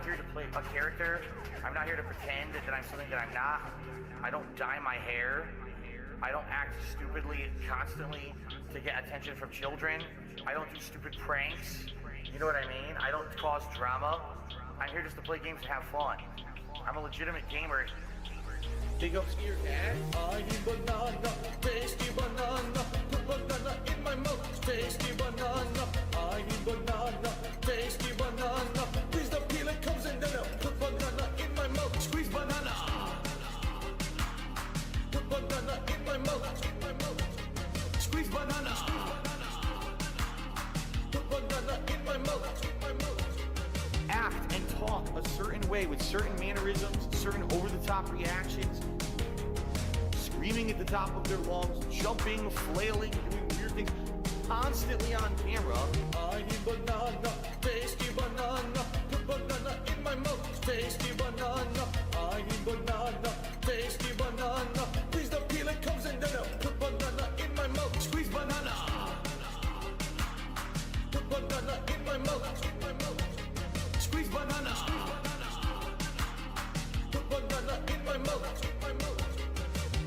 here to play a character. I'm not here to pretend that I'm something that I'm not. I don't dye my hair. I don't act stupidly constantly to get attention from children. I don't do stupid pranks. You know what I mean? I don't cause drama. I'm here just to play games and have fun. I'm a legitimate gamer. Big ups to your dad. I eat banana, tasty banana. Put banana in my mouth, tasty banana. I eat banana, tasty banana. Please the peel it comes and then I put banana in my mouth. Squeeze banana. Put banana in my mouth. Squeeze banana. Put banana in my mouth. Act and talk a certain way with certain mannerisms, certain over-the-top reactions, screaming at the top of their lungs, jumping, flailing, doing weird things, constantly on camera. I eat banana, tasty banana. Put banana in my mouth, tasty banana. I eat banana, tasty banana. Please the peel it comes and then I put banana in my mouth. Squeeze banana. Put banana in my mouth. Squeeze banana. Put banana in my mouth.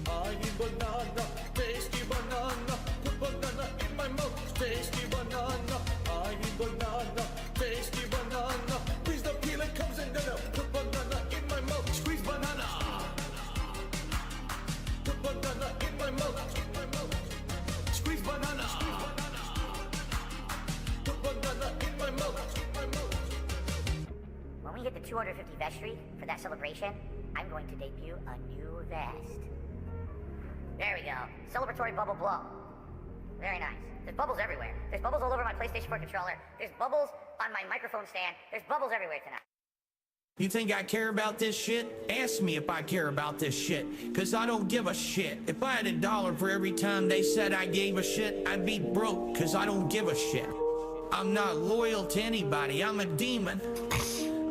I eat banana, tasty banana. Put banana in my mouth, tasty banana. I eat banana, tasty banana. Please the peel it comes and then I put banana in my mouth. Squeeze banana. Put banana in my mouth. Squeeze banana. Put banana in my mouth. When we hit the 250 vestry for that celebration, I'm going to debut a new vest. There we go. Celebratory bubble blow. Very nice. There's bubbles everywhere. There's bubbles all over my PlayStation 4 controller. There's bubbles on my microphone stand. There's bubbles everywhere tonight. You think I care about this shit? Ask me if I care about this shit, cause I don't give a shit. If I had $1 for every time they said I gave a shit, I'd be broke, cause I don't give a shit. I'm not loyal to anybody, I'm a demon.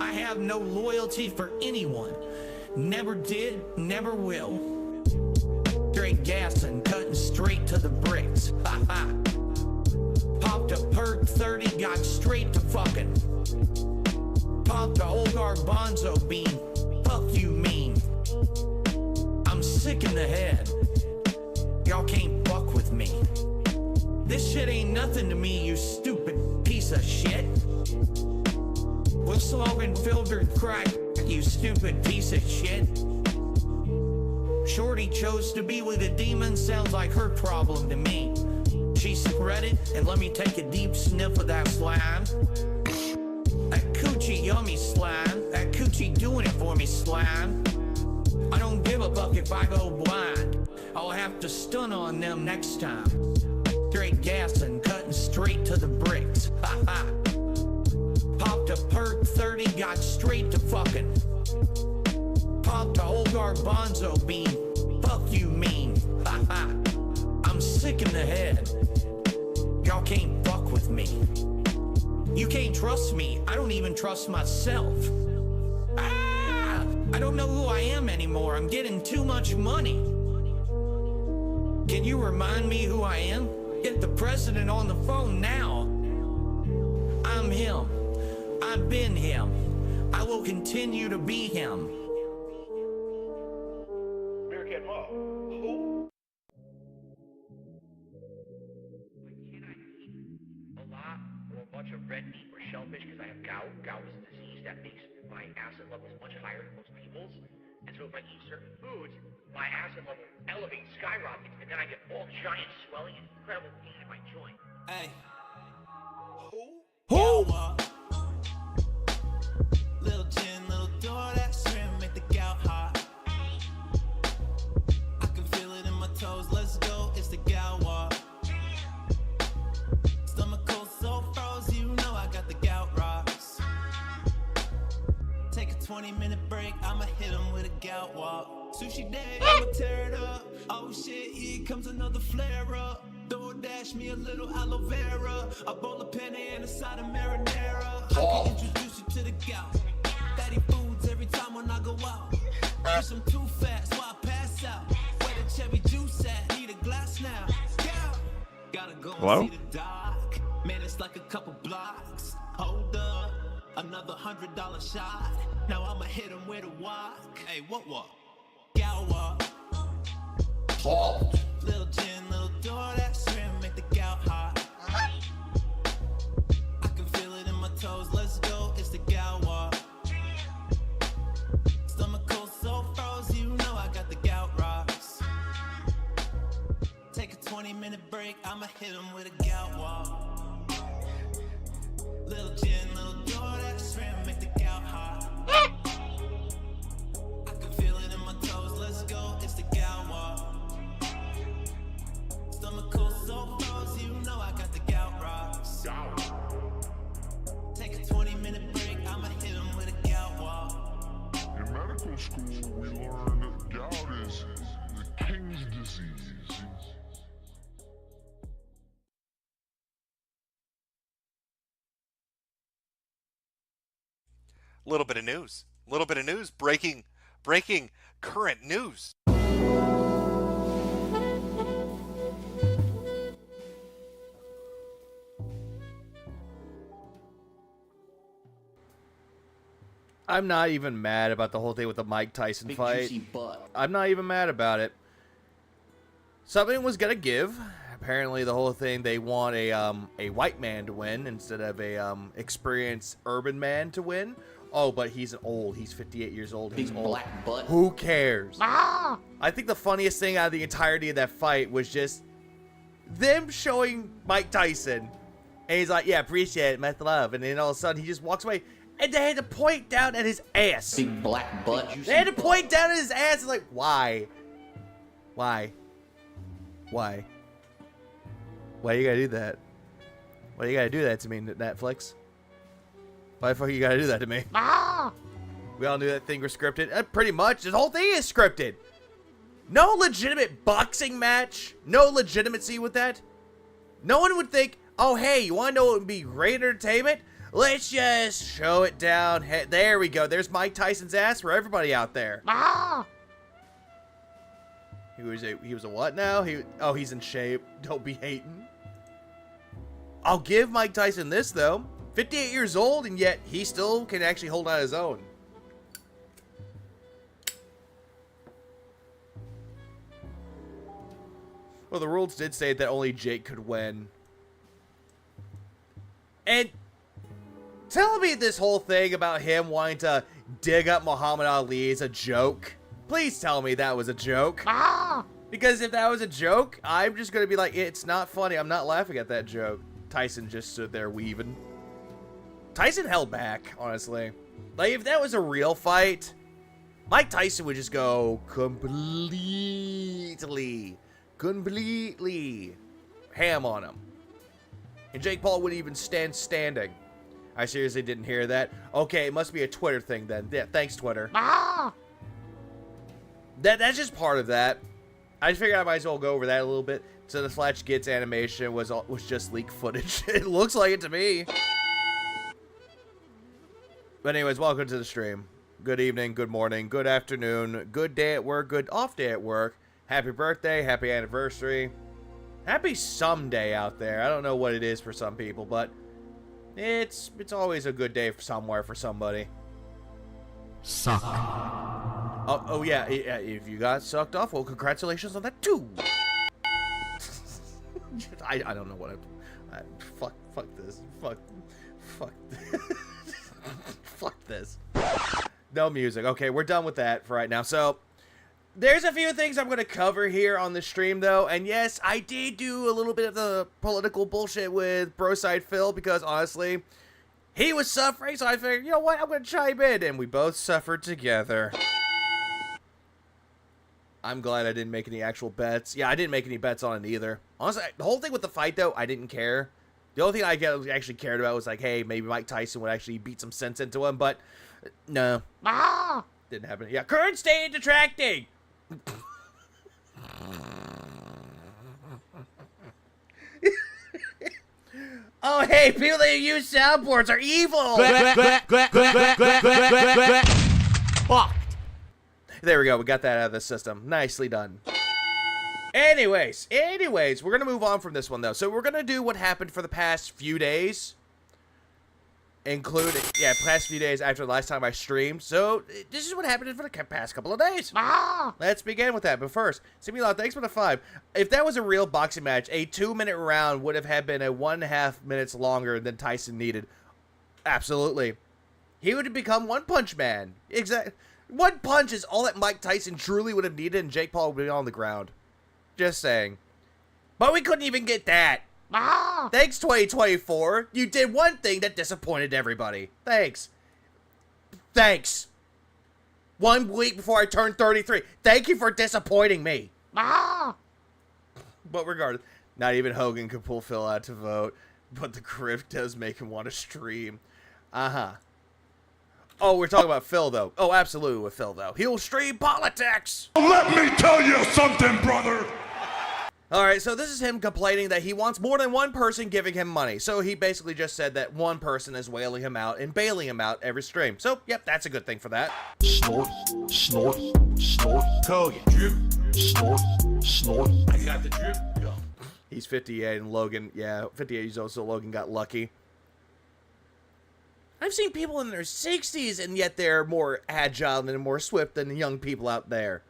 I have no loyalty for anyone. Never did, never will. Straight gas and cutting straight to the bricks. Ha ha. Popped a perk 30, got straight to fucking. Popped a old garbanzo bean. Fuck you mean. I'm sick in the head. Y'all can't fuck with me. This shit ain't nothing to me, you stupid piece of shit. We're smoking filtered crack, you stupid piece of shit. Shorty chose to be with a demon, sounds like her problem to me. She spread it and let me take a deep sniff of that slime. That coochie yummy slime, that coochie doing it for me slime. I don't give a fuck if I go blind, I'll have to stun on them next time. Straight gas and cutting straight to the bricks, ha ha. Popped a perk 30, got straight to fucking. Popped a old garbanzo bean. Fuck you mean. Ha ha. I'm sick in the head. Y'all can't fuck with me. You can't trust me. I don't even trust myself. Ah! I don't know who I am anymore. I'm getting too much money. Can you remind me who I am? Get the president on the phone now. I'm him. I've been him. I will continue to be him. Bearcat Mo. Who? Can I eat a lot or a bunch of red meat or shellfish because I have gout? Gout is a disease that makes my acid levels much higher than most people's. And so if I eat certain foods, my acid level elevates, skyrockets, and then I get all giant swelling and incredible pain in my joint. Hey. Who? Little gin, little door, that shrimp make the gout hot. I can feel it in my toes, let's go, it's the gout walk. Stomach cold, so froze, you know I got the gout rocks. Take a 20-minute break, I'ma hit him with a gout walk. Sushi day, I'ma tear it up. Oh shit, here comes another flare up. DoorDash me a little aloe vera, a bowl of penne and a side of marinara. I can introduce you to the gout. Fatty foods every time when I go out. Wish I'm too fast, so I pass out. Where the cherry juice at? Need a glass now. Gout. Gotta go Hello? and see the doc. Man, it's like a couple blocks. Hold up. Another $100 shot. Now I'ma hit him with a walk. Hey, what walk? Gout walk. Halt. Little gin, little door, that shrimp make the gout hot. I can feel it in my toes, let's go, it's the gout walk. Stomach cold, so froze, you know I got the gout rocks. Take a 20-minute break, I'ma hit him with a gout walk. Little gin, little door, that shrimp make the gout hot. I can feel it in my toes, let's go, it's the gout walk. Stomach cold, so froze, you know I got the gout rocks. Take a 20-minute break, I'ma hit him with a gout walk. In medical school, we learned that gout is the king's disease. Little bit of news. Little bit of news. Breaking current news. I'm not even mad about the whole thing with the Mike Tyson Big fight. juicy butt. I'm not even mad about it. Something was gonna give. Apparently, the whole thing, they want a white man to win instead of a experienced urban man to win. Oh, but he's old. He's 58 years old. He's Big old. black butt. Who cares? I think the funniest thing out of the entirety of that fight was just them showing Mike Tyson, and he's like, "Yeah, appreciate it, much love," and then all of a sudden he just walks away, and they had to point down at his ass. Big black butt. They had to point down at his ass. It's like, why? Why? Why? Why you gotta do that? Why you gotta do that to me, Netflix? Why the fuck you gotta do that to me? We all knew that thing was scripted. Pretty much. This whole thing is scripted. No legitimate boxing match. No legitimacy with that. No one would think, oh, hey, you wanna know what would be great entertainment? Let's just show it down. Hey, there we go. There's Mike Tyson's ass for everybody out there. He was a what now? He's in shape. Don't be hating. I'll give Mike Tyson this though. 58 years old, and yet he still can actually hold on his own. Well, the rules did say that only Jake could win. And tell me this whole thing about him wanting to dig up Muhammad Ali is a joke. Please tell me that was a joke. Because if that was a joke, I'm just going to be like, it's not funny. I'm not laughing at that joke. Tyson just stood there weaving. Tyson held back, honestly. Like, if that was a real fight, Mike Tyson would just go completely ham on him. And Jake Paul wouldn't even stand standing. I seriously didn't hear that. Okay, it must be a Twitter thing then. Yeah, thanks, Twitter. That's just part of that. I figured I might as well go over that a little bit. So the Fletch Gets animation was just leaked footage. It looks like it to me. But anyways, welcome to the stream. Good evening, good morning, good afternoon, good day at work, good off day at work. Happy birthday, happy anniversary. Happy someday out there. I don't know what it is for some people, but it's always a good day somewhere for somebody. Suck. Oh yeah, if you got sucked off, well, congratulations on that too. I don't know what fuck this. Fuck fuck this. No music. Okay, we're done with that for right now. So, there's a few things I'm going to cover here on the stream, though. And yes, I did do a little bit of the political bullshit with Broside Phil because, honestly, he was suffering. So I figured, you know what? I'm going to chime in. And we both suffered together. I'm glad I didn't make any actual bets. Yeah, I didn't make any bets on it either. Honestly, the whole thing with the fight, though, I didn't care. The only thing I actually cared about was like, hey, maybe Mike Tyson would actually beat some sense into him, but no. Didn't happen. Yeah, current state detracting. Oh, hey, people that use soundboards are evil. Fucked. There we go. We got that out of the system. Nicely done. Anyways, we're going to move on from this one, though. So we're going to do what happened for the past few days. including, past few days after the last time I streamed. So, this is what happened for the past couple of days. Let's begin with that. But first, Simula, thanks for the 5. If that was a real boxing match, a 2-minute round would have been a 1.5 minutes longer than Tyson needed. Absolutely. He would have become One Punch Man. Exactly. One punch is all that Mike Tyson truly would have needed, and Jake Paul would be on the ground. Just saying. But we couldn't even get that. Thanks, 2024. You did one thing that disappointed everybody. Thanks. Thanks. 1 week before I turned 33. Thank you for disappointing me. But regardless, not even Hogan could pull Phil out to vote. But the grip does make him want to stream. Oh, we're talking about Phil, though. Oh, absolutely with Phil, though. He'll stream politics. Let me tell you something, brother. All right, so this is him complaining that he wants more than one person giving him money. So he basically just said that one person is wailing him out and bailing him out every stream. So, yep, that's a good thing for that. Snort, snort, snort. Hogan. Drip. Snort, snort. I got the drip. Go. He's 58 and Logan, 58 years old, so Logan got lucky. I've seen people in their 60s, and yet they're more agile and more swift than the young people out there.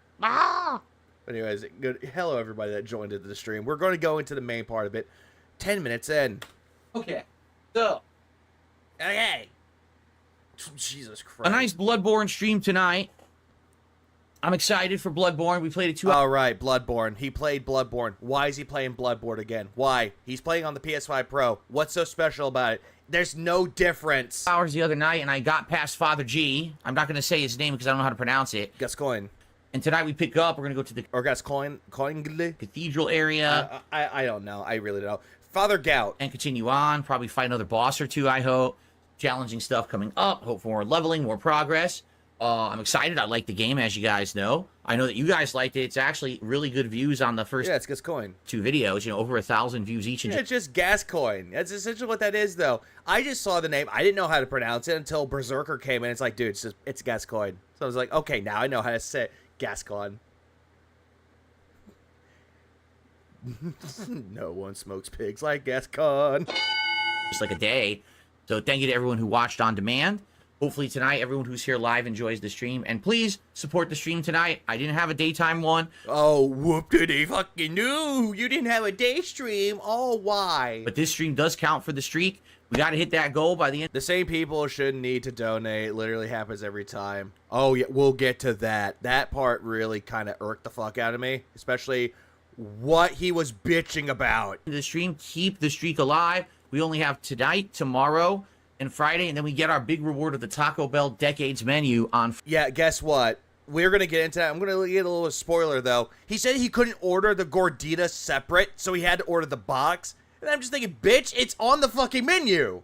Anyways, good. Hello, everybody that joined into the stream. We're going to go into the main part of it. 10 minutes in. Okay. So, Okay. Jesus Christ. a nice Bloodborne stream tonight. I'm excited for Bloodborne. We played it 2 hours. All right, Bloodborne. He played Bloodborne. Why is he playing Bloodborne again? Why? He's playing on the PS5 Pro. What's so special about it? There's no difference. Hours the other night, and I got past Father G. I'm not going to say his name because I don't know how to pronounce it. Gascoigne. And tonight we pick up. We're going to go to the Or Gascoigne. cathedral area I don't know. I really don't know. Father Gout. and continue on. Probably fight another boss or two, I hope. Challenging stuff coming up. Hope for more leveling, more progress. I'm excited. I like the game, as you guys know. I know that you guys liked it. It's actually really good views on the first Yeah, it's Gascoigne. 2 videos. You know, over 1,000 views each. And Yeah, it's just Gascoigne. That's essentially what that is, though. I just saw the name. I didn't know how to pronounce it until Berserker came in. It's like, dude, it's Gascoigne. So I was like, okay, now I know how to say it. Gascoigne. No one smokes pigs like Gascoigne. just like a day. So thank you to everyone who watched on demand. Hopefully tonight, everyone who's here live enjoys the stream. And please support the stream tonight. I didn't have a daytime one. Oh, whoop-de-dee fucking do. You didn't have a day stream. Oh, why? But this stream does count for the streak. We got to hit that goal by the end. The same people shouldn't need to donate. It literally happens every time. Oh, yeah, we'll get to that. That part really kind of irked the fuck out of me. Especially what he was bitching about. The stream, keep the streak alive. We only have tonight, tomorrow, and Friday, and then we get our big reward of the Taco Bell Decades menu on. Yeah, guess what? We're going to get into that. I'm going to get a little spoiler, though. He said he couldn't order the gordita separate, so he had to order the box. And I'm just thinking, bitch, it's on the fucking menu.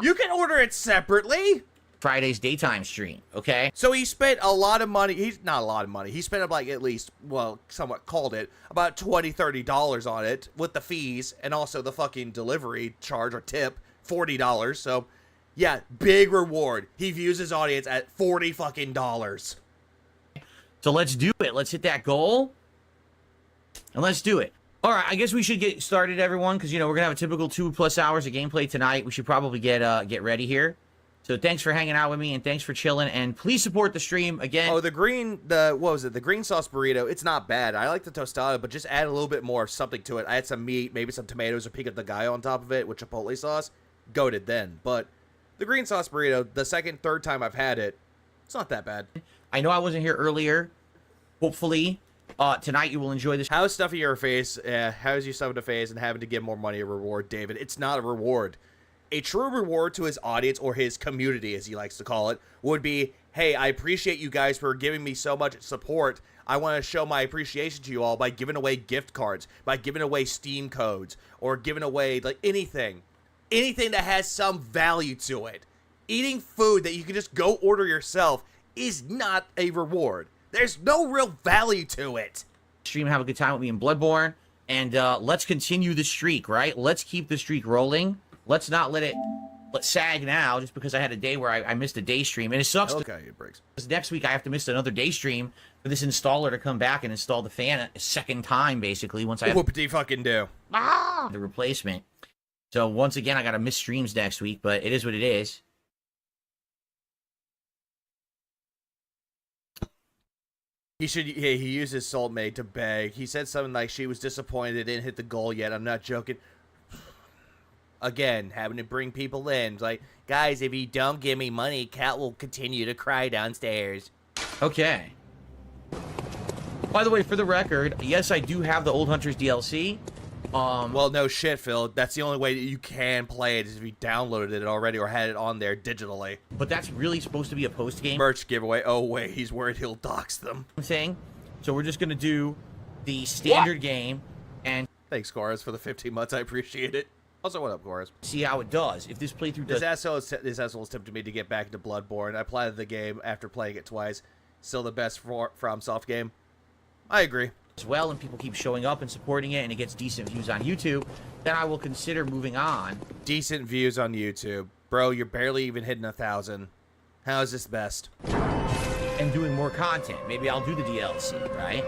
You can order it separately. Friday's daytime stream, okay? So he spent a lot of money. He's not a lot of money. He spent like at least, well, somewhat called it, about $20, $30 on it with the fees and also the fucking delivery charge or tip, $40. So, yeah, big reward. He views his audience at $40 fucking dollars. So let's do it. Let's hit that goal. And let's do it. All right, I guess we should get started, everyone, because, you know, we're going to have a typical 2+ hours of gameplay tonight. We should probably get ready here. So thanks for hanging out with me, and thanks for chilling, and please support the stream again. Oh, the green sauce burrito, it's not bad. I like the tostada, but just add a little bit more something to it. I had some meat, maybe some tomatoes or pico de gallo on top of it with chipotle sauce. Goated then. But the green sauce burrito, the second, third time I've had it, it's not that bad. I know I wasn't here earlier. Hopefully, tonight you will enjoy this. How's stuffing your face? How's you stuffing the face and having to give more money a reward, David? It's not a reward. A true reward to his audience, or his community, as he likes to call it, would be, hey, I appreciate you guys for giving me so much support. I want to show my appreciation to you all by giving away gift cards, by giving away Steam codes, or giving away, like, anything. Anything that has some value to it. Eating food that you can just go order yourself is not a reward. There's no real value to it. Stream, have a good time with me in Bloodborne, and let's continue the streak, right? Let's keep the streak rolling. Let's not let it sag now just because I had a day where I missed a day stream. And it sucks. Okay, it breaks. Because next week I have to miss another day stream for this installer to come back and install the fan a second time, basically, once I have Whoopity fucking do. the replacement. So once again, I got to miss streams next week, but it is what it is. He used his soulmate to beg. He said something like she was disappointed it didn't hit the goal yet. I'm not joking. Again, having to bring people in. It's like, guys, if you don't give me money, Cat will continue to cry downstairs. Okay. By the way, for the record, yes, I do have the Old Hunters DLC. Well, no shit, Phil. That's the only way that you can play it is if you downloaded it already or had it on there digitally. But that's really supposed to be a post-game merch giveaway. Oh, wait, he's worried he'll dox them. thing. So we're just going to do the standard game and... Thanks, Chorus, for the 15 months. I appreciate it. Also, what up, Chorus? See how it does. If this playthrough does... This asshole has tempted me to get back into Bloodborne. I played the game after playing it twice. Still the best FromSoft game. I agree. As well, and people keep showing up and supporting it, and it gets decent views on YouTube, then I will consider moving on. Decent views on YouTube. Bro, you're barely even hitting 1,000. How is this best? And doing more content. Maybe I'll do the DLC, right?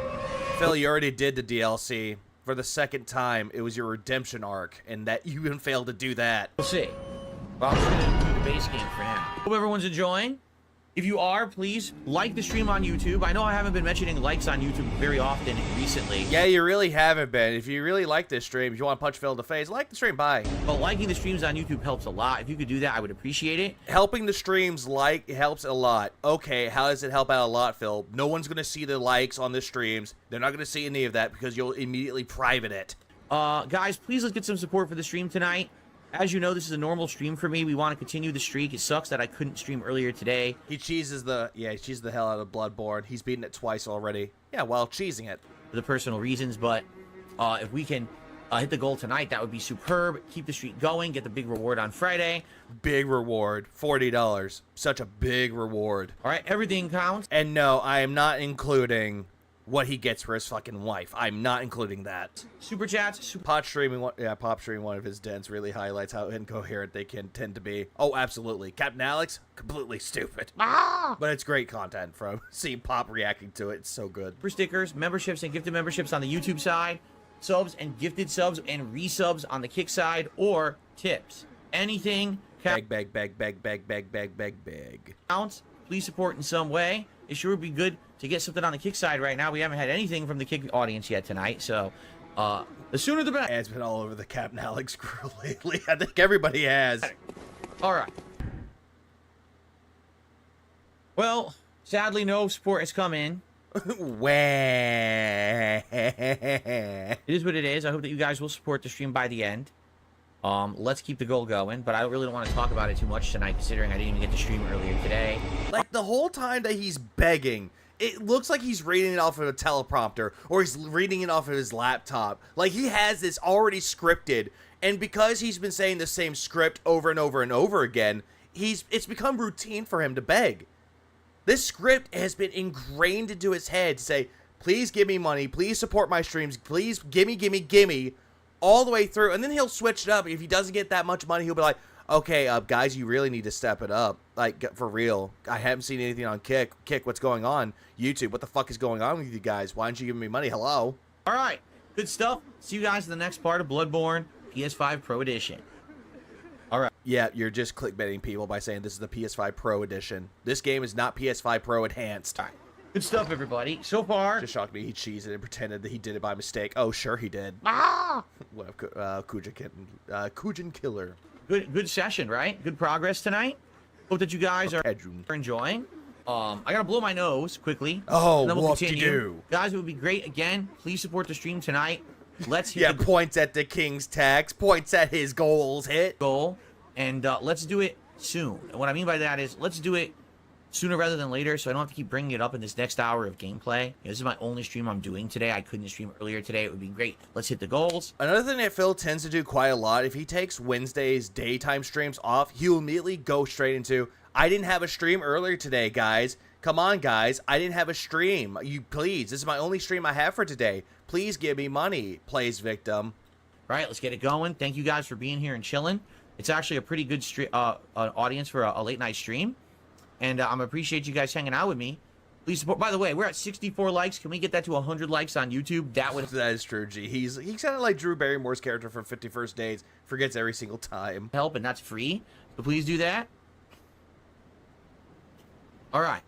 Phil, you already did the DLC. For the second time, it was your redemption arc, and that you even failed to do that. We'll see. Well, I'm just going to do the base game for now. Hope everyone's enjoying. If you are, please like the stream on YouTube. I know I haven't been mentioning likes on YouTube very often recently. Yeah, you really haven't been. If you really like this stream, if you want to punch Phil in the face, like the stream, bye. But liking the streams on YouTube helps a lot. If you could do that, I would appreciate it. Helping the streams helps a lot. Okay, how does it help out a lot, Phil? No one's going to see the likes on the streams. They're not going to see any of that because you'll immediately private it. Guys, please let's get some support for the stream tonight. As you know, this is a normal stream for me. We want to continue the streak. It sucks that I couldn't stream earlier today. He cheeses the hell out of Bloodborne. He's beaten it twice already. Yeah, while cheesing it. For the personal reasons, but if we can hit the goal tonight, that would be superb. Keep the streak going. Get the big reward on Friday. Big reward. $40. Such a big reward. All right, everything counts. And no, I am not including what he gets for his fucking wife. I'm not including that. Super chats. Pop streaming one of his dents really highlights how incoherent they can tend to be. Oh, absolutely. Captain Alex, completely stupid. But it's great content from seeing Pop reacting to it. It's so good. For stickers, memberships, and gifted memberships on the YouTube side, subs and gifted subs and resubs on the Kick side, or tips. Anything Beg. counts. Please support in some way. It sure would be good to get something on the Kick side right now. We haven't had anything from the Kick audience yet tonight, so the sooner the better. It's been all over the Captain Alex crew lately. I think everybody has. All right. Well, sadly, no support has come in. It is what it is. I hope that you guys will support the stream by the end. Let's keep the goal going, but I really don't want to talk about it too much tonight, considering I didn't even get to stream earlier today. Like, the whole time that he's begging, it looks like he's reading it off of a teleprompter, or he's reading it off of his laptop. Like, he has this already scripted, and because he's been saying the same script over and over and over again, it's become routine for him to beg. This script has been ingrained into his head to say, please give me money, please support my streams, please gimme, all the way through, and then he'll switch it up. If he doesn't get that much money, he'll be like, okay, guys, you really need to step it up. Like, for real. I haven't seen anything on Kick. Kick, what's going on? YouTube, what the fuck is going on with you guys? Why aren't you giving me money? Hello? All right. Good stuff. See you guys in the next part of Bloodborne PS5 Pro Edition. All right. Yeah, you're just clickbaiting people by saying this is the PS5 Pro Edition. This game is not PS5 Pro Enhanced. All right. Good stuff, everybody. So far... Just shocked me. He cheesed it and pretended that he did it by mistake. Oh, sure he did. What Kujin Killer. Good session, right? Good progress tonight. Hope that you guys are enjoying. I gotta blow my nose quickly. Oh, and then we'll what continue. to do? Guys, it would be great. Again, please support the stream tonight. Let's hit yeah, points at the King's tax. Points at his goals hit. Goal. And let's do it soon. And what I mean by that is let's do it sooner rather than later, so I don't have to keep bringing it up in this next hour of gameplay. This is my only stream I'm doing today. I couldn't stream earlier today. It would be great. Let's hit the goals. Another thing that Phil tends to do quite a lot, if he takes Wednesday's daytime streams off, he'll immediately go straight into, I didn't have a stream earlier today, guys. Come on, guys. I didn't have a stream. You please. This is my only stream I have for today. Please give me money, plays victim. All right, let's get it going. Thank you guys for being here and chilling. It's actually a pretty good audience for a late night stream. And I appreciate you guys hanging out with me. Please support. By the way, we're at 64 likes. Can we get that to 100 likes on YouTube? That would That is true, G. He's kind of like Drew Barrymore's character from 51st Days. Forgets every single time. help, and that's free. So please do that. All right.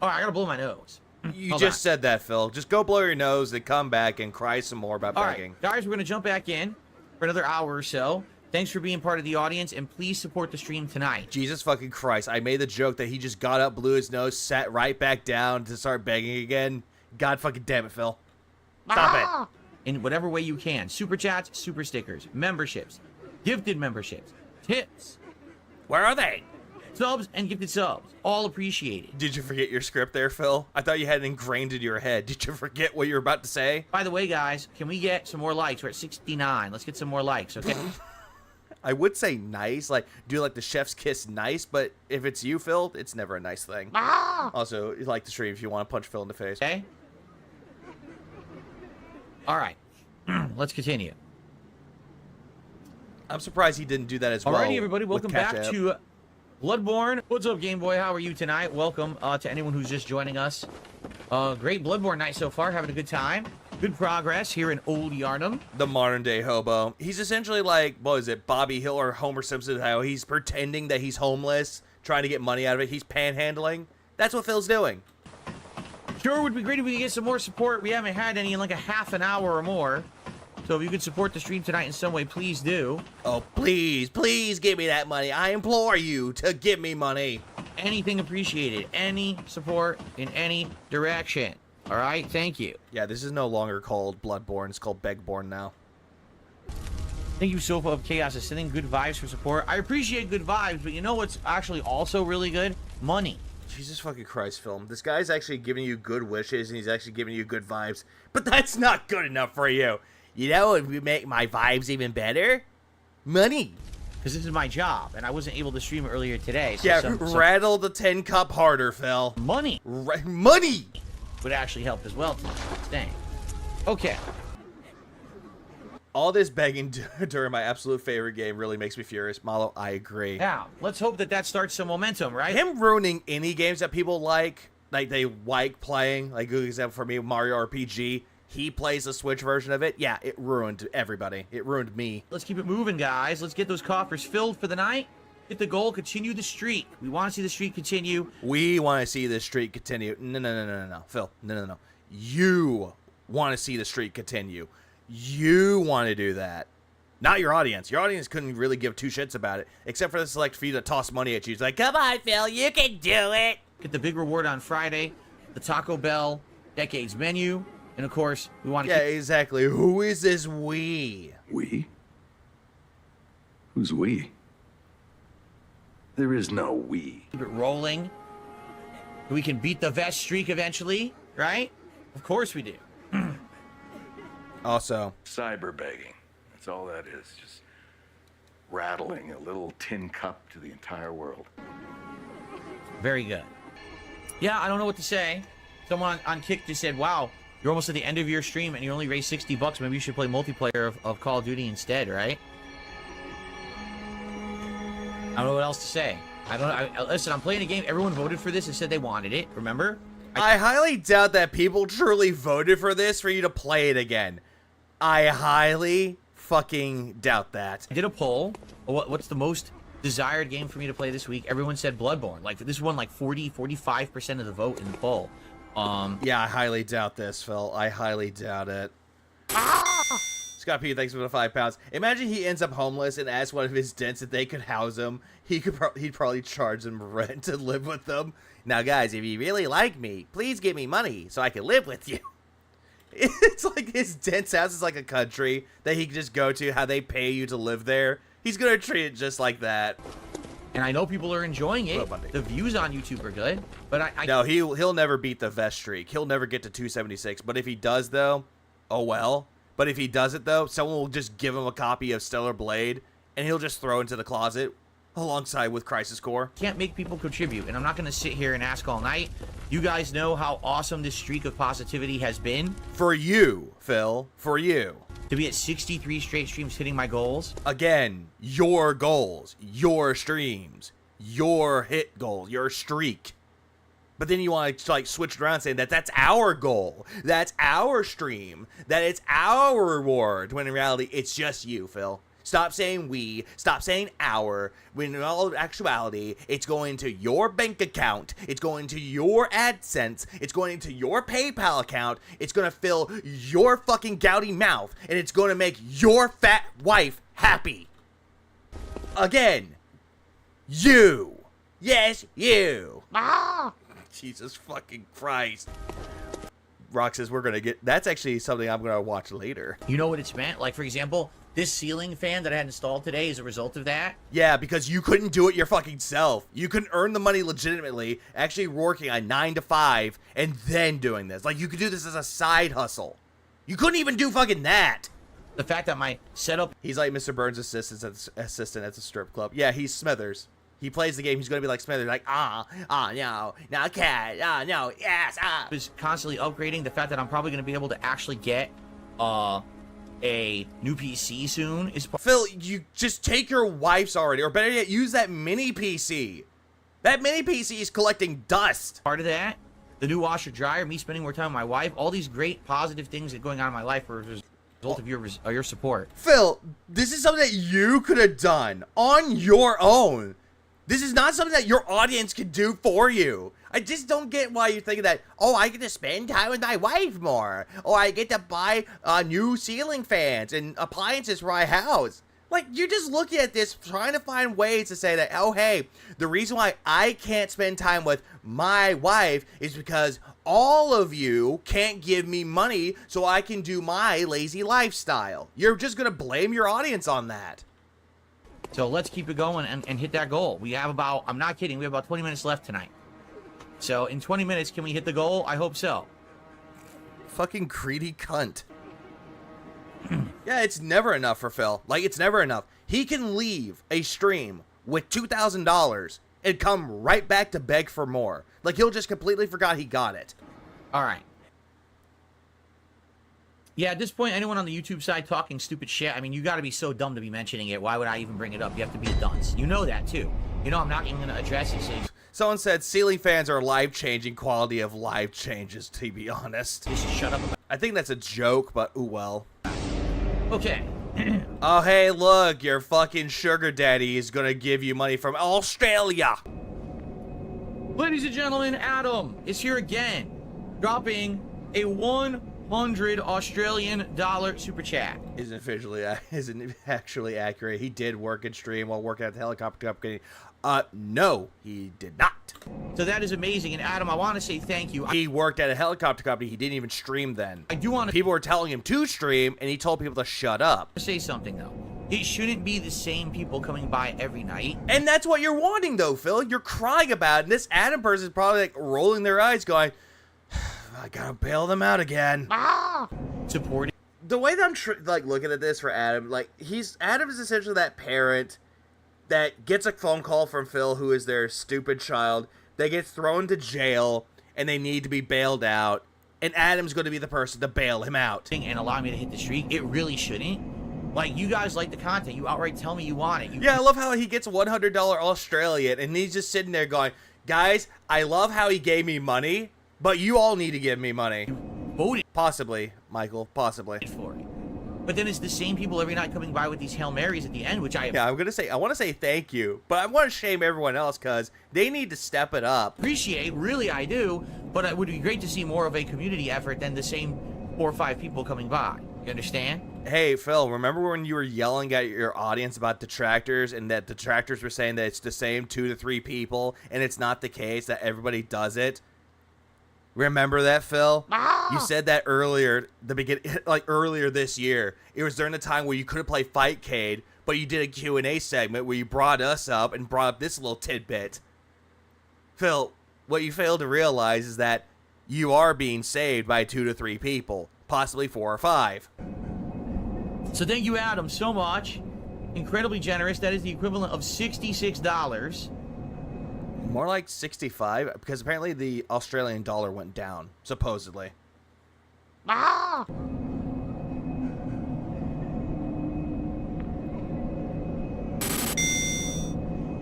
All right, I gotta blow my nose. You Hold just on. said that, Phil. Just go blow your nose, then come back and cry some more about All begging. right, guys, we're gonna jump back in for another hour or so. Thanks for being part of the audience, and please support the stream tonight. Jesus fucking Christ. I made the joke that he just got up, blew his nose, sat right back down to start begging again. God fucking damn it, Phil. Stop it. In whatever way you can. Super chats, super stickers, memberships, gifted memberships, tips, Where are they? subs, and gifted subs. All appreciated. Did you forget your script there, Phil? I thought you had it ingrained in your head. Did you forget what you were about to say? By the way, guys, can we get some more likes? We're at 69. Let's get some more likes, okay? I would say nice, like do like the chef's kiss nice, but if it's you, Phil, it's never a nice thing. Also, you like the stream if you want to punch Phil in the face. Okay? All right. Let's continue. I'm surprised he didn't do that as well. Alrighty, everybody, with welcome back Ketchup. to Bloodborne. What's up, Game Boy? How are you tonight? Welcome to anyone who's just joining us. Great Bloodborne night so far. Having a good time. Good progress here in Old Yarnum. The modern day hobo. He's essentially like, what is it, Bobby Hill or Homer Simpson, how he's pretending that he's homeless, trying to get money out of it. He's panhandling. That's what Phil's doing. Sure would be great if we could get some more support. We haven't had any in like a half an hour or more. So if you could support the stream tonight in some way, please do. Oh, please, please give me that money. I implore you to give me money. Anything appreciated. Any support in any direction. All right, thank you. Yeah, this is no longer called Bloodborne. It's called Begborn now. Thank you, Sofa of Chaos, for sending good vibes for support. I appreciate good vibes, but you know what's actually also really good? Money. Jesus fucking Christ, film. This guy's actually giving you good wishes, and he's actually giving you good vibes. But that's not good enough for you. You know what would make my vibes even better? Money. Because this is my job, and I wasn't able to stream earlier today. So Yeah, rattle the 10 cup harder, Phil. money Money! would actually help as well tonight. Dang. Okay. All this begging during my absolute favorite game really makes me furious. Malo, I agree. Now, let's hope that that starts some momentum, right? Him ruining any games that people like they like playing, like good example for me, Mario RPG. He plays the Switch version of it. Yeah, it ruined everybody. It ruined me. Let's keep it moving, guys. Let's get those coffers filled for the night. Hit the goal, continue the streak. We want to see the streak continue. We want to see this streak continue. No, Phil. No. You want to see the streak continue. You want to do that. Not your audience. Your audience couldn't really give two shits about it, except for the select few that toss money at you. It's like, come on, Phil, you can do it. Get the big reward on Friday, the Taco Bell Decades menu, and of course, we want to Yeah, exactly. Who is this we? We? Who's we? There is no we. keep it rolling. We can beat the vest streak eventually, right? Of course we do. Also, Cyber begging. That's all that is. Just rattling a little tin cup to the entire world. Very good. Yeah, I don't know what to say. Someone on Kick just said, wow, you're almost at the end of your stream and you only raised $60. Maybe you should play multiplayer of Call of Duty instead, right? I don't know what else to say. Listen, I'm playing a game. Everyone voted for this and said they wanted it. Remember? I highly doubt that people truly voted for this for you to play it again. I highly fucking doubt that. I did a poll. What's the most desired game for me to play this week? Everyone said Bloodborne. Like, this won like 45% of the vote in the poll. Yeah, I highly doubt this, Phil. I highly doubt it. Scott P, thanks for the £5. Imagine he ends up homeless and asks one of his dents if they could house him. He'd probably charge them rent to live with them. Now, guys, if you really like me, please give me money so I can live with you. It's like his dent's house is like a country that he can just go to, how they pay you to live there. He's going to treat it just like that. And I know people are enjoying it. Well, Monday. The views on YouTube are good. But No, he'll never beat the vest streak. He'll never get to 276. But if he does, though, oh well. But if he does it, though, someone will just give him a copy of Stellar Blade, and he'll just throw it into the closet alongside with Crisis Core. can't make people contribute. And I'm not going to sit here and ask all night. You guys know how awesome this streak of positivity has been. For you, Phil. For you. To be at 63 straight streams hitting my goals. Again, your goals, your streams, your hit goals, your streak. But then you want to like switch it around saying that that's our goal, that's our stream, that it's our reward, when in reality, it's just you, Phil. Stop saying we, stop saying our, when in all actuality, it's going to your bank account, it's going to your AdSense, it's going into your PayPal account, it's going to fill your fucking gouty mouth, and it's going to make your fat wife happy. Again, you. Yes, you. Jesus fucking Christ. Rock says we're gonna get. That's actually something I'm gonna watch later. You know what it's meant? Like, for example, this ceiling fan that I had installed today is a result of that. Yeah, because you couldn't do it your fucking self. You couldn't earn the money legitimately, actually working a 9 to 5 and then doing this. Like, you could do this as a side hustle. You couldn't even do fucking that. The fact that my setup. He's like Mr. Burns' assistant at the strip club. Yeah, he's Smithers. He plays the game. He's going to be like Smithers, like, no, cat, no, yes, is constantly upgrading. The fact that I'm probably going to be able to actually get a new PC soon is. Phil, you just take your wife's already, or better yet, use that mini PC. That mini PC is collecting dust. Part of that, the new washer dryer, me spending more time with my wife, all these great positive things that are going on in my life are a result of your support. Phil, this is something that you could have done on your own. This is not something that your audience can do for you. I just don't get why you're thinking that, oh, I get to spend time with my wife more. Or I get to buy new ceiling fans and appliances for my house. Like, you're just looking at this, trying to find ways to say that, oh, hey, the reason why I can't spend time with my wife is because all of you can't give me money so I can do my lazy lifestyle. You're just going to blame your audience on that. So let's keep it going and hit that goal. We have about, I'm not kidding, we have about 20 minutes left tonight. So in 20 minutes, can we hit the goal? I hope so. Fucking greedy cunt. Yeah, it's never enough for Phil. Like, it's never enough. He can leave a stream with $2,000 and come right back to beg for more. Like, he'll just completely forgot he got it. All right. Yeah, at this point, anyone on the YouTube side talking stupid shit, I mean, you got to be so dumb to be mentioning it. Why would I even bring it up? You have to be a dunce. You know that, too. You know I'm not even going to address it. So someone said ceiling fans are life-changing quality of life changes, to be honest. Just shut up. I think that's a joke, but ooh well. Okay. Oh, hey, look, your fucking sugar daddy is going to give you money from Australia. Ladies and gentlemen, Adam is here again, dropping a 100 Australian dollar super chat. Isn't actually accurate. He did work in stream while working at the helicopter company. No, he did not. So that is amazing. And Adam, I want to say thank you. He worked at a helicopter company. He didn't even stream then. I do want to. People were telling him to stream, and he told people to shut up. Say something though. It shouldn't be the same people coming by every night. And that's what you're wanting, though, Phil. You're crying about it. And this Adam person is probably like rolling their eyes, going, I gotta bail them out again. Supporting. The way that I'm like looking at this for Adam, like Adam is essentially that parent that gets a phone call from Phil, who is their stupid child. They get thrown to jail, and they need to be bailed out. And Adam's going to be the person to bail him out. And allow me to hit the streak. It really shouldn't. Like, you guys like the content. You outright tell me you want it. Yeah, I love how he gets $100 Australian, and he's just sitting there going, guys, I love how he gave me money, but you all need to give me money. Voted. Possibly, Michael, possibly. For it. But then it's the same people every night coming by with these Hail Marys at the end, which I... Yeah, I want to say thank you, but I want to shame everyone else because they need to step it up. Appreciate, really I do, but it would be great to see more of a community effort than the same 4 or 5 people coming by. You understand? Hey, Phil, remember when you were yelling at your audience about detractors and that detractors were saying that it's the same 2 to 3 people and it's not the case that everybody does it? Remember that, Phil? You said that earlier, earlier this year. It was during the time where you couldn't play Fightcade, but you did a Q&A segment where you brought us up and brought up this little tidbit. Phil, what you failed to realize is that you are being saved by 2 to 3 people, possibly 4 or 5. So thank you, Adam, so much. Incredibly generous. That is the equivalent of $66. More like 65, because apparently the Australian dollar went down, supposedly.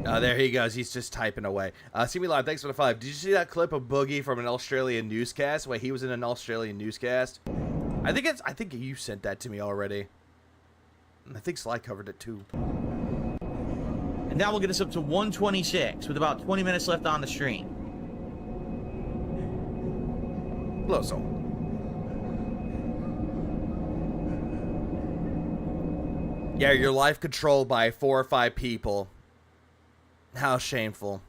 There he goes. He's just typing away. See me live. Thanks for the 5. Did you see that clip of Boogie from an Australian newscast? Wait, he was in an Australian newscast. I think you sent that to me already. I think Sly covered it too. And that will get us up to 126 with about 20 minutes left on the stream. Loso. Yeah, your life controlled by 4 or 5 people. How shameful.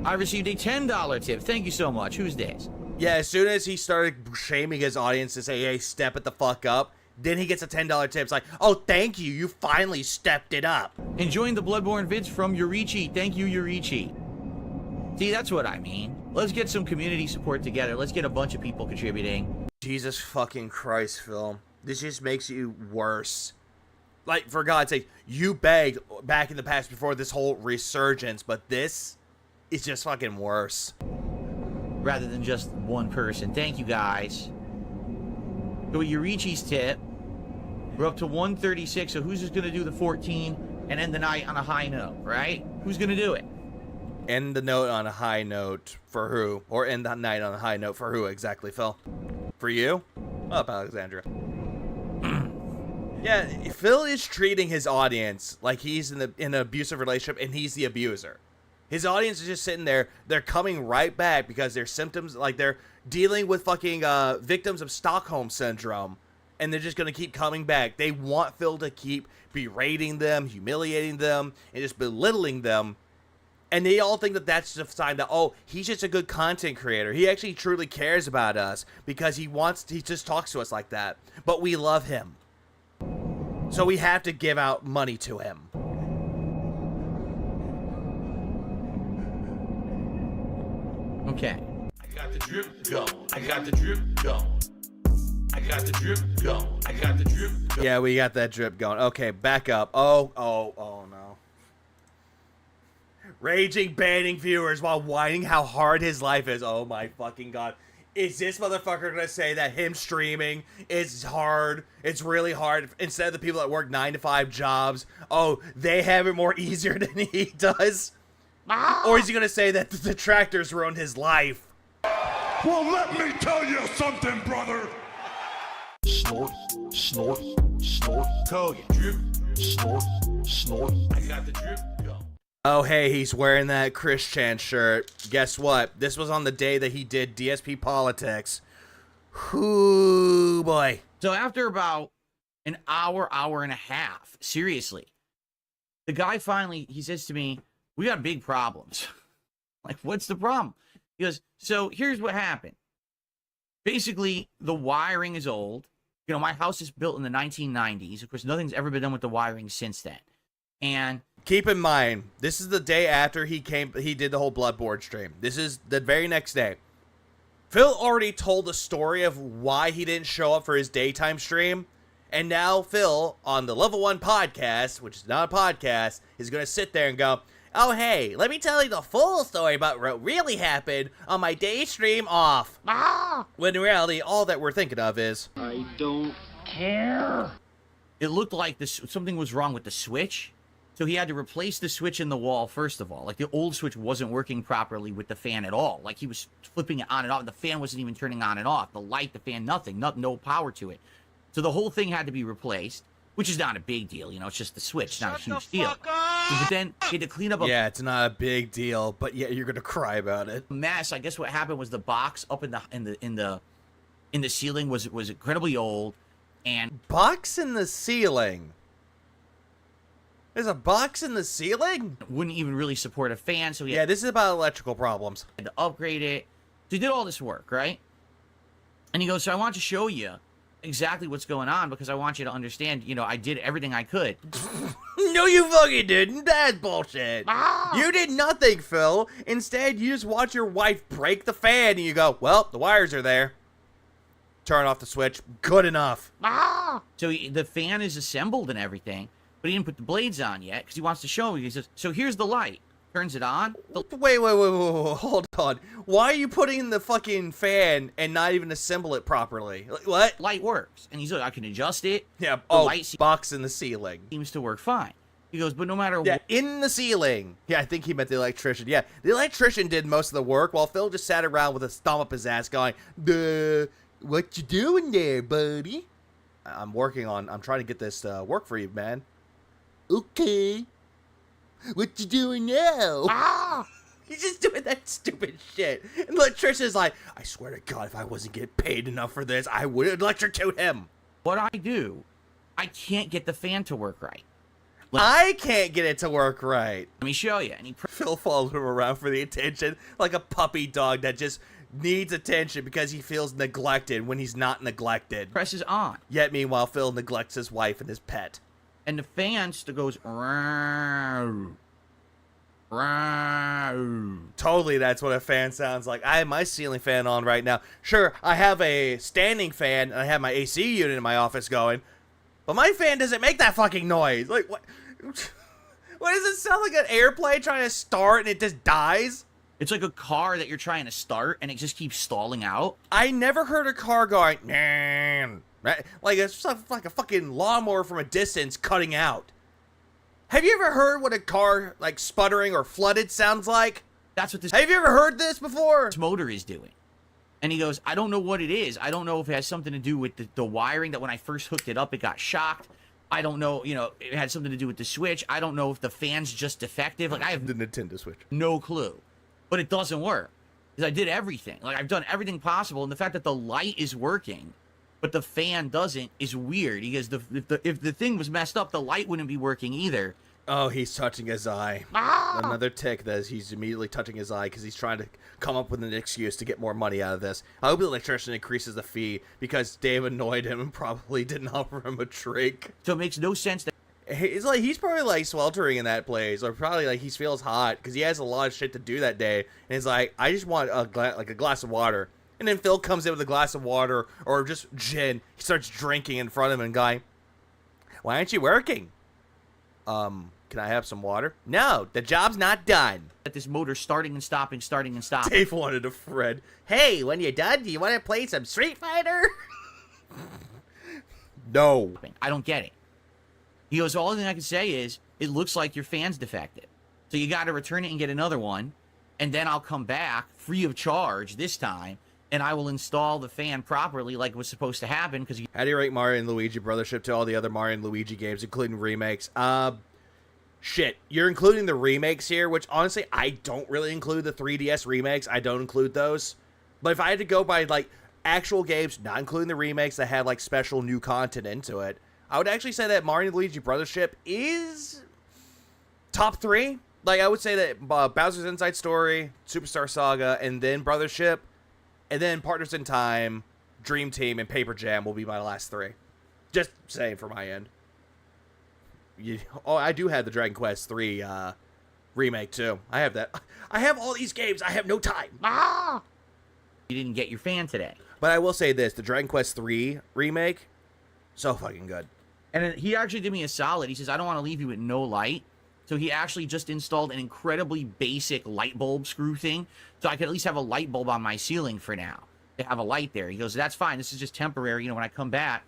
I received a $10 tip. Thank you so much. Who's this? Yeah, as soon as he started shaming his audience to say, hey, step it the fuck up, then he gets a $10 tip. It's like, oh, thank you. You finally stepped it up. Enjoying the Bloodborne vids from Yurichi. Thank you, Yurichi. See, that's what I mean. Let's get some community support together. Let's get a bunch of people contributing. Jesus fucking Christ, Phil. This just makes you worse. Like, for God's sake, you begged back in the past before this whole resurgence, but this is just fucking worse. Rather than just one person. Thank you, guys. So with Yurichi's tip, we're up to 136, so who's just going to do the 14 and end the night on a high note, right? Who's going to do it? End the note on a high note for who? Or end the night on a high note for who exactly, Phil? For you? Up, Alexandra. Yeah, Phil is treating his audience like he's in an abusive relationship and he's the abuser. His audience is just sitting there. They're coming right back because their symptoms, like they're dealing with fucking victims of Stockholm Syndrome. And they're just going to keep coming back. They want Phil to keep berating them, humiliating them, and just belittling them. And they all think that that's just a sign that, oh, he's just a good content creator. He actually truly cares about us because he just talks to us like that. But we love him. So we have to give out money to him. Okay. I got the drip going. I got the drip going. I got the drip going. I got the drip going. Yeah, we got that drip going. Okay, back up. Oh no. Raging, banning viewers while whining how hard his life is. Oh my fucking God. Is this motherfucker gonna say that him streaming is hard? It's really hard. Instead of the people that work 9-to-5 jobs, oh, they have it more easier than he does? Or is he gonna say that the detractors ruined his life? Well, let me tell you something, brother. Snort, snort, snort. Kogan. Drip. Snort, snort. I got the drip going. Oh, hey, he's wearing that Christian shirt. Guess what? This was on the day that he did DSP Politics. Ooh, boy. So after about an hour and a half, seriously, the guy finally, he says to me, we got big problems. Like, what's the problem? He goes, so here's what happened. Basically, the wiring is old. You know, my house is built in the 1990s. Of course, nothing's ever been done with the wiring since then. And keep in mind, this is the day after he did the whole Bloodborne stream. This is the very next day. Phil already told the story of why he didn't show up for his daytime stream. And now Phil, on the Level 1 podcast, which is not a podcast, is going to sit there and go, oh, hey, let me tell you the full story about what really happened on my day stream off. When in reality, all that we're thinking of is, I don't care. It looked like something was wrong with the switch. So he had to replace the switch in the wall, first of all. Like, the old switch wasn't working properly with the fan at all. Like, he was flipping it on and off. The fan wasn't even turning on and off. The light, the fan, nothing. No power to it. So the whole thing had to be replaced, which is not a big deal. You know, it's just the switch. Not a huge deal. But then he had to clean up yeah, it's not a big deal, but yeah, you're going to cry about it. Mess. I guess what happened was the box up in the ceiling was incredibly old. And box in the ceiling? There's a box in the ceiling? Wouldn't even really support a fan, so yeah, this is about electrical problems. Had to upgrade it. So he did all this work, right? And he goes, so I want to show you exactly what's going on because I want you to understand, you know, I did everything I could. No, you fucking didn't. That's bullshit. You did nothing, Phil. Instead, you just watch your wife break the fan and you go, well, the wires are there. Turn off the switch. Good enough. So the fan is assembled and everything. But he didn't put the blades on yet because he wants to show me. He says, so here's the light. Turns it on. Wait, hold on. Why are you putting the fucking fan and not even assemble it properly? What? Light works. And he's like, I can adjust it. Yeah, the light box in the ceiling. Seems to work fine. He goes, but no matter Yeah, what. in the ceiling. Yeah, I think he meant the electrician. Yeah, the electrician did most of the work while Phil just sat around with a thumb up his ass going, "Duh, what you doing there, buddy?" I'm trying to get this to work for you, man. Okay. What you doing now? Ah! He's just doing that stupid shit. And the electrician's like, I swear to God, if I wasn't getting paid enough for this, I would electrocute him. What I do, I can't get the fan to work right. I can't get it to work right. Let me show you. And he Phil follows him around for the attention like a puppy dog that just needs attention because he feels neglected when he's not neglected. presses on. Yet meanwhile, Phil neglects his wife and his pet. And the fan still goes, "Row, row." Totally, that's what a fan sounds like. I have my ceiling fan on right now. Sure, I have a standing fan and I have my AC unit in my office going, but my fan doesn't make that fucking noise. Like, what? What does it sound like? An airplane trying to start and it just dies? It's like a car that you're trying to start and it just keeps stalling out. I never heard a car going, "Nan," right? Like it's like a fucking lawnmower from a distance cutting out. Have you ever heard what a car like sputtering or flooded sounds like? That's what this Have you ever heard this before? motor is doing. And he goes, I don't know what it is. I don't know if it has something to do with the wiring, that when I first hooked it up, it got shocked. I don't know, it had something to do with the switch. I don't know if the fan's just defective. Like, I have The Nintendo Switch. no clue. But it doesn't work. Because I did everything. Like, I've done everything possible. And the fact that the light is working, but the fan doesn't, is weird. He goes, if the thing was messed up, the light wouldn't be working either. Oh, he's touching his eye. Another tick that he's immediately touching his eye because he's trying to come up with an excuse to get more money out of this. I hope the electrician increases the fee because Dave annoyed him and probably didn't offer him a drink. So it makes no sense that He's probably like sweltering in that place, or probably like he feels hot because he has a lot of shit to do that day. And he's like, I just want a glass of water. And then Phil comes in with a glass of water or just gin. He starts drinking in front of him and going, "Why aren't you working? Can I have some water?" "No, the job's not done." this motor's starting and stopping, starting and stopping. Dave wanted a friend. "Hey, when you're done, do you want to play some Street Fighter?" No. I don't get it. He goes, the only thing I can say is, it looks like your fan's defective. So you got to return it and get another one. And then I'll come back free of charge this time. And I will install the fan properly like it was supposed to happen. Because How do you rate Mario and Luigi Brothership to all the other Mario and Luigi games, including remakes? Shit. You're including the remakes here, which honestly, I don't really include the 3DS remakes. I don't include those. But if I had to go by, like, actual games, not including the remakes that had, like, special new content into it, I would actually say that Mario and Luigi Brothership is top 3. Like, I would say that Bowser's Inside Story, Superstar Saga, and then Brothership, and then Partners in Time, Dream Team, and Paper Jam will be my last 3. Just saying for my end. I do have the Dragon Quest 3 remake, too. I have that. I have all these games. I have no time. you didn't get your fan today. But I will say this. The Dragon Quest 3 remake, so fucking good. And then he actually did me a solid. He says, I don't want to leave you with no light. So he actually just installed an incredibly basic light bulb screw thing. So I could at least have a light bulb on my ceiling for now. To have a light there. He goes, that's fine. This is just temporary. When I come back,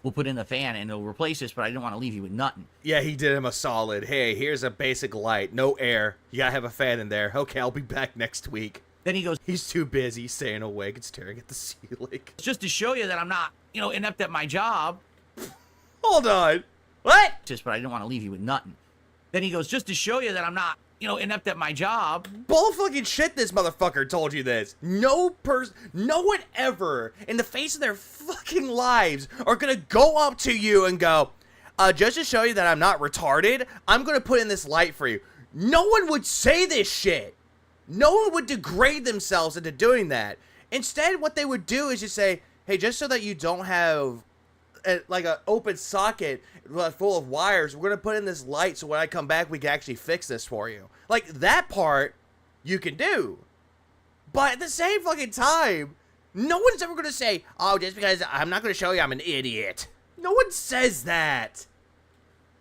we'll put in the fan and it'll replace this, but I didn't want to leave you with nothing. Yeah, he did him a solid. Hey, here's a basic light. No air. You gotta have a fan in there. Okay, I'll be back next week. Then he goes, he's too busy staying awake and staring at the ceiling. Just to show you that I'm not, inept at my job. Hold on. What? But I didn't want to leave you with nothing. Then he goes, just to show you that I'm not, inept at my job. Bull fucking shit, this motherfucker told you this. No one ever, in the face of their fucking lives, are gonna go up to you and go, just to show you that I'm not retarded, I'm gonna put in this light for you. No one would say this shit. No one would degrade themselves into doing that. Instead, what they would do is just say, hey, just so that you don't have like an open socket full of wires, we're going to put in this light so when I come back, we can actually fix this for you. Like, that part, you can do. But at the same fucking time, no one's ever going to say, oh, just because I'm not going to show you I'm an idiot. No one says that.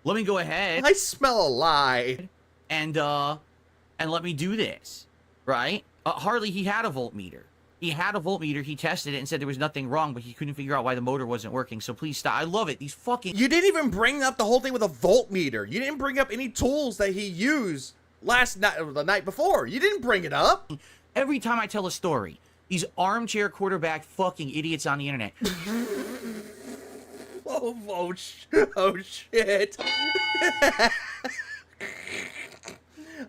Let me go ahead. I smell a lie. And let me do this, right? Hardly he had a voltmeter. He had a voltmeter. He tested it and said there was nothing wrong, but he couldn't figure out why the motor wasn't working. So please stop. I love it. These fucking... You didn't even bring up the whole thing with a voltmeter. You didn't bring up any tools that he used last night or the night before. You didn't bring it up. Every time I tell a story, these armchair quarterback fucking idiots on the internet. Oh shit.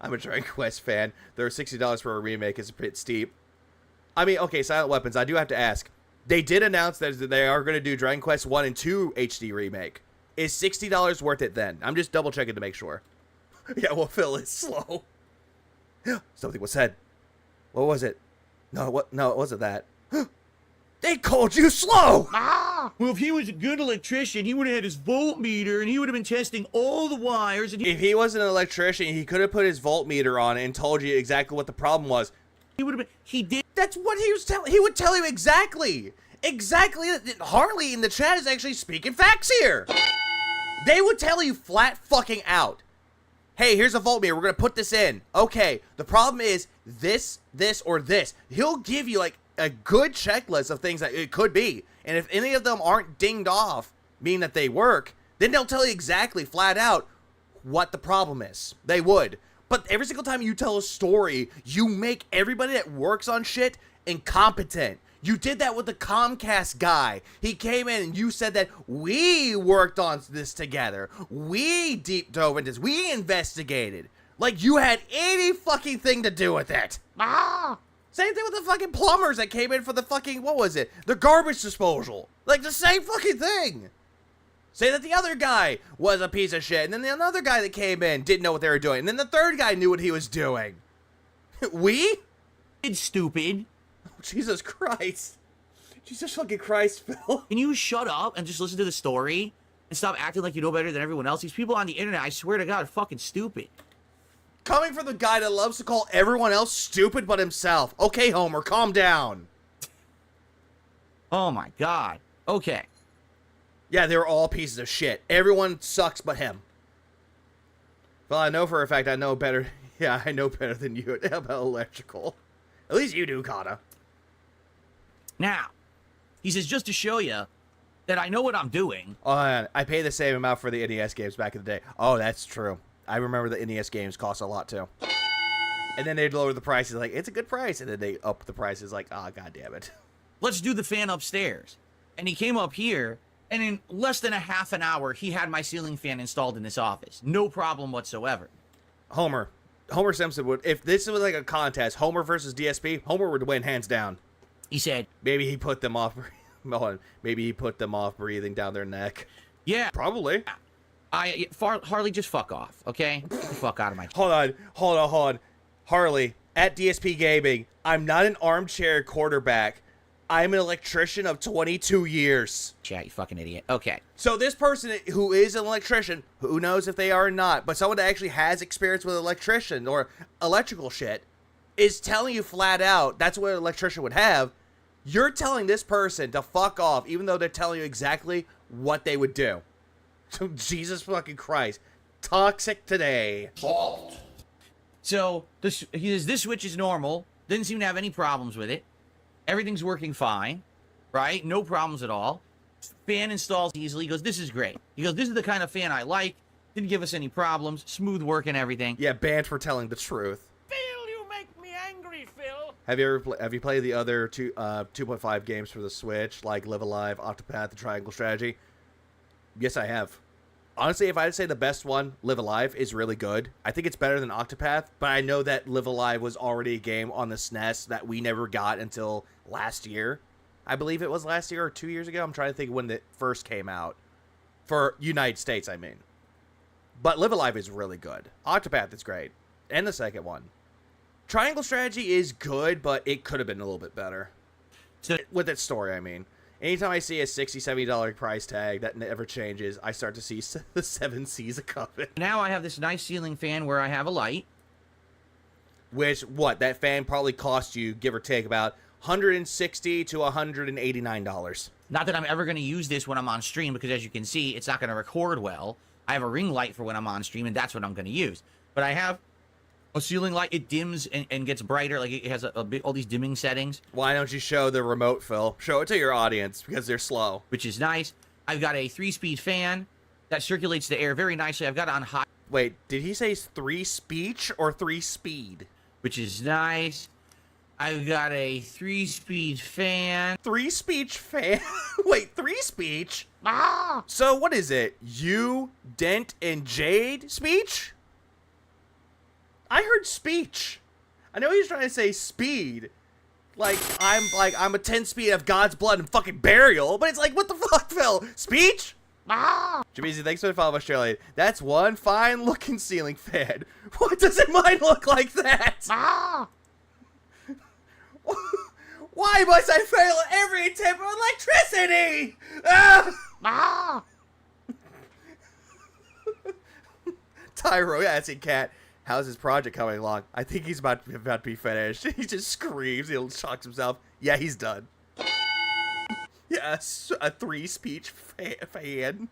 I'm a Dragon Quest fan. They're $60 for a remake. It's a bit steep. I mean, okay, Silent Weapons, I do have to ask. They did announce that they are going to do Dragon Quest 1 and 2 HD remake. Is $60 worth it then? I'm just double checking to make sure. Yeah, well, Phil is slow. Something was said. What was it? No, it wasn't that. They called you slow! Well, if he was a good electrician, he would have had his voltmeter, and he would have been testing all the wires. And if he wasn't an electrician, he could have put his voltmeter on and told you exactly what the problem was. He would have been... He did... That's what he was telling... He would tell you exactly. Exactly. Harley in the chat is actually speaking facts here. They would tell you flat fucking out. Hey, here's a voltmeter. We're going to put this in. Okay, the problem is this, or this. He'll give you, like, a good checklist of things that it could be. And if any of them aren't dinged off, meaning that they work, then they'll tell you exactly, flat out, what the problem is. They would. But every single time you tell a story, you make everybody that works on shit incompetent. You did that with the Comcast guy. He came in and you said that we worked on this together. We deep dove into this. We investigated. Like you had any fucking thing to do with it. Same thing with the fucking plumbers that came in for the fucking, what was it? The garbage disposal. Like the same fucking thing. Say that the other guy was a piece of shit, and then the another guy that came in didn't know what they were doing, and then the third guy knew what he was doing. We? It's stupid. Oh, Jesus Christ. Jesus fucking Christ, Phil. Can you shut up and just listen to the story and stop acting like you know better than everyone else? These people on the internet, I swear to God, are fucking stupid. Coming from the guy that loves to call everyone else stupid but himself. Okay, Homer, calm down. Oh my God. Okay. Yeah, they were all pieces of shit. Everyone sucks but him. Well, I know for a fact I know better. Yeah, I know better than you about electrical. At least you do, Kata. Now, he says, just to show you that I know what I'm doing. I pay the same amount for the NES games back in the day. Oh, that's true. I remember the NES games cost a lot, too. And then they'd lower the prices, like, it's a good price. And then they up the prices, like, oh, God damn it. Let's do the fan upstairs. And he came up here, and in less than a half an hour, he had my ceiling fan installed in this office. No problem whatsoever. Homer Simpson would, if this was like a contest, Homer versus DSP, Homer would win hands down. He said, maybe he put them off, maybe he put them off breathing down their neck. Yeah. Probably. Harley, just fuck off, okay? Get the fuck out of my... Hold on. Harley, at DSP Gaming, I'm not an armchair quarterback. I'm an electrician of 22 years. Chat, you fucking idiot. Okay. So this person who is an electrician, who knows if they are or not, but someone that actually has experience with electrician or electrical shit, is telling you flat out, that's what an electrician would have. You're telling this person to fuck off, even though they're telling you exactly what they would do. So Jesus fucking Christ. Toxic today. Fault. So he says this switch is normal. Didn't seem to have any problems with it. Everything's working fine, right? No problems at all. Fan installs easily. He goes, this is great. He goes, this is the kind of fan I like. Didn't give us any problems. Smooth work and everything. Yeah, banned for telling the truth. Phil, you make me angry, Phil. Have you played the other 2.5 games for the Switch, like Live Alive, Octopath, and Triangle Strategy? Yes, I have. Honestly, if I'd say the best one, Live Alive, is really good. I think it's better than Octopath, but I know that Live Alive was already a game on the SNES that we never got until last year. I believe it was last year or 2 years ago. I'm trying to think when it first came out. For United States, I mean. But Live Alive is really good. Octopath is great. And the second one. Triangle Strategy is good, but it could have been a little bit better. So, with its story, I mean. Anytime I see a $60, $70 price tag that never changes, I start to see the 7 C's of coming. Now I have this nice ceiling fan where I have a light. Which, that fan probably cost you, give or take, about $160 to $189. Not that I'm ever going to use this when I'm on stream, because as you can see, it's not going to record well. I have a ring light for when I'm on stream, and that's what I'm going to use. But I have A ceiling light, it dims and gets brighter. Like, it has all these dimming settings. Why don't you show the remote, Phil? Show it to your audience, because they're slow. Which is nice. I've got a 3-speed fan that circulates the air very nicely. I've got it on high. Wait, did he say 3-speech or 3-speed? Which is nice. I've got a 3-speed fan. 3-speech fan? Wait, 3-speech? Ah! So what is it? You, Dent, and Jade speech? I heard speech. I know he's trying to say speed. Like I'm a 10 speed of God's blood and fucking burial, but it's like, what the fuck, Phil? Speech? Ah! Jameezy, thanks for the follow, Australia. That's one fine looking ceiling fan. What doesn't mine look like that? Ah! Why must I fail at every attempt of electricity? Ah! Ah! Tyro, yeah, that's a cat. How's his project coming along? I think he's about to be finished. He just screams. He shocks himself. Yeah, he's done. Yes, a 3-speech fan.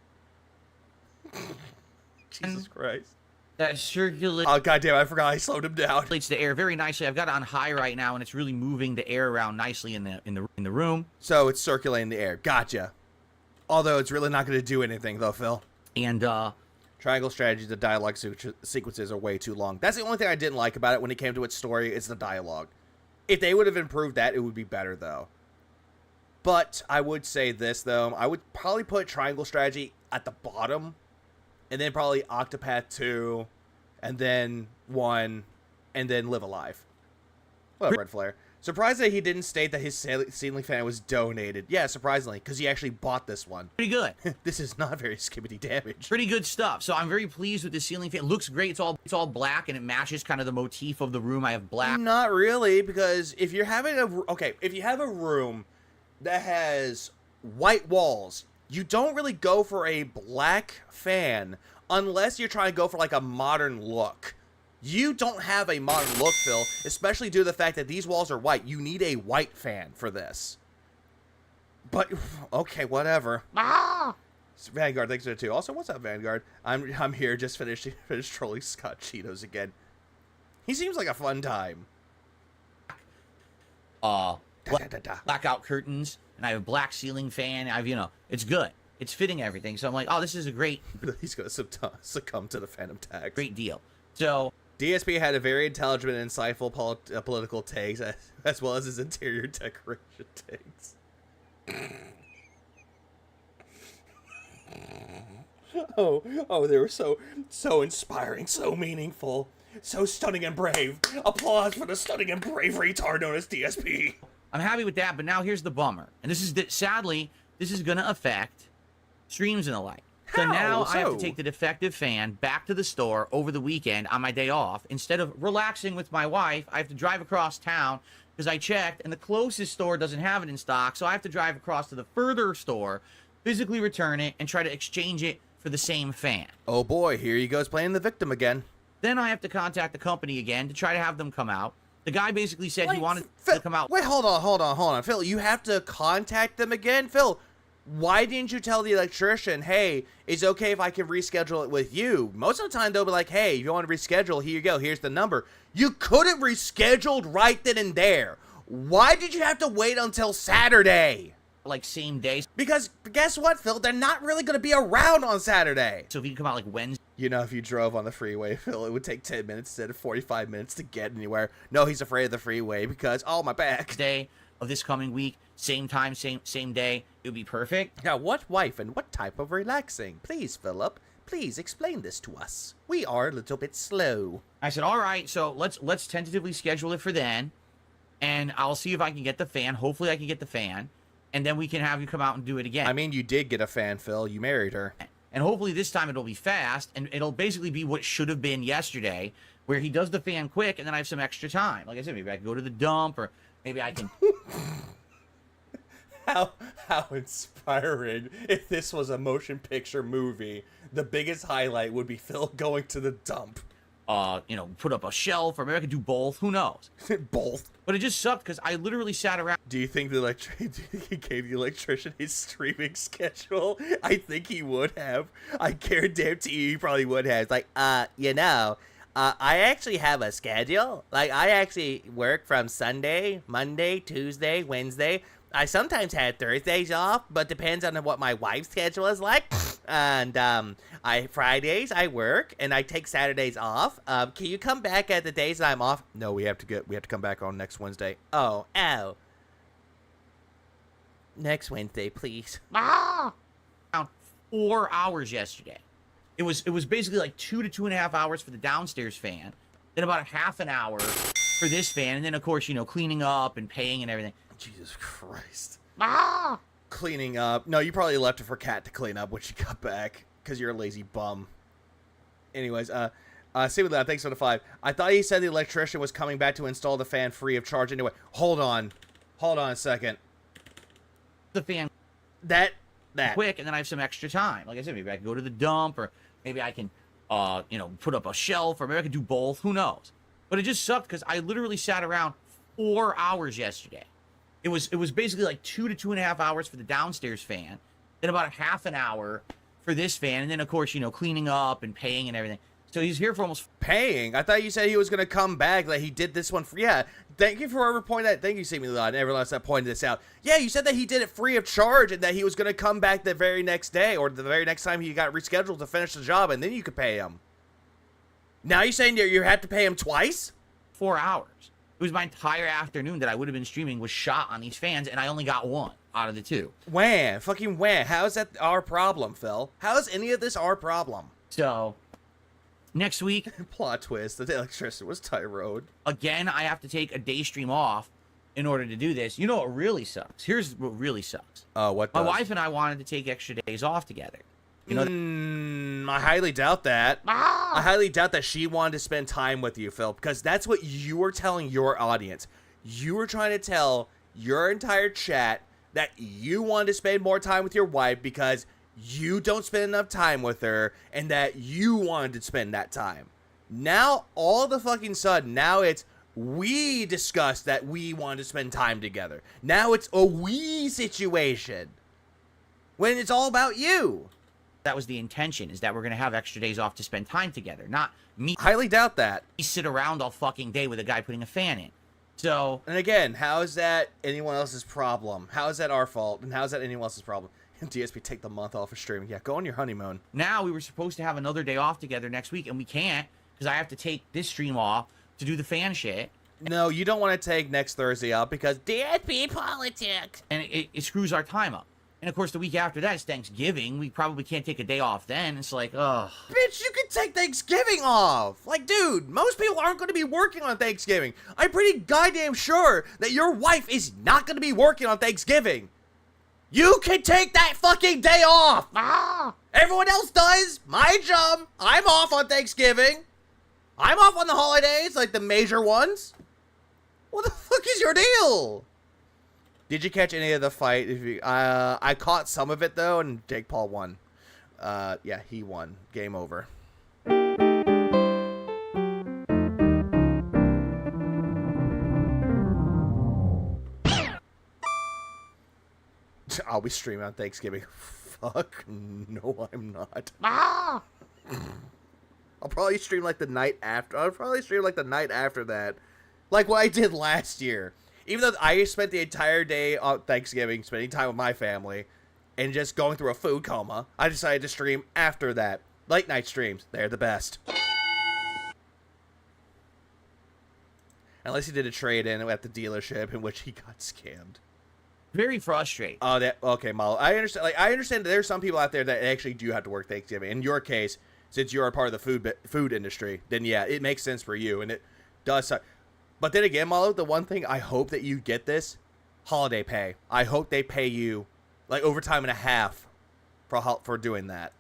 Jesus Christ. That circulates. Oh, goddamn, I forgot I slowed him down. Circulates the air very nicely. I've got it on high right now, and it's really moving the air around nicely in the room. So it's circulating the air. Gotcha. Although it's really not going to do anything, though, Phil. And, Triangle strategies, the dialogue sequences are way too long. That's the only thing I didn't like about it when it came to its story, is the dialogue. If they would have improved that, it would be better, though. But I would say this, though. I would probably put Triangle Strategy at the bottom, and then probably Octopath 2, and then 1, and then Live Alive. Well, Red Flare. Surprised that he didn't state that his ceiling fan was donated. Yeah, surprisingly, because he actually bought this one. Pretty good. This is not very skibbity damage. Pretty good stuff. So I'm very pleased with the ceiling fan. It looks great. It's all black, and it matches kind of the motif of the room. I have black. Not really, because if you're having if you have a room that has white walls, you don't really go for a black fan unless you're trying to go for like a modern look. You don't have a modern look, Phil, especially due to the fact that these walls are white. You need a white fan for this. But, okay, whatever. Ah! Vanguard, thanks for it too. Also, what's up, Vanguard? I'm here, just finished trolling Scott Cheetos again. He seems like a fun time. Blackout curtains, and I have a black ceiling fan. It's good. It's fitting everything. So I'm like, oh, this is a great... He's going to succumb to the Phantom tax. Great deal. So... DSP had a very intelligent and insightful political takes, as well as his interior decoration takes. Oh, they were so inspiring, so meaningful, so stunning and brave. Applause for the stunning and brave retard known as DSP. I'm happy with that, but now here's the bummer. And this is sadly, this is going to affect streams and the like. So now I have to take the defective fan back to the store over the weekend on my day off. Instead of relaxing with my wife, I have to drive across town because I checked, and the closest store doesn't have it in stock. So I have to drive across to the further store, physically return it, and try to exchange it for the same fan. Oh boy, here he goes playing the victim again. Then I have to contact the company again to try to have them come out. The guy basically said he wanted to come out. Wait, hold on. Phil, you have to contact them again? Phil, why didn't you tell the electrician, hey, it's okay if I can reschedule it with you? Most of the time, they'll be like, hey, if you want to reschedule, here you go. Here's the number. You could have rescheduled right then and there. Why did you have to wait until Saturday? Like same day. Because guess what, Phil? They're not really going to be around on Saturday. So if you can come out like Wednesday. You know, if you drove on the freeway, Phil, it would take 10 minutes instead of 45 minutes to get anywhere. No, he's afraid of the freeway because, oh, my back. Day of this coming week, same time, same day, it would be perfect. Now, what wife and what type of relaxing? Please, Philip, please explain this to us. We are a little bit slow. I said, all right, so let's tentatively schedule it for then, and I'll see if I can get the fan. Hopefully I can get the fan, and then we can have you come out and do it again. I mean, you did get a fan, Phil. You married her. And hopefully this time it'll be fast, and it'll basically be what should have been yesterday, where he does the fan quick, and then I have some extra time. Like I said, maybe I can go to the dump, or maybe I can... How inspiring. If this was a motion picture movie, the biggest highlight would be Phil going to the dump. Put up a shelf, or maybe I could do both. Who knows? Both. But it just sucked because I literally sat around. Do you think he gave the electrician his streaming schedule? I think he would have. I guarantee he probably would have. It's like, I actually have a schedule. Like, I actually work from Sunday, Monday, Tuesday, Wednesday. I sometimes had Thursdays off, but depends on what my wife's schedule is like. And Fridays I work, and I take Saturdays off. Can you come back at the days that I'm off? No, we have to come back on next Wednesday. Oh. Next Wednesday, please. Around 4 hours yesterday. It was basically like 2 to 2.5 hours for the downstairs fan, then about a half an hour for this fan, and then of course, cleaning up and paying and everything. Jesus Christ. Cleaning up. No, you probably left it for Kat to clean up when she got back, because you're a lazy bum. Anyways, see with that, thanks for the 5. I thought he said the electrician was coming back to install the fan free of charge anyway. Hold on a second. The fan that quick, and then I have some extra time. Like I said, maybe I can go to the dump, or maybe I can put up a shelf, or maybe I can do both. Who knows? But it just sucked because I literally sat around 4 hours yesterday. It was basically like 2 to 2.5 hours for the downstairs fan, then about a half an hour for this fan, and then of course, cleaning up and paying and everything. So he's here for almost paying. I thought you said he was gonna come back. Like he did this one for. Yeah. Thank you for ever pointing that. Thank you, Simi Lod. I never else that pointed this out. Yeah, you said that he did it free of charge and that he was gonna come back the very next day or the very next time he got rescheduled to finish the job, and then you could pay him. Now you're saying you have to pay him twice? 4 hours. It was my entire afternoon that I would have been streaming was shot on these fans, and I only got one out of the 2. Wham. Fucking wham. How is that our problem, Phil? How is any of this our problem? So, next week... Plot twist. The electricity was Tyrone. Again, I have to take a day stream off in order to do this. You know what really sucks? Here's what really sucks. What My does? wife and I wanted to take extra days off together. I highly doubt that. I highly doubt that she wanted to spend time with you, Phil, because that's what you were telling your audience. You were trying to tell your entire chat that you wanted to spend more time with your wife because you don't spend enough time with her, and that you wanted to spend that time. Now, all the fucking sudden, now it's we discussed that we wanted to spend time together. Now it's a we situation. When it's all about you. That was the intention, is that we're going to have extra days off to spend time together, not me. Highly doubt that. Sit around all fucking day with a guy putting a fan in. So. And again, how is that anyone else's problem? How is that our fault? And how is that anyone else's problem? DSP, take the month off of streaming. Yeah, go on your honeymoon. Now we were supposed to have another day off together next week, and we can't because I have to take this stream off to do the fan shit. No, you don't want to take next Thursday off because DSP politics. And it screws our time up. And, of course, the week after that is Thanksgiving. We probably can't take a day off then. It's like, ugh. Bitch, you can take Thanksgiving off. Like, dude, most people aren't going to be working on Thanksgiving. I'm pretty goddamn sure that your wife is not going to be working on Thanksgiving. You can take that fucking day off. Everyone else does. My job. I'm off on Thanksgiving. I'm off on the holidays, like the major ones. What the fuck is your deal? Did you catch any of the fight? I caught some of it, though, and Jake Paul won. Yeah, he won. Game over. I'll be streaming on Thanksgiving. Fuck. No, I'm not. I'll probably stream like the night after. I'll probably stream like the night after that. Like what I did last year. Even though I spent the entire day on Thanksgiving spending time with my family and just going through a food coma, I decided to stream after that. Late night streams, they're the best. Unless he did a trade-in at the dealership in which he got scammed. Very frustrating. Oh, okay, Malo. I understand. Like, I understand that there's some people out there that actually do have to work Thanksgiving. In your case, since you're a part of the food industry, then yeah, it makes sense for you, and it does suck. But then again, Malo, the one thing I hope that you get this, holiday pay. I hope they pay you like overtime and a half for doing that.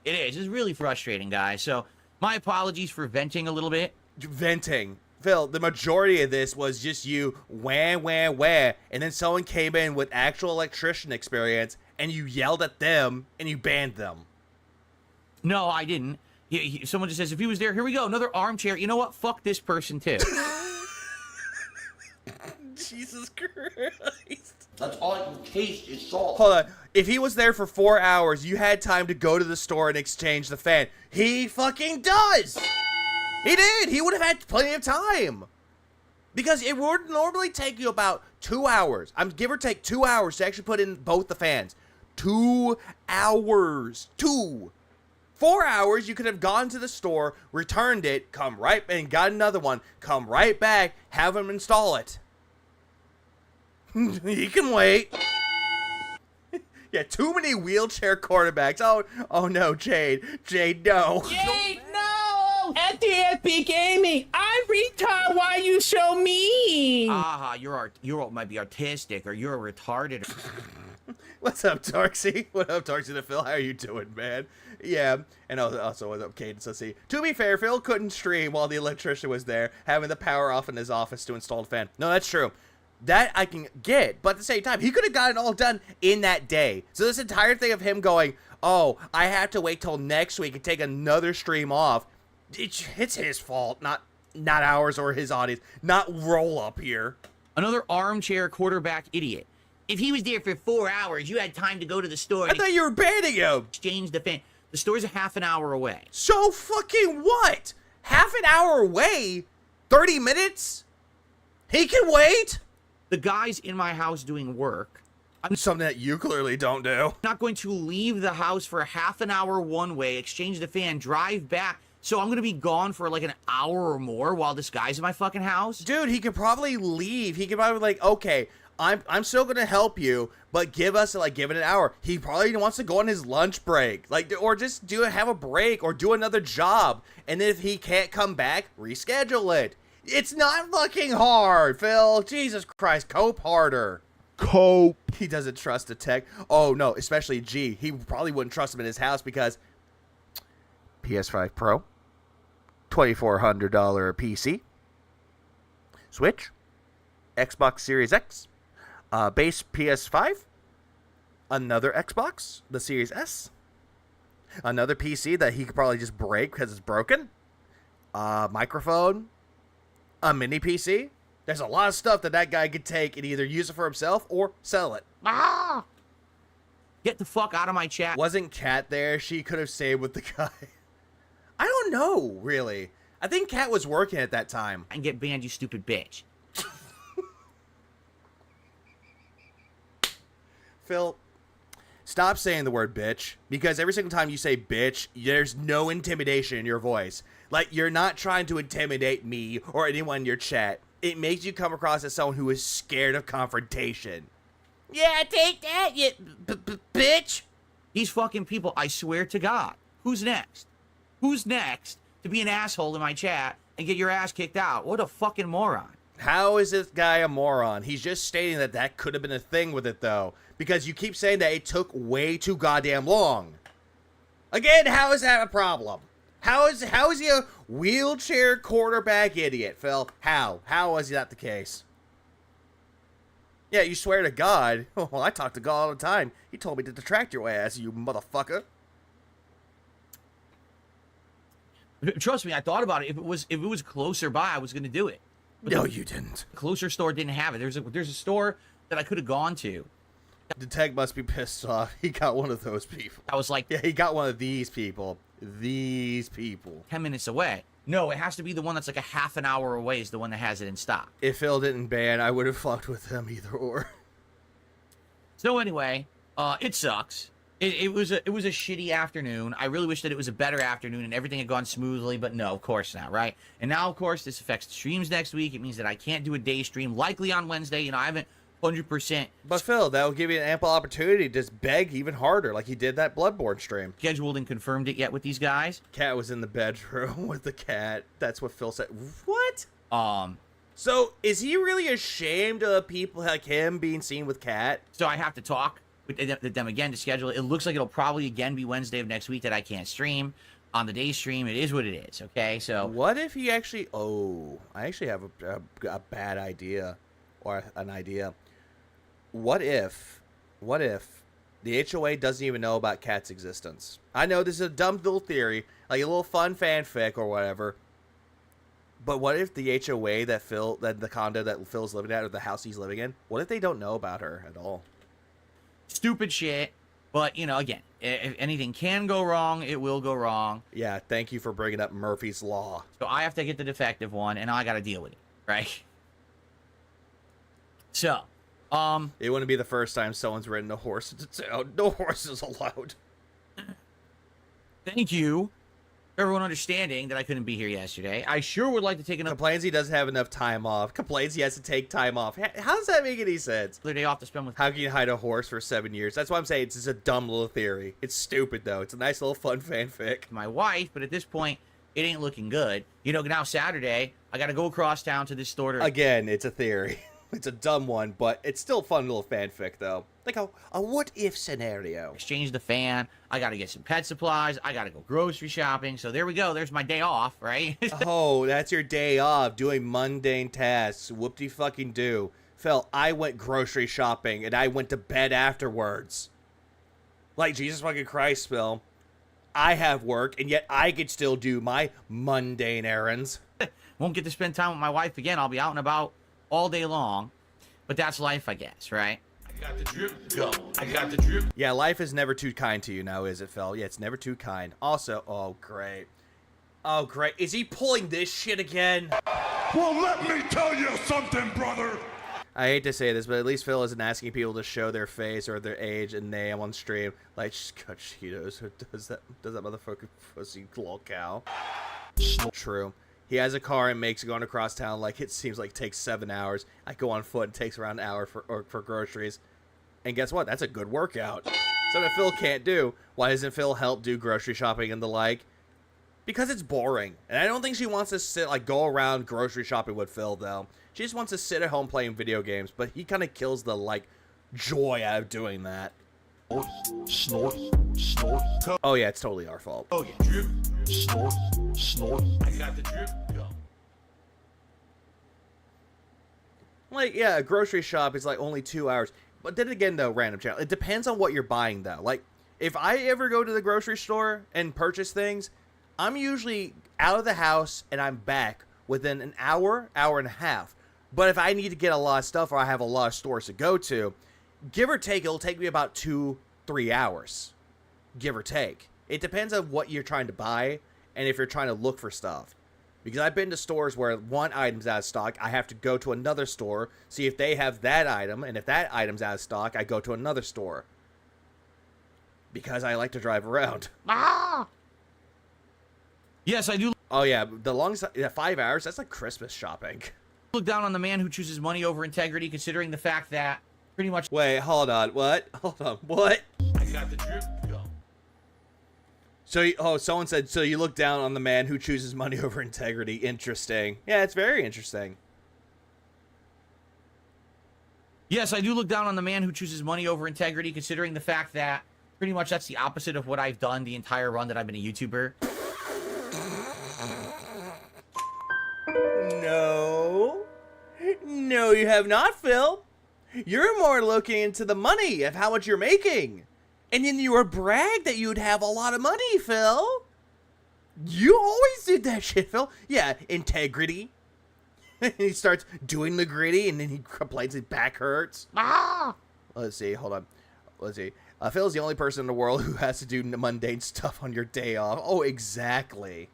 It is. It's really frustrating, guys. So my apologies for venting a little bit. Venting. Phil, the majority of this was just you wah, and then someone came in with actual electrician experience, and you yelled at them, and you banned them. No, I didn't. Someone just says, if he was there, here we go, another armchair. You know what? Fuck this person, too. Jesus Christ. That's all I can taste is salt. Hold on. If he was there for 4 hours, you had time to go to the store and exchange the fan. He fucking does! He did. He would have had plenty of time. Because it would normally take you about 2 hours. I'm give or take 2 hours to actually put in both the fans. 2 hours. 4 hours, you could have gone to the store, returned it, come right and got another one, come right back, have him install it. He can wait. Yeah, too many wheelchair quarterbacks. Oh no, Jade, no. Jade, no! At dspgaming, I'm retard. Why you so mean? You might be artistic or you're retarded. What's up, Tarksy? What up, Tarksy to Phil? How are you doing, man? Yeah, and also what's up, Cadence? Let's see. To be fair, Phil couldn't stream while the electrician was there, having the power off in his office to install the fan. No, that's true. That I can get, but at the same time, he could have gotten it all done in that day. So this entire thing of him going, oh, I have to wait till next week and take another stream off, it's his fault, not ours or his audience, not roll up here. Another armchair quarterback idiot. If he was there for 4 hours, you had time to go to the store. I thought you were banning him. Exchange the fan. The store's a half an hour away. So fucking what? Half an hour away? 30 minutes? He can wait? The guy's in my house doing work. Something that you clearly don't do. Not going to leave the house for a half an hour one way, exchange the fan, drive back. So I'm going to be gone for like an hour or more while this guy's in my fucking house? Dude, he could probably leave. He could probably be like, okay, I'm still going to help you, but give it an hour. He probably wants to go on his lunch break, or just have a break or do another job. And if he can't come back, reschedule it. It's not fucking hard, Phil. Jesus Christ, cope harder. Cope. He doesn't trust a tech. Oh, no, especially G. He probably wouldn't trust him in his house because PS5 Pro, $2,400 PC, Switch, Xbox Series X, base PS5, another Xbox, the Series S, another PC that he could probably just break because it's broken, microphone, a mini PC. There's a lot of stuff that guy could take and either use it for himself or sell it. Ah! Get the fuck out of my chat. Wasn't Kat there? She could have stayed with the guy. I don't know, really. I think Kat was working at that time. And get banned, you stupid bitch. Phil, stop saying the word bitch, because every single time you say bitch, there's no intimidation in your voice. Like, you're not trying to intimidate me or anyone in your chat. It makes you come across as someone who is scared of confrontation. Yeah, take that, you bitch. These fucking people, I swear to God. Who's next? Who's next to be an asshole in my chat and get your ass kicked out? What a fucking moron. How is this guy a moron? He's just stating that could have been a thing with it, though. Because you keep saying that it took way too goddamn long. Again, how is that a problem? How is he a wheelchair quarterback idiot, Phil? How? How is that the case? Yeah, you swear to God. Well, I talk to God all the time. He told me to detract your ass, you motherfucker. Trust me, I thought about it. If it was closer by, I was going to do it. But no, you didn't. The closer store didn't have it. There's a store that I could have gone to. The tech must be pissed off. He got one of those people. I was like, yeah, he got one of these people. 10 minutes away. No, it has to be the one that's like a half an hour away is the one that has it in stock. If Phil didn't ban, I would have fucked with him either or. So anyway, it sucks. It was a shitty afternoon. I really wish that it was a better afternoon and everything had gone smoothly, but no, of course not, right? And now, of course, this affects the streams next week. It means that I can't do a day stream, likely on Wednesday. You know, I haven't 100%. But Phil, that will give you an ample opportunity to just beg even harder, like he did that Bloodborne stream. Scheduled and confirmed it yet with these guys? Cat was in the bedroom with the cat. That's what Phil said. What? So is he really ashamed of people like him being seen with Cat? So I have to talk with them again to schedule it. It looks like it'll probably again be Wednesday of next week that I can't stream. On the day stream, it is what it is, okay? So what if he actually... Oh, I actually have a bad idea. Or an idea. What if the HOA doesn't even know about Cat's existence? I know this is a dumb little theory, like a little fun fanfic or whatever. But what if the HOA that the condo that Phil's living at, or the house he's living in, what if they don't know about her at all? Stupid shit. But, you know, again, if anything can go wrong, it will go wrong. Yeah, thank you for bringing up Murphy's Law. So I have to get the defective one, and I got to deal with it, right? So, it wouldn't be the first time someone's ridden a horse into town. No horses allowed. Thank you for everyone understanding that I couldn't be here yesterday. I sure would like to take another Complains he doesn't have enough time off. Complains he has to take time off. How does that make any sense? day off to spend with How can you hide a horse for 7 years? That's why I'm saying it's just a dumb little theory. It's stupid, though. It's a nice little fun fanfic. my wife, but at this point, it ain't looking good. You know, now Saturday, I got to go across town to this store to... Again, it's a theory. It's a dumb one, but it's still a fun little fanfic, though. Like a what-if scenario. Exchange the fan. I got to get some pet supplies. I got to go grocery shopping. So there we go. There's my day off, right? Oh, that's your day off, doing mundane tasks. Whoop-de-fucking-do. Phil, I went grocery shopping, and I went to bed afterwards. Like, Jesus fucking Christ, Phil. I have work, and yet I could still do my mundane errands. Won't get to spend time with my wife again. I'll be out and about all day long. But that's life, I guess, right? I got the drip, go. I got the drip. Yeah, life is never too kind to you now, is it, Phil? Yeah, it's never too kind. Also, oh, great. Oh, great. Is he pulling this shit again? Well, let me tell you something, brother. I hate to say this, but at least Phil isn't asking people to show their face or their age and name on stream. Like, just cut Cheetos. Who does that motherfucking pussy lol cow? True. He has a car and makes going across town like it seems like it takes 7 hours. I go on foot, it takes around an hour for groceries. And guess what? That's a good workout. Something Phil can't do. Why doesn't Phil help do grocery shopping and the like? Because it's boring. And I don't think she wants to go around grocery shopping with Phil, though. She just wants to sit at home playing video games, but he kind of kills the, joy out of doing that. Snort, snort. Oh, yeah, it's totally our fault. Oh, yeah. Drip, snort, snort. I got the drip, go. Like, yeah, a grocery shop is, only 2 hours. But then again, though, random channel, it depends on what you're buying, though. Like, if I ever go to the grocery store and purchase things, I'm usually out of the house and I'm back within an hour, hour and a half. But if I need to get a lot of stuff or I have a lot of stores to go to, give or take, it'll take me about 2-3 hours. Give or take. It depends on what you're trying to buy and if you're trying to look for stuff. Because I've been to stores where one item's out of stock, I have to go to another store, see if they have that item, and if that item's out of stock, I go to another store. Because I like to drive around. Yes, I do Oh yeah, the longest 5 hours, that's like Christmas shopping. look down on the man who chooses money over integrity, considering the fact that pretty much... Wait, hold on, what? Hold on, what? I got the drip, go. So, someone said, so you look down on the man who chooses money over integrity. Interesting. Yeah, it's very interesting. Yes, I do look down on the man who chooses money over integrity, considering the fact that pretty much that's the opposite of what I've done the entire run that I've been a YouTuber. No, you have not, Phil. You're more looking into the money of how much you're making. And then you were brag that you'd have a lot of money, Phil. You always did that shit, Phil. Yeah, integrity. He starts doing the gritty, and then he complains his back hurts. Let's see, hold on. Let's see. Phil's the only person in the world who has to do mundane stuff on your day off. Oh, exactly.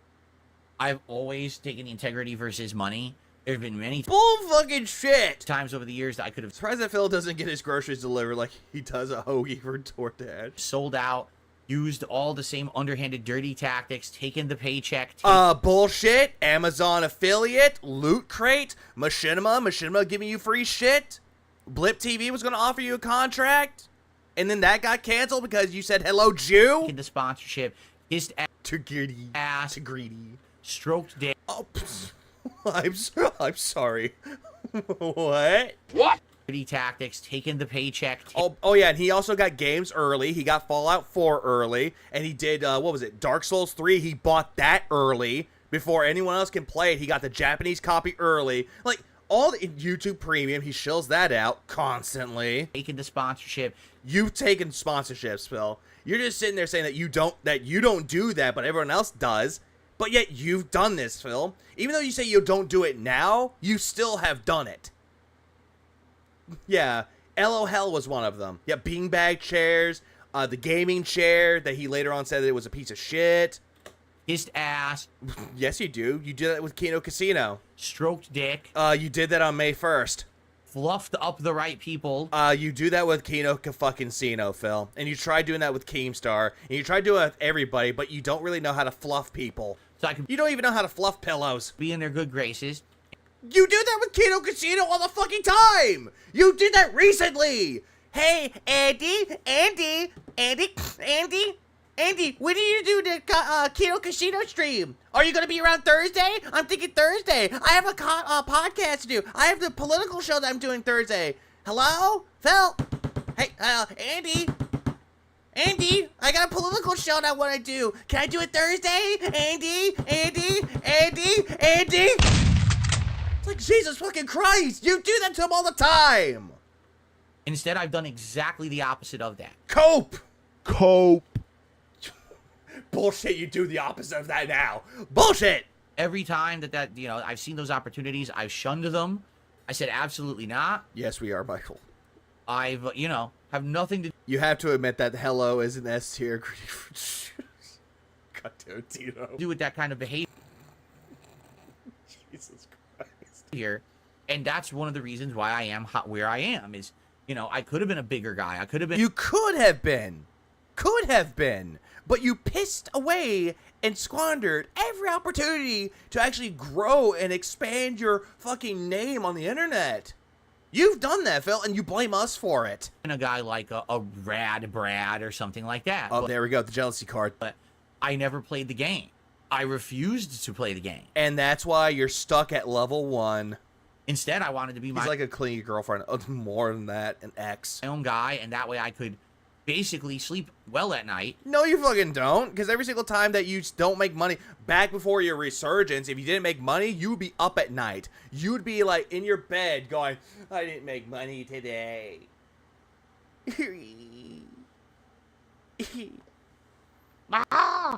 I've always taken the integrity versus money. There's been many Bull fucking shit. times over the years that I could have Surprised that Phil doesn't get his groceries delivered like he does a hoagie for DoorDash. sold out, used all the same underhanded dirty tactics, taken the paycheck. Bullshit. Amazon affiliate, Loot Crate, Machinima giving you free shit. Blip TV was going to offer you a contract, and then that got canceled because you said hello, Jew. Taking the sponsorship, his Too greedy. ass, Too greedy. stroked dick. Oh, I'm sorry. What? Dirty tactics, taking the paycheck. Oh yeah, and he also got games early. He got Fallout 4 early, and he did, what was it, Dark Souls 3, he bought that early before anyone else can play it. He got the Japanese copy early. Like, all the YouTube Premium, he shills that out constantly. Taking the sponsorship. You've taken sponsorships, Phil. You're just sitting there saying that you don't do that, but everyone else does. But yet you've done this, Phil. Even though you say you don't do it now, you still have done it. Yeah, LOL was one of them. Yeah, beanbag chairs, The gaming chair that he later on said that it was a piece of shit. Kissed ass. Yes, you do. You did that with Kino Casino. Stroked dick. You did that on May 1st. Fluffed up the right people. You do that with Kino fucking Casino, Phil. And you tried doing that with Keemstar. And you tried doing it with everybody, but you don't really know how to fluff people. So I can You don't even know how to fluff pillows. be in their good graces. You do that with Kino Casino all the fucking time! You did that recently! Hey, Andy, when do you do the Kino Casino stream? Are you gonna be around Thursday? I'm thinking Thursday. I have a podcast to do. I have the political show that I'm doing Thursday. Hello? Phil? Hey, Andy, I got a political show that I want to do. Can I do it Thursday? Andy? It's like, Jesus fucking Christ, you do that to him all the time. Instead, I've done exactly the opposite of that. Cope. Bullshit, you do the opposite of that now. Bullshit. Every time that I've seen those opportunities, I've shunned them. I said absolutely not. Yes, we are, Michael. I've, have nothing to You have to admit that hello is an S tier. Goddamn Tito. do with that kind of behavior Jesus Christ. here. And that's one of the reasons why I am where I am is, I could have been a bigger guy. I could have been. You could have been. But you pissed away and squandered every opportunity to actually grow and expand your fucking name on the internet. You've done that, Phil, and you blame us for it. a guy like a Rad Brad or something like that. Oh, there we go, the jealousy card. But I never played the game. I refused to play the game. And that's why you're stuck at level 1. Instead, I wanted to be He's like a clingy girlfriend. More than that, an ex. my own guy, and that way I could basically sleep well at night. No, you fucking don't. Because every single time that you don't make money, back before your resurgence, if you didn't make money, you would be up at night. You'd be like in your bed going, I didn't make money today.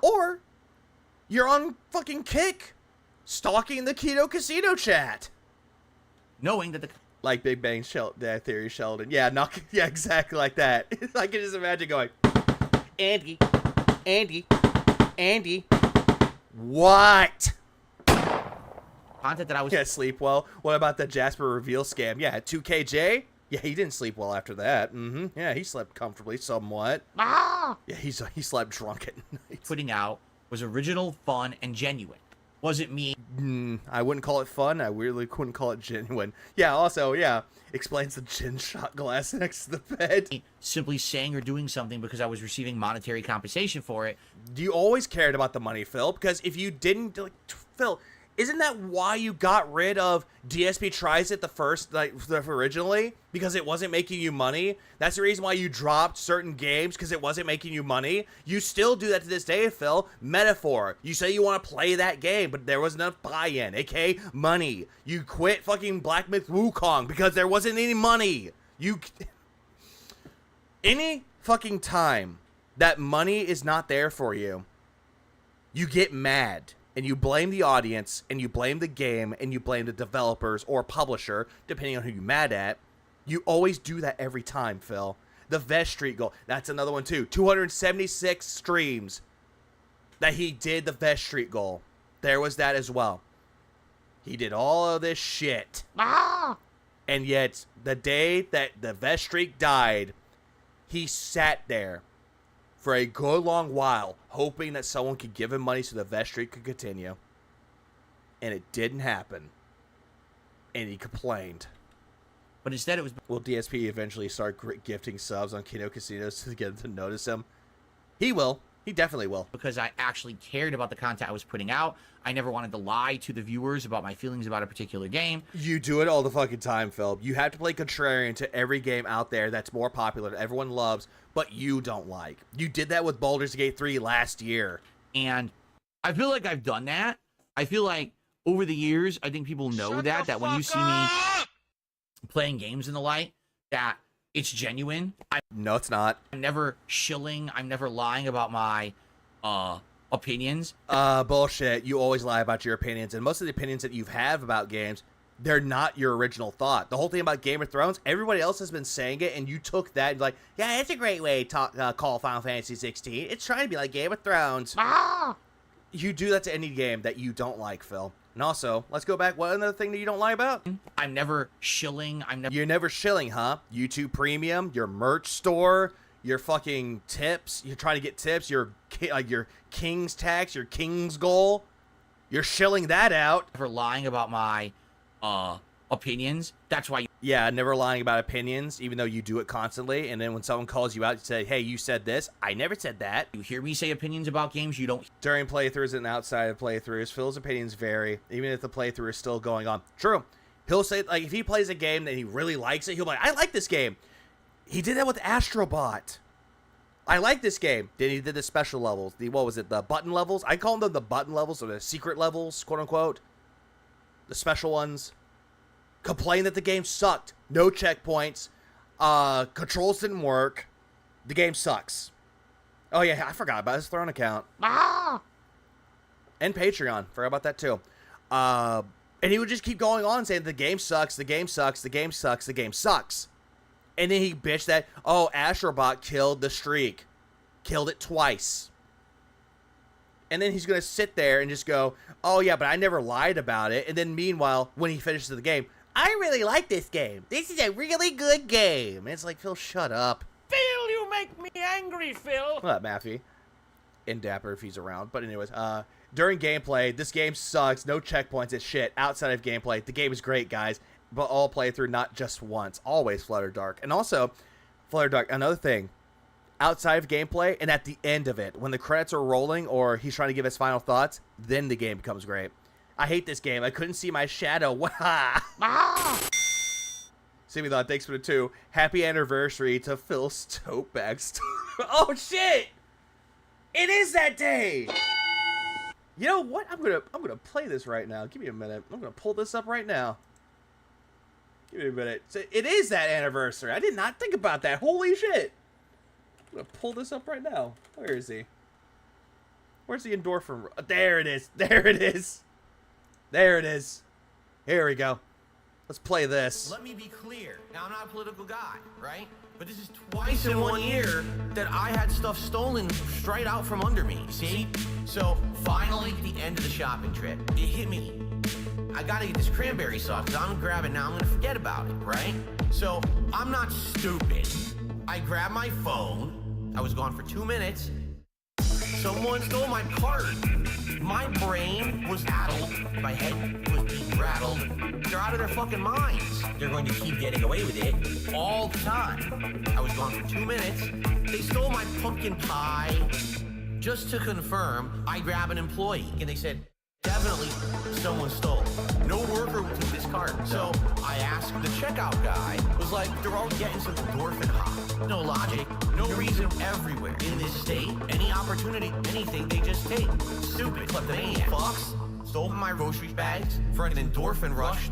Or you're on fucking Kick, stalking the Kino Casino chat. Knowing that Like Big Bang Theory Sheldon. Yeah, yeah, exactly like that. I can just imagine going, Andy. What? content that I was Yeah, sleep well. What about the Jasper reveal scam? Yeah, 2KJ? Yeah, he didn't sleep well after that. Yeah, he slept comfortably somewhat. Yeah, he slept drunk at night. putting out was original, fun, and genuine. Wasn't me I wouldn't call it fun. I really couldn't call it genuine. Yeah, also, yeah, explains the gin shot glass next to the bed. simply saying or doing something because I was receiving monetary compensation for it. You always cared about the money, Phil, because if you didn't, like, Phil, isn't that why you got rid of DSP Tries It originally? Because it wasn't making you money? That's the reason why you dropped certain games, because it wasn't making you money? You still do that to this day, Phil. Metaphor. You say you want to play that game, but there wasn't enough buy-in, aka money. You quit fucking Black Myth Wukong because there wasn't any money. Any fucking time that money is not there for you, you get mad. And you blame the audience, and you blame the game, and you blame the developers or publisher, depending on who you're mad at. You always do that every time, Phil. The Vest Street goal, that's another one too. 276 streams that he did the Vest Street goal. There was that as well. He did all of this shit. And yet, the day that the Vest Streak died, he sat there for a good long while, hoping that someone could give him money so the Vest Streak could continue. And it didn't happen. And he complained. But instead it was... Will DSP eventually start gifting subs on Kino Casinos to get them to notice him? He will. He definitely will. Because I actually cared about the content I was putting out. I never wanted to lie to the viewers about my feelings about a particular game. You do it all the fucking time, Phil. You have to play contrarian to every game out there that's more popular, that everyone loves, but you don't like. You did that with Baldur's Gate 3 last year. And I feel like I've done that. I feel like over the years, I think people know that when you see me playing games and the like, that it's genuine. No, it's not. I'm never shilling. I'm never lying about my opinions. Bullshit. You always lie about your opinions, and most of the opinions that you have about games, they're not your original thought. The whole thing about Game of Thrones, everybody else has been saying it, and you took that and like, yeah, it's a great way to call Final Fantasy 16. It's trying to be like Game of Thrones. You do that to any game that you don't like, Phil. And also, let's go back. What another thing that you don't lie about? I'm never shilling. You're never shilling, huh? YouTube Premium, your merch store, your fucking tips. You're trying to get tips. Your King's tax, your King's goal. You're shilling that out. For lying about my opinions. That's why. Yeah, never lying about opinions, even though you do it constantly. And then when someone calls you out, you say, hey, you said this. I never said that. You hear me say opinions about games, you don't. During playthroughs and outside of playthroughs, Phil's opinions vary, even if the playthrough is still going on. True. He'll say, like, if he plays a game that he really likes it, he'll be like, I like this game. He did that with Astrobot. I like this game. Then he did the special levels. What was it? The button levels? I call them the button levels, or the secret levels, quote unquote. The special ones. Complained that the game sucked. No checkpoints. Controls didn't work. The game sucks. Oh yeah, I forgot about his Throne account. And Patreon. Forgot about that too. And he would just keep going on saying the game sucks, the game sucks, the game sucks, the game sucks. And then he bitched that, oh, Astrobot killed the streak. Killed it twice. And then he's going to sit there and just go, oh yeah, but I never lied about it. And then meanwhile, when he finishes the game, I really like this game. This is a really good game. And it's like, Phil, shut up. Phil, you make me angry, Phil. What, Maffey? And Dapper if he's around. But anyways, during gameplay, this game sucks. No checkpoints. It's shit. Outside of gameplay, the game is great, guys. But all playthrough, not just once. Always Flutter Dark. And also, Flutter Dark, another thing. Outside of gameplay, and at the end of it, when the credits are rolling or he's trying to give his final thoughts, then the game becomes great. I hate this game. I couldn't see my shadow. Sammy Thought, thanks for the 2. Happy anniversary to Phil's tote bag store. Oh shit! It is that day! You know what? I'm gonna play this right now. Give me a minute. I'm gonna pull this up right now. Give me a minute. So it is that anniversary. I did not think about that. Holy shit! I'm gonna pull this up right now. Where is he? Where's the endorphin? There it is. There it is. There it is. Here we go. Let's play this. Let me be clear. Now, I'm not a political guy, right? But this is twice in 1 year that I had stuff stolen straight out from under me, see? So, finally, at the end of the shopping trip, it hit me. I gotta get this cranberry sauce, because I'm gonna grab it now, I'm gonna forget about it, right? So, I'm not stupid. I grabbed my phone. I was gone for 2 minutes. Someone stole my card. My brain was addled. My head was being rattled. They're out of their fucking minds. They're going to keep getting away with it all the time. I was gone for 2 minutes. They stole my pumpkin pie. Just to confirm, I grabbed an employee, and they said, definitely someone stole. No worker would take this card. So I asked the checkout guy, was like, they're all getting some endorphin high. No logic, no reason. Everywhere in this state, any opportunity, anything, they just take. Stupid kleptomaniac fucks stole my grocery bags for an endorphin rush.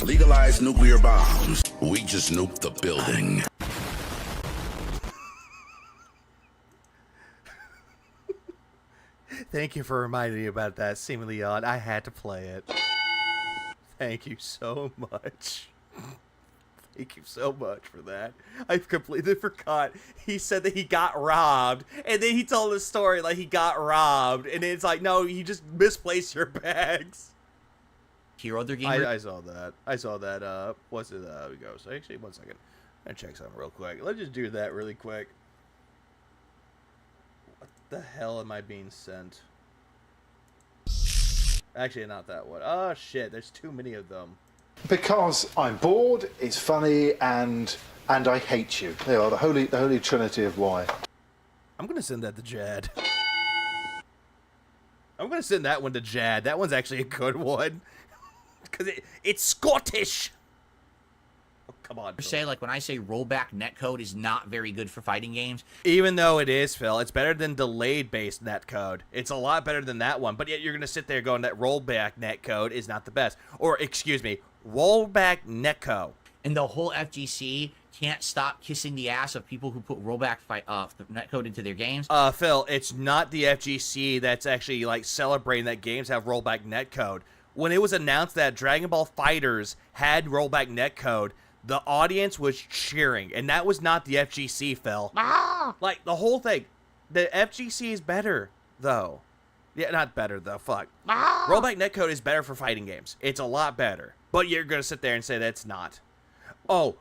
Legalize nuclear bombs. We just nuked the building. Thank you for reminding me about that, seemingly odd. I had to play it. Thank you so much. Thank you so much for that. I completely forgot. He said that he got robbed, and then he told his story like he got robbed, and it's like, no, you just misplaced your bags. Hero other game. I saw that. I saw that. What's it? We go. So actually, 1 second. I'm gonna check something real quick. Let's just do that really quick. What the hell am I being sent? Actually, not that one. Oh shit! There's too many of them. Because I'm bored, it's funny, and I hate you. They are the holy trinity of why. I'm gonna send that to Jad. I'm gonna send that one to Jad. That one's actually a good one. Because it's Scottish. Oh, come on. Phil. Say, like, when I say rollback netcode is not very good for fighting games. Even though it is, Phil, it's better than delayed-based netcode. It's a lot better than that one. But yet you're going to sit there going that rollback netcode is not the best. Or, excuse me, rollback netcode. And the whole FGC can't stop kissing the ass of people who put rollback netcode into their games. Phil, it's not the FGC that's actually, like, celebrating that games have rollback netcode. When it was announced that Dragon Ball FighterZ had rollback netcode, the audience was cheering, and that was not the FGC, Phil. Like, the whole thing. The FGC is better, though. Yeah, not better, though. Fuck. Rollback netcode is better for fighting games. It's a lot better. But you're going to sit there and say that's not. Oh,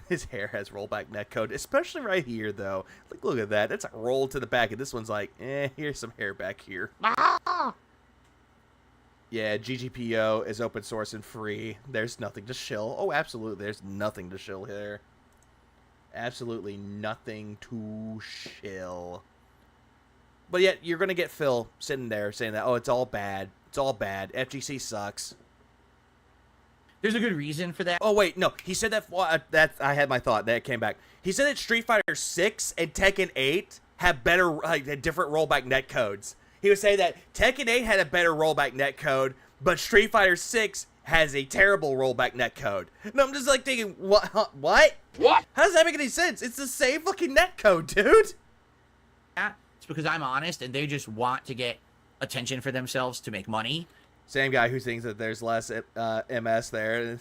his hair has rollback netcode, especially right here, though. Like, look at that. That's a roll to the back, and this one's like, here's some hair back here. Yeah, GGPO is open source and free. There's nothing to shill. Oh, absolutely. There's nothing to shill here. Absolutely nothing to shill. But yet, you're going to get Phil sitting there saying that, oh, it's all bad. It's all bad. FGC sucks. There's a good reason for that. Oh, wait, no. He said that, I had my thought. That came back. He said that Street Fighter 6 and Tekken 8 have better, like, different rollback netcodes. He was saying that Tekken 8 had a better rollback netcode, but Street Fighter 6 has a terrible rollback netcode. No, I'm just like thinking, what? What? How does that make any sense? It's the same fucking netcode, dude. Yeah, it's because I'm honest, and they just want to get attention for themselves to make money. Same guy who thinks that there's less MS there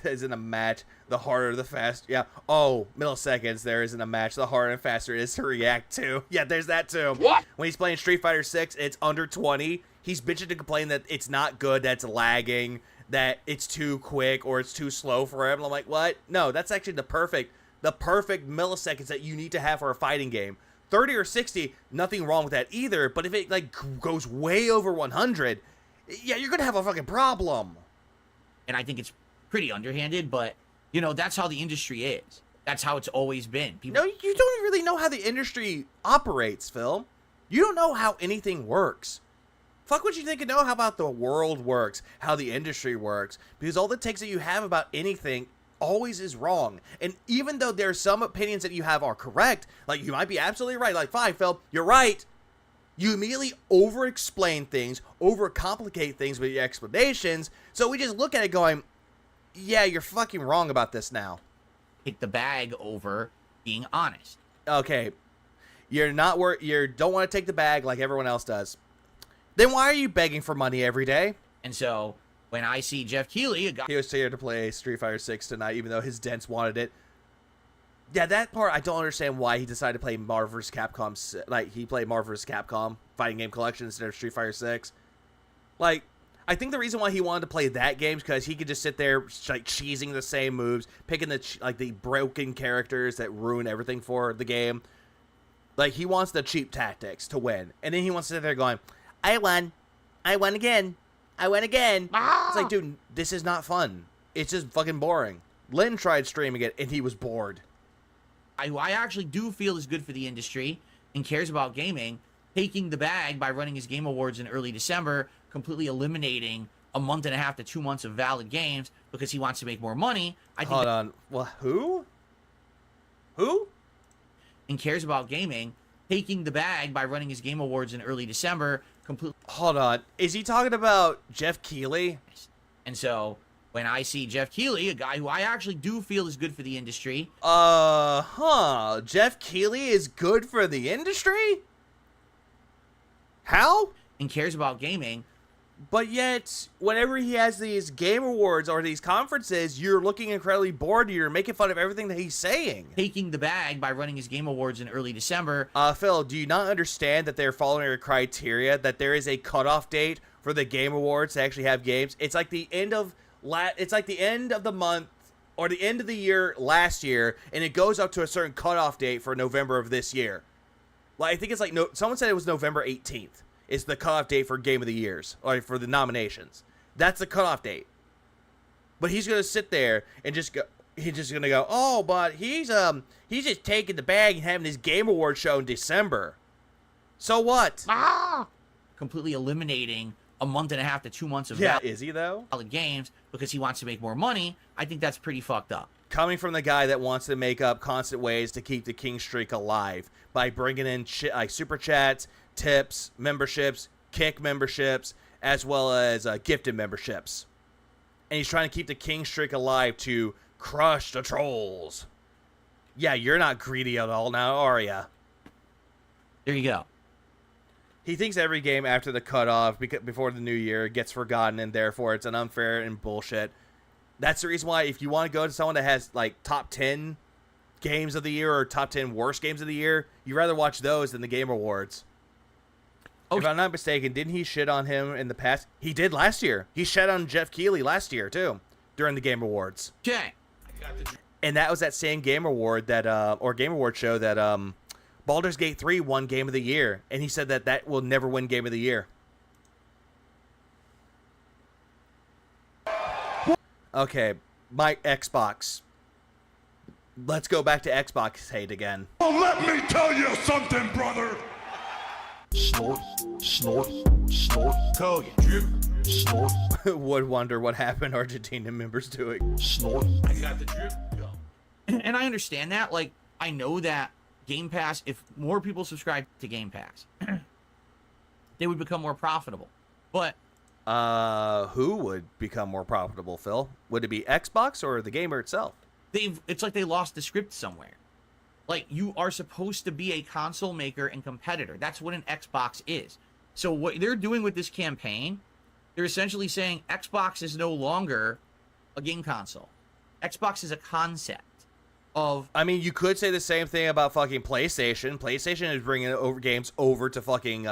is in a match. The harder, the faster. Yeah. Oh, milliseconds there is in a match. The harder and faster it is to react to. Yeah, there's that too. What? When he's playing Street Fighter 6, it's under 20. He's bitching to complain that it's not good, that's lagging, that it's too quick or it's too slow for him. And I'm like, what? No, that's actually the perfect milliseconds that you need to have for a fighting game. 30 or 60, nothing wrong with that either. But if it like goes way over 100. Yeah, you're gonna have a fucking problem. And I think it's pretty underhanded, but, you know, that's how the industry is. That's how it's always been. No, you don't really know how the industry operates, Phil. You don't know how anything works. Fuck what you think you know how about the world works, how the industry works, because all the takes that you have about anything always is wrong. And even though there's some opinions that you have are correct, like, you might be absolutely right, like, fine, Phil, you're right. You immediately over-explain things, over-complicate things with your explanations, so we just look at it going, yeah, you're fucking wrong about this now. Take the bag over being honest. Okay, you don't want to take the bag like everyone else does. Then why are you begging for money every day? And so, when I see Jeff Keighley, a guy... He was here to play Street Fighter 6 tonight, even though his dents wanted it. Yeah, that part, I don't understand why he decided to play Marvel vs. Capcom. Like, he played Marvel vs. Capcom Fighting Game Collection instead of Street Fighter 6. Like, I think the reason why he wanted to play that game is because he could just sit there, like, cheesing the same moves, picking the broken characters that ruin everything for the game. Like, he wants the cheap tactics to win. And then he wants to sit there going, I won. I won again. I won again. It's like, dude, this is not fun. It's just fucking boring. Lynn tried streaming it, and he was bored. Who I actually do feel is good for the industry and cares about gaming, taking the bag by running his Game Awards in early December, completely eliminating a month and a half to 2 months of valid games because he wants to make more money. Hold on. Well, who? Who? And cares about gaming, taking the bag by running his Game Awards in early December, completely... Hold on. Is he talking about Jeff Keighley? And so... when I see Jeff Keighley, a guy who I actually do feel is good for the industry. Jeff Keighley is good for the industry? How? And cares about gaming. But yet, whenever he has these Game Awards or these conferences, you're looking incredibly bored. You're making fun of everything that he's saying. Taking the bag by running his Game Awards in early December. Phil, do you not understand that they're following your criteria, that there is a cutoff date for the Game Awards to actually have games? It's like the end of... it's like the end of the month or the end of the year last year, and it goes up to a certain cutoff date for November of this year. Like, I think it's like someone said it was November 18th is the cutoff date for Game of the Years or for the nominations. That's the cutoff date. But he's gonna sit there and he's just gonna go, oh, but he's just taking the bag and having his Game Awards show in December. So what? completely eliminating a month and a half to 2 months of Is he though? valid games because he wants to make more money. I think that's pretty fucked up. Coming from the guy that wants to make up constant ways to keep the king streak alive by bringing in shit like super chats, tips, memberships, kick memberships, as well as gifted memberships. And he's trying to keep the king streak alive to crush the trolls. Yeah, you're not greedy at all now, are ya? There you go. He thinks every game after the cutoff before the new year gets forgotten, and therefore it's an unfair and bullshit. That's the reason why if you want to go to someone that has like top 10 games of the year or top 10 worst games of the year, you'd rather watch those than the Game Awards. If I'm not mistaken, didn't he shit on him in the past? He did last year. He shit on Jeff Keighley last year, too, during the Game Awards. Okay. And that was that same Game Award that, or Game Award show that, Baldur's Gate 3 won Game of the Year. And he said that that will never win Game of the Year. Okay, my Xbox. Let's go back to Xbox hate again. Well, let me tell you something, brother. Snort, snort, snort. Kogan. Drip. Snort. Would wonder what happened Argentina members doing. Snort. I got the drip. Go. And I understand that. Like, I know that Game Pass, if more people subscribe to Game Pass, they would become more profitable. But who would become more profitable, Phil? Would it be Xbox or the gamer itself? it's like they lost the script somewhere. Like, you are supposed to be a console maker and competitor. That's what an Xbox is. So what they're doing with this campaign, they're essentially saying Xbox is no longer a game console. Xbox is a concept of... I mean, you could say the same thing about fucking PlayStation. PlayStation is bringing games over to fucking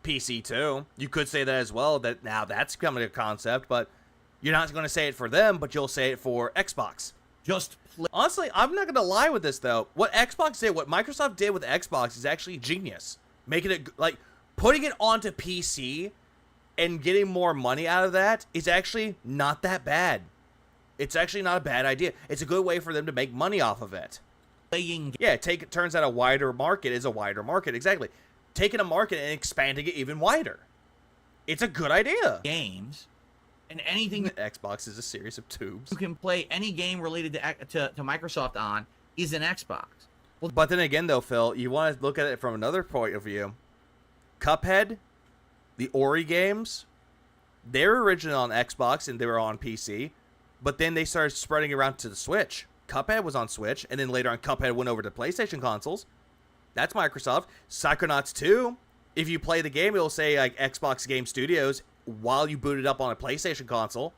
PC too. You could say that as well, that now that's becoming a concept, but you're not going to say it for them, but you'll say it for Xbox. Just play. Honestly, I'm not going to lie with this, though. What Xbox did, what Microsoft did with Xbox is actually genius. Making it, like, putting it onto PC and getting more money out of that is actually not that bad. It's actually not a bad idea. It's a good way for them to make money off of it. Yeah, turns out a wider market is a wider market. Exactly. Taking a market and expanding it even wider. It's a good idea. Games and anything. Xbox is a series of tubes. You can play any game related to Microsoft on is an Xbox. Well, but then again, though, Phil, you want to look at it from another point of view. Cuphead, the Ori games, they're originally on Xbox and they were on PC, but then they started spreading around to the Switch. Cuphead was on Switch, and then later on Cuphead went over to PlayStation consoles. That's Microsoft. Psychonauts 2, if you play the game, it'll say like Xbox Game Studios while you boot it up on a PlayStation console.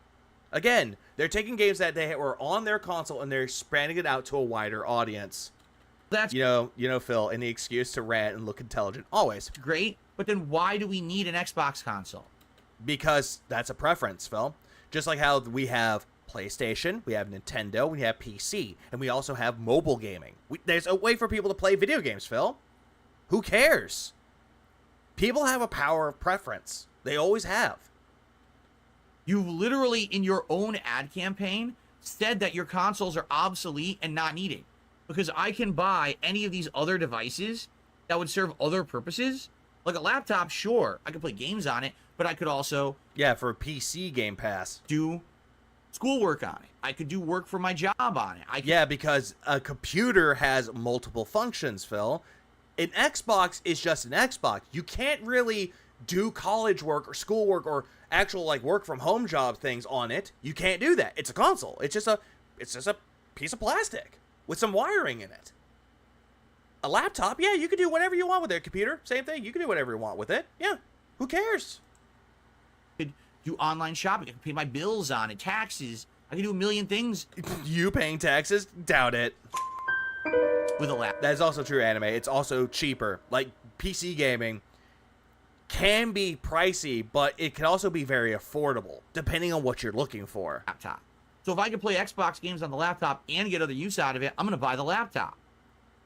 Again, they're taking games that they were on their console and they're expanding it out to a wider audience. That's you know, Phil, any excuse to rant and look intelligent, always. Great, but then why do we need an Xbox console? Because that's a preference, Phil. Just like how we have PlayStation, we have Nintendo, we have PC, and we also have mobile gaming. There's a way for people to play video games, Phil. Who cares? People have a power of preference. They always have. You literally, in your own ad campaign, said that your consoles are obsolete and not needed. Because I can buy any of these other devices that would serve other purposes. Like a laptop, sure, I could play games on it, but I could also... Yeah, for PC Game Pass. Do schoolwork on it. I could do work for my job on it. Yeah, because a computer has multiple functions, Phil. An Xbox is just an Xbox. You can't really do college work or schoolwork or actual like work from home job things on it. You can't do that. It's a console. It's just a piece of plastic with some wiring in it. A laptop, yeah, you can do whatever you want with it. Computer, same thing. You can do whatever you want with it. Yeah, who cares? I could do online shopping. I can pay my bills on it, taxes. I can do a million things. You paying taxes? Doubt it. With a laptop. That is also true, anime. It's also cheaper. Like, PC gaming can be pricey, but it can also be very affordable, depending on what you're looking for. Laptop. So if I could play Xbox games on the laptop and get other use out of it, I'm going to buy the laptop.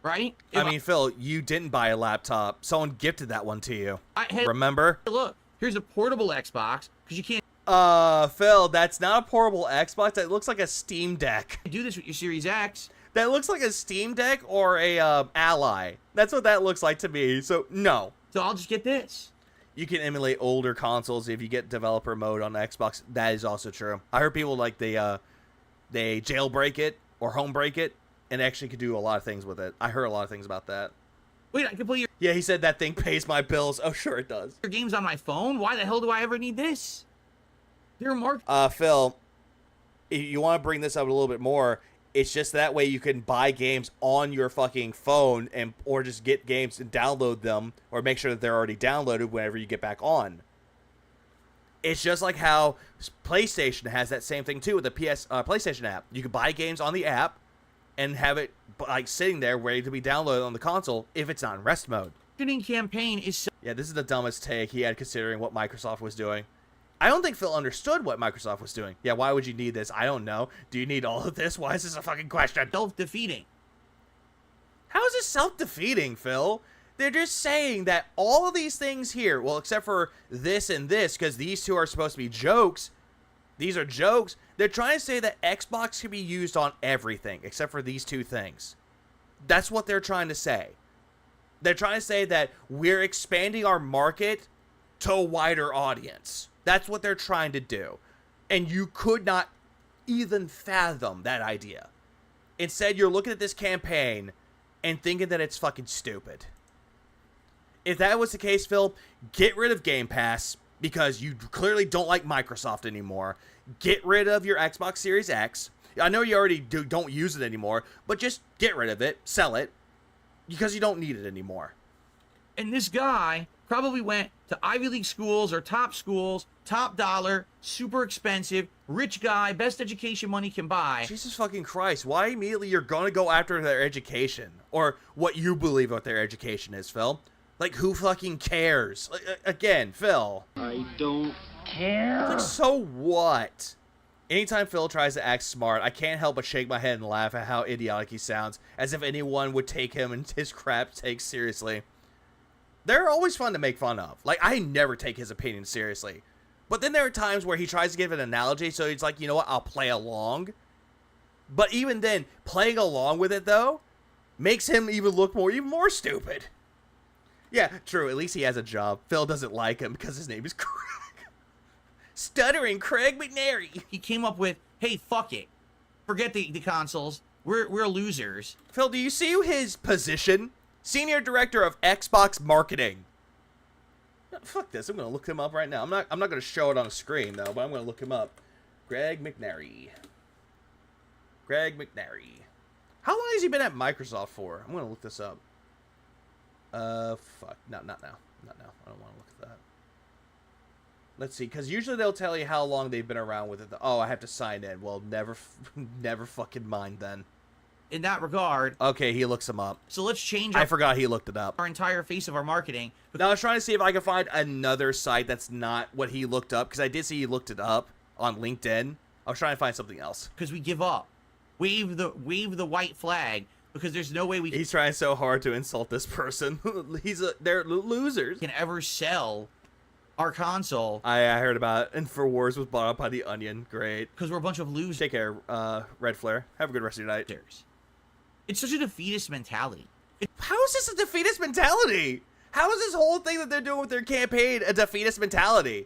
Right? I mean, Phil, you didn't buy a laptop. Someone gifted that one to you. Remember? Look, here's a portable Xbox, because you can't... Phil, that's not a portable Xbox. That looks like a Steam Deck. Do this with your Series X. That looks like a Steam Deck or a Ally. That's what that looks like to me. So, no. So I'll just get this. you can emulate older consoles if you get developer mode on the Xbox. That is also true. I heard people like they jailbreak it or homebreak it and actually could do a lot of things with it. I heard a lot of things about that. Wait, I can play Yeah, he said that thing pays my bills. Oh, sure it does. your games on my phone? Why the hell do I ever need this? They're more... Phil, if you want to bring this up a little bit more, it's just that way you can buy games on your fucking phone or just get games and download them or make sure that they're already downloaded whenever you get back on. It's just like how PlayStation has that same thing too with the PlayStation app. You can buy games on the app and have it like sitting there ready to be downloaded on the console if it's not in rest mode. Marketing campaign is so... Yeah, this is the dumbest take he had considering what Microsoft was doing. I don't think Phil understood what Microsoft was doing. Yeah, why would you need this? I don't know. Do you need all of this? Why is this a fucking question? Self-defeating. How is this self-defeating, Phil? They're just saying that all of these things here, well, except for this and this, because these two are supposed to be jokes. These are jokes. They're trying to say that Xbox can be used on everything, except for these two things. That's what they're trying to say. They're trying to say that we're expanding our market to a wider audience. That's what they're trying to do. And you could not even fathom that idea. Instead, you're looking at this campaign and thinking that it's fucking stupid. If that was the case, Phil, get rid of Game Pass because you clearly don't like Microsoft anymore. Get rid of your Xbox Series X. I know you already don't use it anymore, but just get rid of it, sell it, because you don't need it anymore. And this guy probably went to Ivy League schools or top schools, top dollar, super expensive, rich guy, best education money can buy. Jesus fucking Christ, why immediately you're going to go after their education? Or what you believe what their education is, Phil? Like, who fucking cares? Again, Phil. I don't care. Like, so what? Anytime Phil tries to act smart, I can't help but shake my head and laugh at how idiotic he sounds, as if anyone would take him and his crap take seriously. They're always fun to make fun of. Like, I never take his opinion seriously. But then there are times where he tries to give an analogy, so he's like, you know what, I'll play along. But even then, playing along with it, though, makes him even look even more stupid. Yeah, true, at least he has a job. Phil doesn't like him because his name is Craig. Stuttering Craig McNary. He came up with, hey, fuck it. Forget the consoles. We're losers. Phil, do you see his position? Senior Director of Xbox Marketing. Fuck this, I'm gonna look him up right now. I'm not gonna show it on the screen though, but I'm gonna look him up. Greg McNary. Greg McNary. How long has he been at Microsoft for? I'm gonna look this up. Fuck. No, not now. Not now. I don't want to look at that. Let's see, because usually they'll tell you how long they've been around with it. Oh, I have to sign in. Well, never fucking mind then. In that regard... Okay, he looks him up. So let's change I forgot he looked it up. our entire face of our marketing. Now, I was trying to see if I could find another site that's not what he looked up, because I did see he looked it up on LinkedIn. I was trying to find something else. Because we give up. Wave the white flag, because there's no way we He's trying so hard to insult this person. They're losers. can ever sell our console. I heard about it. InfoWars was bought up by The Onion. Great. Because we're a bunch of losers. Take care, Red Flare. Have a good rest of your night. It's such a defeatist mentality. How is this a defeatist mentality? How is this whole thing that they're doing with their campaign a defeatist mentality?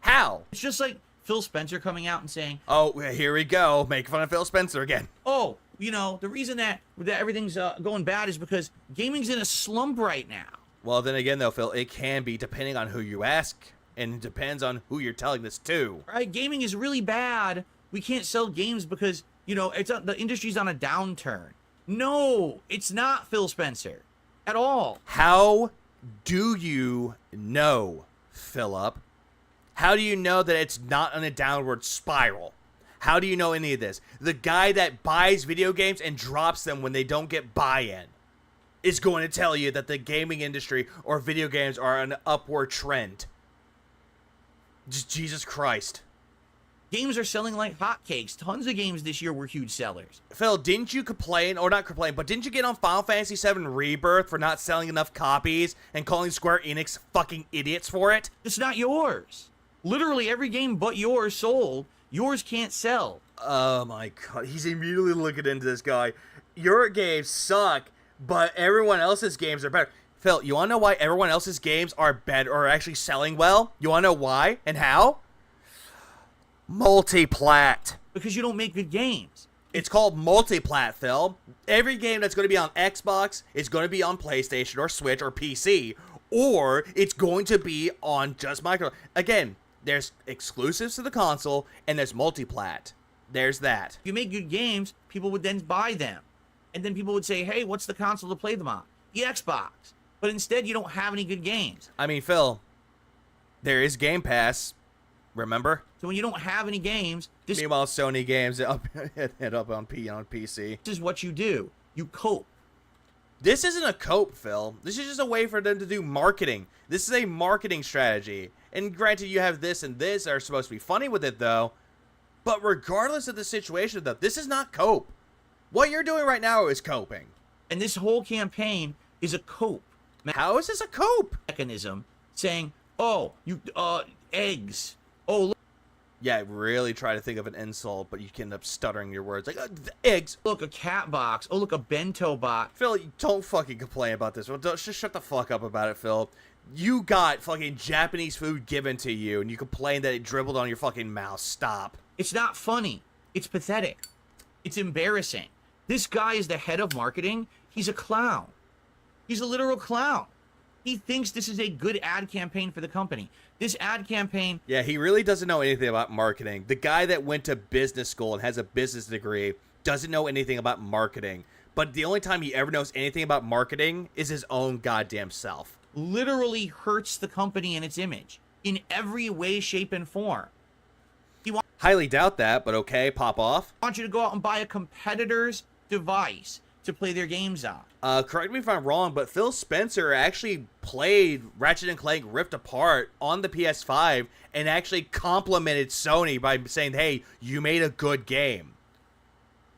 How? It's just like Phil Spencer coming out and saying, oh, here we go. Make fun of Phil Spencer again. Oh, you know, the reason that everything's going bad is because gaming's in a slump right now. Well, then again, though, Phil, it can be depending on who you ask, and it depends on who you're telling this to. Right? Gaming is really bad. We can't sell games because, you know, the industry's on a downturn. No, it's not Phil Spencer at all. How do you know, Philip? How do you know that it's not on a downward spiral? How do you know any of this? The guy that buys video games and drops them when they don't get buy-in is going to tell you that the gaming industry or video games are on an upward trend. Just Jesus Christ. Games are selling like hotcakes. Tons of games this year were huge sellers. Phil, didn't you complain, or not complain, but didn't you get on Final Fantasy VII Rebirth for not selling enough copies and calling Square Enix fucking idiots for it? It's not yours. Literally every game but yours sold. Yours can't sell. Oh my god, he's immediately looking into this guy. Your games suck, but everyone else's games are better. Phil, you want to know why everyone else's games are better or actually selling well? You want to know why and how? Multiplat. Because you don't make good games. It's called multiplat, Phil. Every game that's going to be on Xbox is going to be on PlayStation or Switch or PC, or it's going to be on just micro. Again, there's exclusives to the console, and there's multiplat. There's that. If you make good games, people would then buy them. And then people would say, hey, what's the console to play them on? The Xbox. But instead, you don't have any good games. I mean, Phil, there is Game Pass, remember? So when you don't have any games, this Meanwhile, Sony games end up on PC. is what you do. You cope. This isn't a cope, Phil. This is just a way for them to do marketing. This is a marketing strategy. And granted, you have this and this are supposed to be funny with it, though. But regardless of the situation, though, this is not cope. What you're doing right now is coping. And this whole campaign is a cope. How is this a cope? Mechanism saying, oh, eggs. Oh, look. Yeah, really try to think of an insult, but you can end up stuttering your words. Like, eggs. Look, a cat box. Oh, look, a bento box. Phil, don't fucking complain about this. Well, just shut the fuck up about it, Phil. You got fucking Japanese food given to you, and you complain that it dribbled on your fucking mouth. Stop. It's not funny. It's pathetic. It's embarrassing. This guy is the head of marketing. He's a clown. He's a literal clown. He thinks this is a good ad campaign for the company. This ad campaign... Yeah, he really doesn't know anything about marketing. The guy that went to business school and has a business degree doesn't know anything about marketing. But the only time he ever knows anything about marketing is his own goddamn self. Literally hurts the company and its image in every way, shape, and form. Highly doubt that, but okay, pop off. I want you to go out and buy a competitor's device to play their games on. Correct me if I'm wrong, but Phil Spencer actually played Ratchet & Clank Rift Apart on the PS5 and actually complimented Sony by saying, hey, you made a good game.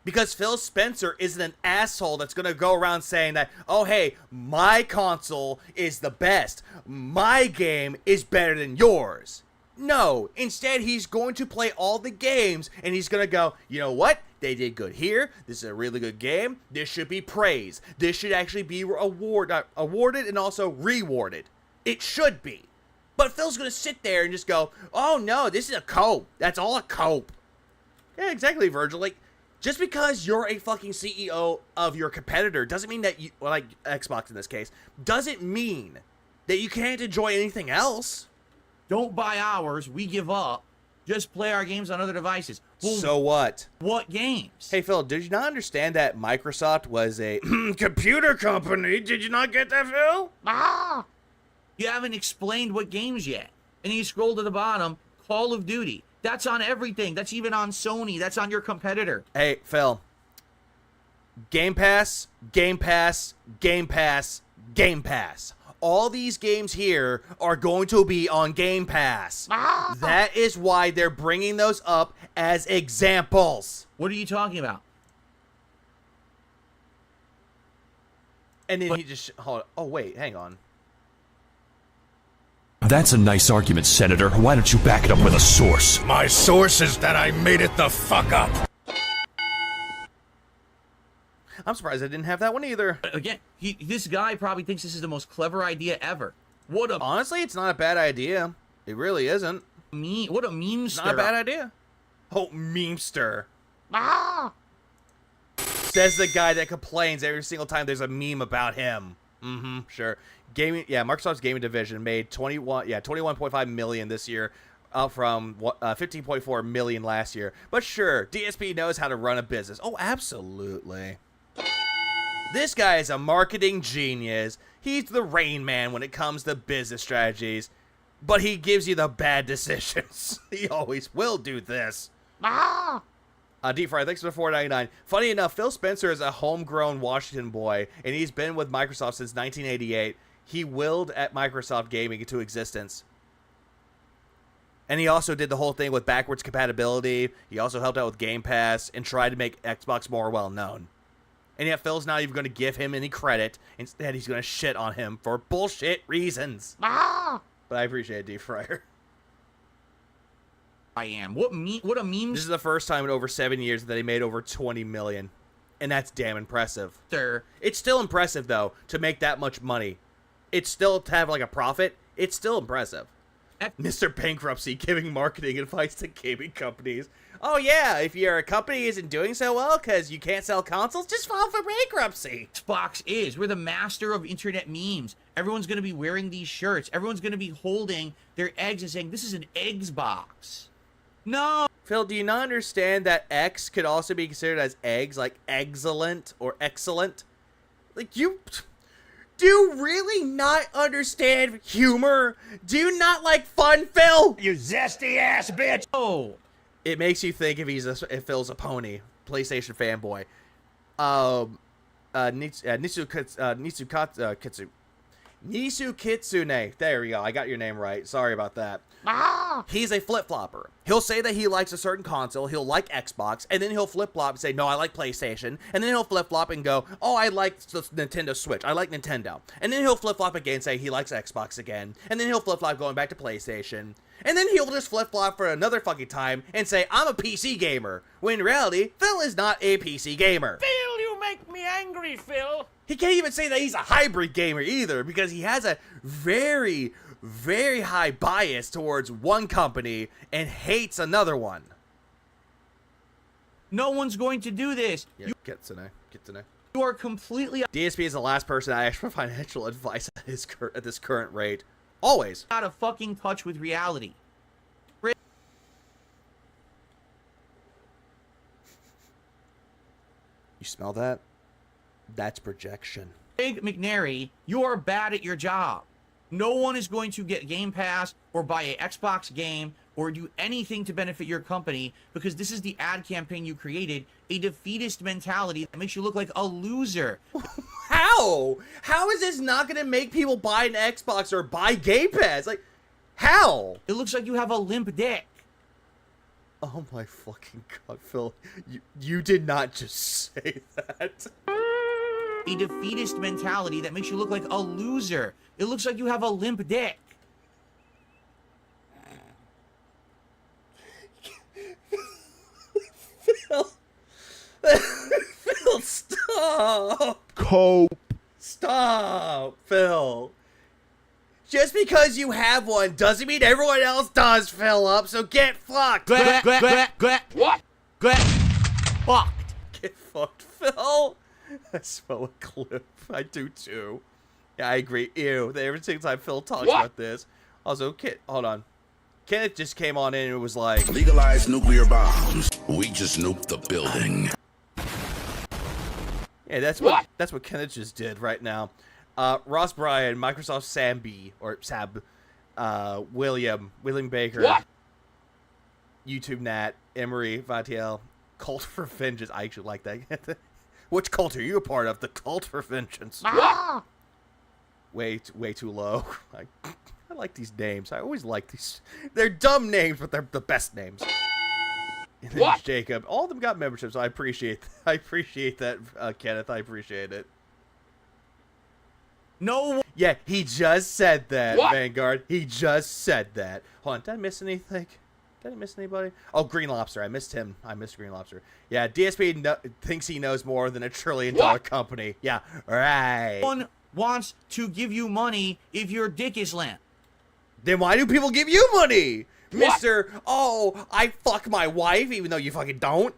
Because Phil Spencer isn't an asshole that's going to go around saying that, oh, hey, my console is the best. My game is better than yours. No, instead he's going to play all the games and he's going to go, you know what? They did good here. This is a really good game. This should be praised. This should actually be awarded and also rewarded. It should be. But Phil's going to sit there and just go, oh no, this is a cope. That's all a cope. Yeah, exactly, Virgil. Like, just because you're a fucking CEO of your competitor doesn't mean that you, well, like Xbox in this case, doesn't mean that you can't enjoy anything else. Don't buy ours. We give up. Just play our games on other devices. Well, so what? What games? Hey, Phil, did you not understand that Microsoft was a computer company? Did you not get that, Phil? Ah! You haven't explained what games yet. And you scroll to the bottom, Call of Duty. That's on everything. That's even on Sony. That's on your competitor. Hey, Phil. Game Pass, Game Pass, Game Pass, Game Pass. All these games here are going to be on Game Pass. Ah. That is why they're bringing those up as examples. What are you talking about? And then he just... Hold on. Oh, wait. Hang on. That's a nice argument, Senator. Why don't you back it up with a source? My source is that I made it the fuck up. I'm surprised I didn't have that one either. Again, this guy probably thinks this is the most clever idea ever. Honestly, it's not a bad idea. It really isn't. What a memester. It's not a bad idea. Oh, memester. Ah! Says the guy that complains every single time there's a meme about him. Mm-hmm, sure. Microsoft's gaming division made 21.5 million this year, up from 15.4 million last year. But sure, DSP knows how to run a business. Oh, absolutely. This guy is a marketing genius. He's the Rain Man when it comes to business strategies, but he gives you the bad decisions. He always will do this. Ah! Deep Fry, thanks for the $4.99. Funny enough, Phil Spencer is a homegrown Washington boy, and he's been with Microsoft since 1988. He willed at Microsoft Gaming into existence. And he also did the whole thing with backwards compatibility. He also helped out with Game Pass and tried to make Xbox more well-known. And yet Phil's not even going to give him any credit. Instead, he's going to shit on him for bullshit reasons. Ah! But I appreciate it, Deep Fryer. I am. What a meme. This is the first time in over 7 years that they made over 20 million. And that's damn impressive. Sir. It's still impressive, though, to make that much money. it's still to have like a profit. It's still impressive. Mr. Bankruptcy giving marketing advice to gaming companies. Oh yeah, if your company isn't doing so well because you can't sell consoles, just file for bankruptcy. Xbox is. We're the master of internet memes. Everyone's going to be wearing these shirts. Everyone's going to be holding their eggs and saying, this is an eggs box. No. Phil, do you not understand that X could also be considered as eggs, like excellent or excellent? Like, you... Do you really not understand humor? Do you not like fun, Phil? You zesty ass bitch. Oh. It makes you think if Phil's a pony, PlayStation fanboy. Nisu Kitsune. There we go. I got your name right. Sorry about that. He's a flip-flopper. He'll say that he likes a certain console, he'll like Xbox, and then he'll flip-flop and say, no, I like PlayStation, and then he'll flip-flop and go, oh, I like the Nintendo Switch, I like Nintendo, and then he'll flip-flop again and say he likes Xbox again, and then he'll flip-flop going back to PlayStation, and then he'll just flip-flop for another fucking time and say, I'm a PC gamer, when in reality, Phil is not a PC gamer. Phil, you make me angry, Phil. He can't even say that he's a hybrid gamer either, because he has a very, very high bias towards one company and hates another one. No one's going to do this. Yeah, Kitsune. You are completely... DSP is the last person I ask for financial advice at this current rate. Always. Out of fucking touch with reality. You smell that? That's projection. Big McNary, you are bad at your job. No one is going to get Game Pass or buy an Xbox game or do anything to benefit your company because this is the ad campaign you created, a defeatist mentality that makes you look like a loser. How? How is this not going to make people buy an Xbox or buy Game Pass? Like, how? It looks like you have a limp dick. Oh my fucking god, Phil. You did not just say that. A defeatist mentality that makes you look like a loser. It looks like you have a limp dick. Phil. Phil, stop. Cope. Stop, Phil. Just because you have one doesn't mean everyone else does, Philip, so get fucked. What? Fucked. Get fucked, Phil. I smell a clip. I do too. Yeah, I agree. Ew. Every single time Phil talks about this. Also, hold on. Kenneth just came on in and was like, legalize nuclear bombs. We just nuked the building. Yeah, that's what Kenneth just did right now. Ross Bryan, Microsoft Sab, William Baker, YouTube Nat, Emery Vatiel, Cult for Vengeance. I actually like that. Which cult are you a part of? The Cult for Vengeance. Way too low. I like these names. I always like these. They're dumb names, but they're the best names. And then Jacob. All of them got memberships. So I appreciate that, Kenneth. I appreciate it. No. Yeah, he just said that, Vanguard. He just said that. Hold on. Did I miss anything? Did I miss anybody? Oh, Green Lobster. I missed him. I missed Green Lobster. Yeah, DSP thinks he knows more than $1 trillion company. Yeah, right. No one wants to give you money if your dick is limp. Then why do people give you money? Mr. Oh, I fuck my wife, even though you fucking don't.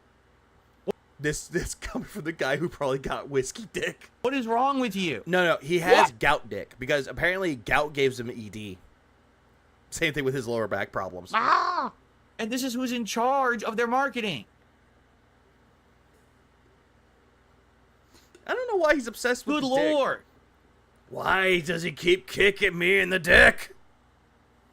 This coming from the guy who probably got whiskey dick. What is wrong with you? No, he has gout dick because apparently gout gives him ED. Same thing with his lower back problems. And this is who's in charge of their marketing. I don't know why he's obsessed with Good the Lord. Dick. Why does he keep kicking me in the dick?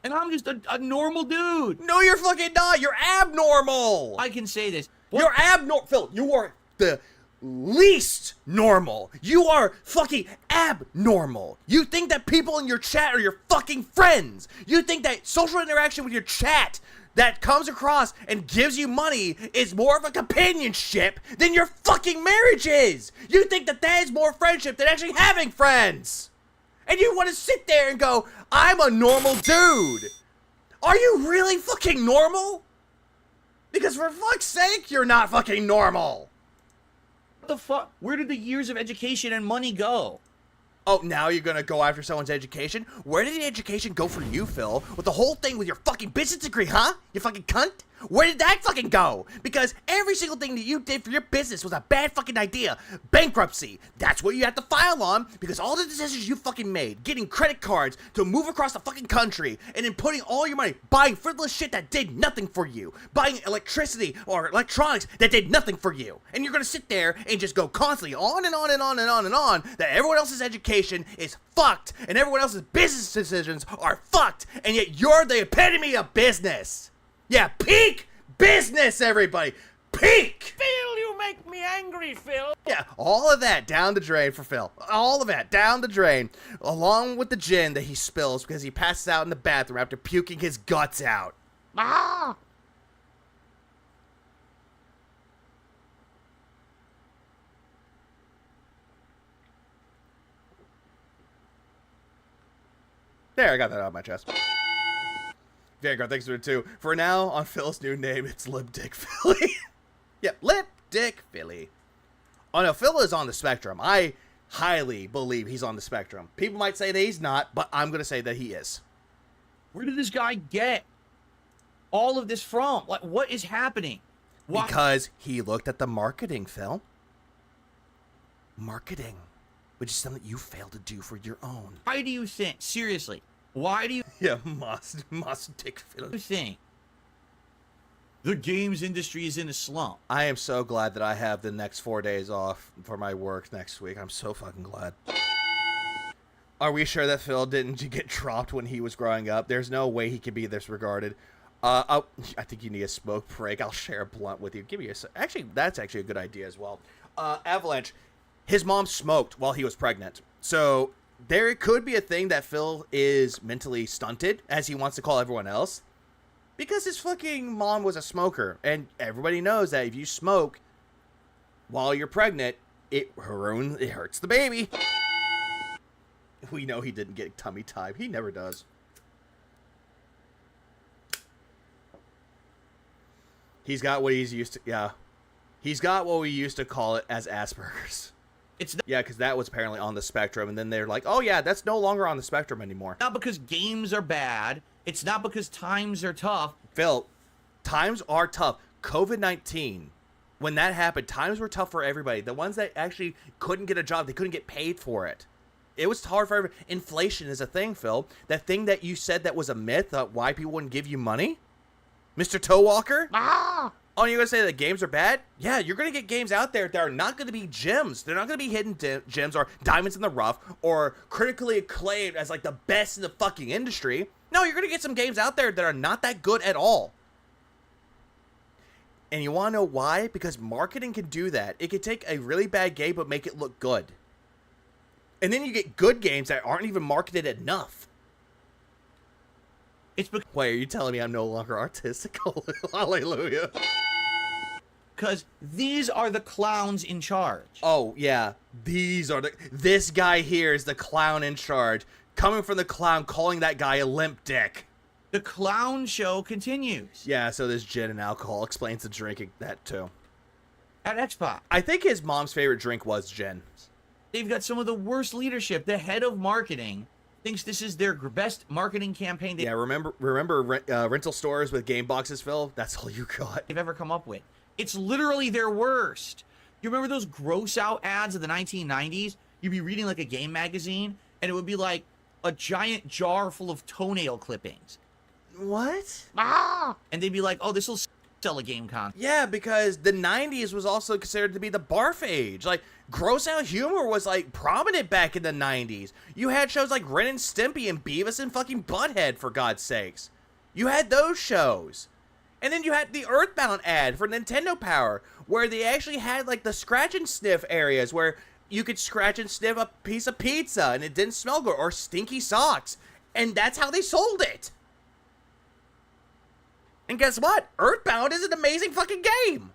And I'm just a normal dude. No, you're fucking not. You're abnormal. I can say this. You're abnormal. Phil, you are the least normal. You are fucking abnormal. You think that people in your chat are your fucking friends. You think that social interaction with your chat that comes across and gives you money is more of a companionship than your fucking marriage is. You think that is more friendship than actually having friends. And you want to sit there and go, I'm a normal dude. Are you really fucking normal? Because for fuck's sake, you're not fucking normal. What the fuck? Where did the years of education and money go? Oh, now you're gonna go after someone's education? Where did the education go for you, Phil? With the whole thing with your fucking business degree, huh? You fucking cunt? Where did that fucking go? Because every single thing that you did for your business was a bad fucking idea. Bankruptcy. That's what you have to file on because all the decisions you fucking made, getting credit cards to move across the fucking country, and then putting all your money, buying frivolous shit that did nothing for you, buying electricity or electronics that did nothing for you. And you're gonna sit there and just go constantly on and on and on and on and on that everyone else's education is fucked and everyone else's business decisions are fucked, and yet you're the epitome of business. Yeah, peak business, everybody. Peak! Phil, you make me angry, Phil. Yeah, all of that down the drain for Phil. All of that down the drain. Along with the gin that he spills because he passes out in the bathroom after puking his guts out. Ah! There, I got that out of my chest. Vanguard, thanks for it too. For now, on Phil's new name, it's Lip Dick Philly. Yep, Lip Dick Philly. Oh no, Phil is on the spectrum. I highly believe he's on the spectrum. People might say that he's not, but I'm going to say that he is. Where did this guy get all of this from? Like, what is happening? Why? Because he looked at the marketing, Phil. Marketing, which is something you failed to do for your own. Why do you think, seriously, why do you Yeah, Moss Dick Philly. think the games industry is in a slump? I am so glad that I have the next 4 days off for my work next week. I'm so fucking glad. Are we sure that Phil didn't get dropped when he was growing up? There's no way he could be disregarded. I think you need a smoke break. I'll share a blunt with you. Give me a sec. Actually, that's actually a good idea as well. Avalanche, his mom smoked while he was pregnant. So there could be a thing that Phil is mentally stunted, as he wants to call everyone else, because his fucking mom was a smoker. And everybody knows that if you smoke while you're pregnant, it hurts the baby. We know he didn't get tummy time. He never does. He's got what he's used to. Yeah. He's got what we used to call it as Asperger's. It's Yeah, because that was apparently on the spectrum. And then they're like, oh, yeah, that's no longer on the spectrum anymore. not because games are bad. It's not because times are tough. Phil, times are tough. COVID-19, when that happened, times were tough for everybody. The ones that actually couldn't get a job, they couldn't get paid for it. It was hard for everybody. Inflation is a thing, Phil. That thing that you said that was a myth, why people wouldn't give you money? Mr. Toe Walker? Ah! Oh, you're going to say that games are bad? Yeah, you're going to get games out there that are not going to be gems. They're not going to be hidden gems or diamonds in the rough or critically acclaimed as like the best in the fucking industry. No, you're going to get some games out there that are not that good at all. And you want to know why? Because marketing can do that. It can take a really bad game but make it look good. And then you get good games that aren't even marketed enough. It's Wait, are you telling me I'm no longer artistic? Hallelujah. because these are the clowns in charge. Oh, yeah. This guy here is the clown in charge. Coming from the clown, calling that guy a limp dick. The clown show continues. Yeah, so this gin and alcohol explains the drinking that too. At Xbox, I think his mom's favorite drink was gin. they've got some of the worst leadership. The head of marketing thinks this is their best marketing campaign Yeah, remember rental stores with game boxes, Phil? That's all you got. they've ever come up with. It's literally their worst. You remember those gross out ads of the 1990s? You'd be reading like a game magazine, and it would be like a giant jar full of toenail clippings. What? Ah! And they'd be like, oh, this will sell a game console. Yeah, because the 90s was also considered to be the barf age. Like, gross out humor was, like, prominent back in the 90s. You had shows like Ren and Stimpy and Beavis and fucking Butthead, for God's sakes. You had those shows. And then you had the Earthbound ad for Nintendo Power, where they actually had, like, the scratch and sniff areas where you could scratch and sniff a piece of pizza and it didn't smell good, or stinky socks. And that's how they sold it. And guess what? Earthbound is an amazing fucking game.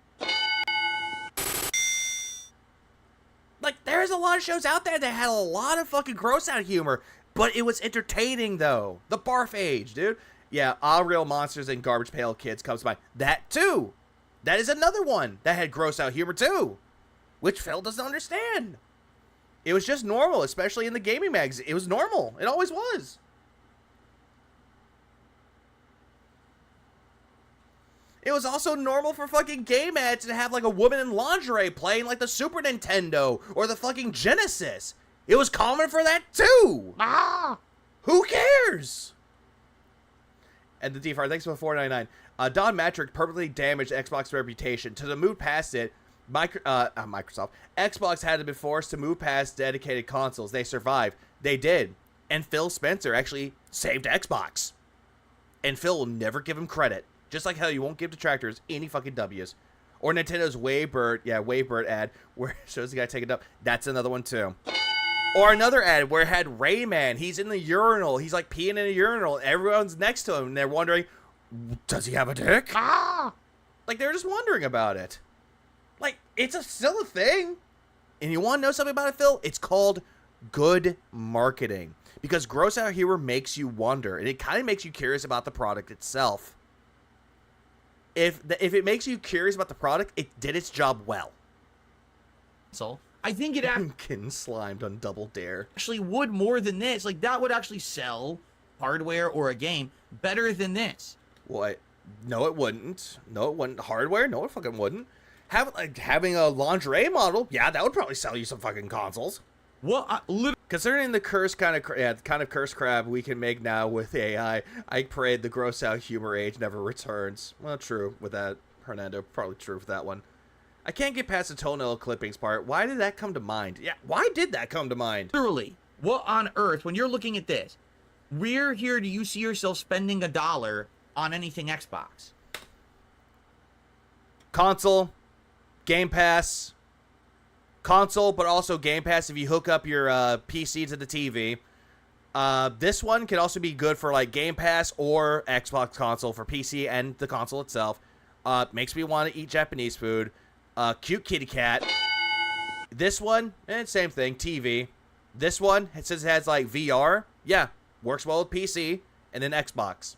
Like, there's a lot of shows out there that had a lot of fucking gross out humor, but it was entertaining, though. The barf age, dude. Yeah, All Real Monsters and Garbage Pail Kids comes to mind. That, too. That is another one that had gross out humor, too. Which Phil doesn't understand. It was just normal, especially in the gaming magazine. It was normal. It always was. It was also normal for fucking game ads to have like a woman in lingerie playing like the Super Nintendo or the fucking Genesis. It was common for that too. Who cares? And the D-Fire, thanks for the $4.99. Don Matrick permanently damaged Xbox's reputation. To move past it, Microsoft, Xbox had to be forced to move past dedicated consoles. They survived. They did. And Phil Spencer actually saved Xbox. And Phil will never give him credit. Just like how you won't give detractors any fucking W's. Or Nintendo's Wavebird ad where it shows the guy taking it up. That's another one too. Or another ad where it had Rayman. He's in the urinal. He's like peeing in a urinal. Everyone's next to him and they're wondering, does he have a dick? Like they're just wondering about it. Like it's still a thing. And you want to know something about it, Phil? It's called good marketing. Because gross out humor makes you wonder. And it kind of makes you curious about the product itself. If it makes you curious about the product, it did its job well. So I think it getting slimed on Double Dare. Actually would more than this. Like that would actually sell hardware or a game better than this. What? No, it wouldn't. No, it wouldn't. Hardware? No, it fucking wouldn't. Having a lingerie model? Yeah, that would probably sell you some fucking consoles. Well, concerning the kind of curse crab we can make now with AI, I pray the gross out humor age never returns. Well, true with that, Hernando. Probably true with that one. I can't get past the toenail clippings part. Why did that come to mind? Yeah, why did that come to mind? Literally, what on earth, when you're looking at this, where here do you see yourself spending $1 on anything Xbox? Console, Game Pass, console, but also Game Pass if you hook up your PC to the TV. This one can also be good for like Game Pass or Xbox console for PC and the console itself. Makes me want to eat Japanese food. Cute kitty cat. This one, same thing, TV. This one, it says it has like VR. Yeah, works well with PC and then Xbox.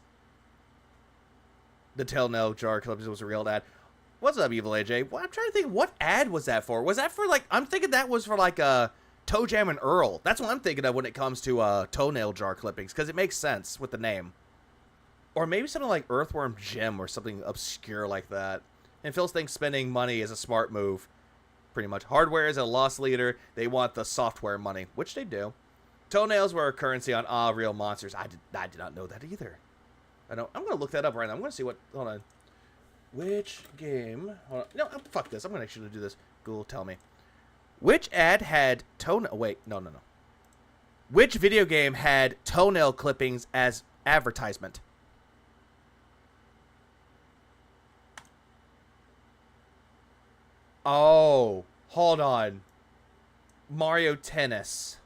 The Tailnail Jar Clips was a real ad. What's up, Evil AJ? Well, I'm trying to think, what ad was that for? Was that for like, I'm thinking that was for like Toe Jam and Earl. That's what I'm thinking of when it comes to toenail jar clippings, because it makes sense with the name. Or maybe something like Earthworm Jim or something obscure like that. And Phil thinks spending money is a smart move. Pretty much. Hardware is a loss leader. They want the software money, which they do. Toenails were a currency on Real Monsters. I did not know that either. I'm going to look that up right now. I'm going to see what... Hold on. Which game... Hold on. No, fuck this. I'm going to actually do this. Google, tell me. Which ad had toenail... Wait, no. Which video game had toenail clippings as advertisement? Oh, hold on. Mario Tennis.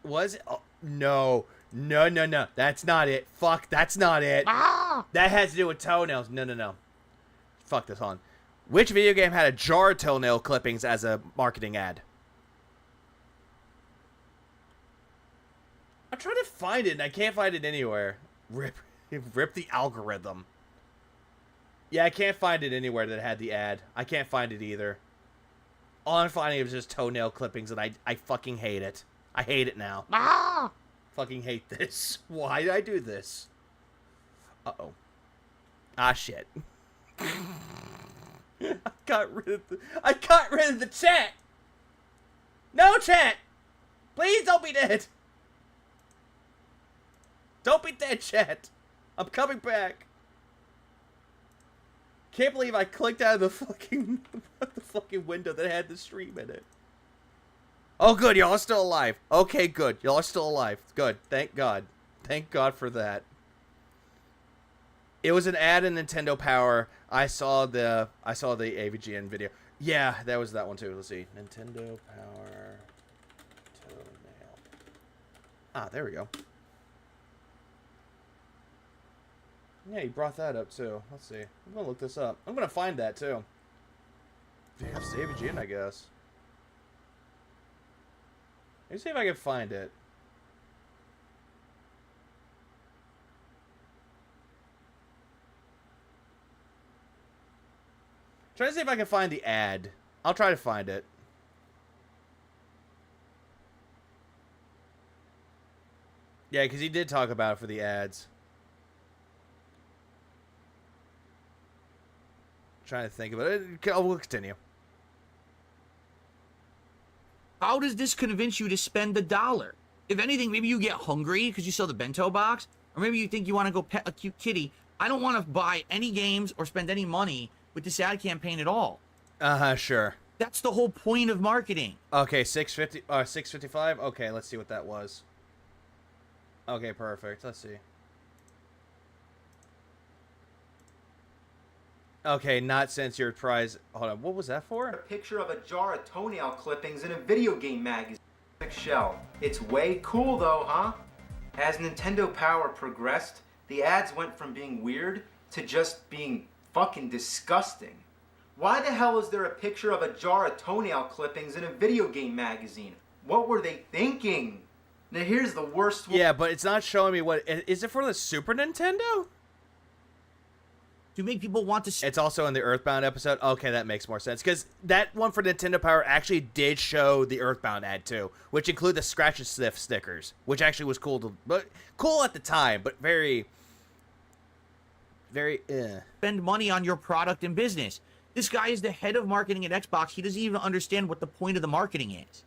Was it? Oh, no. That's not it. Fuck, that's not it. That has to do with toenails. No. Fuck this, on. Which video game had a jar of toenail clippings as a marketing ad? I'm trying to find it, and I can't find it anywhere. Rip the algorithm. Yeah, I can't find it anywhere that had the ad. I can't find it either. All I'm finding is just toenail clippings, and I fucking hate it. I hate it now. Fucking hate this. Why did I do this? Uh-oh. Ah, shit. I got rid of the chat! No, chat! Please don't be dead! Don't be dead, chat! I'm coming back! Can't believe I clicked out of the fucking window that had the stream in it. Oh, good. Y'all are still alive. Okay, good. Y'all are still alive. Good. Thank God. Thank God for that. It was an ad in Nintendo Power. I saw the AVGN video. Yeah, that was that one too. Let's see. Nintendo Power toenail. Ah, there we go. Yeah, you brought that up too. Let's see. I'm gonna look this up. I'm gonna find that too. Yeah, save it in, I guess. Let me see if I can find it. Trying to see if I can find the ad I'll try to find it. Yeah, because he did talk about it for the ads. Trying to think about it. We'll continue. How does this convince you to spend $1? If anything, maybe you get hungry because you saw the bento box, or maybe you think you want to go pet a cute kitty. I don't want to buy any games or spend any money with this ad campaign at all. Sure. That's the whole point of marketing. Okay, 655. Okay, let's see what that was. Okay, perfect. Let's see. Okay, not since your prize. Hold on, what was that for? A picture of a jar of toenail clippings in a video game magazine. Shell. It's way cool though, huh? As Nintendo Power progressed, the ads went from being weird to just being fucking disgusting. Why the hell is there a picture of a jar of toenail clippings in a video game magazine? What were they thinking? Now here's the worst one. Yeah, but it's not showing me what... Is it for the Super Nintendo? To make people want to... It's also in the Earthbound episode? Okay, that makes more sense. Because that one for Nintendo Power actually did show the Earthbound ad, too. Which include the Scratch and Sniff stickers. Which actually was cool cool at the time, but very... Spend money on your product and business. This guy is the head of marketing at Xbox. He doesn't even understand what the point of the marketing is.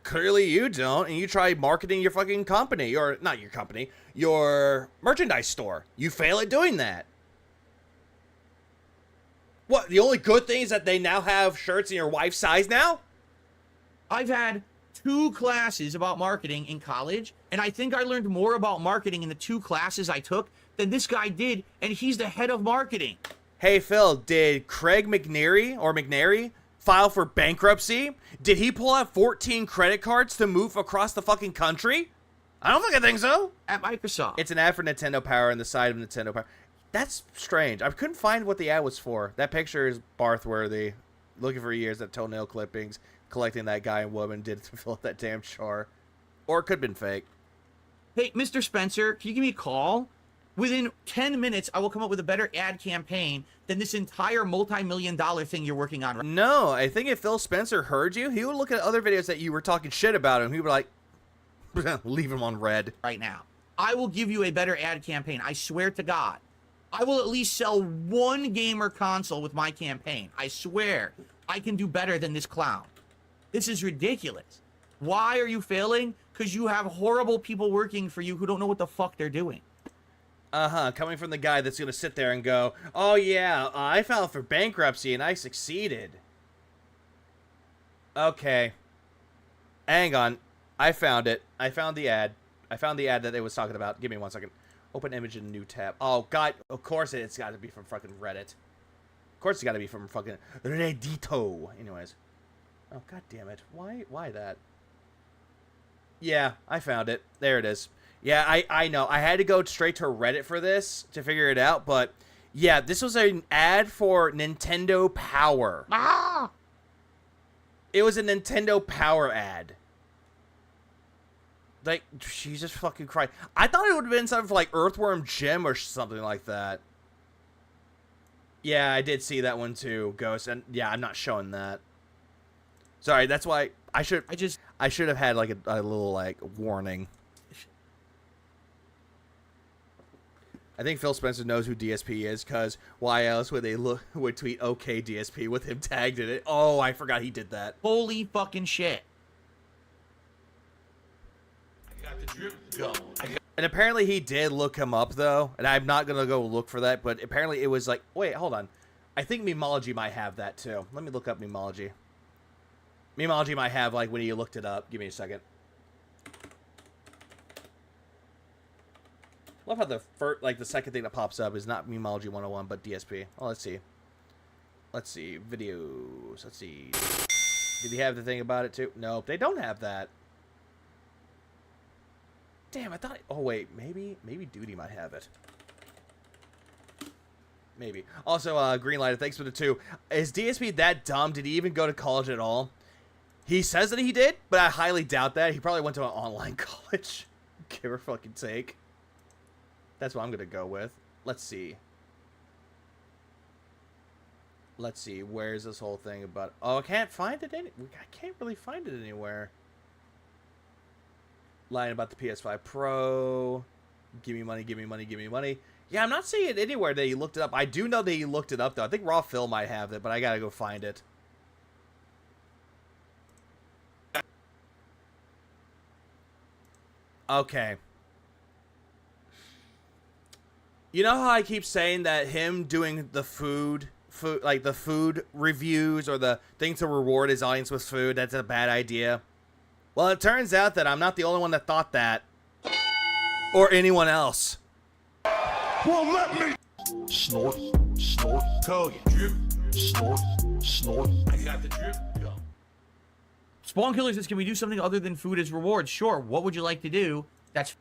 Clearly you don't, and you try marketing your fucking company. Or, not your company, your merchandise store. You fail at doing that. What, the only good thing is that they now have shirts in your wife's size now? I've had 2 classes about marketing in college, and I think I learned more about marketing in the 2 classes I took than this guy did, and he's the head of marketing. Hey, Phil, did Craig McNary file for bankruptcy? Did he pull out 14 credit cards to move across the fucking country? I don't fucking think so. At Microsoft. It's an ad for Nintendo Power on the side of Nintendo Power. That's strange. I couldn't find what the ad was for. That picture is Barthworthy. Looking for years at toenail clippings, collecting that guy and woman did to fill up that damn jar. Or it could have been fake. Hey, Mr. Spencer, can you give me a call? Within 10 minutes, I will come up with a better ad campaign than this entire multi-million-dollar thing you're working on. No, I think if Phil Spencer heard you, he would look at other videos that you were talking shit about him. He would be like, leave him on red. Right now. I will give you a better ad campaign. I swear to God. I will at least sell 1 gamer console with my campaign. I swear. I can do better than this clown. This is ridiculous. Why are you failing? Because you have horrible people working for you who don't know what the fuck they're doing. Coming from the guy that's going to sit there and go, oh yeah, I filed for bankruptcy and I succeeded. Okay. Hang on. I found it. I found the ad. I found the ad that they was talking about. Give me 1 second. Open image in a new tab. Oh, God. Of course it's got to be from fucking Reddit. Of course it's got to be from fucking Reddito. Anyways. Oh, God damn it. Why that? Yeah, I found it. There it is. Yeah, I know. I had to go straight to Reddit for this to figure it out, but yeah, this was an ad for Nintendo Power. Ah! It was a Nintendo Power ad. Like, Jesus fucking Christ. I thought it would have been something for like Earthworm Jim or something like that. Yeah, I did see that one too, Ghost, and yeah, I'm not showing that. Sorry, that's why I should have had like a little like warning. I think Phil Spencer knows who DSP is, because why else would they would tweet OK DSP with him tagged in it? Oh, I forgot he did that. Holy fucking shit. I got the drip go. And apparently he did look him up, though, and I'm not going to go look for that, but apparently it was like, wait, hold on. I think Memology might have that, too. Let me look up Memology. Memology might have, like, when you looked it up. Give me a second. Love how the second thing that pops up is not Memology 101, but DSP. Oh, let's see. Let's see. Videos. Let's see. Did he have the thing about it, too? Nope, they don't have that. Damn, I thought... Oh, wait. Maybe Duty might have it. Maybe. Also, Greenlighter, thanks for the 2. Is DSP that dumb? Did he even go to college at all? He says that he did, but I highly doubt that. He probably went to an online college. Give her fucking sake. That's what I'm going to go with. Let's see. let's see. Where's this whole thing about? Oh, I can't find it. I can't really find it anywhere. Lying about the PS5 Pro. Give me money, give me money, give me money. Yeah, I'm not seeing it anywhere that he looked it up. I do know that he looked it up, though. I think Raw Phil might have it, but I gotta go find it. Okay. You know how I keep saying that him doing the food reviews or the thing to reward his audience with food, that's a bad idea? Well, it turns out that I'm not the only one that thought that. Or anyone else. Well, let me snort, snort, Kogan. Drip. snort, snort. I got the drip. Go. Spawn Killer says, can we do something other than food as rewards? Sure. What would you like to do? That's...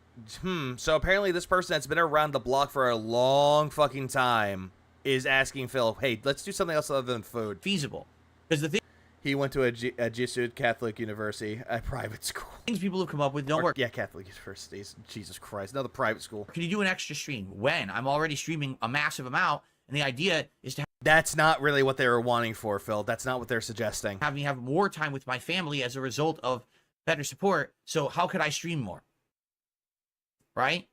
So apparently this person that's been around the block for a long fucking time is asking Phil, hey, let's do something else other than food. Feasible. Because the thing... He went to a Jesuit Catholic university, a private school. Things people have come up with don't work. Yeah, Catholic universities. Jesus Christ, another private school. Can you do an extra stream? When? I'm already streaming a massive amount, and the idea is to... That's not really what they were wanting for, Phil. That's not what they're suggesting. Have me have more time with my family as a result of better support. So how could I stream more? Right?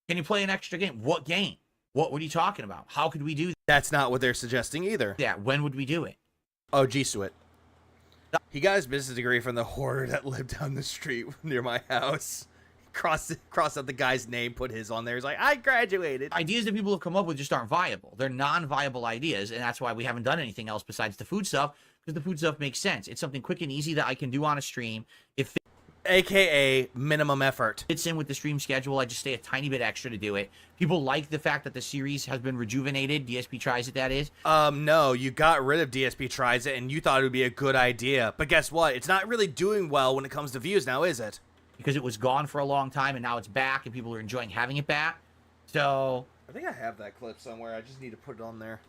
Can you play an extra game? What game? What are you talking about? How could we do that? That's not what they're suggesting either. Yeah, when would we do it? Oh, Jesuit. He got his business degree from the hoarder that lived down the street near my house. Crossed out the guy's name, put his on there. He's like, I graduated. Ideas that people have come up with just aren't viable. They're non-viable ideas, and that's why we haven't done anything else besides the food stuff, because the food stuff makes sense. It's something quick and easy that I can do on a stream. If AKA minimum effort. Fits in with the stream schedule. I just stay a tiny bit extra to do it. People like the fact that the series has been rejuvenated. DSP tries it, that is. No, you got rid of DSP tries it, and you thought it would be a good idea. But guess what? It's not really doing well when it comes to views now, is it? Because it was gone for a long time, and now it's back, and people are enjoying having it back. So... I think I have that clip somewhere. I just need to put it on there.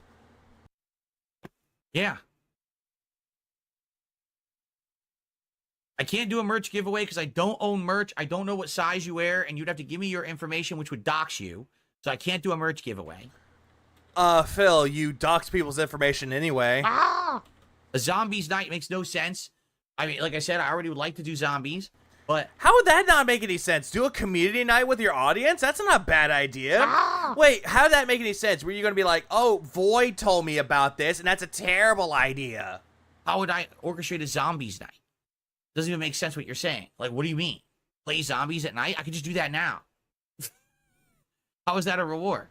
Yeah. I can't do a merch giveaway because I don't own merch. I don't know what size you wear, and you'd have to give me your information, which would dox you. So I can't do a merch giveaway. Phil, you dox people's information anyway. Ah! A zombies night makes no sense. I mean, like I said, I already would like to do zombies, but... How would that not make any sense? Do a community night with your audience? That's not a bad idea. Ah! Wait, how did that make any sense? Were you going to be like, oh, Void told me about this, and that's a terrible idea? How would I orchestrate a zombies night? Doesn't even make sense what you're saying. Like, what do you mean? Play zombies at night? I could just do that now. How is that a reward?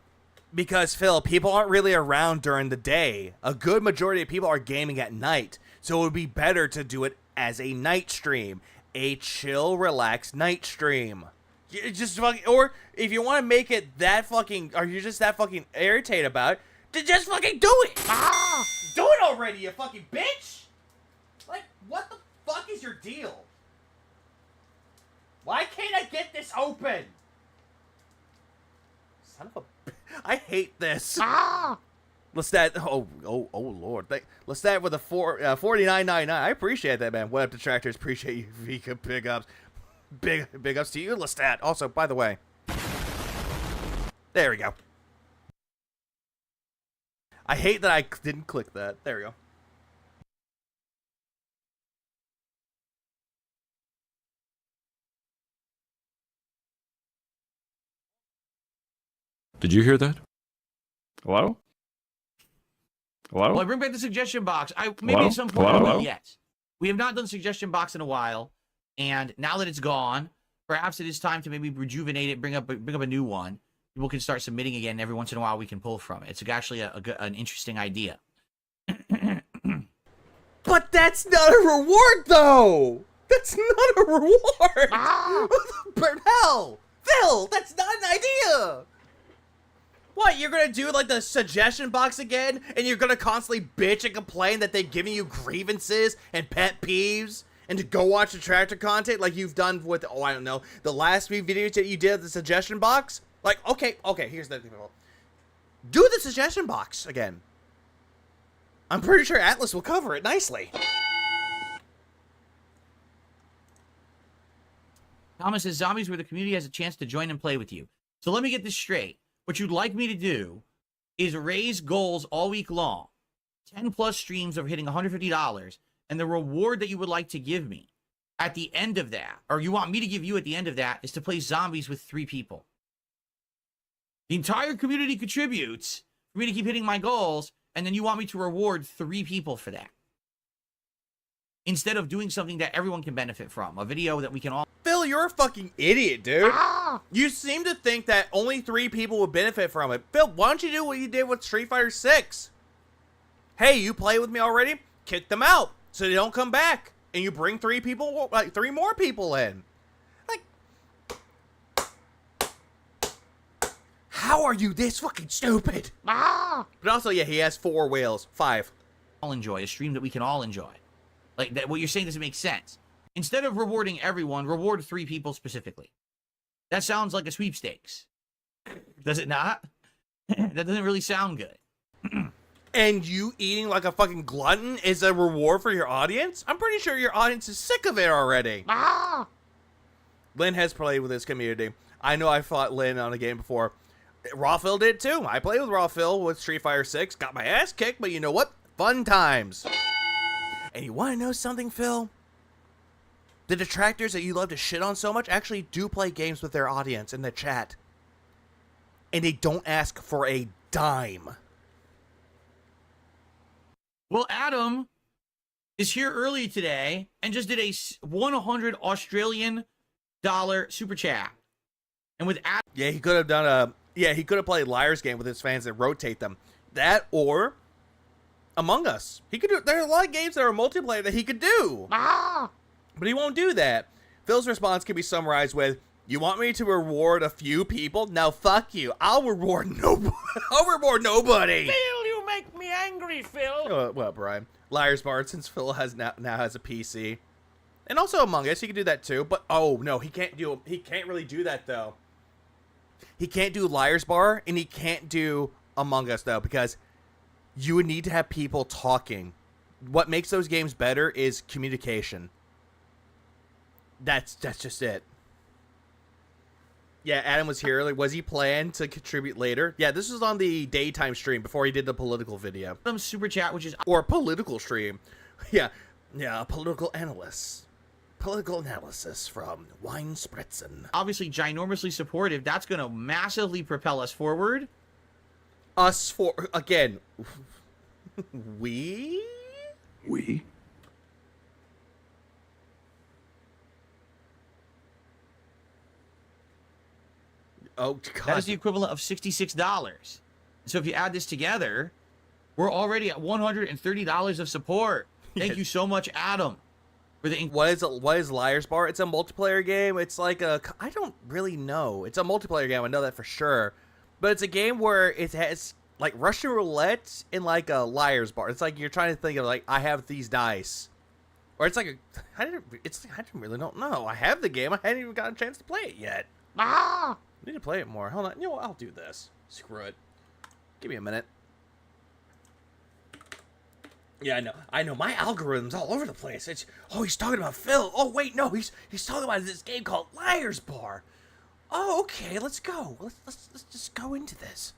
Because, Phil, people aren't really around during the day. A good majority of people are gaming at night. So it would be better to do it as a night stream. A chill, relaxed night stream. Just fucking, or if you want to make it that fucking, or you're just that fucking irritated about it, then just fucking do it. Ah! Do it already, you fucking bitch! Like, what the fuck is your deal? Why can't I get this open? Son of a... I hate this. Ah! Lestat... Oh, Lord. Lestat with a 49.99. I appreciate that, man. Web Detractors, appreciate you. Vika, big ups. Big ups to you, Lestat. Also, by the way... There we go. I hate that I didn't click that. There we go. Did you hear that? Hello? Hello? Well, I bring back the suggestion box. Maybe at some point I will, yes. We have not done suggestion box in a while, and now that it's gone, perhaps it is time to maybe rejuvenate it, bring up a new one. People can start submitting again, and every once in a while we can pull from it. It's actually an interesting idea. But that's not a reward, though! That's not a reward! Ah! Hell! Phil, that's not an idea! What, you're gonna do, like, the suggestion box again? And you're gonna constantly bitch and complain that they're giving you grievances and pet peeves? And to go watch the tractor content like you've done with, oh, I don't know, the last few videos that you did at the suggestion box? Like, okay, here's the thing. Do the suggestion box again. I'm pretty sure Atlas will cover it nicely. Thomas says, zombies where the community has a chance to join and play with you. So let me get this straight. What you'd like me to do is raise goals all week long. 10 plus streams of hitting $150, and the reward that you would like to give me at the end of that, or you want me to give you at the end of that, is to play zombies with 3 people. The entire community contributes for me to keep hitting my goals, and then you want me to reward 3 people for that. Instead of doing something that everyone can benefit from, a video that we can all... Phil, you're a fucking idiot, dude. You seem to think that only 3 people would benefit from it. Phil, why don't you do what you did with Street Fighter 6? Hey, you play with me already? Kick them out so they don't come back. And you bring 3 people, like 3 more people in. Like, how are you this fucking stupid? But also, yeah, he has 4 whales. 5. I'll enjoy a stream that we can all enjoy. Like, that, what you're saying doesn't make sense. Instead of rewarding everyone, reward 3 people specifically. That sounds like a sweepstakes. Does it not? That doesn't really sound good. And you eating like a fucking glutton is a reward for your audience? I'm pretty sure your audience is sick of it already. Lynn has played with this community. I know I fought Lynn on a game before. Rawphil did too. I played with Rawphil with Street Fighter 6. Got my ass kicked, but you know what? Fun times. And you want to know something, Phil? The detractors that you love to shit on so much actually do play games with their audience in the chat. And they don't ask for a dime. Well, Adam is here early today and just did a 100 Australian dollar super chat. And with Adam... Yeah, he could have done a... Yeah, he could have played Liar's Game with his fans and rotate them. That or... Among Us. He could do. There are a lot of games that are multiplayer that he could do. But he won't do that. Phil's response can be summarized with, "You want me to reward a few people? Now fuck you. I'll reward nobody. I'll reward nobody." Phil, you make me angry, Phil. What, Brian? Liar's Bar, since Phil has now has a PC. And also Among Us, he can do that too. But oh no, he can't really do that though. He can't do Liar's Bar and he can't do Among Us though, because you would need to have people talking. What makes those games better is communication. That's just it. Yeah, Adam was here early. Was he planned to contribute later? Yeah, this was on the daytime stream before he did the political video. Super chat, which is... Or political stream. Yeah, political analyst. Political analysis from Whine Spritzen. Obviously ginormously supportive. That's going to massively propel us forward. Us for... Again... We? Oh, God. That is the equivalent of $66. So if you add this together, we're already at $130 of support. Thank you so much, Adam. For the what is Liar's Bar? It's a multiplayer game. It's like a... I don't really know. It's a multiplayer game. I know that for sure. But it's a game where it has... like Russian roulette in like a Liar's Bar. It's like you're trying to think of like, I have these dice. Or it's like I really don't know. I have the game. I hadn't even got a chance to play it yet. I need to play it more. Hold on. You know what? I'll do this. Screw it. Give me a minute. Yeah, I know. My algorithm's all over the place. It's he's talking about Phil. Oh wait, no, he's talking about this game called Liar's Bar. Oh, okay, let's go. Let's just go into this.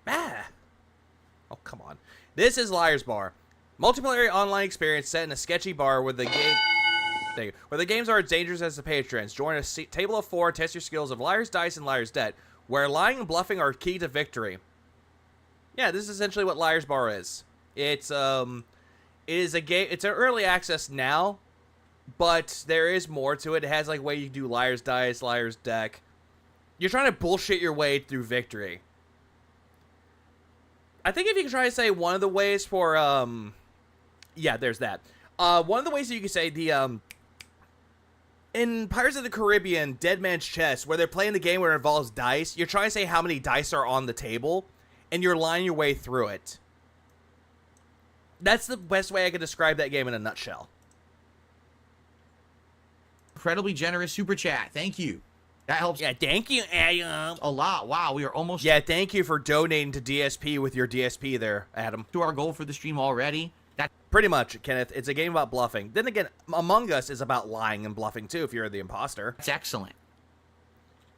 Oh, come on. This is Liar's Bar. Multiplayer online experience set in a sketchy bar where the games are as dangerous as the patrons. Join a table of 4, test your skills of Liar's Dice and Liar's Debt, where lying and bluffing are key to victory. Yeah, this is essentially what Liar's Bar is. It is a game. It's an early access now, but there is more to it. It has like way you do Liar's Dice, Liar's Deck. You're trying to bullshit your way through victory. I think if you can try to say one of the ways for, yeah, there's that. One of the ways that you can say in Pirates of the Caribbean, Dead Man's Chest, where they're playing the game where it involves dice, you're trying to say how many dice are on the table, and you're lying your way through it. That's the best way I could describe that game in a nutshell. Incredibly generous super chat. Thank you. That helps. Yeah, thank you, Adam. A lot. Wow, we are almost... Yeah, thank you for donating to DSP with your DSP there, Adam. To our goal for the stream already. That pretty much, Kenneth. It's a game about bluffing. Then again, Among Us is about lying and bluffing too, if you're the imposter. That's excellent.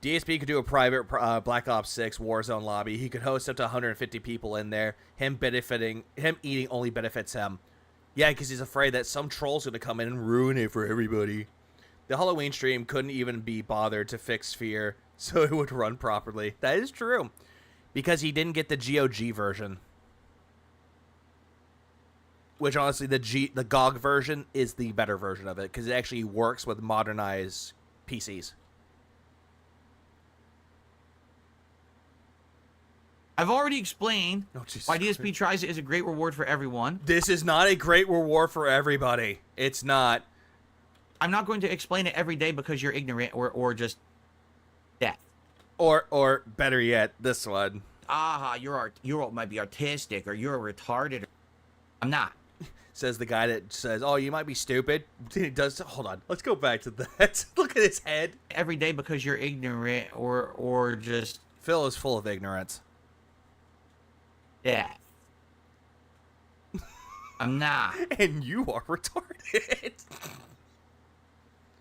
DSP could do a private Black Ops 6 Warzone lobby. He could host up to 150 people in there. Him eating only benefits him. Yeah, because he's afraid that some troll's going to come in and ruin it for everybody. The Halloween stream couldn't even be bothered to fix Sphere, so it would run properly. That is true. Because he didn't get the GOG version. Which, honestly, the GOG version is the better version of it, because it actually works with modernized PCs. I've already explained why DSP Christ. tries it is a great reward for everyone. This is not a great reward for everybody. It's not. I'm not going to explain it every day because you're ignorant or just deaf. Or better yet, this one. Aha, you might be artistic or you're retarded. I'm not. Says the guy that says, "Oh, you might be stupid." He does. Hold on. Let's go back to that. Look at his head. Every day because you're ignorant or just. Phil is full of ignorance. Yeah. I'm not. And you are retarded. It's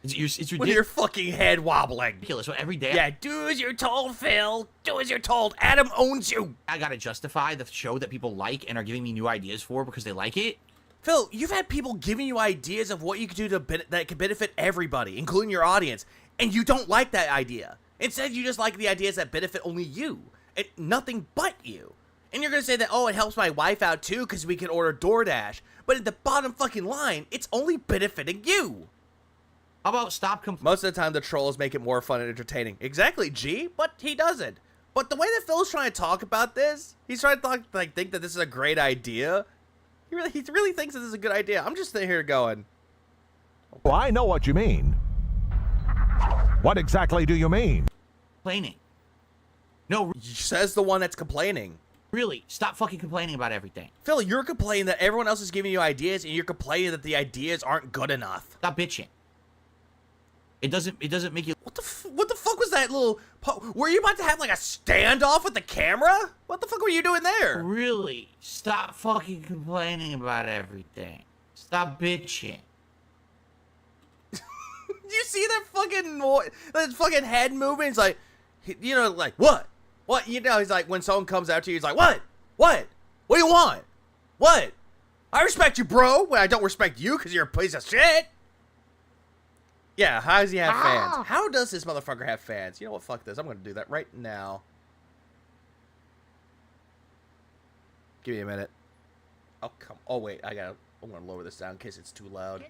ridiculous. With your fucking head wobbling. Ridiculous. So every day. Yeah, do as you're told, Phil. Do as you're told. Adam owns you. I gotta justify the show that people like and are giving me new ideas for because they like it. Phil, you've had people giving you ideas of what you could do that could benefit everybody, including your audience, and you don't like that idea. Instead, you just like the ideas that benefit only you, and nothing but you. And you're going to say that, oh, it helps my wife out too because we can order DoorDash. But at the bottom fucking line, it's only benefiting you. How about stop Most of the time, the trolls make it more fun and entertaining. Exactly, G, but he doesn't. But the way that Phil's trying to talk about this, he's trying to think that this is a great idea. He really thinks that this is a good idea. I'm just sitting here going, well, I know what you mean. What exactly do you mean? Complaining. No. Says the one that's complaining. Really, stop fucking complaining about everything. Phil, you're complaining that everyone else is giving you ideas, and you're complaining that the ideas aren't good enough. Stop bitching. It doesn't make you. What the fuck was that little? Were you about to have like a standoff with the camera? What the fuck were you doing there? Really, stop fucking complaining about everything. Stop bitching. You see that fucking head movement? It's like, you know, like what? What? You know, he's like, when someone comes out to you, he's like, what? What? What do you want? What? I respect you, bro. Well, I don't respect you because you're a piece of shit. Yeah, how does he have fans? How does this motherfucker have fans? You know what? Fuck this. I'm going to do that right now. Give me a minute. Oh, come. Oh, wait. I'm going to lower this down in case it's too loud.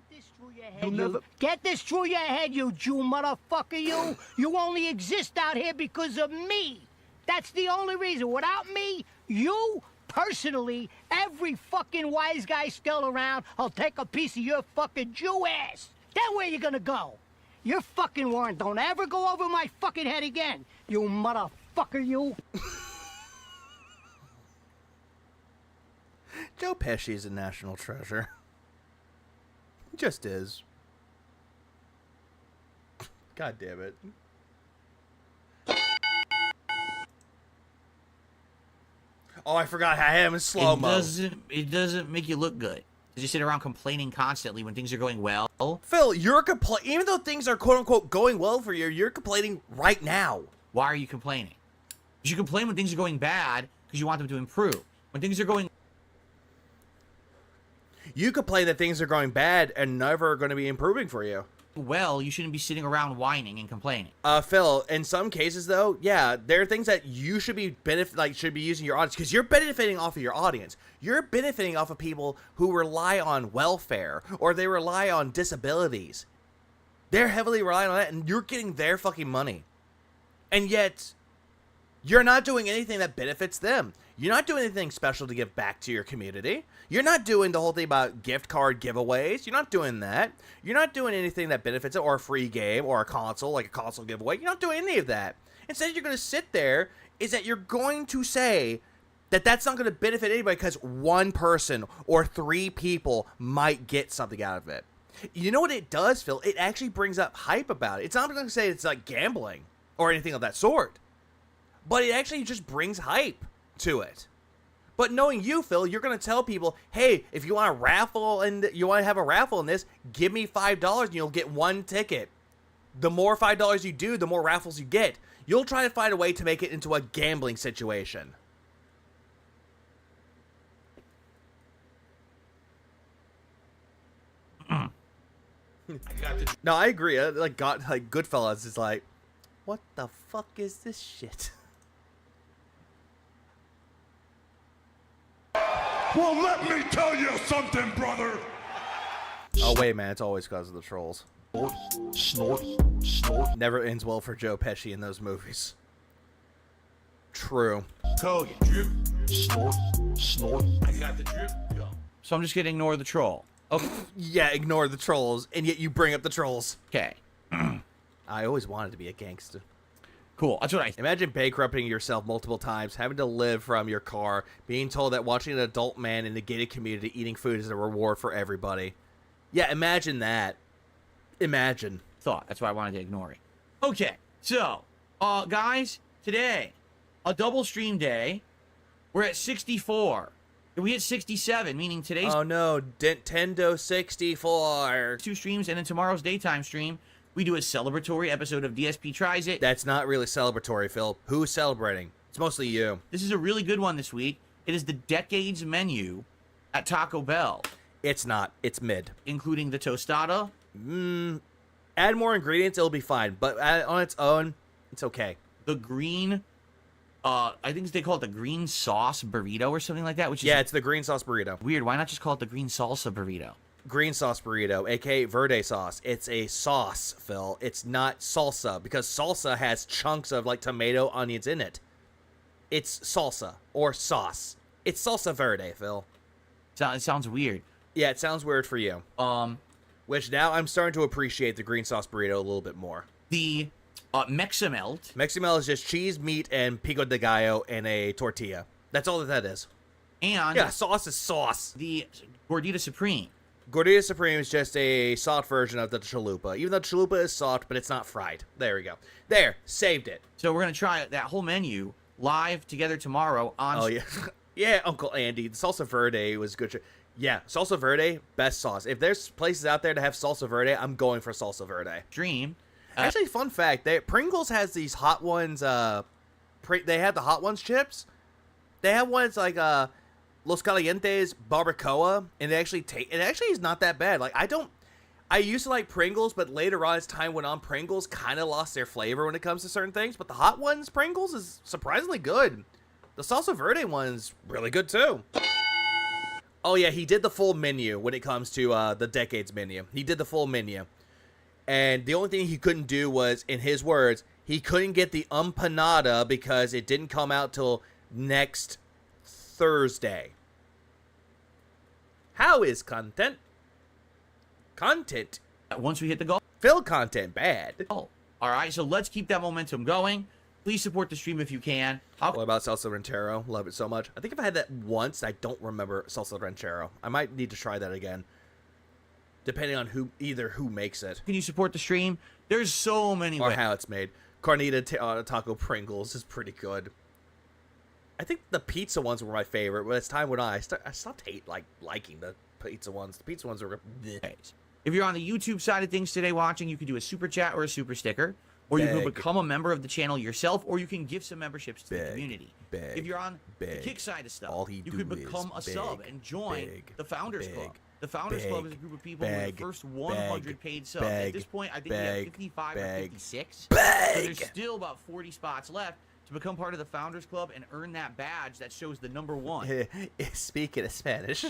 Get this through your head, you Jew motherfucker, you. You only exist out here because of me. That's the only reason. Without me, you, personally, every fucking wise guy still around, I'll take a piece of your fucking Jew ass. Then where you gonna go? Your fucking warrant don't ever go over my fucking head again, you motherfucker, you. Joe Pesci's a national treasure. He just is. God damn it. Oh, I forgot I am in slow-mo. It doesn't make you look good. You sit around complaining constantly when things are going well. Phil, you're complaining. Even though things are quote-unquote going well for you, you're complaining right now. Why are you complaining? You should complain when things are going bad because you want them to improve. When things are going... You complain that things are going bad and never going to be improving for you. Well, you shouldn't be sitting around whining and complaining. Phil, in some cases though, yeah, there are things that you should be should be using your audience because you're benefiting off of your audience. You're benefiting off of people who rely on welfare or they rely on disabilities. They're heavily relying on that, and you're getting their fucking money, and yet you're not doing anything that benefits them. You're not doing anything special to give back to your community. You're not doing the whole thing about gift card giveaways. You're not doing that. You're not doing anything that benefits it, or a free game, or a console, like a console giveaway. You're not doing any of that. Instead, you're going to sit there, is that you're going to say that that's not going to benefit anybody because one person or 3 people might get something out of it. You know what it does, Phil? It actually brings up hype about it. It's not going to say it's like gambling or anything of that sort, but it actually just brings hype to it. But knowing you, Phil, you're going to tell people, hey, if you want a raffle and you want to have a raffle in this, give me $5 and you'll get 1 ticket. The more $5 you do, the more raffles you get. You'll try to find a way to make it into a gambling situation. No, I agree. Like Goodfellas is like, what the fuck is this shit? Well, let me tell you something, brother. Oh wait, man, it's always because of the trolls. Snort, snort. Never ends well for Joe Pesci in those movies. True. Code drip. Snort, snort. I got the drip. Go. So I'm just gonna ignore the troll. Okay. Yeah, ignore the trolls, and yet you bring up the trolls. Okay. I always wanted to be a gangster. Cool. That's what I imagine bankrupting yourself multiple times, having to live from your car, being told that watching an adult man in the gated community eating food is a reward for everybody. Yeah, imagine that. Imagine. Thought. That's why I wanted to ignore it. Okay. So, guys, today, a double stream day. We're at 64. We hit 67, meaning today's... Oh no, Nintendo 64. 2 streams, and then tomorrow's daytime stream, we do a celebratory episode of DSP Tries It. That's not really celebratory, Phil. Who's celebrating? It's mostly you. This is a really good one this week. It is the Decades menu at Taco Bell. It's not. It's mid. Including the tostada. Add more ingredients, it'll be fine. But on its own, it's okay. The green... I think they call it the green sauce burrito or something like that. Which is it's the green sauce burrito. Weird. Why not just call it the green salsa burrito? Green sauce burrito, aka verde sauce. It's a sauce, Phil. It's not salsa, because salsa has chunks of like tomato, onions in it. It's salsa or sauce. It's salsa verde, Phil. It sounds weird. Yeah, it sounds weird for you. Which now I'm starting to appreciate the green sauce burrito a little bit more. The Mexamelt. Mexamelt is just cheese, meat, and pico de gallo and a tortilla. That's all that is. And yeah, sauce is sauce. The Gordita Supreme. Gordita Supreme is just a soft version of the chalupa. Even though chalupa is soft, but it's not fried. There we go. There, saved it. So we're going to try that whole menu live together tomorrow on... Oh, yeah. Yeah, Uncle Andy. The salsa verde was good. Yeah, salsa verde, best sauce. If there's places out there to have salsa verde, I'm going for salsa verde. Dream. Actually, fun fact, Pringles has these Hot Ones, they have the Hot Ones chips. They have ones like, Los Calientes Barbacoa, and it actually is not that bad. Like, I used to like Pringles, but later on as time went on, Pringles kind of lost their flavor when it comes to certain things, but the Hot Ones Pringles is surprisingly good. The Salsa Verde one's really good too. Oh yeah, he did the full menu when it comes to the Decades menu. He did the full menu. And the only thing he couldn't do was, in his words, he couldn't get the empanada because it didn't come out till next Thursday. How is content? Content. Once we hit the goal. Phil content bad. Oh, all right. So let's keep that momentum going. Please support the stream if you can. What about salsa ranchero? Love it so much. I think if I had that once, I don't remember salsa ranchero. I might need to try that again. Depending on who makes it. Can you support the stream? There's so many ways. ways. Or how it's made. Carnita taco Pringles is pretty good. I think the pizza ones were my favorite, but as time went on, I stopped liking the pizza ones. The pizza ones were... If you're on the YouTube side of things today watching, you can do a super chat or a super sticker. Or you can become a member of the channel yourself, or you can give some memberships to the community. If you're on the Kick side of stuff, you could become a sub and join the Founders Club. The Founders Club is a group of people with the first 100 paid subs. At this point, I think we have 55 or 56. So there's still about 40 spots left to become part of the Founders Club and earn that badge that shows the number 1. Speaking of Spanish.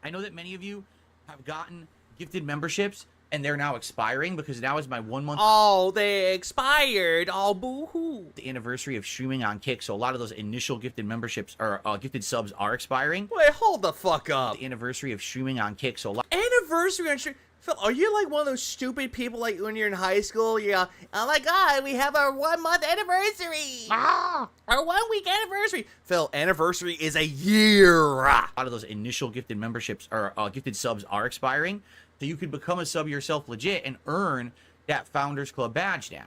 I know that many of you have gotten gifted memberships, and they're now expiring because now is my 1 month. Oh, they expired. Oh, boo-hoo. The anniversary of streaming on Kick, so a lot of those initial gifted memberships or gifted subs are expiring. Wait, hold the fuck up. The anniversary of streaming on Kick, so a lot. Anniversary on streaming? Phil, are you like one of those stupid people like when you're in high school? You go, oh my god, we have our 1 month anniversary. Our 1 week anniversary. Phil, anniversary is a year. A lot of those initial gifted memberships or gifted subs are expiring. So you could become a sub yourself legit and earn that Founders Club badge now.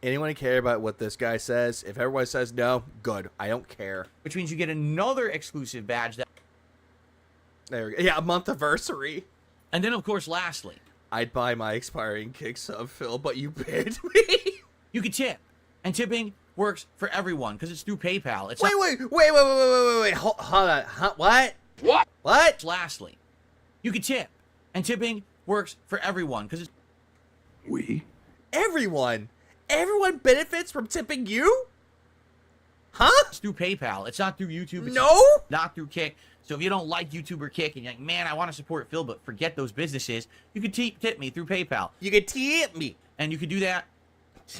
Anyone care about what this guy says? If everyone says no, good. I don't care. Which means you get another exclusive badge. There we go. Yeah, a month anniversary. And then, of course, lastly. I'd buy my expiring Kick sub, Phil, but you banned me. You can tip, and tipping works for everyone because it's through PayPal. It's Wait. Hold on. Huh? What? What? Lastly, you can tip, and tipping works for everyone because it's Everyone benefits from tipping you? Huh? It's through PayPal. It's not through YouTube. It's No? Not through Kick. So if you don't like YouTube or Kick and you're like, man, I want to support Phil, but forget those businesses, you can tip me through PayPal. You can tip me. And you can do that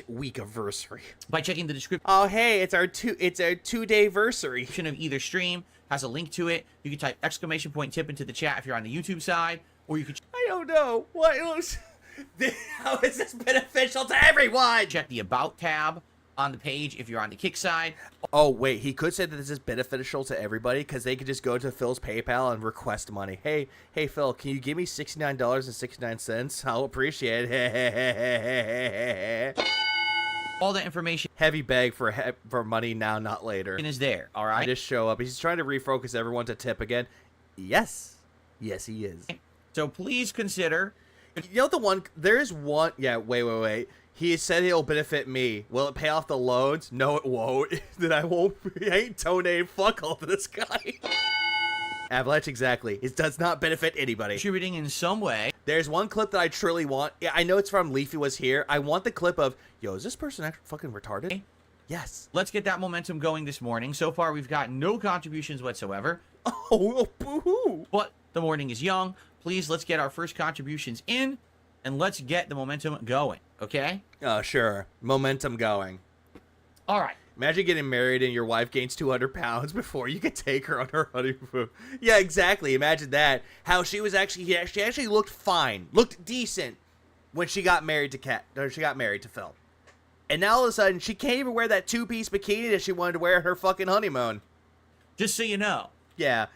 week anniversary by checking the description. Oh, hey, it's our 2-day versary. Of either stream has a link to it. You can type !tip into the chat if you're on the YouTube side, or you can. I don't know what. How is this beneficial to everyone? Check the About tab on the page if you're on the Kick side. Oh, wait, he could say that this is beneficial to everybody because they could just go to Phil's PayPal and request money. Hey, Phil, can you give me $69.69? I'll appreciate it. All that information. Heavy bag for money now, not later. Is there, all right? I just show up. He's trying to refocus everyone to tip again. Yes, he is. So please consider. You know the one, there's one, yeah, wait. He said he'll benefit me. Will it pay off the loans? No, it won't. Then I ain't donating fuck all to this guy. Avalanche, exactly. It does not benefit anybody. Contributing in some way. There's one clip that I truly want. Yeah, I know it's from Leafy Was Here. I want the clip of, yo, is this person actually fucking retarded? Yes. Let's get that momentum going this morning. So far, we've got no contributions whatsoever. Oh, boo-hoo. But the morning is young. Please, let's get our first contributions in, and let's get the momentum going, okay? Sure. Momentum going. All right. Imagine getting married and your wife gains 200 pounds before you can take her on her honeymoon. Yeah, exactly. Imagine that. How she actually looked fine, looked decent when she got married to Phil. And now all of a sudden, she can't even wear that two-piece bikini that she wanted to wear on her fucking honeymoon. Just so you know. Yeah.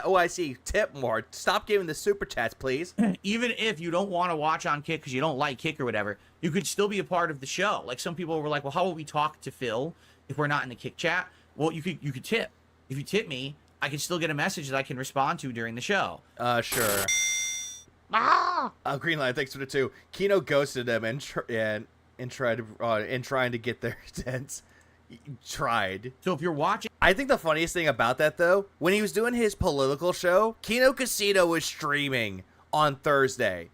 Oh, I see. Tip more. Stop giving the super chats, please. Even if you don't want to watch on Kick because you don't like Kick or whatever, you could still be a part of the show. Like some people were like, well, how will we talk to Phil if we're not in the Kick chat? Well, you could tip. If you tip me, I can still get a message that I can respond to during the show. Sure. Greenlight, thanks for the 2. Kino ghosted them and trying to get their tents. Tried. So if you're watching, I think the funniest thing about that though, when he was doing his political show, Kino Casino was streaming on Thursday,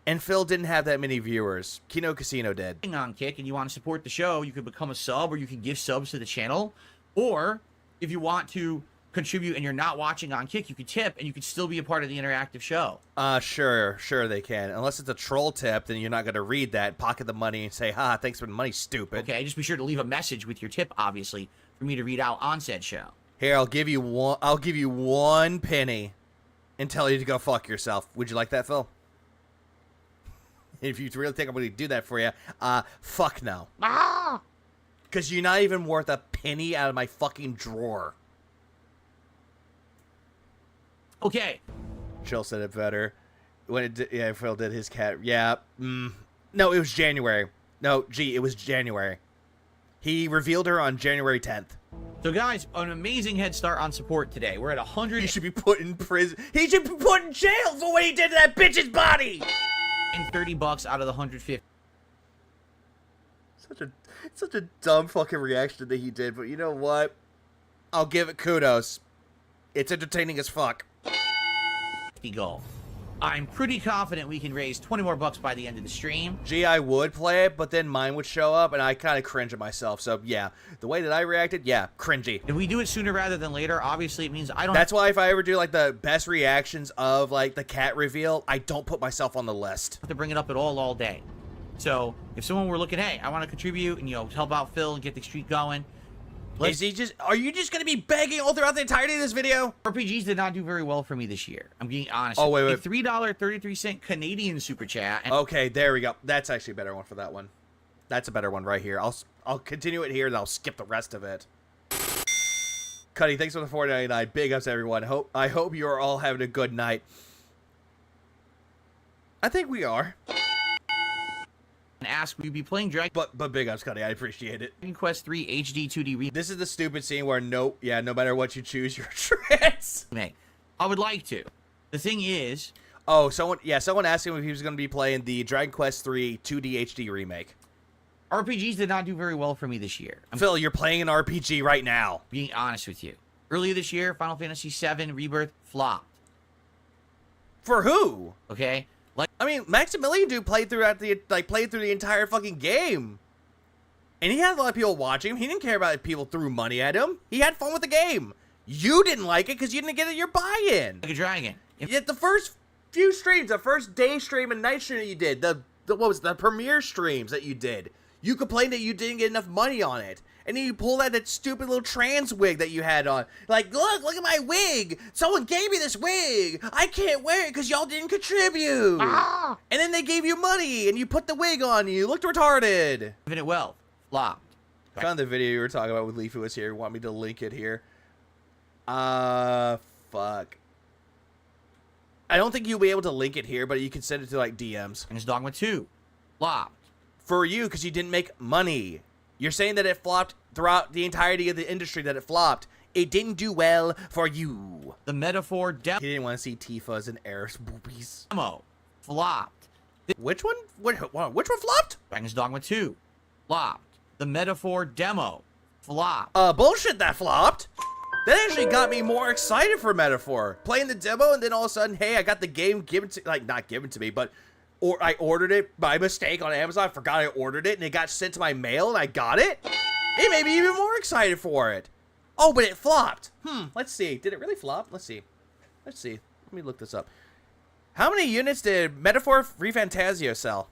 and Phil didn't have that many viewers. Kino Casino did. On Kick and you want to support the show, you could become a sub, or you can give subs to the channel, or if you want to contribute and you're not watching on Kick, you could tip and you could still be a part of the interactive show. Sure they can. Unless it's a troll tip, then you're not going to read that, pocket the money, and say, thanks for the money, stupid. Okay, just be sure to leave a message with your tip, obviously, for me to read out on said show. Here, I'll give you one penny and tell you to go fuck yourself. Would you like that, Phil? If you really think I'm going to do that for you, fuck no. Because you're not even worth a penny out of my fucking drawer. Okay. Chill said it better. Phil did his cat. Yeah. No, it was January. No, it was January. He revealed her on January 10th. So guys, an amazing head start on support today. We're at 100. He should be put in prison. He should be put in jail for what he did to that bitch's body. And $30 out of the 150. Such a dumb fucking reaction that he did, but you know what? I'll give it kudos. It's entertaining as fuck. Goal. I'm pretty confident we can raise 20 more bucks by the end of the stream. Gee, I would play it, but then mine would show up, and I kind of cringe at myself. So, yeah, the way that I reacted, yeah, cringy. If we do it sooner rather than later, obviously it means I don't... That's why if I ever do, like, the best reactions of, like, the cat reveal, I don't put myself on the list. To bring it up at all day. So, if someone were looking, hey, I want to contribute and, help out Phil and get the streak going... Are you just going to be begging all throughout the entirety of this video? RPGs did not do very well for me this year. I'm being honest. Oh, wait. A $3.33 Canadian super chat. Okay, there we go. That's actually a better one for that one. That's a better one right here. I'll continue it here, and I'll skip the rest of it. Cuddy, thanks for the $4.99. Big ups, everyone. I hope you are all having a good night. I think we are. And ask, will you be playing Dragon? But big ups, Cuddy. I appreciate it. Dragon Quest 3 HD 2D. This is the stupid scene where no matter what you choose, you're trans. I would like to. The thing is, someone asked him if he was going to be playing the Dragon Quest 3 2D HD remake. RPGs did not do very well for me this year. Phil, you're playing an RPG right now. Being honest with you. Earlier this year, Final Fantasy VII Rebirth flopped. For who? Okay? Like, I mean, Maximilian Dude played through the entire fucking game. And he had a lot of people watching him. He didn't care about if people threw money at him. He had fun with the game. You didn't like it because you didn't get your buy-in. like a dragon. Yet the first few streams, the first day stream and night stream that you did, the premiere streams that you did, you complained that you didn't get enough money on it. And then you pulled out that stupid little trans wig that you had on. Like, look at my wig. Someone gave me this wig. I can't wear it because y'all didn't contribute. Ah. And then they gave you money and you put the wig on and you looked retarded. Giving it well. Flopped. I found the video you were talking about with Leafy was here. You want me to link it here? Fuck. I don't think you'll be able to link it here, but you can send it to, like, DMs. And it's Dogma 2. Flopped. For you, because you didn't make money. You're saying that it flopped throughout the entirety of the industry, that it flopped. It didn't do well for you. The metaphor demo. He didn't want to see Tifa's and Aerith's boobies. Flopped. Which one? Which one flopped? Dragon's Dogma 2. Flopped. The metaphor demo. Flopped. Bullshit that flopped. That actually got me more excited for Metaphor. Playing the demo and then all of a sudden, hey, I got the game given to, like, not given to me, but I ordered it by mistake on Amazon. I forgot I ordered it and it got sent to my mail and I got it. It made me even more excited for it. Oh, but it flopped. Let's see. Did it really flop? Let's see. Let me look this up. How many units did Metaphor ReFantazio sell?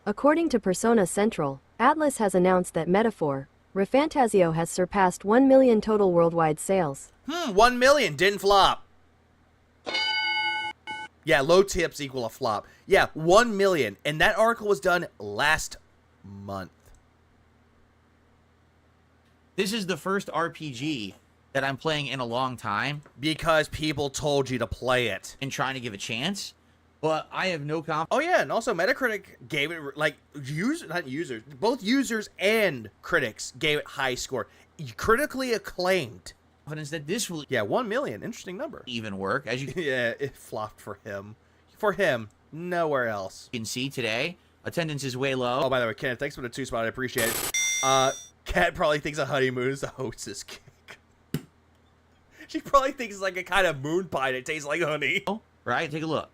According to Persona Central, Atlas has announced that Metaphor ReFantazio has surpassed 1 million total worldwide sales. 1 million didn't flop. Yeah, low tips equal a flop. Yeah, 1 million. And that article was done last month. This is the first RPG that I'm playing in a long time. Because people told you to play it. And trying to give a chance. But I have no confidence. Oh, yeah, and also Metacritic gave it, like, both users and critics gave it high score. Critically acclaimed. Confidence that this will... Yeah, 1 million. Interesting number. Even work. As you yeah, it flopped for him. For him, nowhere else. You can see today, attendance is way low. Oh, by the way, Kenneth, thanks for the 2-spot. I appreciate it. Kat probably thinks a honeymoon is the hostess cake. She probably thinks it's like a kind of moon pie that tastes like honey. Right? Take a look.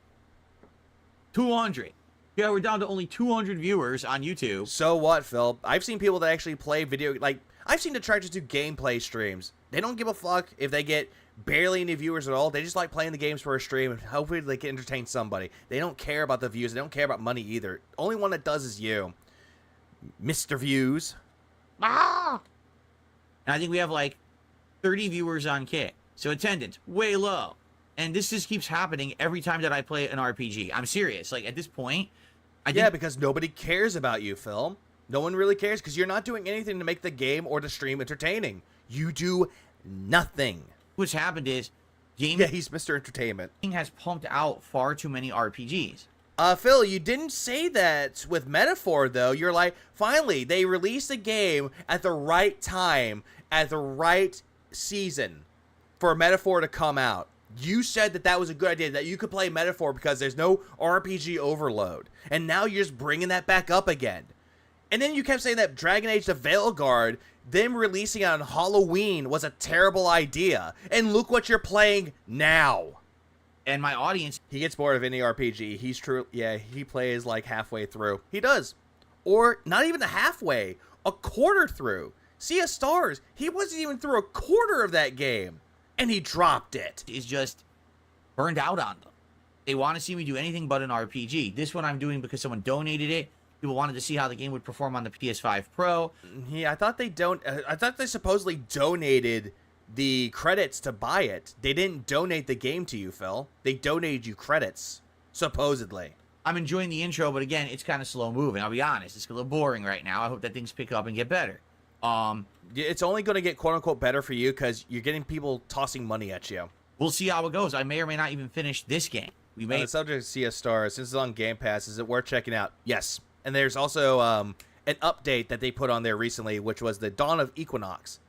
200. Yeah, we're down to only 200 viewers on YouTube. So what, Phil? I've seen people that actually play video, like, I've seen detractors do gameplay streams. They don't give a fuck if they get barely any viewers at all. They just like playing the games for a stream and hopefully they can entertain somebody. They don't care about the views. They don't care about money either. Only one that does is you, Mr. Views. And I think we have like 30 viewers on Kick. So attendance, way low. And this just keeps happening every time that I play an RPG. I'm serious. Like, at this point, Yeah, because nobody cares about you, Phil. No one really cares because you're not doing anything to make the game or the stream entertaining. You do nothing. What's happened is... Gaming yeah, he's Mr. Entertainment. Has pumped out far too many RPGs. Phil, you didn't say that with Metaphor, though. You're like, finally, they released a game at the right time, at the right season for Metaphor to come out. You said that that was a good idea, that you could play Metaphor because there's no RPG overload. And now you're just bringing that back up again. And then you kept saying that Dragon Age the Veilguard, them releasing it on Halloween was a terrible idea. And look what you're playing now. And my audience... He gets bored of any RPG. He's true. Yeah, he plays like halfway through. He does. Or not even a halfway. A quarter through. Sea of Stars. He wasn't even through a quarter of that game. And he dropped it. Is just burned out on them. They want to see me do anything but an RPG. This one I'm doing because someone donated it. People wanted to see how the game would perform on the PS5 Pro. Yeah, I thought they supposedly donated the credits to buy it. They didn't donate the game to you, Phil. They donated you credits, supposedly. I'm enjoying the intro, but again, it's kind of slow moving. I'll be honest. It's a little boring right now. I hope that things pick up and get better. It's only going to get quote-unquote better for you because you're getting people tossing money at you. We'll see how it goes. I may or may not even finish this game. We may. On the subject of Sea of Stars, since it's on Game Pass, is it worth checking out? Yes. And there's also an update that they put on there recently, which was the Dawn of Equinox,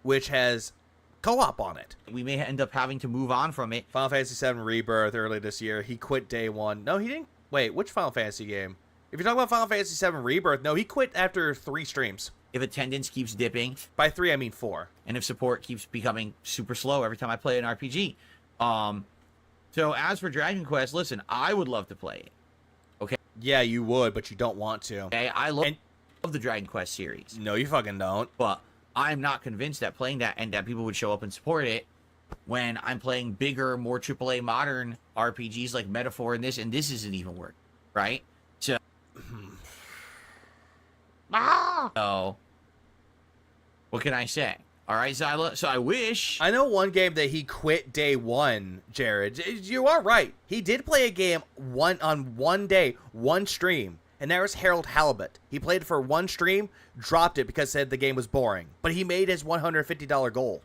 which has co-op on it. We may end up having to move on from it. Final Fantasy VII Rebirth early this year. He quit day one. No, he didn't. Wait, which Final Fantasy game? If you're talking about Final Fantasy VII Rebirth, no, he quit after 3 streams. If attendance keeps dipping. By 3, I mean 4. And if support keeps becoming super slow every time I play an RPG. So as for Dragon Quest, listen, I would love to play it. Okay. Yeah, you would, but you don't want to. Okay, I love the Dragon Quest series. No, you fucking don't. But I'm not convinced that playing that and that people would show up and support it when I'm playing bigger, more AAA modern RPGs like Metaphor and this isn't even working, right? So, so what can I say? All right, so I wish. I know one game that he quit day 1, Jared. You are right. He did play a game on one day, one stream, and that was Harold Halibut. He played it for one stream, dropped it because said the game was boring. But he made his $150 goal.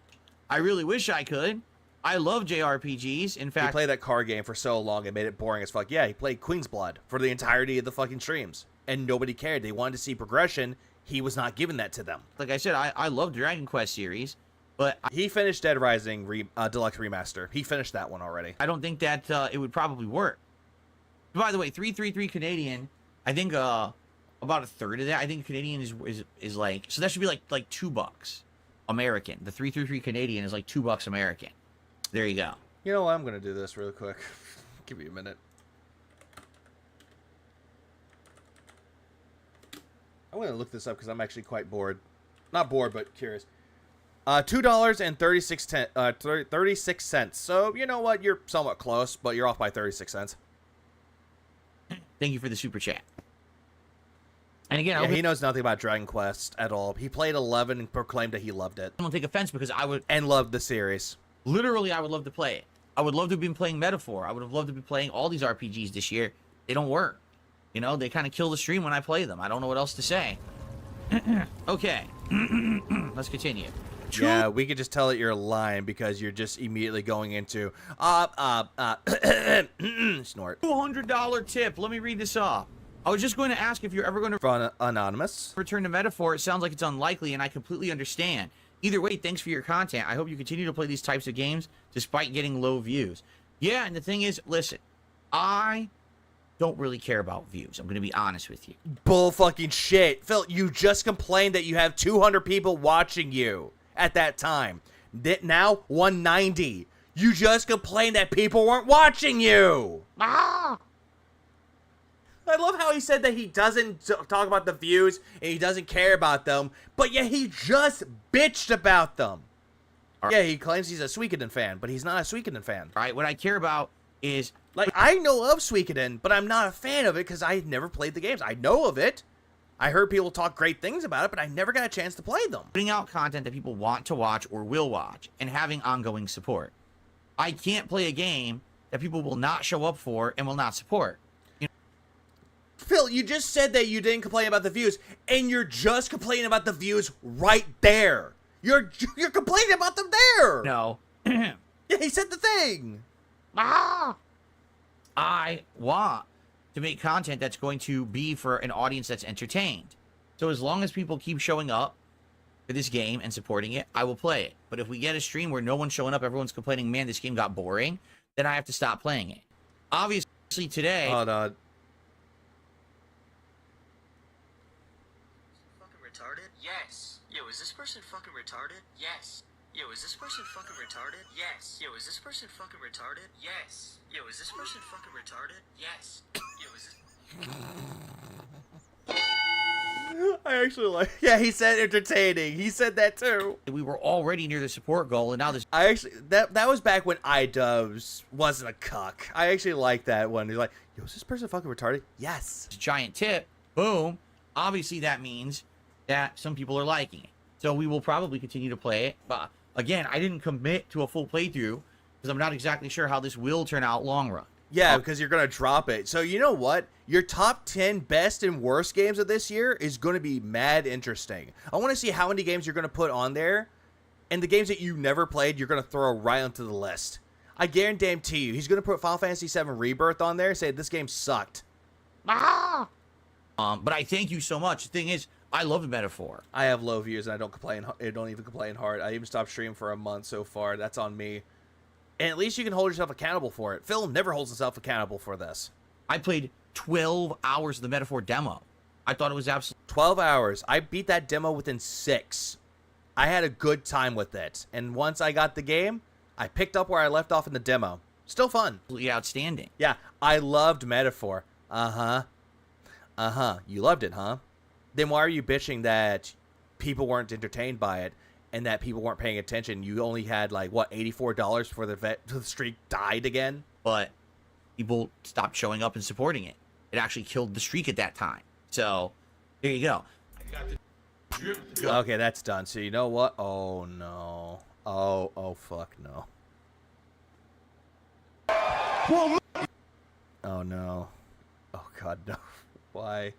I really wish I could. I love JRPGs. In fact, he played that car game for so long and made it boring as fuck. Yeah, he played Queen's Blood for the entirety of the fucking streams, and nobody cared. They wanted to see progression. He was not giving that to them. Like I said, I love Dragon Quest series, but he finished Dead Rising Deluxe Remaster. He finished that one already. I don't think that it would probably work. By the way, 333 Canadian. I think about a third of that. I think Canadian is like, so that should be like $2 American. The 333 Canadian is like $2 American. There you go. You know what? I'm gonna do this real quick. Give me a minute. I'm going to look this up because I'm actually quite bored. Not bored, but curious. $2.36. So, you know what? You're somewhat close, but you're off by 36 cents. Thank you for the super chat. And again, yeah, he knows nothing about Dragon Quest at all. He played 11 and proclaimed that he loved it. I don't take offense because I would... And loved the series. Literally, I would love to play it. I would love to have been playing Metaphor. I would have loved to be playing all these RPGs this year. They don't work. You know, they kind of kill the stream when I play them. I don't know what else to say. Okay. Let's continue. Yeah, we could just tell that you're lying because you're just immediately going into snort. $200 tip. Let me read this off. I was just going to ask if you're ever going to from Anonymous return to Metaphor. It sounds like it's unlikely, and I completely understand. Either way, thanks for your content. I hope you continue to play these types of games despite getting low views. Yeah, and the thing is, listen, I don't really care about views. I'm going to be honest with you. Bull fucking shit. Phil, you just complained that you have 200 people watching you at that time. Now, 190. You just complained that people weren't watching you. I love how he said that he doesn't talk about the views and he doesn't care about them, but yet he just bitched about them. Yeah, he claims he's a Suikoden fan, but he's not a Suikoden fan. All right, what I care about is... Like, I know of Suikoden, but I'm not a fan of it because I never played the games. I know of it. I heard people talk great things about it, but I never got a chance to play them. Putting out content that people want to watch or will watch and having ongoing support. I can't play a game that people will not show up for and will not support. You know? Phil, you just said that you didn't complain about the views, and you're just complaining about the views right there. You're complaining about them there. No. Yeah, he said the thing. I want to make content that's going to be for an audience that's entertained. So as long as people keep showing up for this game and supporting it, I will play it. But if we get a stream where no one's showing up, everyone's complaining, man, this game got boring, then I have to stop playing it. Obviously today... Hold on. Fucking retarded? Yes. Yo, is this person fucking retarded? Yes. Yo, is this person fucking retarded? Yes. Yo, is this person fucking retarded? Yes. Yo, is this person fucking retarded? Yes. Yo, is this... I actually like... Yeah, he said entertaining. He said that too. We were already near the support goal, and now this... I actually... That was back when iDubbbz wasn't a cuck. I actually like that one. He's like, yo, is this person fucking retarded? Yes. Giant tip. Boom. Obviously, that means that some people are liking it. So we will probably continue to play it. But again, I didn't commit to a full playthrough because I'm not exactly sure how this will turn out long run. Yeah, because you're going to drop it. So you know what? Your top 10 best and worst games of this year is going to be mad interesting. I want to see how many games you're going to put on there. And the games that you never played, you're going to throw right onto the list. I guarantee you, he's going to put Final Fantasy VII Rebirth on there and say, this game sucked. But I thank you so much. The thing is, I love the Metaphor. I have low views and I don't complain. I don't even complain hard. I even stopped streaming for a month so far. That's on me. And at least you can hold yourself accountable for it. Phil never holds himself accountable for this. I played 12 hours of the Metaphor demo. I thought it was absolutely 12 hours. I beat that demo within 6. I had a good time with it. And once I got the game, I picked up where I left off in the demo. Still fun. Outstanding. Yeah, I loved Metaphor. You loved it, huh? Then why are you bitching that people weren't entertained by it and that people weren't paying attention? You only had, like, what, $84 before the streak died again? But people stopped showing up and supporting it. It actually killed the streak at that time. So, there you go. Okay, that's done. So you know what? Oh, no. Oh, fuck no. Oh, no. Oh, God, no. Why?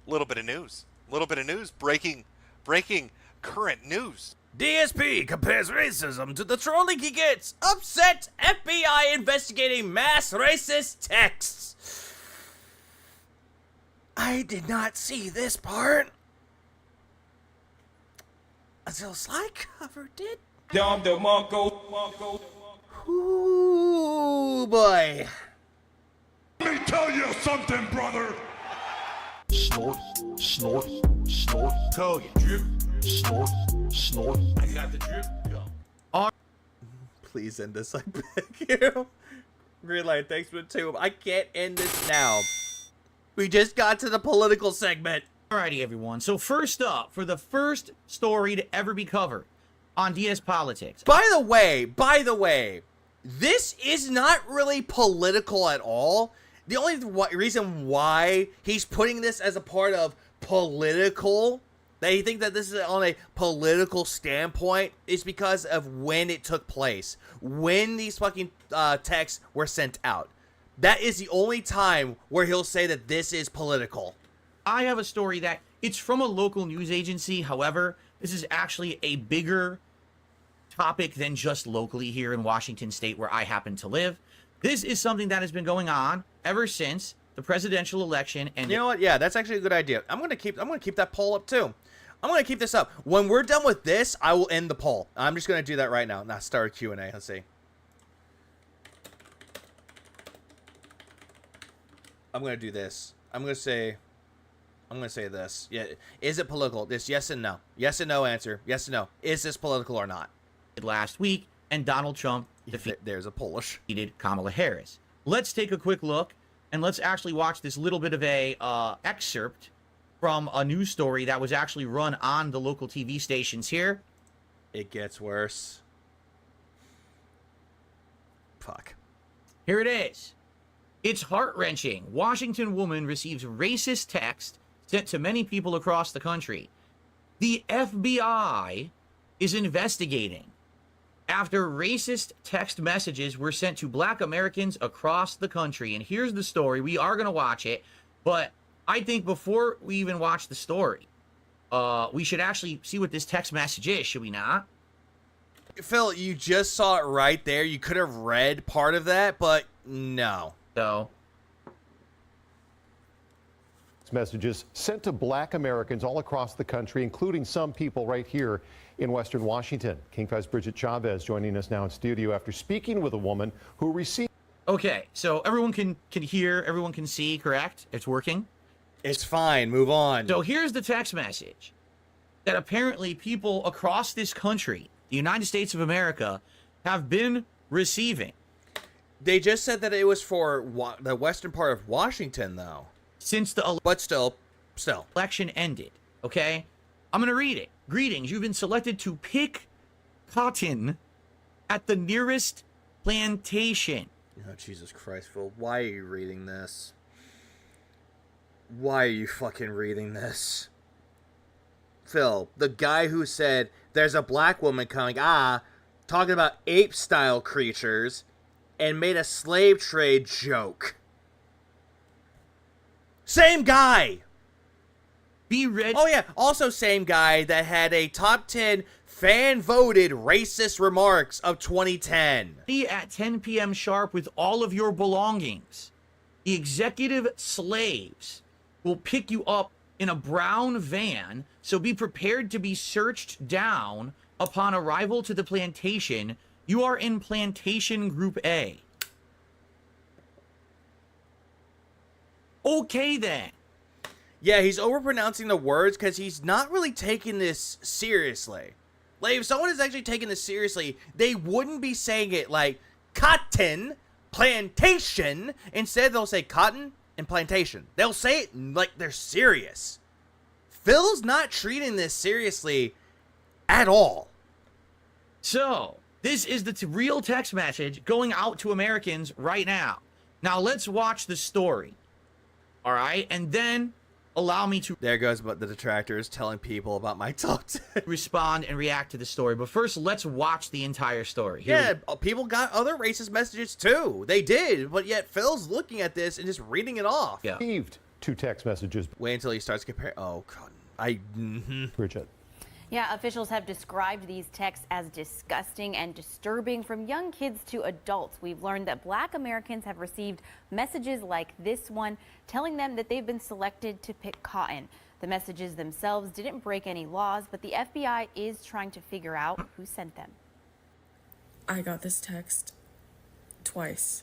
Little bit of news. Breaking current news. DSP compares racism to the trolling he gets. Upset FBI investigating mass racist texts. I did not see this part until Sly covered it. Ooh, boy. Let me tell you something, brother. Snort, snort, snort. Kogan. Drip. Snort, snort. I got the drip. Go. Please end this, I beg you. Green light, thanks for the tube. I can't end this now. We just got to the political segment. Alrighty, everyone. So first up, for the first story to ever be covered on DS Politics. By the way, this is not really political at all. The only reason why he's putting this as a part of political, that you think that this is on a political standpoint, is because of when it took place. When these fucking texts were sent out. That is the only time where he'll say that this is political. I have a story that it's from a local news agency. However, this is actually a bigger topic than just locally here in Washington State where I happen to live. This is something that has been going on ever since the presidential election. And you know what? Yeah, that's actually a good idea. I'm gonna keep that poll up too. I'm gonna keep this up. When we're done with this, I will end the poll. I'm just gonna do that right now. Now start a Q&A. Let's see. I'm gonna do this. I'm gonna say this. Yeah, is it political? This yes and no. Yes and no answer. Yes and no. Is this political or not? Last week, and Donald Trump there's a Polish defeated Kamala Harris. Let's take a quick look and let's actually watch this little bit of a excerpt from a news story that was actually run on the local TV stations here. It gets worse. Fuck. Here it is. It's heart-wrenching. Washington woman receives racist text sent to many people across the country. The FBI is investigating after racist text messages were sent to Black Americans across the country. And here's the story. We are going to watch it, but I think before we even watch the story, we should actually see what this text message is, should we not? Phil, you just saw it right there. You could have read part of that, but no. So, messages sent to Black Americans all across the country, including some people right here in Western Washington. King Five's Bridget Chavez joining us now in studio after speaking with a woman who received... Okay, so everyone can hear, everyone can see, correct? It's working? It's fine, move on. So here's the text message that apparently people across this country, the United States of America, have been receiving. They just said that it was for the western part of Washington, though. Since the but still. Election ended, okay? I'm going to read it. Greetings, you've been selected to pick cotton at the nearest plantation. Oh, Jesus Christ, Phil. Why are you reading this? Why are you fucking reading this? Phil, the guy who said there's a black woman coming, talking about ape-style creatures, and made a slave trade joke. Same guy! Be ready. Oh yeah, also same guy that had a top 10 fan-voted racist remarks of 2010. Be at 10 p.m. sharp with all of your belongings. The executive slaves will pick you up in a brown van, so be prepared to be searched down upon arrival to the plantation. You are in Plantation Group A. Okay then. Yeah, he's overpronouncing the words because he's not really taking this seriously. Like, if someone is actually taking this seriously, they wouldn't be saying it like cotton, plantation. Instead, they'll say cotton and plantation. They'll say it like they're serious. Phil's not treating this seriously at all. So, this is the real text message going out to Americans right now. Now, let's watch the story. All right? And then allow me to... There goes the detractors telling people about my top 10. Respond and react to the story. But first, let's watch the entire story. People got other racist messages too. They did, but yet Phil's looking at this and just reading it off. Yeah. Received 2 text messages. Wait until he starts comparing. Oh, God. Bridget. Yeah, officials have described these texts as disgusting and disturbing from young kids to adults. We've learned that Black Americans have received messages like this one telling them that they've been selected to pick cotton. The messages themselves didn't break any laws, but the FBI is trying to figure out who sent them. I got this text twice.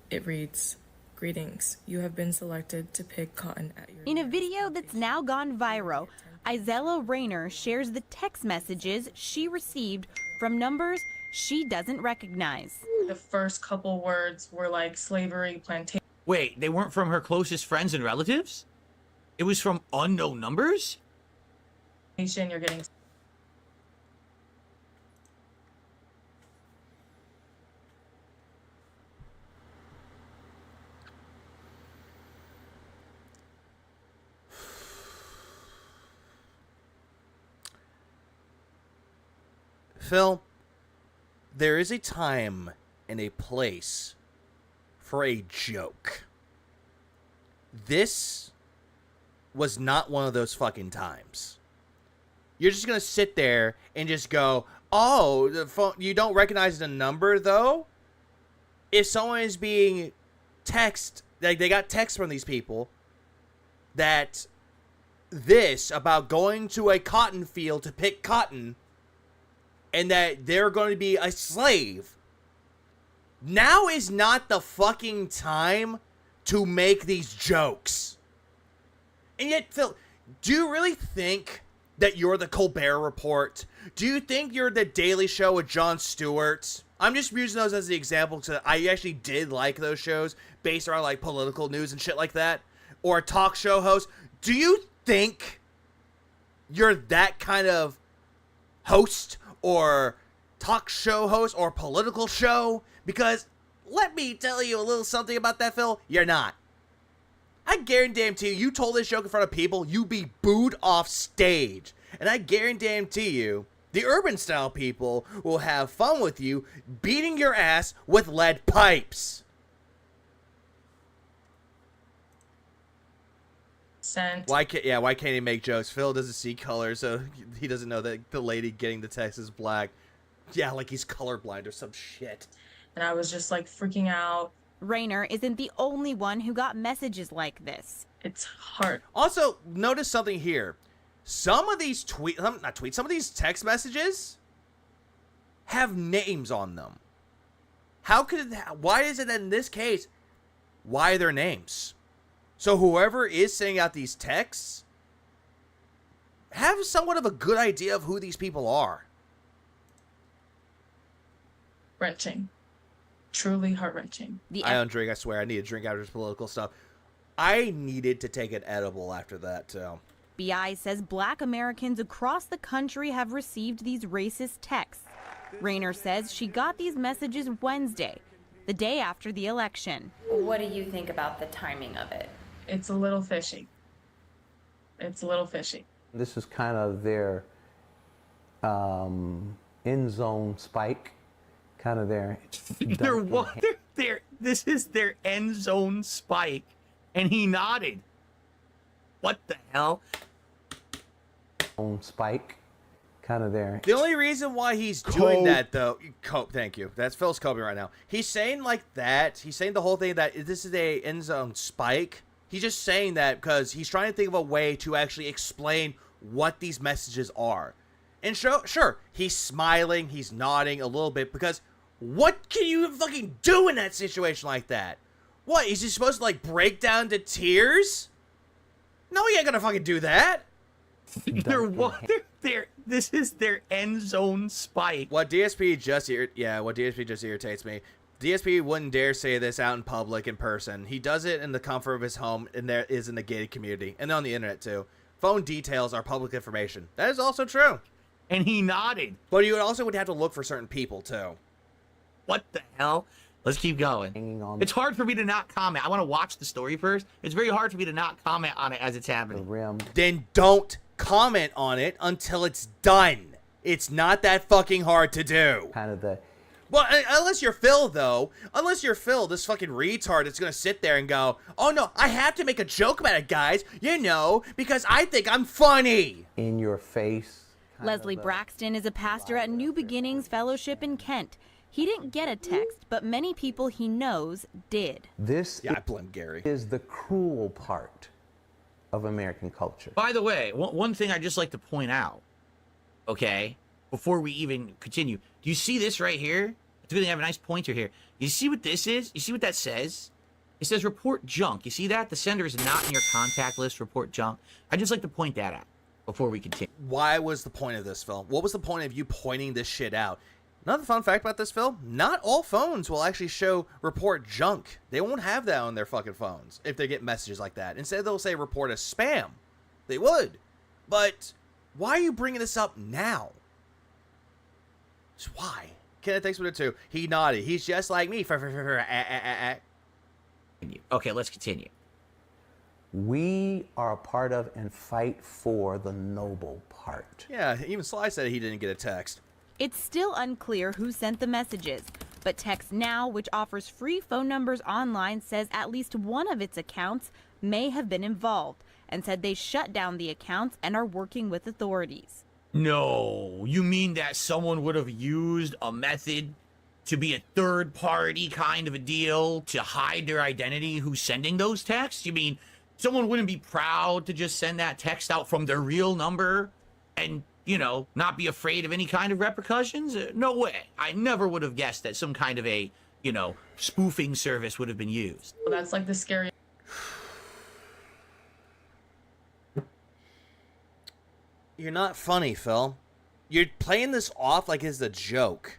It reads, "Greetings, you have been selected to pick cotton at your..." In a video that's now gone viral, Isella Rayner shares the text messages she received from numbers she doesn't recognize. The first couple words were like slavery, plantation. Wait, they weren't from her closest friends and relatives? It was from unknown numbers? You're getting... Phil, there is a time and a place for a joke. This was not one of those fucking times. You're just gonna sit there and just go, oh, the phone, you don't recognize the number though? If someone is being like they got text from these people that this about going to a cotton field to pick cotton and that they're going to be a slave. Now is not the fucking time to make these jokes. And yet, Phil, do you really think that you're the Colbert Report? Do you think you're the Daily Show with Jon Stewart? I'm just using those as the example because I actually did like those shows based around like political news and shit like that. Or a talk show host. Do you think you're that kind of host or talk show host or political show? Because let me tell you a little something about that, Phil. You're not. I guarantee you told this joke in front of people, you'd be booed off stage. And I guarantee you, the urban style people will have fun with you beating your ass with lead pipes. Why can't he make jokes? Phil doesn't see color, so he doesn't know that the lady getting the text is black. Yeah, like he's colorblind or some shit. And I was just like freaking out. Rayner isn't the only one who got messages like this. It's hard. Also, notice something here. Some of these some of these text messages have names on them. Why is it that in this case, why are there names? So whoever is sending out these texts have somewhat of a good idea of who these people are. Wrenching. Truly heart-wrenching. I don't drink, I swear. I need a drink after this political stuff. I needed to take an edible after that, too. FBI says Black Americans across the country have received these racist texts. Rayner says she got these messages Wednesday, the day after the election. What do you think about the timing of it? It's a little fishy. It's a little fishy. This is kind of their end zone spike, kind of their... This is their end zone spike, and he nodded. What the hell? Spike, kind of there. The only reason why he's doing that, though, thank you. That's Phil's coping right now. He's saying like that. He's saying the whole thing that this is a end zone spike. He's just saying that because he's trying to think of a way to actually explain what these messages are. And sure, he's smiling, he's nodding a little bit because what can you fucking do in that situation like that? What, is he supposed to, like, break down to tears? No, he ain't gonna fucking do that. This is their end zone spike. What DSP just irritates me. DSP wouldn't dare say this out in public in person. He does it in the comfort of his home, and there is in the gated community, and on the internet too. Phone details are public information. That is also true. And he nodded. But you would have to look for certain people too. What the hell? Let's keep going. It's hard for me to not comment. I want to watch the story first. It's very hard for me to not comment on it as it's happening. Then don't comment on it until it's done. It's not that fucking hard to do. Well, unless you're Phil, though. Unless you're Phil, this fucking retard that's gonna sit there and go, oh no, I have to make a joke about it, guys. You know, because I think I'm funny. In your face. Leslie Braxton is a pastor at New Beginnings Fellowship in Kent. He didn't get a text, but many people he knows did. I blame Gary. Is the cruel part of American culture. By the way, one thing I'd just like to point out, okay, before we even continue, do you see this right here? It's really have a nice pointer here. You see what this is? You see what that says? It says report junk. You see that? The sender is not in your contact list, report junk. I'd just like to point that out before we continue. Why was the point of this, Phil? What was the point of you pointing this shit out? Another fun fact about this, Phil, not all phones will actually show report junk. They won't have that on their fucking phones if they get messages like that. Instead, they'll say report as spam. They would. But why are you bringing this up now? Just why? Kenneth, thanks for the 2. He nodded. He's just like me. Okay, let's continue. We are a part of and fight for the noble part. Yeah, even Sly said he didn't get a text. It's still unclear who sent the messages, but Text Now, which offers free phone numbers online, says at least one of its accounts may have been involved and said they shut down the accounts and are working with authorities. No, you mean that someone would have used a method to be a third party kind of a deal to hide their identity who's sending those texts? You mean someone wouldn't be proud to just send that text out from their real number and, you know, not be afraid of any kind of repercussions? No way. I never would have guessed that some kind of a, you know, spoofing service would have been used. Well, that's like the scary. You're not funny, Phil. You're playing this off like it's a joke.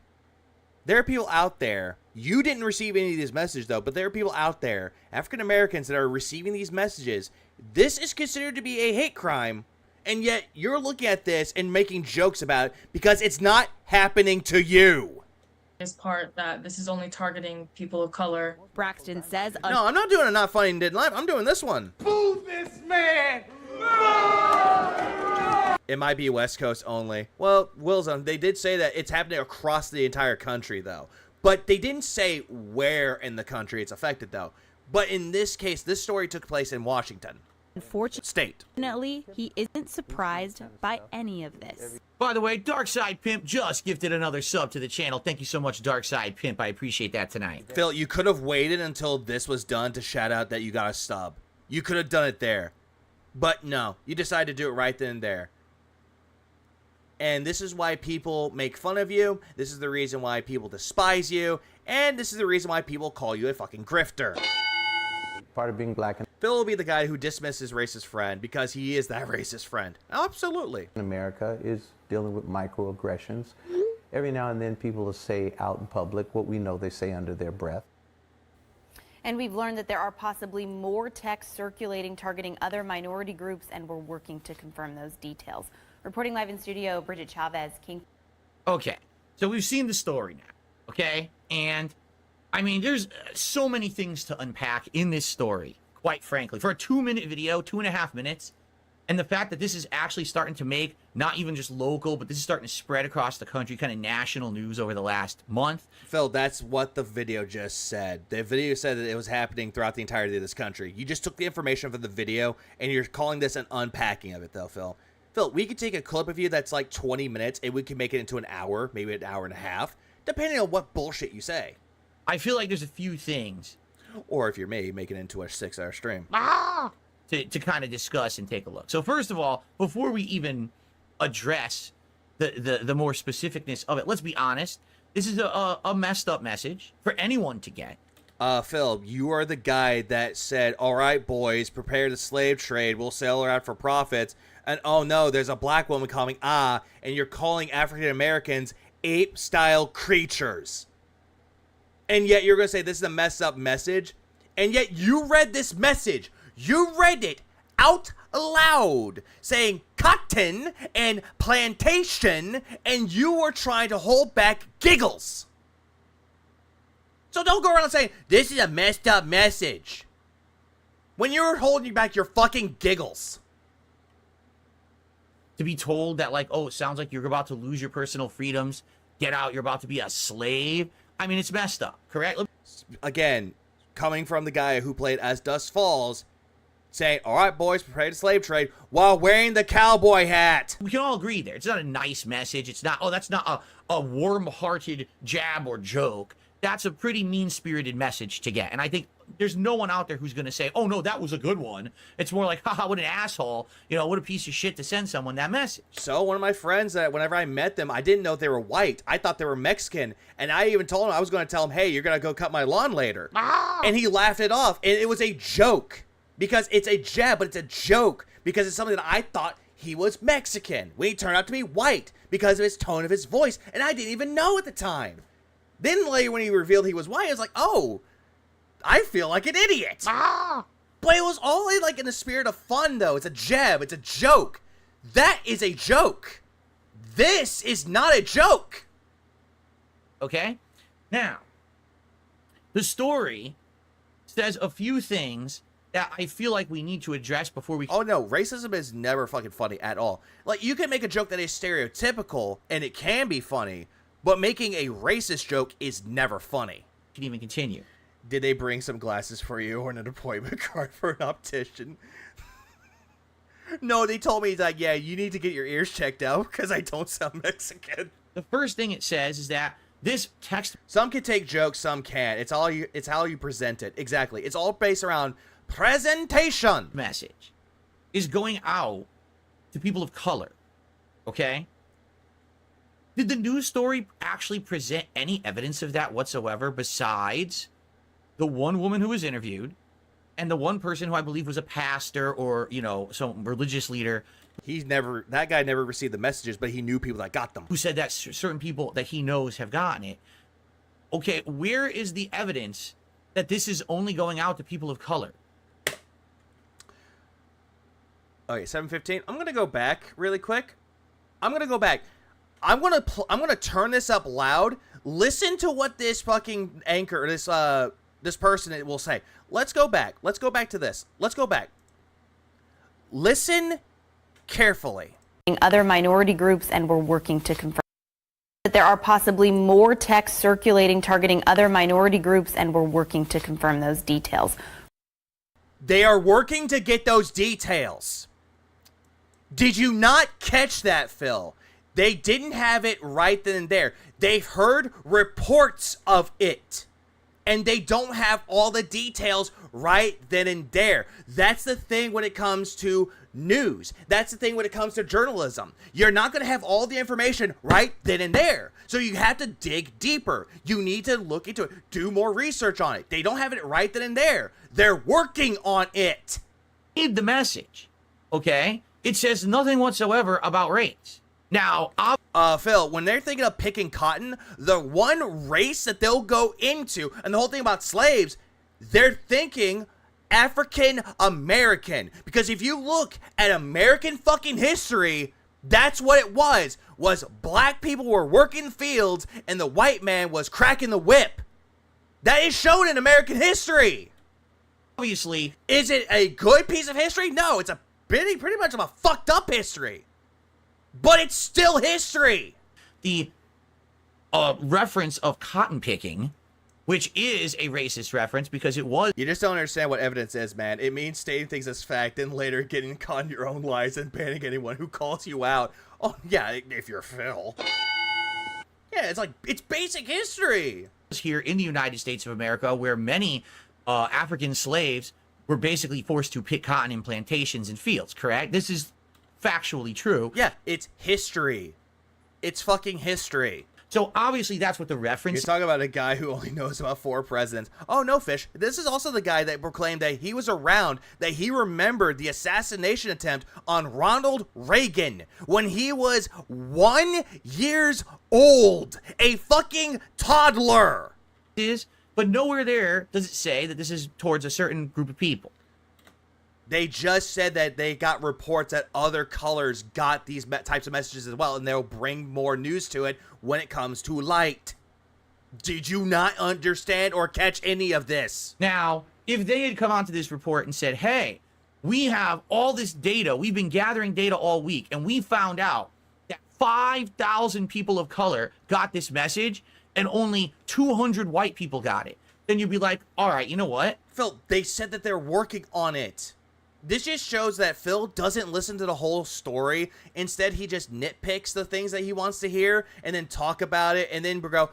There are people out there. You didn't receive any of these messages, though, but there are people out there, African Americans, that are receiving these messages. This is considered to be a hate crime, and yet you're looking at this and making jokes about it because it's not happening to you. Is part that this is only targeting people of color. Braxton says... No, I'm not doing a not funny and didn't live. I'm doing this one. Boo this man! It might be West Coast only. Well, Wilson, they did say that it's happening across the entire country, though. But they didn't say where in the country it's affected, though. But in this case, this story took place in Washington State. Unfortunately, he isn't surprised by any of this. By the way, Darkside Pimp just gifted another sub to the channel. Thank you so much, Darkside Pimp. I appreciate that tonight. Phil, you could have waited until this was done to shout out that you got a sub. You could have done it there. But no, you decided to do it right then and there. And this is why people make fun of you. This is the reason why people despise you. And this is the reason why people call you a fucking grifter. Part of being black. Phil will be the guy who dismisses racist friend because he is that racist friend. Absolutely. In America is dealing with microaggressions. Every now and then people will say out in public what we know they say under their breath. And we've learned that there are possibly more texts circulating targeting other minority groups, and we're working to confirm those details. Reporting live in studio, Bridget Chavez, King. Okay, so we've seen the story now, okay? And, I mean, there's so many things to unpack in this story, quite frankly. For a 2-minute video, 2.5 minutes, and the fact that this is actually starting to make not even just local, but this is starting to spread across the country, kind of national news over the last month. Phil, that's what the video just said. The video said that it was happening throughout the entirety of this country. You just took the information from the video, and you're calling this an unpacking of it, though, Phil. Phil, we could take a clip of you that's like 20 minutes, and we can make it into an hour, maybe an hour and a half, depending on what bullshit you say. I feel like there's a few things. Or if you're me, make it into a 6-hour stream. To kind of discuss and take a look. So first of all, before we even address the more specificness of it, let's be honest. This is a messed up message for anyone to get. Phil, you are the guy that said, all right, boys, prepare the slave trade. We'll sell her out for profits. And oh no, there's a black woman coming. And you're calling African Americans ape-style creatures. And yet you're going to say this is a messed up message. And yet you read this message. You read it out loud saying cotton and plantation, and you were trying to hold back giggles. So don't go around saying this is a messed up message when you're holding back your fucking giggles. To be told that, like, oh, it sounds like you're about to lose your personal freedoms, get out, you're about to be a slave. I mean, it's messed up, correct? Again, coming from the guy who played As Dust Falls, saying, all right, boys, prepare the slave trade, while wearing the cowboy hat. We can all agree there. It's not a nice message. It's not, oh, that's not a warm-hearted jab or joke. That's a pretty mean-spirited message to get. And I think there's no one out there who's going to say, oh, no, that was a good one. It's more like, haha, what an asshole. You know, what a piece of shit to send someone that message. So one of my friends, that whenever I met them, I didn't know they were white. I thought they were Mexican. And I even told him, I was going to tell him, hey, you're going to go cut my lawn later. And he laughed it off. And it was a joke. Because it's a jab, but it's a joke. Because it's something that I thought he was Mexican. When he turned out to be white. Because of his tone of his voice. And I didn't even know at the time. Then later when he revealed he was white, I was like, oh, I feel like an idiot. But it was all in the spirit of fun, though. It's a jab. It's a joke. That is a joke. This is not a joke. Okay? Now, the story says a few things that I feel like we need to address before we... Oh, no. Racism is never fucking funny at all. Like, you can make a joke that is stereotypical, and it can be funny, but making a racist joke is never funny. Can even continue. Did they bring some glasses for you or an appointment card for an optician? No, they told me that, yeah, you need to get your ears checked out because I don't sound Mexican. The first thing it says is that this text... Some can take jokes, some can't. It's how you present it. Exactly. It's all based around presentation. Message is going out to people of color. Okay? Did the news story actually present any evidence of that whatsoever besides the one woman who was interviewed and the one person who I believe was a pastor or, you know, some religious leader? That guy never received the messages, but he knew people that got them. Who said that certain people that he knows have gotten it. Okay, where is the evidence that this is only going out to people of color? Okay, 7:15. I'm gonna go back really quick. I'm gonna turn this up loud. Listen to what this fucking anchor, this person will say. Let's go back. Let's go back to this. Let's go back. Listen carefully. Other minority groups, and we're working to confirm that there are possibly more texts circulating targeting other minority groups, and we're working to confirm those details. They are working to get those details. Did you not catch that, Phil? They didn't have it right then and there. They've heard reports of it. And they don't have all the details right then and there. That's the thing when it comes to news. That's the thing when it comes to journalism. You're not going to have all the information right then and there. So you have to dig deeper. You need to look into it. Do more research on it. They don't have it right then and there. They're working on it. Read the message. Okay? It says nothing whatsoever about race. Now, Phil, when they're thinking of picking cotton, the one race that they'll go into, and the whole thing about slaves, they're thinking African American. Because if you look at American fucking history, that's what it was black people were working fields and the white man was cracking the whip. That is shown in American history. Obviously. Is it a good piece of history? No, it's a pretty much of a fucked up history. But it's still history. The reference of cotton picking, which is a racist reference because it was... You just don't understand what evidence is, man. It means stating things as fact and later getting caught in your own lies and banning anyone who calls you out. Oh, yeah, if you're Phil. Yeah, it's basic history. Here in the United States of America, where many African slaves were basically forced to pick cotton in plantations and fields, correct? This is factually true. Yeah, it's history. It's fucking history. So obviously that's what the reference. You're talking about a guy who only knows about 4 presidents. Oh, no, Fish. This is also the guy that proclaimed that he was around, that he remembered the assassination attempt on Ronald Reagan when he was 1 year old. A fucking toddler. But nowhere there does it say that this is towards a certain group of people. They just said that they got reports that other colors got these types of messages as well, and they'll bring more news to it when it comes to light. Did you not understand or catch any of this? Now, if they had come onto this report and said, hey, we have all this data, we've been gathering data all week, and we found out that 5,000 people of color got this message, and only 200 white people got it, then you'd be like, all right, you know what? Phil, they said that they're working on it. This just shows that Phil doesn't listen to the whole story. Instead, he just nitpicks the things that he wants to hear and then talk about it and then go,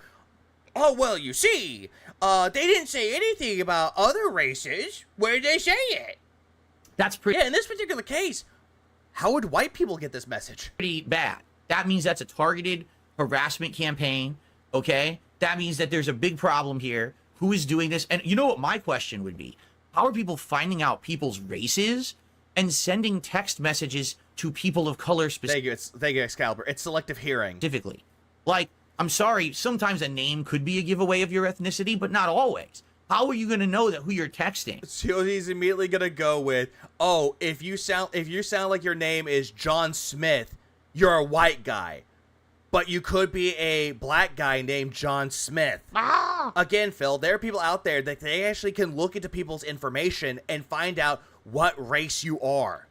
oh, well, you see, they didn't say anything about other races. Where did they say it? That's pretty... Yeah, in this particular case, how would white people get this message? Pretty bad. That means that's a targeted harassment campaign, okay? That means that there's a big problem here. Who is doing this? And you know what my question would be? How are people finding out people's races and sending text messages to people of color specifically? Thank you, Excalibur. It's selective hearing. Specifically. Like, I'm sorry, sometimes a name could be a giveaway of your ethnicity, but not always. How are you going to know that who you're texting? So he's immediately going to go with, oh, if you sound like your name is John Smith, you're a white guy. But you could be a black guy named John Smith. Again, Phil, there are people out there that they actually can look into people's information and find out what race you are.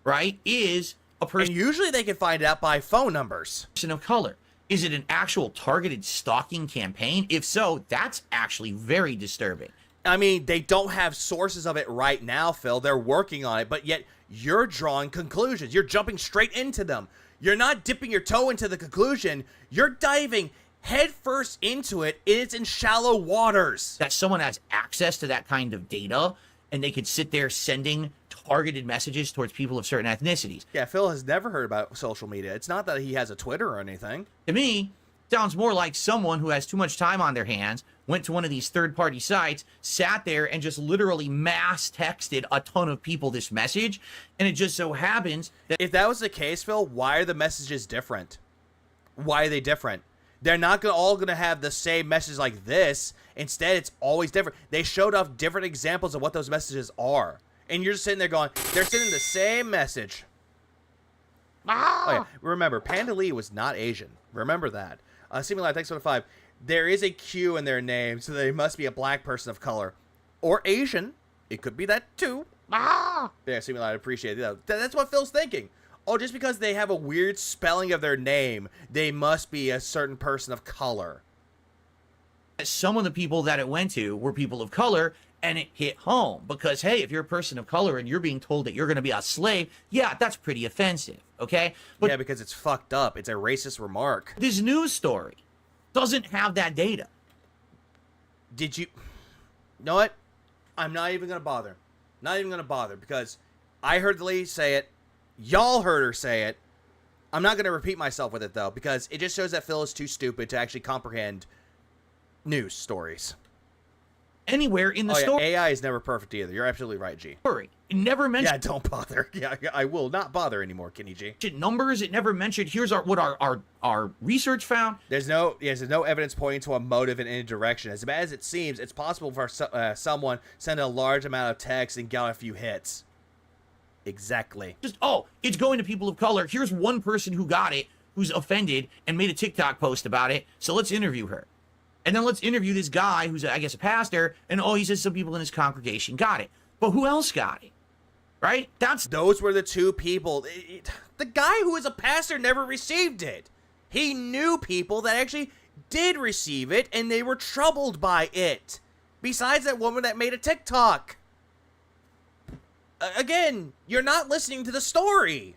Right? Is a person... And usually they can find out by phone numbers. Person of color. Is it an actual targeted stalking campaign? If so, that's actually very disturbing. I mean, they don't have sources of it right now, Phil. They're working on it, but yet you're drawing conclusions. You're jumping straight into them. You're not dipping your toe into the conclusion. You're diving headfirst into it. It's in shallow waters. That someone has access to that kind of data and they could sit there sending targeted messages towards people of certain ethnicities. Yeah, Phil has never heard about social media. It's not that he has a Twitter or anything. To me, it sounds more like someone who has too much time on their hands, went to one of these third-party sites, sat there and just literally mass texted a ton of people this message, and it just so happens that... If that was the case, Phil, why are the messages different? Why are they different? They're not all going to have the same message like this. Instead, it's always different. They showed off different examples of what those messages are. And you're just sitting there going, they're sending the same message. Oh, yeah. Remember, Panda Lee was not Asian. Remember that. Seeming like thanks for the 5. There is a Q in their name, so they must be a black person of color. Or Asian. It could be that too. Yeah, Seeming like I appreciate that. That's what Phil's thinking. Oh, just because they have a weird spelling of their name, they must be a certain person of color. Some of the people that it went to were people of color, and it hit home. Because, hey, if you're a person of color and you're being told that you're going to be a slave, yeah, that's pretty offensive, okay? But yeah, because it's fucked up. It's a racist remark. This news story doesn't have that data. Did you... You know what? I'm not even going to bother. Not even going to bother, because I heard the lady say it. Y'all heard her say it. I'm not going to repeat myself with it, though, because it just shows that Phil is too stupid to actually comprehend news stories. Anywhere in the story. AI is never perfect either. You're absolutely right, G. It never mentioned... Yeah, don't bother. Yeah, I will not bother anymore, Kenny G. Numbers, it never mentioned, here's what our research found. There's no evidence pointing to a motive in any direction. As bad as it seems, it's possible for someone send a large amount of text and get a few hits. Exactly. Just, oh, it's going to people of color. Here's one person who got it, who's offended, and made a TikTok post about it, so let's interview her. And then let's interview this guy who's, I guess, a pastor, and oh, he says some people in his congregation got it. But who else got it? Right? Those were the two people. The guy who is a pastor never received it. He knew people that actually did receive it, and they were troubled by it. Besides that woman that made a TikTok. Again, you're not listening to the story.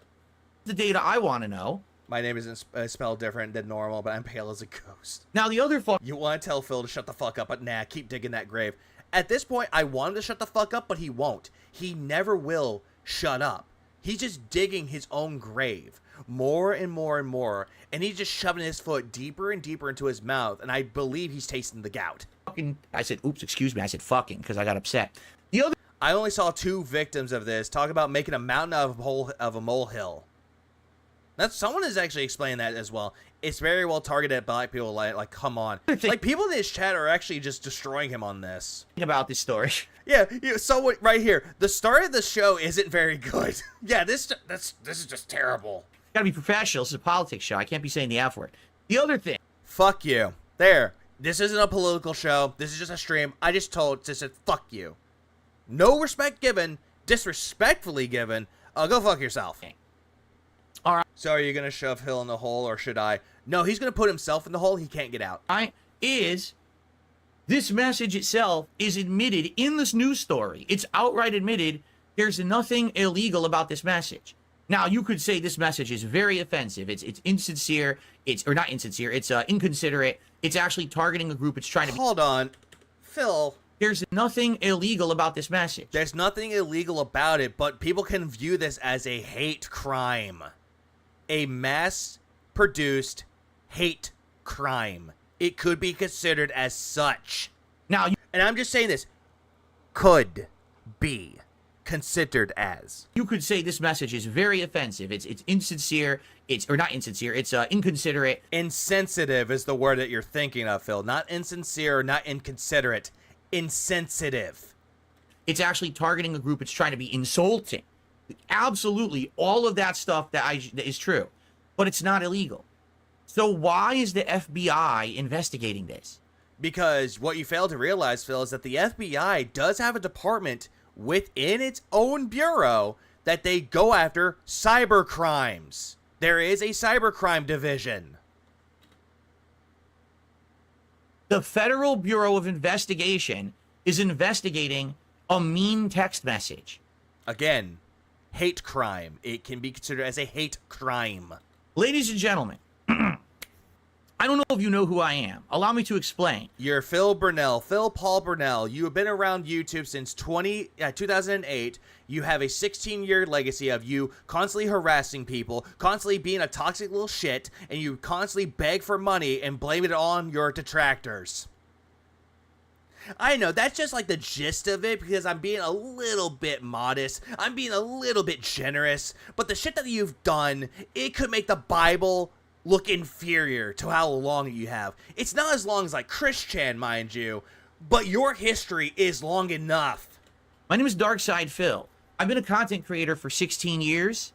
The data I want to know. My name isn't spelled different than normal, but I'm pale as a ghost. Now, the other fuck... You want to tell Phil to shut the fuck up, but nah, keep digging that grave. At this point, I want him to shut the fuck up, but he won't. He never will shut up. He's just digging his own grave. more and more and more, and he's just shoving his foot deeper and deeper into his mouth, and I believe he's tasting the gout. I said, oops, excuse me. I said fucking because I got upset. I only saw 2 victims of this talk about making a mountain out of a molehill. Someone is actually explaining that as well. It's very well targeted at black people. Like, come on. Like, people in this chat are actually just destroying him on this. About this story. Yeah, so right here, the start of the show isn't very good. Yeah, this is just terrible. Gotta be professional. This is a politics show. I can't be saying the F word. The other thing. Fuck you. There. This isn't a political show. This is just a stream. I just said fuck you. No respect given. Disrespectfully given. Go fuck yourself. All right. So are you gonna shove Hill in the hole, or should I? No, he's gonna put himself in the hole. He can't get out. This message itself is admitted in this news story. It's outright admitted. There's nothing illegal about this message. Now, you could say this message is very offensive. It's insincere. Or not insincere. It's inconsiderate. It's actually targeting a group. It's trying to. Hold on, Phil. There's nothing illegal about this message. There's nothing illegal about it, but people can view this as a hate crime. A mass-produced hate crime. It could be considered as such. Now, and I'm just saying this. Could be considered as. You could say this message is very offensive. It's insincere. Or not insincere. It's inconsiderate. Insensitive is the word that you're thinking of, Phil. Not insincere, not inconsiderate. Insensitive. It's actually targeting a group. It's trying to be insulting. Absolutely, all of that stuff that is true, but it's not illegal. So why is the FBI investigating this? Because what you fail to realize, Phil, is that the FBI does have a department within its own bureau that they go after cyber crimes. There is a cybercrime division. The Federal Bureau of Investigation is investigating a mean text message. Again, hate crime. It can be considered as a hate crime. Ladies and gentlemen, I don't know if you know who I am. Allow me to explain. You're Phil Burnell, Phil Paul Burnell. You have been around YouTube since 2008. You have a 16-year legacy of you constantly harassing people, constantly being a toxic little shit, and you constantly beg for money and blame it on your detractors. I know, that's just like the gist of it, because I'm being a little bit modest. I'm being a little bit generous. But the shit that you've done, it could make the Bible look inferior to how long you have. It's not as long as like Chris Chan, mind you, but your history is long enough. My name is Darkside Phil. I've been a content creator for 16 years.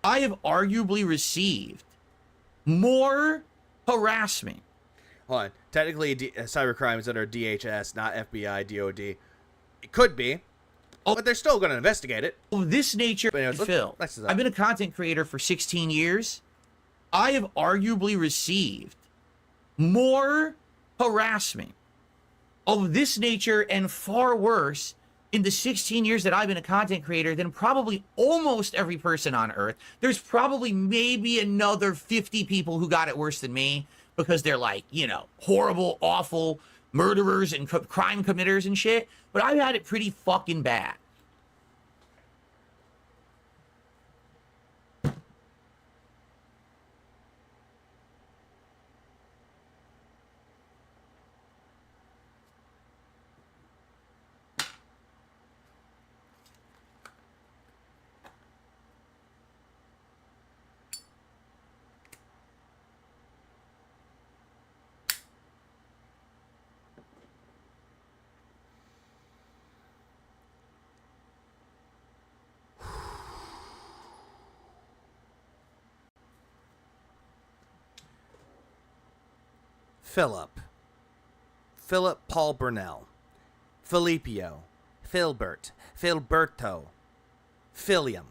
I have arguably received more harassment. Hold on. Technically, cybercrime is under DHS, not FBI, DOD. It could be, but they're still going to investigate it. Of this nature, anyways, Phil, I've been a content creator for 16 years. I have arguably received more harassment of this nature and far worse in the 16 years that I've been a content creator than probably almost every person on Earth. There's probably maybe another 50 people who got it worse than me because they're like, you know, horrible, awful murderers and crime committers and shit. But I've had it pretty fucking bad. Philip Paul Burnell, Filipio, Filbert, Filberto, Philium.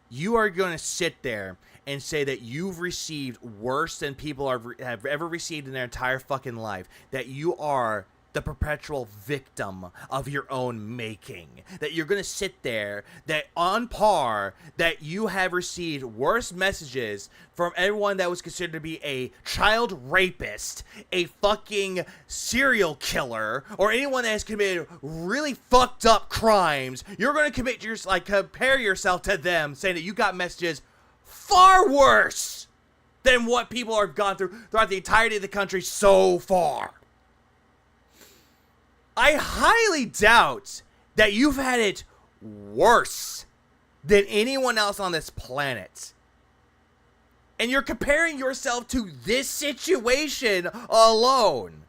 You are going to sit there and say that you've received worse than people have ever received in their entire fucking life, that you are the perpetual victim of your own making, that you're going to sit there, that on par, that you have received worse messages from everyone that was considered to be a child rapist, a fucking serial killer, or anyone that has committed really fucked up crimes. You're going to compare yourself to them, saying that you got messages far worse than what people have gone through throughout the entirety of the country so far. I highly doubt that you've had it worse than anyone else on this planet. And you're comparing yourself to this situation alone.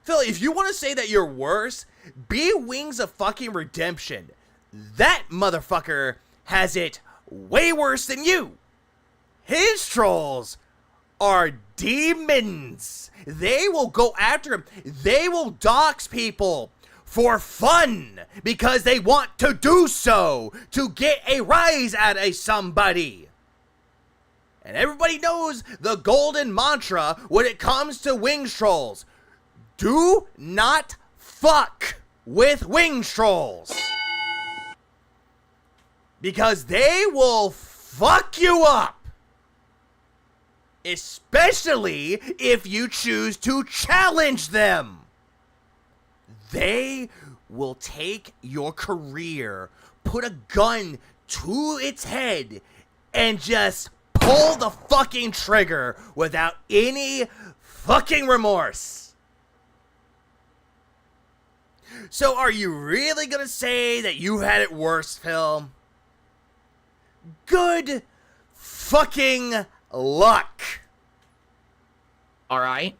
Phil, if you want to say that you're worse, be Wings of fucking Redemption. That motherfucker has it way worse than you. His trolls are demons. They will go after him. They will dox people for fun because they want to do so to get a rise out of somebody. And everybody knows the golden mantra when it comes to Wings trolls. Do not fuck with Wings trolls. Because they will fuck you up. Especially if you choose to challenge them. They will take your career, put a gun to its head, and just pull the fucking trigger without any fucking remorse. So are you really gonna say that you had it worse, Phil? Good fucking luck. All right?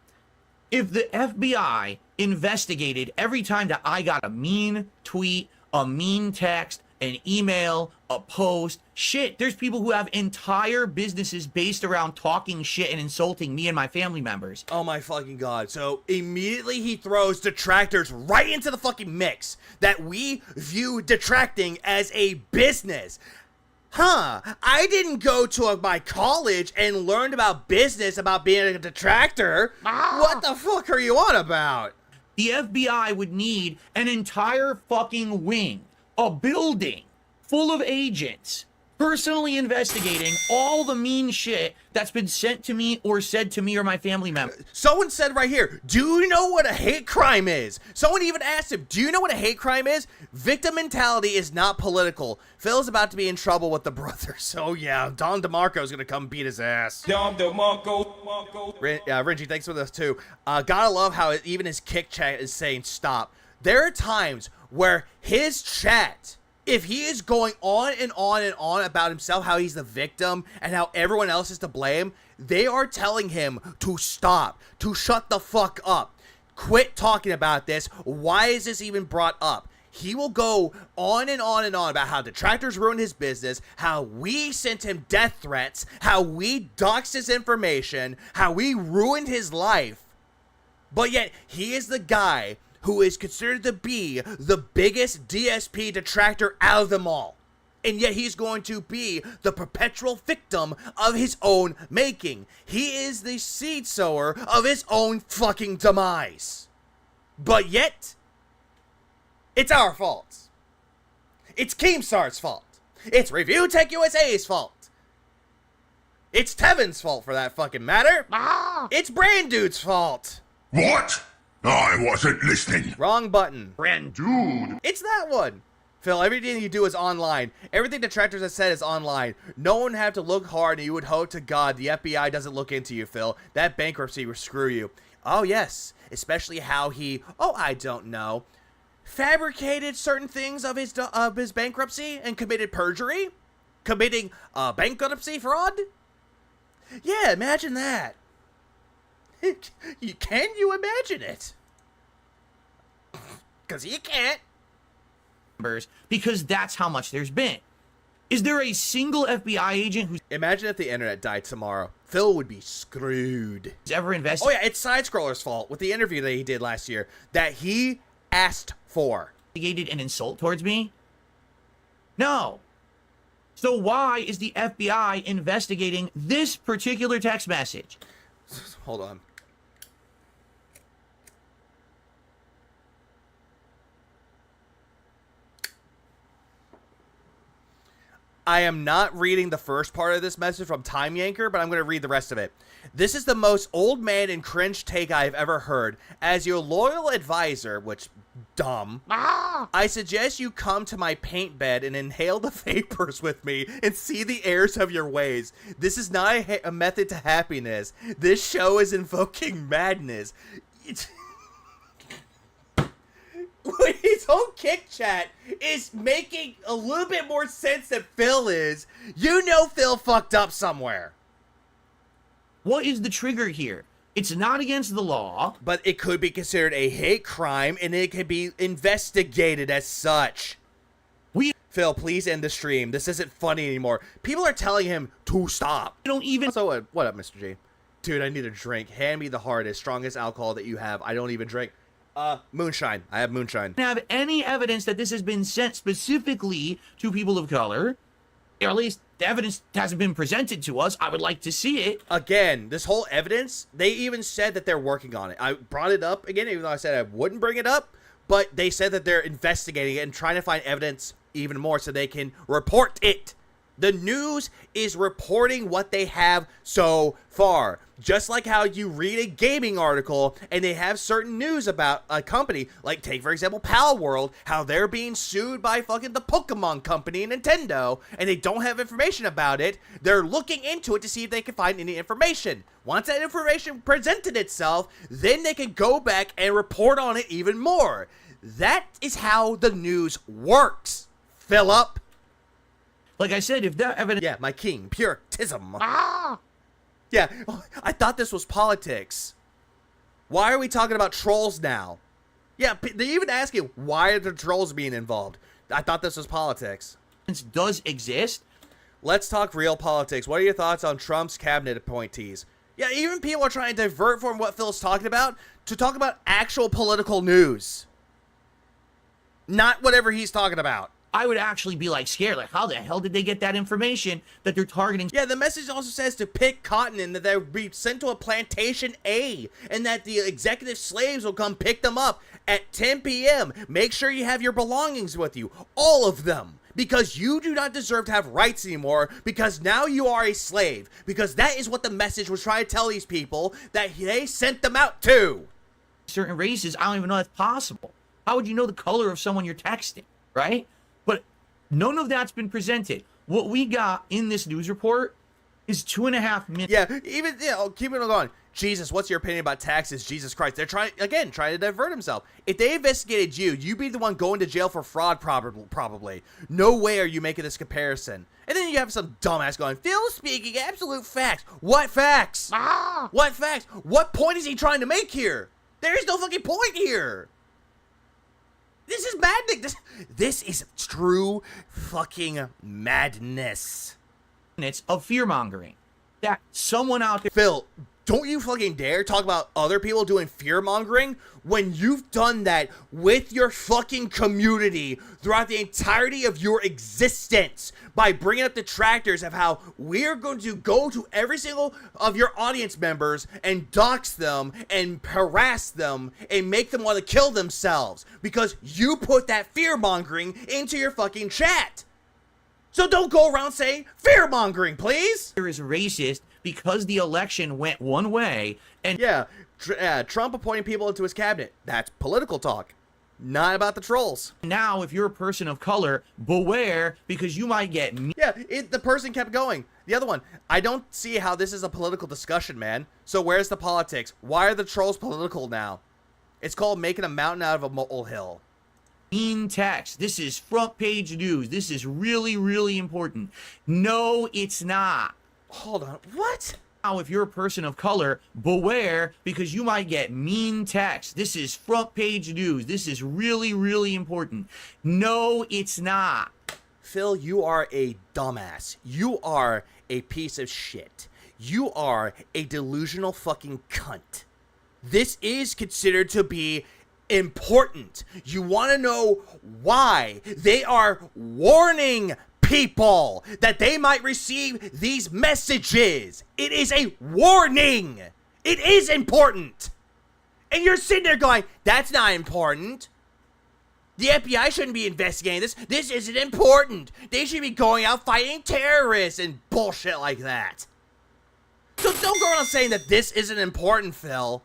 If the FBI investigated every time that I got a mean tweet, a mean text, an email, a post, shit, there's people who have entire businesses based around talking shit and insulting me and my family members. Oh my fucking god. So immediately he throws detractors right into the fucking mix that we view detracting as a business. Huh, I didn't go to my college and learned about business about being a detractor. What the fuck are you on about? The FBI would need an entire fucking wing, a building full of agents, personally investigating all the mean shit that's been sent to me or said to me or my family members. Someone said right here, do you know what a hate crime is? Someone even asked him, do you know what a hate crime is? Victim mentality is not political. Phil's about to be in trouble with the brothers. So yeah, Don DeMarco's gonna come beat his ass. Don DeMarco. Renji, thanks for this too. Gotta love how even his kick chat is saying stop. There are times where his chat, if he is going on and on and on about himself, how he's the victim and how everyone else is to blame, they are telling him to stop, to shut the fuck up. Quit talking about this. Why is this even brought up? He will go on and on and on about how detractors ruined his business, how we sent him death threats, how we doxed his information, how we ruined his life. But yet, he is the guy who is considered to be the biggest DSP detractor out of them all. And yet he's going to be the perpetual victim of his own making. He is the seed sower of his own fucking demise. But yet, it's our fault. It's Keemstar's fault. It's Review Tech USA's fault. It's Tevin's fault for that fucking matter. It's Brand Dude's fault. What? I wasn't listening. Wrong button. Brand Dude. It's that one. Phil, everything you do is online. Everything detractors have said is online. No one have to look hard, and you would hope to God the FBI doesn't look into you, Phil. That bankruptcy will screw you. Oh, yes. Especially how he, I don't know, fabricated certain things of his bankruptcy and committed perjury? Committing bankruptcy fraud? Yeah, imagine that. Can you imagine it? Because you can't. Because that's how much there's been. Is there a single FBI agent who's... Imagine if the internet died tomorrow. Phil would be screwed. Ever invested... Oh yeah, it's Side-Scroller's fault with the interview that he did last year that he asked for. ...investigated an insult towards me? No. So why is the FBI investigating this particular text message? Hold on. I am not reading the first part of this message from Time Yanker, but I'm going to read the rest of it. This is the most old man and cringe take I've ever heard. As your loyal advisor, which dumb. I suggest you come to my paint bed and inhale the vapors with me and see the errors of your ways. This is not a method to happiness. This show is invoking madness. His whole kick chat is making a little bit more sense than Phil is. You know Phil fucked up somewhere. What is the trigger here? It's not against the law. But it could be considered a hate crime, and it could be investigated as such. Phil, please end the stream. This isn't funny anymore. People are telling him to stop. You don't even... So what up, Mr. G? Dude, I need a drink. Hand me the hardest, strongest alcohol that you have. I don't even drink. Moonshine. I have moonshine. Have any evidence that this has been sent specifically to people of color, or at least the evidence hasn't been presented to us. I would like to see it. Again, this whole evidence, they even said that they're working on it. I brought it up again, even though I said I wouldn't bring it up, but they said that they're investigating it and trying to find evidence even more so they can report it. The news is reporting what they have so far. Just like how you read a gaming article and they have certain news about a company, like take for example Pal World, how they're being sued by fucking the Pokemon company, Nintendo, and they don't have information about it. They're looking into it to see if they can find any information. Once that information presented itself, then they can go back and report on it even more. That is how the news works, Philip. Like I said, if that evidence... Yeah, my king, puritanism. Yeah, I thought this was politics. Why are we talking about trolls now? Yeah, they even asking, why are the trolls being involved? I thought this was politics. Does exist? Let's talk real politics. What are your thoughts on Trump's cabinet appointees? Yeah, even people are trying to divert from what Phil's talking about to talk about actual political news. Not whatever he's talking about. I would actually be like scared, like how the hell did they get that information that they're targeting? Yeah, the message also says to pick cotton and that they'll be sent to a plantation A and that the executive slaves will come pick them up at 10 p.m. Make sure you have your belongings with you, all of them, because you do not deserve to have rights anymore because now you are a slave, because that is what the message was trying to tell these people that they sent them out to. Certain races, I don't even know that's possible. How would you know the color of someone you're texting, right? But none of that's been presented. What we got in this news report is 2.5 minutes. Yeah, even, keep it going. Jesus, what's your opinion about taxes? Jesus Christ. They're trying to divert himself. If they investigated you, you'd be the one going to jail for fraud probably. No way are you making this comparison. And then you have some dumbass going, Phil speaking absolute facts. What facts? What facts? What point is he trying to make here? There is no fucking point here. This is madness. This is true fucking madness. It's of fear-mongering. That someone out there... Phil, don't you fucking dare talk about other people doing fear-mongering when you've done that with your fucking community throughout the entirety of your existence by bringing up detractors of how we're going to go to every single of your audience members and dox them and harass them and make them want to kill themselves because you put that fear-mongering into your fucking chat. So don't go around saying fear-mongering, please. There is racist because the election went one way and... Yeah, Trump appointing people into his cabinet. That's political talk. Not about the trolls. Now, if you're a person of color, beware because you might get... Yeah, the person kept going. The other one, I don't see how this is a political discussion, man. So where's the politics? Why are the trolls political now? It's called making a mountain out of a molehill. Mean text. This is front page news. This is really, really important. No, it's not. Hold on. What? Now, if you're a person of color, beware because you might get mean text. This is front page news. This is really, really important. No, it's not. Phil, you are a dumbass. You are a piece of shit. You are a delusional fucking cunt. This is considered to be important. You want to know why they are warning people that they might receive these messages. It is a warning. It is important. And you're sitting there going, that's not important. The FBI shouldn't be investigating this. This isn't important. They should be going out fighting terrorists and bullshit like that. So don't go around saying that this isn't important, Phil.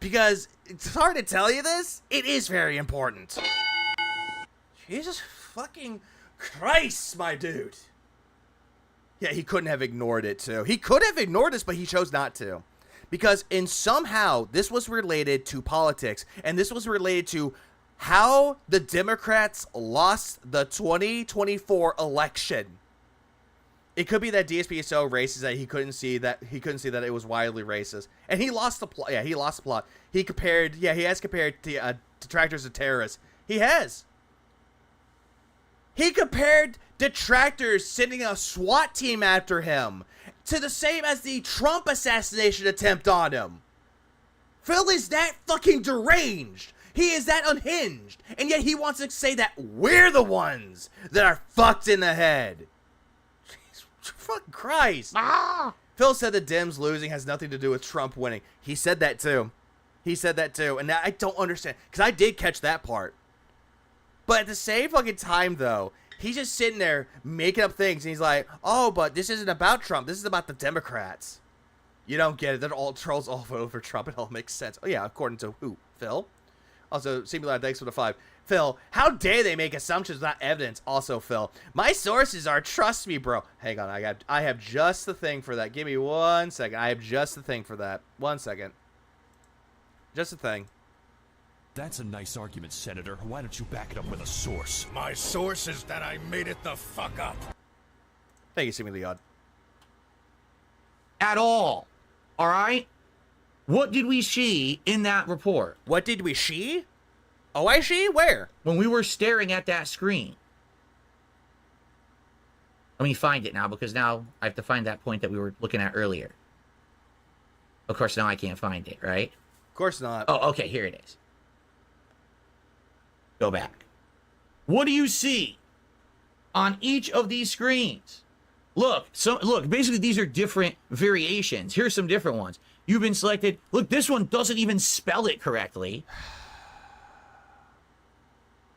Because it's hard to tell you this. It is very important. Jesus fucking Christ, my dude. Yeah, he couldn't have ignored it, too. He could have ignored this, but he chose not to. Because somehow, this was related to politics. And this was related to how the Democrats lost the 2024 election. It could be that DSP is so racist that he couldn't see that it was wildly racist. And he lost the plot. Yeah, he lost the plot. He has compared detractors to terrorists. He has. He compared detractors sending a SWAT team after him to the same as the Trump assassination attempt on him. Phil is that fucking deranged. He is that unhinged. And yet he wants to say that we're the ones that are fucked in the head. Jesus fucking Christ. Phil said the Dems losing has nothing to do with Trump winning. He said that too. And I don't understand. Because I did catch that part. But at the same fucking time, though, he's just sitting there making up things. And he's like, oh, but this isn't about Trump. This is about the Democrats. You don't get it. They're all trolls all over Trump. It all makes sense. Oh, yeah, according to who? Phil? Also, Singular, thanks for the 5. Phil, how dare they make assumptions without evidence? Also, Phil, my sources are, trust me, bro. Hang on, I have just the thing for that. Give me 1 second. I have just the thing for that. 1 second. Just the thing. That's a nice argument, Senator. Why don't you back it up with a source? My source is that I made it the fuck up. Thank you, Simi Leon. At all. All right? What did we see in that report? What did we see? Oh, I see? Where? When we were staring at that screen. Let me find it now, because now I have to find that point that we were looking at earlier. Of course, now I can't find it, right? Of course not. Oh, okay, here it is. Go back. What do you see on each of these screens? Look, basically these are different variations. Here's some different ones. You've been selected. Look, this one doesn't even spell it correctly.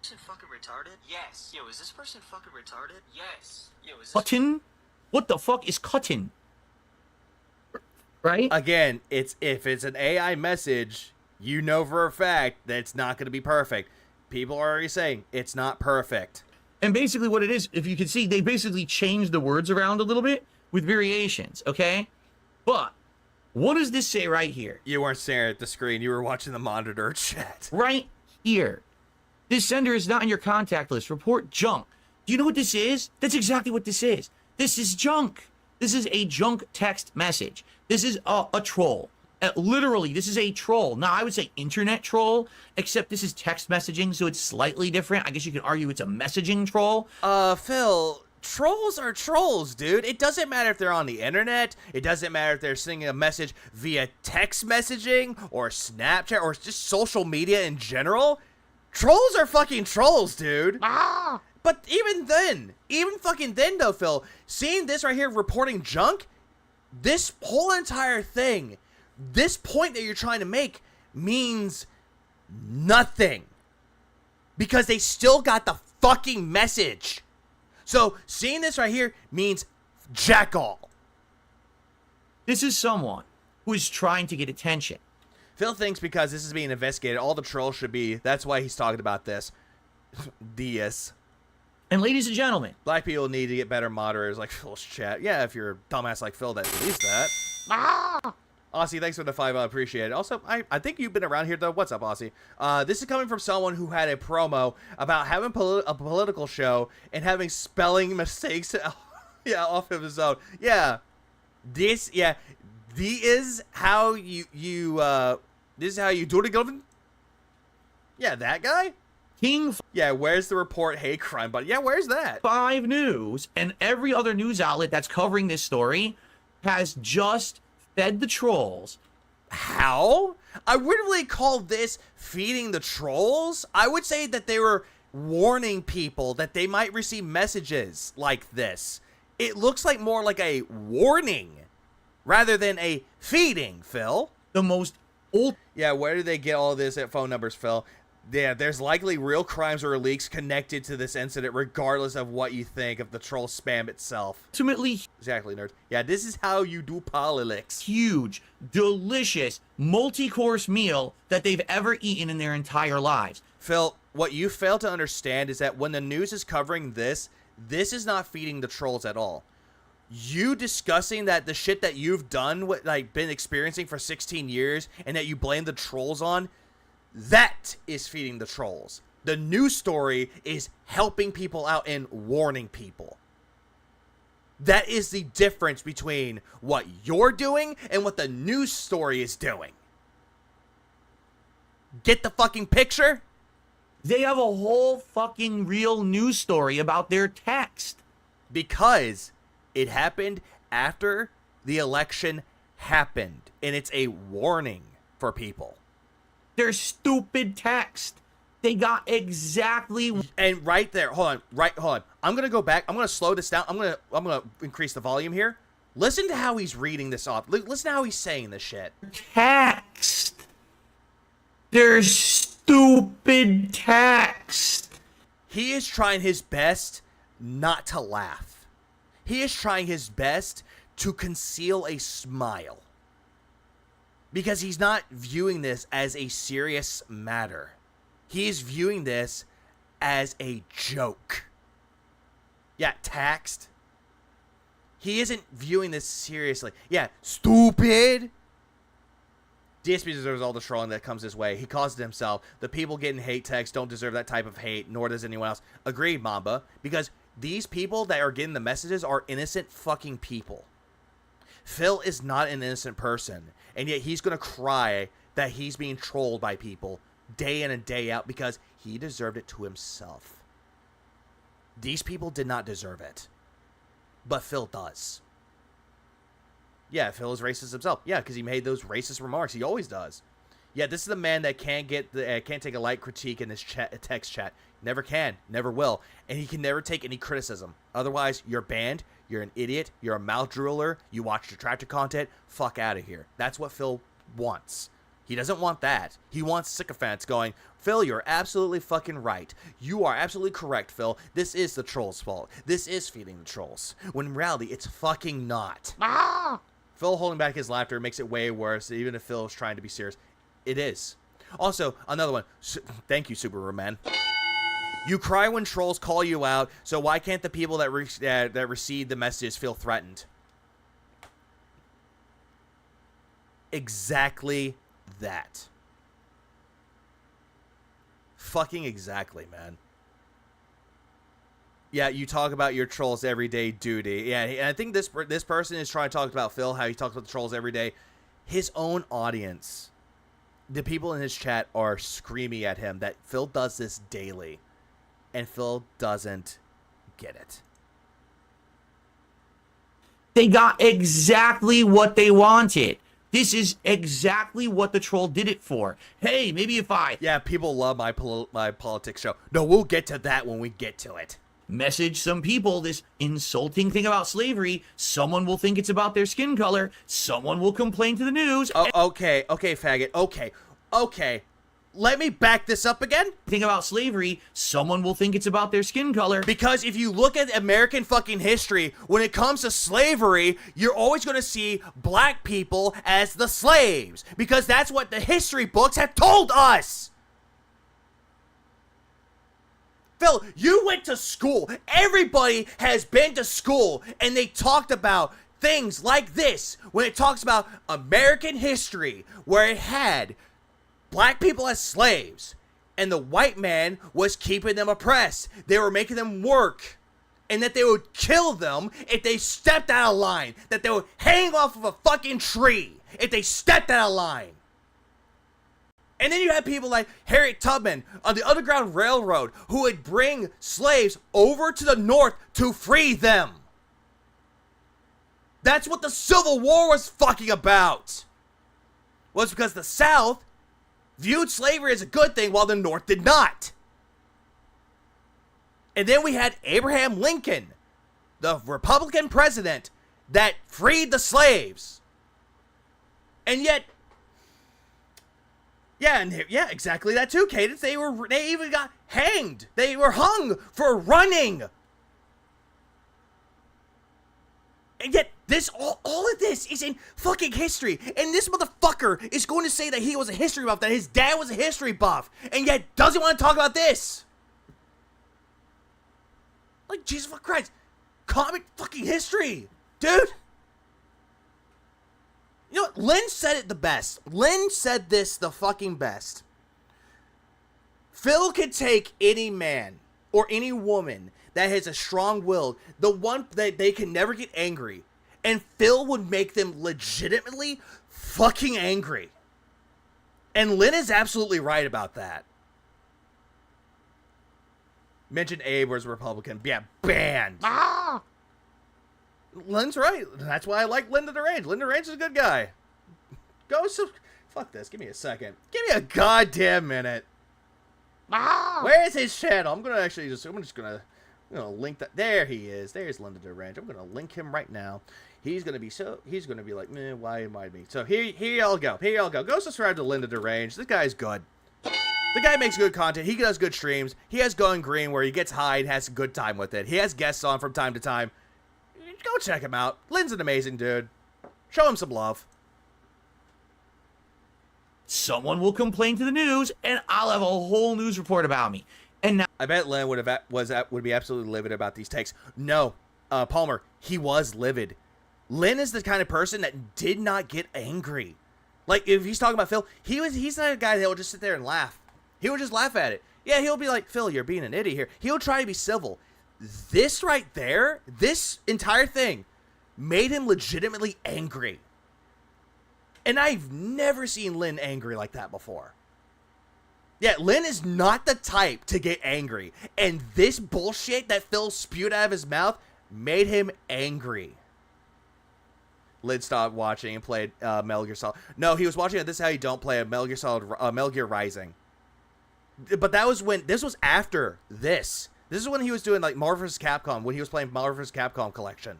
Person fucking retarded? Yes. Yo, is this person fucking retarded? Yes. Yo, is this Cuttin? What the fuck is cuttin? Right? Again, if it's an AI message, you know for a fact that it's not going to be perfect. People are already saying it's not perfect. And basically what it is, if you can see, they basically changed the words around a little bit with variations, okay? But what does this say right here? You weren't staring at the screen. You were watching the monitor chat. Right here. This sender is not in your contact list. Report junk. Do you know what this is? That's exactly what this is. This is junk. This is a junk text message. This is a troll. Literally, this is a troll. Now, I would say internet troll, except this is text messaging, so it's slightly different. I guess you could argue it's a messaging troll. Phil, trolls are trolls, dude. It doesn't matter if they're on the internet. It doesn't matter if they're sending a message via text messaging or Snapchat or just social media in general. Trolls are fucking trolls, dude. But even fucking then, though, Phil, seeing this right here reporting junk, this whole entire thing, this point that you're trying to make means nothing. Because they still got the fucking message. So, seeing this right here means jack all. This is someone who is trying to get attention. Phil thinks because this is being investigated, all the trolls should be, that's why he's talking about this. DS. And ladies and gentlemen, black people need to get better moderators like Phil's chat. Yeah, if you're a dumbass like Phil that believes that. Aussie, thanks for the 5. I appreciate it. Also, I think you've been around here, though. What's up, Aussie? This is coming from someone who had a promo about having a political show and having spelling mistakes off of his own. Yeah. This is how you do it, Governor? Yeah, that guy? Yeah, where's the report hate crime? But yeah, where's that? 5 News and every other news outlet that's covering this story has just fed the trolls. How? I wouldn't really call this feeding the trolls. I would say that they were warning people that they might receive messages like this. It looks like more like a warning rather than a feeding, Phil. The most old... Yeah, where do they get all this at phone numbers, Phil? Yeah, there's likely real crimes or leaks connected to this incident, regardless of what you think of the troll spam itself. Ultimately, exactly, nerd. Yeah, this is how you do politics. Huge, delicious, multi-course meal that they've ever eaten in their entire lives. Phil, what you fail to understand is that when the news is covering this is not feeding the trolls at all. You discussing that the shit that you've done, been experiencing for 16 years, and that you blame the trolls on, that is feeding the trolls. The news story is helping people out and warning people. That is the difference between what you're doing and what the news story is doing. Get the fucking picture? They have a whole fucking real news story about their text. Because it happened after the election happened. And it's a warning for people. Their stupid text. They got exactly. And right there, hold on. I'm gonna go back. I'm gonna slow this down. I'm gonna increase the volume here. Listen to how he's reading this off. Listen to how he's saying this shit. Text. Their stupid text. He is trying his best not to laugh. He is trying his best to conceal a smile. Because he's not viewing this as a serious matter. He is viewing this as a joke. Yeah, taxed. He isn't viewing this seriously. Yeah, stupid. DSP deserves all the trolling that comes his way. He caused it himself. The people getting hate texts don't deserve that type of hate, nor does anyone else. Agreed, Mamba. Because these people that are getting the messages are innocent fucking people. Phil is not an innocent person. And yet he's going to cry that he's being trolled by people day in and day out because he deserved it to himself. These people did not deserve it. But Phil does. Yeah, Phil is racist himself. Yeah, because he made those racist remarks. He always does. Yeah, this is the man that can't take a light critique in this text chat. Never can. Never will. And he can never take any criticism. Otherwise, you're banned. You're an idiot. You're a mouth drooler. You watch detractor content. Fuck out of here. That's what Phil wants. He doesn't want that. He wants sycophants going, Phil, you're absolutely fucking right. You are absolutely correct, Phil. This is the trolls' fault. This is feeding the trolls. When in reality, it's fucking not. Ah! Phil holding back his laughter makes it way worse, even if Phil is trying to be serious. It is. Also, another one. Thank you, Superman. You cry when trolls call you out, so why can't the people that receive the messages feel threatened? Exactly that. Fucking exactly, man. Yeah, you talk about your trolls everyday duty. Yeah, and I think this person is trying to talk about Phil, how he talks about the trolls every day. His own audience, the people in his chat are screaming at him that Phil does this daily. And Phil doesn't get it. They got exactly what they wanted. This is exactly what the troll did it for. Hey, maybe if I... Yeah, people love my politics show. No, we'll get to that when we get to it. Message some people this insulting thing about slavery. Someone will think it's about their skin color. Someone will complain to the news. Oh, okay, faggot. Okay. Let me back this up again. Think about slavery, someone will think it's about their skin color. Because if you look at American fucking history, when it comes to slavery, you're always going to see black people as the slaves. Because that's what the history books have told us. Phil, you went to school. Everybody has been to school, and they talked about things like this. When it talks about American history, where it had black people as slaves, and the white man was keeping them oppressed. They were making them work, and that they would kill them if they stepped out of line, that they would hang off of a fucking tree if they stepped out of line. And then you had people like Harriet Tubman on the Underground Railroad who would bring slaves over to the north to free them. That's what the Civil War was fucking about. Was because the South viewed slavery as a good thing while the North did not. And then we had Abraham Lincoln, the Republican president that freed the slaves. And yet, Yeah, yeah, exactly that too, Cadence. They even got hanged. They were hung for running. And yet, all of this is in fucking history. And this motherfucker is going to say that he was a history buff, that his dad was a history buff, and yet doesn't want to talk about this. Like, Jesus fucking Christ. Comic fucking history, dude. You know what? Lynn said it the best. Lynn said this the fucking best. Phil could take any man or any woman that has a strong will, the one that they can never get angry, and Phil would make them legitimately fucking angry. And Lynn is absolutely right about that. Mentioned Abe was Republican. Yeah, banned. Ah! Lynn's right. That's why I like Linda DeRange. Linda DeRange is a good guy. Fuck this. Give me a second. Give me a goddamn minute. Ah! Where is his channel? I'm just gonna link that. There he is. There's Linda DeRange. I'm gonna link him right now. He's gonna be like, man, why am I me? So here y'all go. Here y'all go. Go subscribe to Linda DeRange. This guy's good. The guy makes good content. He does good streams. He has Going Green where he gets high and has a good time with it. He has guests on from time to time. Go check him out. Lynn's an amazing dude. Show him some love. Someone will complain to the news, and I'll have a whole news report about me. And now, I bet Lynn would be absolutely livid about these takes. No, Palmer, he was livid. Lynn is the kind of person that did not get angry. Like, if he's talking about Phil, he's not a guy that will just sit there and laugh. He would just laugh at it. Yeah, he'll be like, Phil, you're being an idiot here. He'll try to be civil. This right there, this entire thing, made him legitimately angry. And I've never seen Lynn angry like that before. Yeah, Lynn is not the type to get angry. And this bullshit that Phil spewed out of his mouth made him angry. Lynn stopped watching and played Metal Gear Solid. No, he was watching This Is How You Don't Play a Metal Gear Solid, Metal Gear Rising. But this was after this. This is when he was doing like Marvel vs. Capcom, when he was playing Marvel vs. Capcom Collection.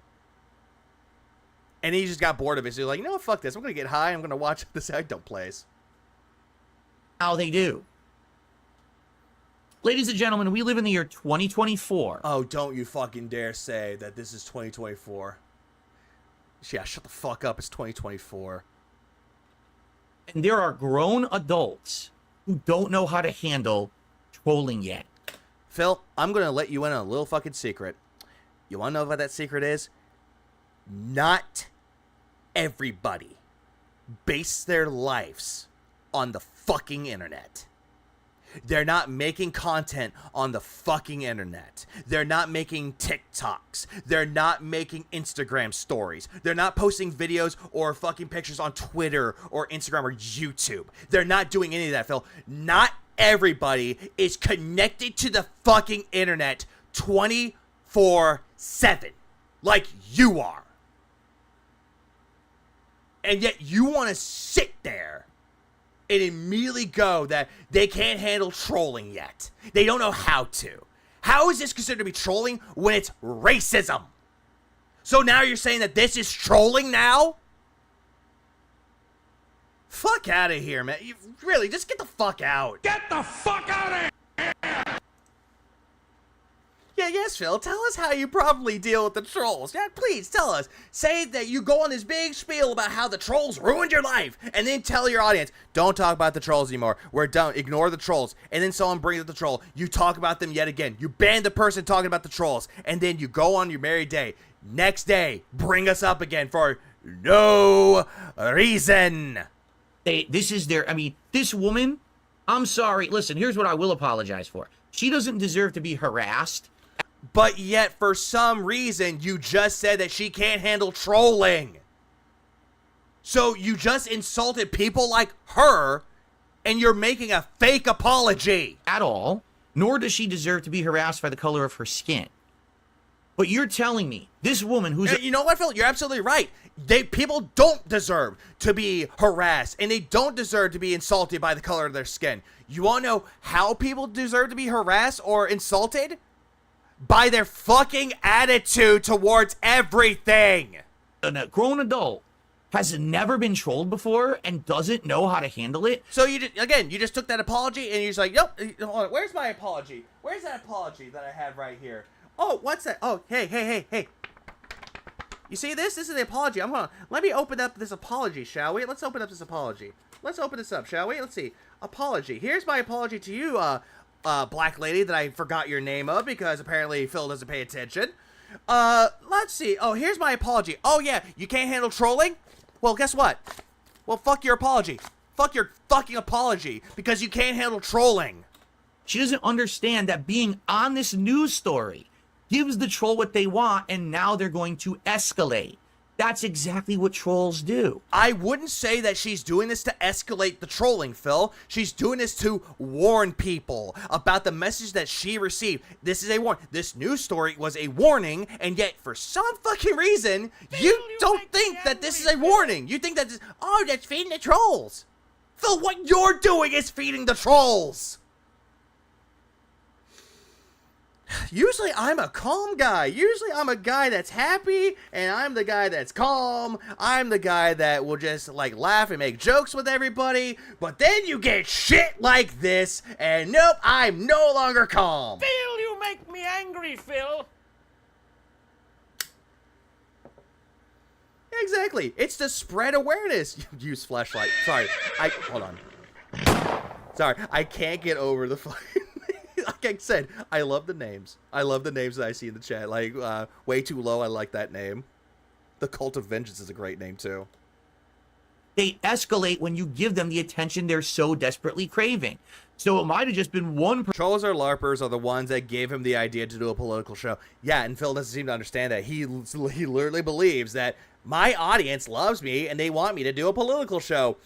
And he just got bored of it. So he was like, you know what, fuck this. I'm going to get high. I'm going to watch This How You Don't Plays. how they do. Ladies and gentlemen, we live in the year 2024. Oh, don't you fucking dare say that this is 2024. Yeah, shut the fuck up. It's 2024. And there are grown adults who don't know how to handle trolling yet. Phil, I'm going to let you in on a little fucking secret. You want to know what that secret is? Not everybody base their lives on the fucking internet. They're not making content on the fucking internet. They're not making TikToks. They're not making Instagram stories. They're not posting videos or fucking pictures on Twitter or Instagram or YouTube. They're not doing any of that, Phil. Not everybody is connected to the fucking internet 24/7 like you are. And yet you want to sit there and immediately go that they can't handle trolling yet. They don't know how to. How is this considered to be trolling when it's racism? So now you're saying that this is trolling now? Fuck out of here, man. You really, just get the fuck out. Get the fuck out of here! Yeah, yes, Phil. Tell us how you probably deal with the trolls. Yeah, please tell us. Say that you go on this big spiel about how the trolls ruined your life, and then tell your audience, don't talk about the trolls anymore. We're done. Ignore the trolls. And then someone brings up the troll. You talk about them yet again. You ban the person talking about the trolls, and then you go on your merry day. Next day, bring us up again for no reason. This woman, I'm sorry. Listen, here's what I will apologize for. She doesn't deserve to be harassed. But yet, for some reason, you just said that she can't handle trolling. So you just insulted people like her, and you're making a fake apology. At all. Nor does she deserve to be harassed by the color of her skin. But you're telling me, this woman who's... You know what, Phil? You're absolutely right. People don't deserve to be harassed, and they don't deserve to be insulted by the color of their skin. You want to know how people deserve to be harassed or insulted? By their fucking attitude towards everything. A grown adult has never been trolled before and doesn't know how to handle it. So you just took that apology and you're just like, nope, hold on, where's my apology? Where's that apology that I have right here? Oh, what's that? Oh, hey. You see this? This is the apology. Let me open up this apology, shall we? Let's open up this apology. Let's open this up, shall we? Let's see. Apology. Here's my apology to you, black lady that I forgot your name of because apparently Phil doesn't pay attention. Let's see. Oh, here's my apology. Oh, yeah, you can't handle trolling? Well, guess what? Well, fuck your apology. Fuck your fucking apology because you can't handle trolling. She doesn't understand that being on this news story gives the troll what they want, and now they're going to escalate. That's exactly what trolls do. I wouldn't say that she's doing this to escalate the trolling, Phil. She's doing this to warn people about the message that she received. This is a warning. This news story was a warning, and yet for some fucking reason, you don't think that this is a warning. You think that this, oh, that's feeding the trolls. Phil, what you're doing is feeding the trolls. Usually I'm a calm guy. Usually I'm a guy that's happy, and I'm the guy that's calm. I'm the guy that will just like laugh and make jokes with everybody. But then you get shit like this, and nope, I'm no longer calm. Phil, you make me angry, Phil. Exactly. It's to spread awareness. Use flashlight. Sorry. Hold on. Sorry. I can't get over the fucking... Like I said, I love the names. I love the names that I see in the chat. Like, Way Too Low, I like that name. The Cult of Vengeance is a great name, too. They escalate when you give them the attention they're so desperately craving. So it might have just been one... Trolls or LARPers are the ones that gave him the idea to do a political show. Yeah, and Phil doesn't seem to understand that. He literally believes that my audience loves me and they want me to do a political show.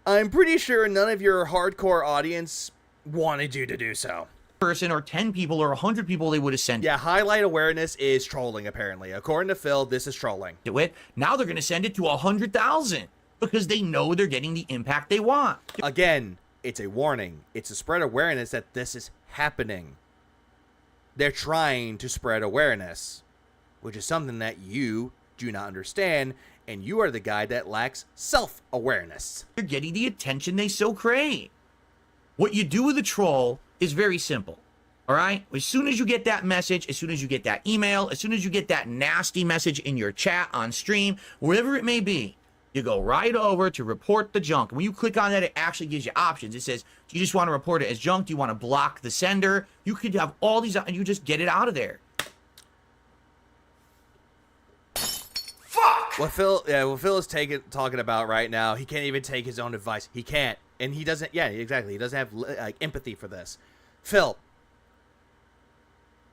I'm pretty sure none of your hardcore audience wanted you to do so. Person or 10 people or 100 people they would have sent. Yeah, highlight awareness is trolling, apparently. According to Phil, this is trolling. Now they're going to send it to 100,000 because they know they're getting the impact they want. Again, it's a warning. It's to spread awareness that this is happening. They're trying to spread awareness, which is something that you do not understand, and you are the guy that lacks self-awareness. They're getting the attention they so crave. What you do with a troll is very simple, all right? As soon as you get that message, as soon as you get that email, as soon as you get that nasty message in your chat, on stream, wherever it may be, you go right over to report the junk. When you click on that, it actually gives you options. It says, do you just want to report it as junk? Do you want to block the sender? You could have all these, and you just get it out of there. Fuck! What Phil is talking about right now, he can't even take his own advice. He can't. And he doesn't, yeah, exactly. He doesn't have empathy for this. Phil,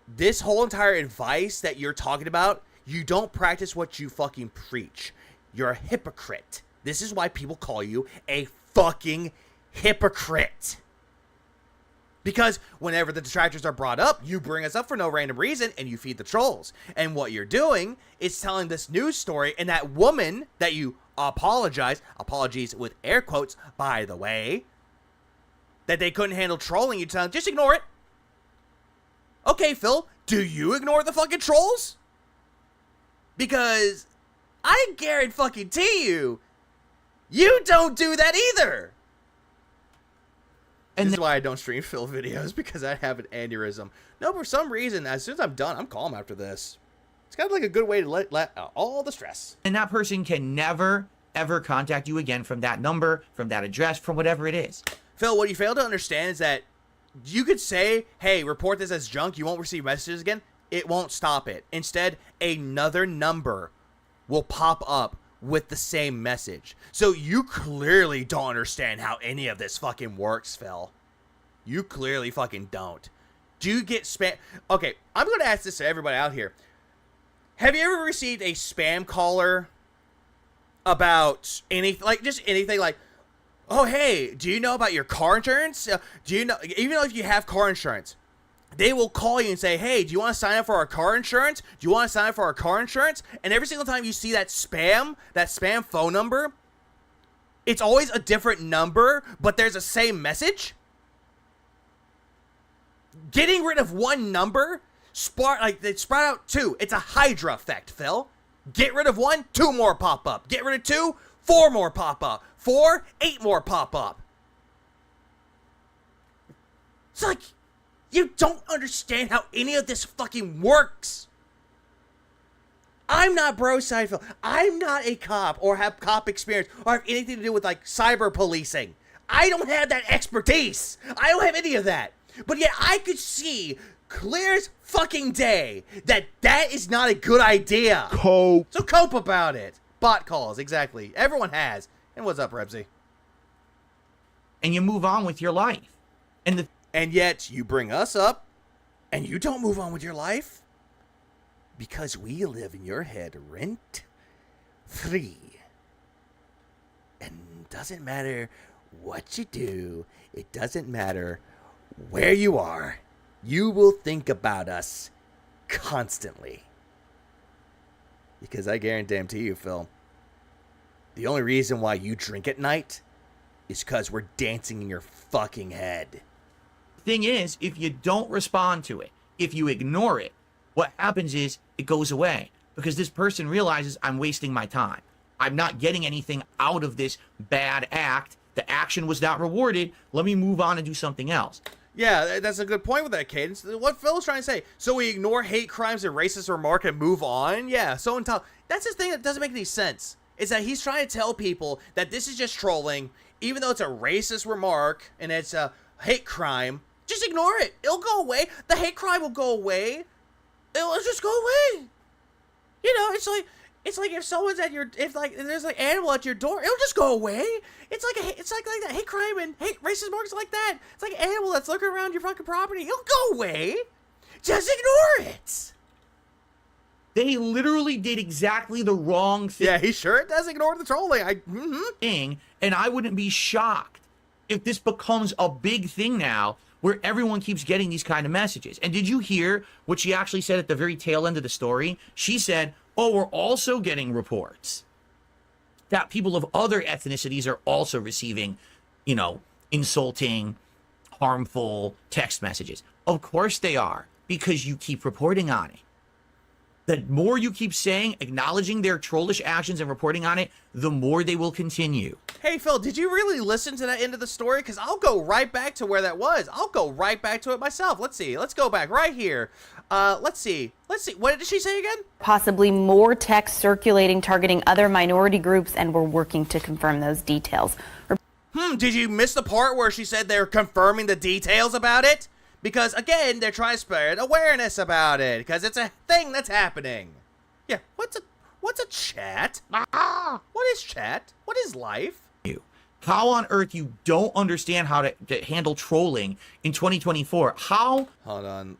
this whole entire advice that you're talking about, you don't practice what you fucking preach. You're a hypocrite. This is why people call you a fucking hypocrite. Because whenever the detractors are brought up, you bring us up for no random reason and you feed the trolls. And what you're doing is telling this news story, and that woman that you apologies with air quotes, by the way, that they couldn't handle trolling, you tell them, just ignore it. Okay, Phil, do you ignore the fucking trolls? Because I guarantee you, you don't do that either. And this is why I don't stream Phil videos, because I have an aneurysm. No, for some reason, as soon as I'm done, I'm calm after this. It's kind of like a good way to let out all the stress. And that person can never, ever contact you again from that number, from that address, from whatever it is. Phil, what you fail to understand is that you could say, hey, report this as junk, you won't receive messages again. It won't stop it. Instead, another number will pop up with the same message. So you clearly don't understand how any of this fucking works, Phil. You clearly fucking don't. Do you get spam? Okay, I'm going to ask this to everybody out here. Have you ever received a spam caller about anything, like just anything, like, oh, hey, do you know about your car insurance? Do you know, even though if you have car insurance, they will call you and say, hey, do you want to sign up for our car insurance? Do you want to sign up for our car insurance? And every single time you see that spam phone number, it's always a different number, but there's the same message. Getting rid of one number, they sprout out two. It's a Hydra effect, Phil. Get rid of 1, 2 more pop up. Get rid of 2, 4 more pop up. 4, 8 more pop up. It's like, you don't understand how any of this fucking works. I'm not bro Seinfeld. I'm not a cop or have cop experience or have anything to do with like cyber policing. I don't have that expertise. I don't have any of that. But yet I could see clear as fucking day that that is not a good idea. Cope. So cope about it. Bot calls, exactly. Everyone has. And what's up, Rebsy? And you move on with your life. And yet you bring us up and you don't move on with your life because we live in your head rent free. And doesn't matter what you do, it doesn't matter where you are, you will think about us constantly. Because I guarantee you, Phil, the only reason why you drink at night is because we're dancing in your fucking head. Thing is, if you don't respond to it, if you ignore it, what happens is it goes away because this person realizes I'm wasting my time. I'm not getting anything out of this bad act. The action was not rewarded. Let me move on and do something else. Yeah, that's a good point with that, Cadence. What Phil's trying to say. So we ignore hate crimes and racist remark and move on? Yeah, so that's the thing that doesn't make any sense. Is that he's trying to tell people that this is just trolling, even though it's a racist remark and it's a hate crime. Just ignore it. It'll go away. The hate crime will go away. It'll just go away. You know, it's like if someone's at your, if there's like animal at your door, it'll just go away. It's like that hate crime and hate racist marks like that. It's like an animal that's looking around your fucking property. It'll go away. Just ignore it. They literally did exactly the wrong thing. Yeah, he sure does ignore the trolling. And I wouldn't be shocked if this becomes a big thing now where everyone keeps getting these kind of messages. And did you hear what she actually said at the very tail end of the story? She said, oh, we're also getting reports that people of other ethnicities are also receiving, you know, insulting, harmful text messages. Of course they are, because you keep reporting on it. The more you keep saying, acknowledging their trollish actions and reporting on it, the more they will continue. Hey, Phil, did you really listen to that end of the story? Because I'll go right back to where that was. I'll go right back to it myself. Let's see. Let's go back right here. Let's see. What did she say again? Possibly more text circulating targeting other minority groups, and we're working to confirm those details. Did you miss the part where she said they're confirming the details about it? Because, again, they're trying to spread awareness about it. Because it's a thing that's happening. Yeah, what's a chat? What is chat? What is life? How on earth you don't understand how to handle trolling in 2024? How? Hold on.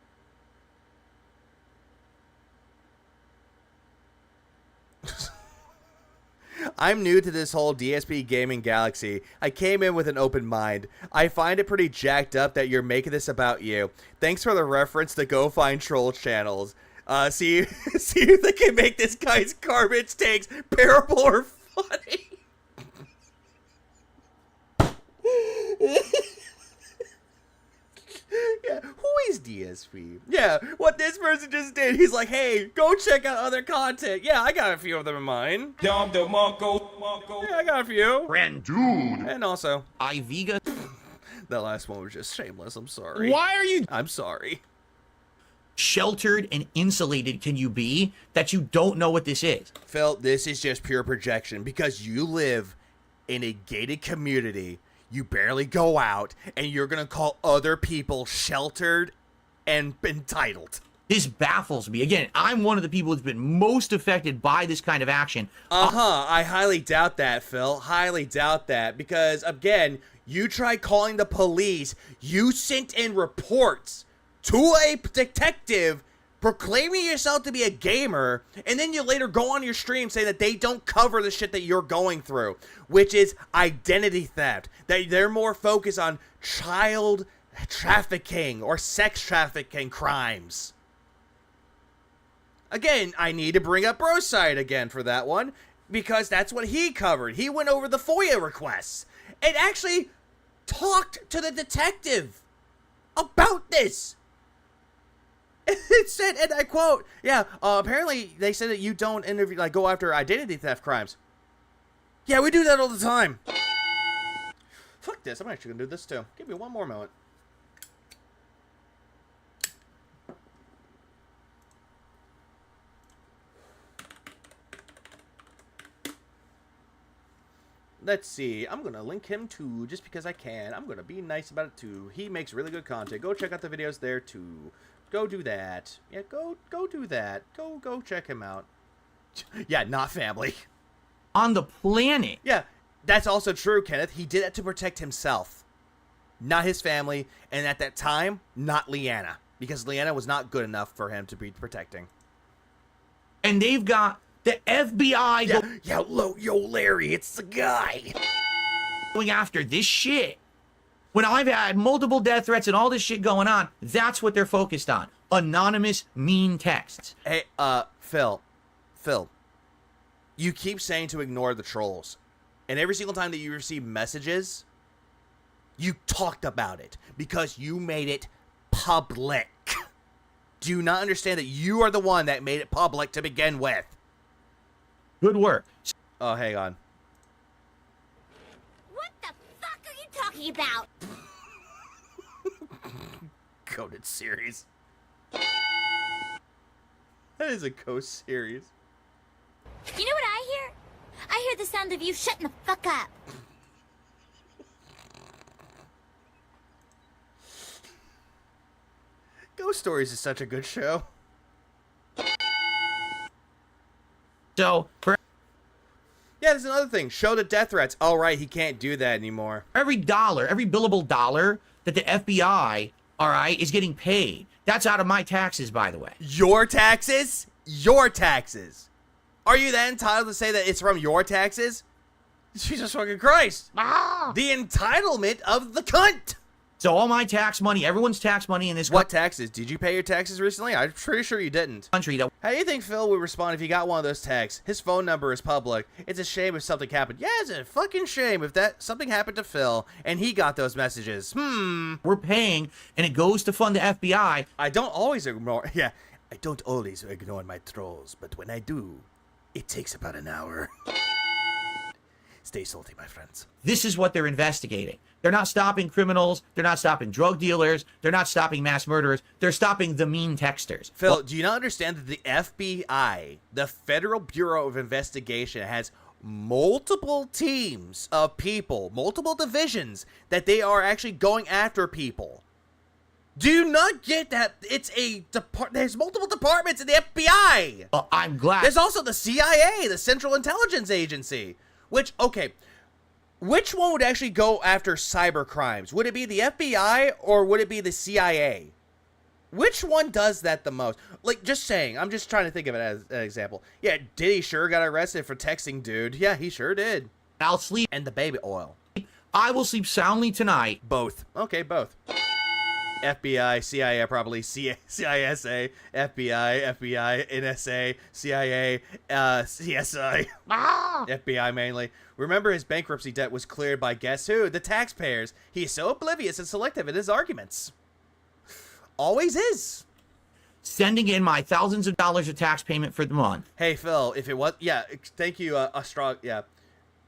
I'm new to this whole DSP gaming galaxy. I came in with an open mind. I find it pretty jacked up that you're making this about you. Thanks for the reference to go find troll channels. See if they can make this guy's garbage takes bearable or funny. Yeah, who is DSP? Yeah, what this person just did, he's like, hey, go check out other content. Yeah, I got a few of them in mind. Yeah, I got a few. Dude. And also, Iviga. That last one was just shameless. I'm sorry. Why are you? I'm sorry. Sheltered and insulated can you be that you don't know what this is? Phil, this is just pure projection because you live in a gated community. You barely go out, and you're going to call other people sheltered and entitled. This baffles me. Again, I'm one of the people that's been most affected by this kind of action. I highly doubt that, Phil. Highly doubt that. Because, again, you tried calling the police. You sent in reports to a detective proclaiming yourself to be a gamer, and then you later go on your stream saying that they don't cover the shit that you're going through, which is identity theft. That they're more focused on child trafficking or sex trafficking crimes. Again, I need to bring up Broside again for that one, because that's what he covered. He went over the FOIA requests and actually talked to the detective about this. It said, and I quote, yeah, apparently they said that you don't interview, like, go after identity theft crimes. Yeah, we do that all the time. Fuck this. I'm actually gonna do this too. Give me one more moment. Let's see. I'm gonna link him too, just because I can. I'm gonna be nice about it too. He makes really good content. Go check out the videos there too. Go do that. Yeah, go do that. Go check him out. Yeah, not family. On the planet. Yeah, that's also true, Kenneth. He did that to protect himself, not his family, and at that time, not Leanna, because Leanna was not good enough for him to be protecting. And they've got the FBI. Yo, Larry, it's the guy going after this shit. When I've had multiple death threats and all this shit going on, that's what they're focused on. Anonymous, mean texts. Hey, Phil, you keep saying to ignore the trolls. And every single time that you receive messages, you talked about it because you made it public. Do you not understand that you are the one that made it public to begin with? Good work. Oh, hang on. What the fuck are you talking about? Goated series. That is a ghost series. You know what I hear? I hear the sound of you shutting the fuck up. Ghost Stories is such a good show. So, for yeah, there's another thing. Show the death threats. All right, he can't do that anymore. every billable dollar that the FBI, all right, is getting paid, that's out of my taxes, by the way. Your taxes? Your taxes. Are you then entitled to say that it's from your taxes? Jesus fucking Christ. The entitlement of the cunt. So all my tax money, everyone's tax money in this What taxes? Did you pay your taxes recently? I'm pretty sure you didn't. country. How do you think Phil would respond if he got one of those texts? His phone number is public. It's a shame if something happened. Yeah, it's a fucking shame if something happened to Phil and he got those messages. We're paying, and it goes to fund the FBI. I don't always ignore my trolls, but when I do, it takes about an hour. Stay salty, my friends. This is what they're investigating. They're not stopping criminals. They're not stopping drug dealers. They're not stopping mass murderers. They're stopping the mean texters. Phil, do you not understand that the FBI, the Federal Bureau of Investigation, has multiple teams of people, multiple divisions, that they are actually going after people? Do you not get that there's multiple departments in the FBI? Well, I'm glad. There's also the CIA, the Central Intelligence Agency, which one would actually go after cyber crimes? Would it be the FBI or would it be the CIA? Which one does that the most? Like, just saying, I'm just trying to think of it as an example. Yeah, Diddy sure got arrested for texting dude. Yeah, he sure did. I'll sleep. And the baby oil. I will sleep soundly tonight. Both. Okay, both. FBI, CIA, probably CISA, FBI, NSA, CIA, CSI, FBI mainly. Remember, his bankruptcy debt was cleared by guess who? The taxpayers. He is so oblivious and selective in his arguments. Always is. Sending in my thousands of dollars of tax payment for the month. Hey, Phil, if it was... Yeah, thank you, Astraga,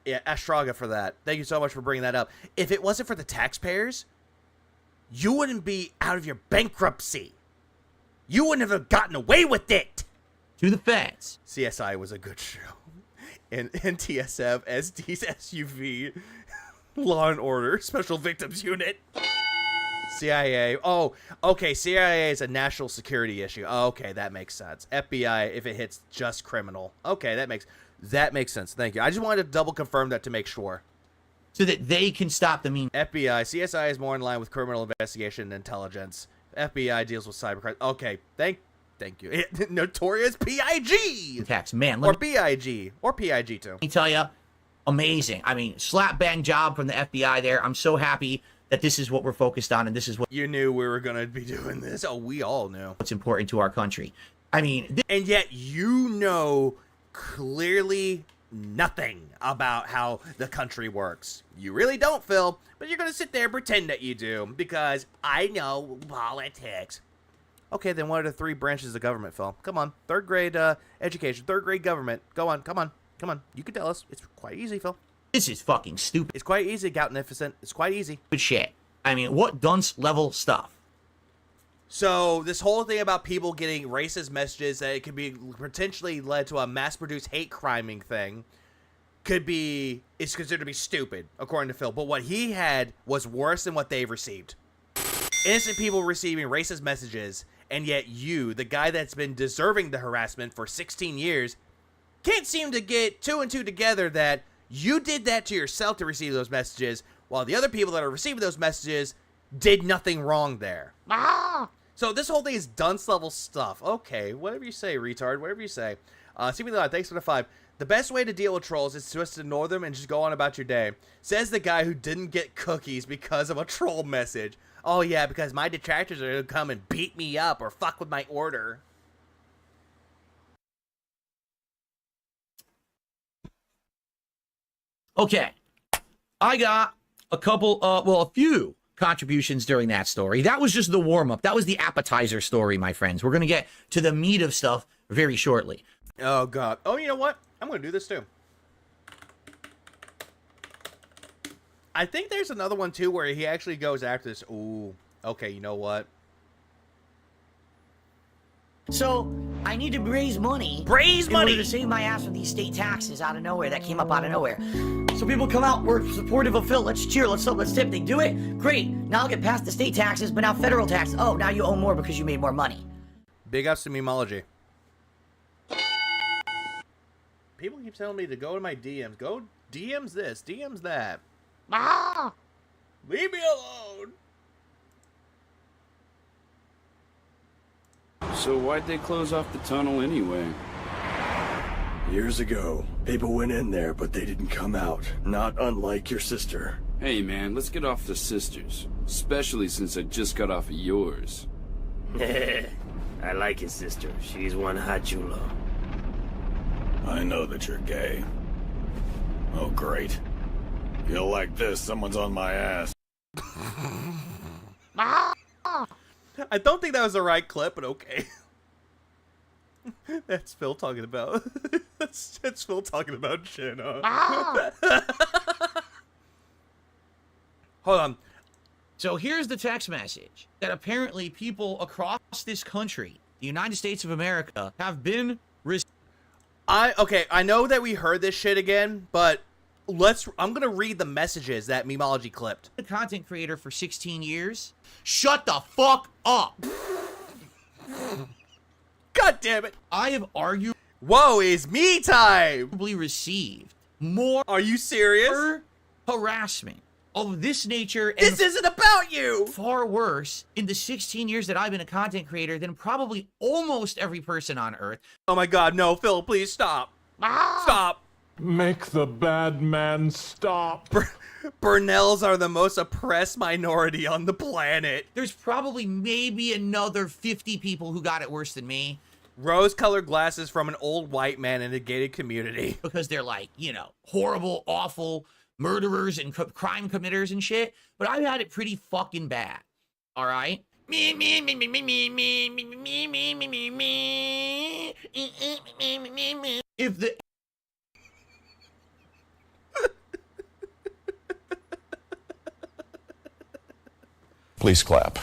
Astraga for that. Thank you so much for bringing that up. If it wasn't for the taxpayers, you wouldn't be out of your bankruptcy. You wouldn't have gotten away with it. To the feds. CSI was a good show. And NTSF, SD's SUV, Law and Order, Special Victims Unit. CIA. Oh, okay. CIA is a national security issue. Okay, that makes sense. FBI, if it hits just criminal. Okay, that makes sense. Thank you. I just wanted to double confirm that to make sure. So that they can stop the mean. FBI. CSI is more in line with criminal investigation and intelligence. FBI deals with cybercrime. Okay, thank you. Notorious PIG. Tax man. Or BIG. Or PIG too. Let me tell you, amazing. I mean, slap bang job from the FBI there. I'm so happy that this is what we're focused on, and this is what you knew we were gonna be doing this. Oh, we all knew what's important to our country. I mean, and yet you know clearly nothing about how the country works. You really don't, Phil, but you're gonna sit there and pretend that you do because I know politics. Okay, then what are the 3 branches of government, Phil? Come on. 3rd grade education, 3rd grade government. Go on, come on. Come on. You can tell us. It's quite easy, Phil. This is fucking stupid. It's quite easy, Goutnificent. It's quite easy. Good shit. I mean, what dunce level stuff? So this whole thing about people getting racist messages that it could be potentially led to a mass-produced hate criming thing is considered to be stupid, according to Phil. But what he had was worse than what they've received. Innocent people receiving racist messages, and yet you, the guy that's been deserving the harassment for 16 years, can't seem to get 2 and 2 together that you did that to yourself to receive those messages, while the other people that are receiving those messages did nothing wrong there. So this whole thing is dunce level stuff. Okay, whatever you say, retard, whatever you say. CB thanks for the 5. The best way to deal with trolls is to just ignore them and just go on about your day. Says the guy who didn't get cookies because of a troll message. Oh yeah, because my detractors are gonna come and beat me up or fuck with my order. Okay, I got a few contributions during that story. That was just the warm-up. That was the appetizer story, my friends. We're going to get to the meat of stuff very shortly. Oh, God. Oh, you know what? I'm going to do this, too. I think there's another one, too, where he actually goes after this. Ooh. Okay, you know what? So, I need to raise money. Raise money! In order to save my ass from these state taxes out of nowhere that came up out of nowhere. So people come out, we're supportive of Phil, let's cheer, let's tip. They do it, great. Now I'll get past the state taxes, but now federal taxes. Oh, now you owe more because you made more money. Big ups to memology. People keep telling me to go to my DMs. Go DMs this, DMs that. Leave me alone. So why'd they close off the tunnel anyway? Years ago, people went in there, but they didn't come out. Not unlike your sister. Hey man, let's get off the sisters. Especially since I just got off of yours. I like your sister. She's one hot chulo. I know that you're gay. Oh, great. You'll like this. Someone's on my ass. I don't think that was the right clip, but okay. That's Phil talking about. that's Phil talking about Jenna. Hold on. So here's the text message that apparently people across this country, the United States of America, have been. I know that we heard this shit again, but I'm gonna read the messages that memology clipped. A content creator for 16 years. Shut the fuck up. God damn it. I have argued. Whoa, it's me time. Received more. Are you serious? Harassment of this nature. And this isn't about you. Far worse in the 16 years that I've been a content creator than probably almost every person on Earth. Oh my God, no, Phil, please stop. Stop. Make the bad man stop. Burnells are the most oppressed minority on the planet. There's probably maybe another 50 people who got it worse than me. Rose-colored glasses from an old white man in a gated community. Because they're like, horrible, awful murderers and crime committers and shit. But I've had it pretty fucking bad. All right? If the... Please clap.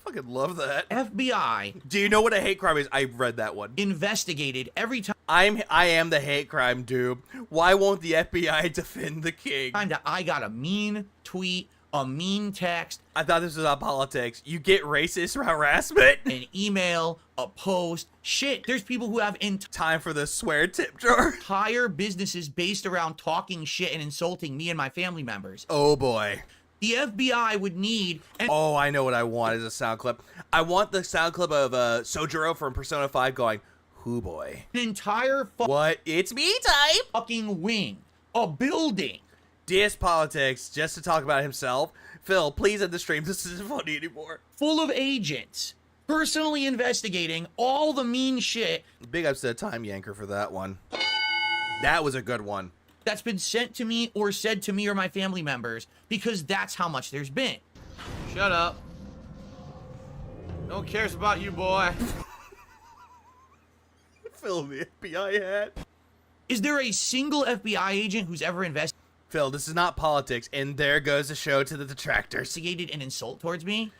Fucking love that. FBI. Do you know what a hate crime is? I read that one. Investigated every time. I am the hate crime dude. Why won't the FBI defend the king? Time that I got a mean tweet, a mean text. I thought this was about politics. You get racist harassment? An email, a post. Shit, there's people who have time for the swear tip jar. Entire businesses based around talking shit and insulting me and my family members. Oh boy. The FBI would need... Oh, I know what I want as a sound clip. I want the sound clip of Sojiro from Persona 5 going, "Hoo boy." An entire... What? It's me time! Fucking wing. A building. DS Politics, just to talk about himself. Phil, please end the stream. This isn't funny anymore. Full of agents. Personally investigating all the mean shit. Big ups to Time Yanker for that one. That was a good one. That's been sent to me or said to me or my family members, because that's how much there's been. Shut up. No one cares about you, boy. Phil in the FBI hat. Is there a single FBI agent who's ever investigated Phil, this is not politics, and there goes the show to the detractors. an insult towards me?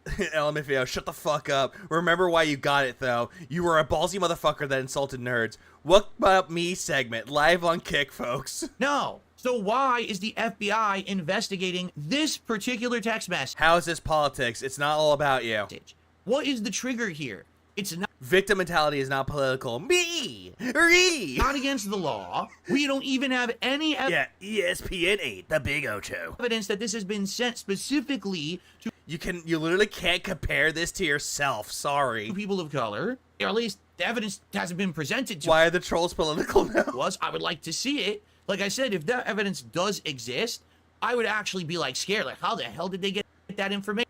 LMFAO, shut the fuck up. Remember why you got it, though. You were a ballsy motherfucker that insulted nerds. What About Me segment, live on Kick, folks. No. So why is the FBI investigating this particular text message? How is this politics? It's not all about you. What is the trigger here? It's not. Victim mentality is not political. Me! Not against the law. We don't even have any ESPN 8, the Big Ocho. evidence that this has been sent specifically to You literally can't compare this to yourself. Sorry. people of color. Or at least the evidence hasn't been presented to Why are the trolls political now? I would like to see it. Like I said, if that evidence does exist, I would actually be like scared. Like, how the hell did they get that information?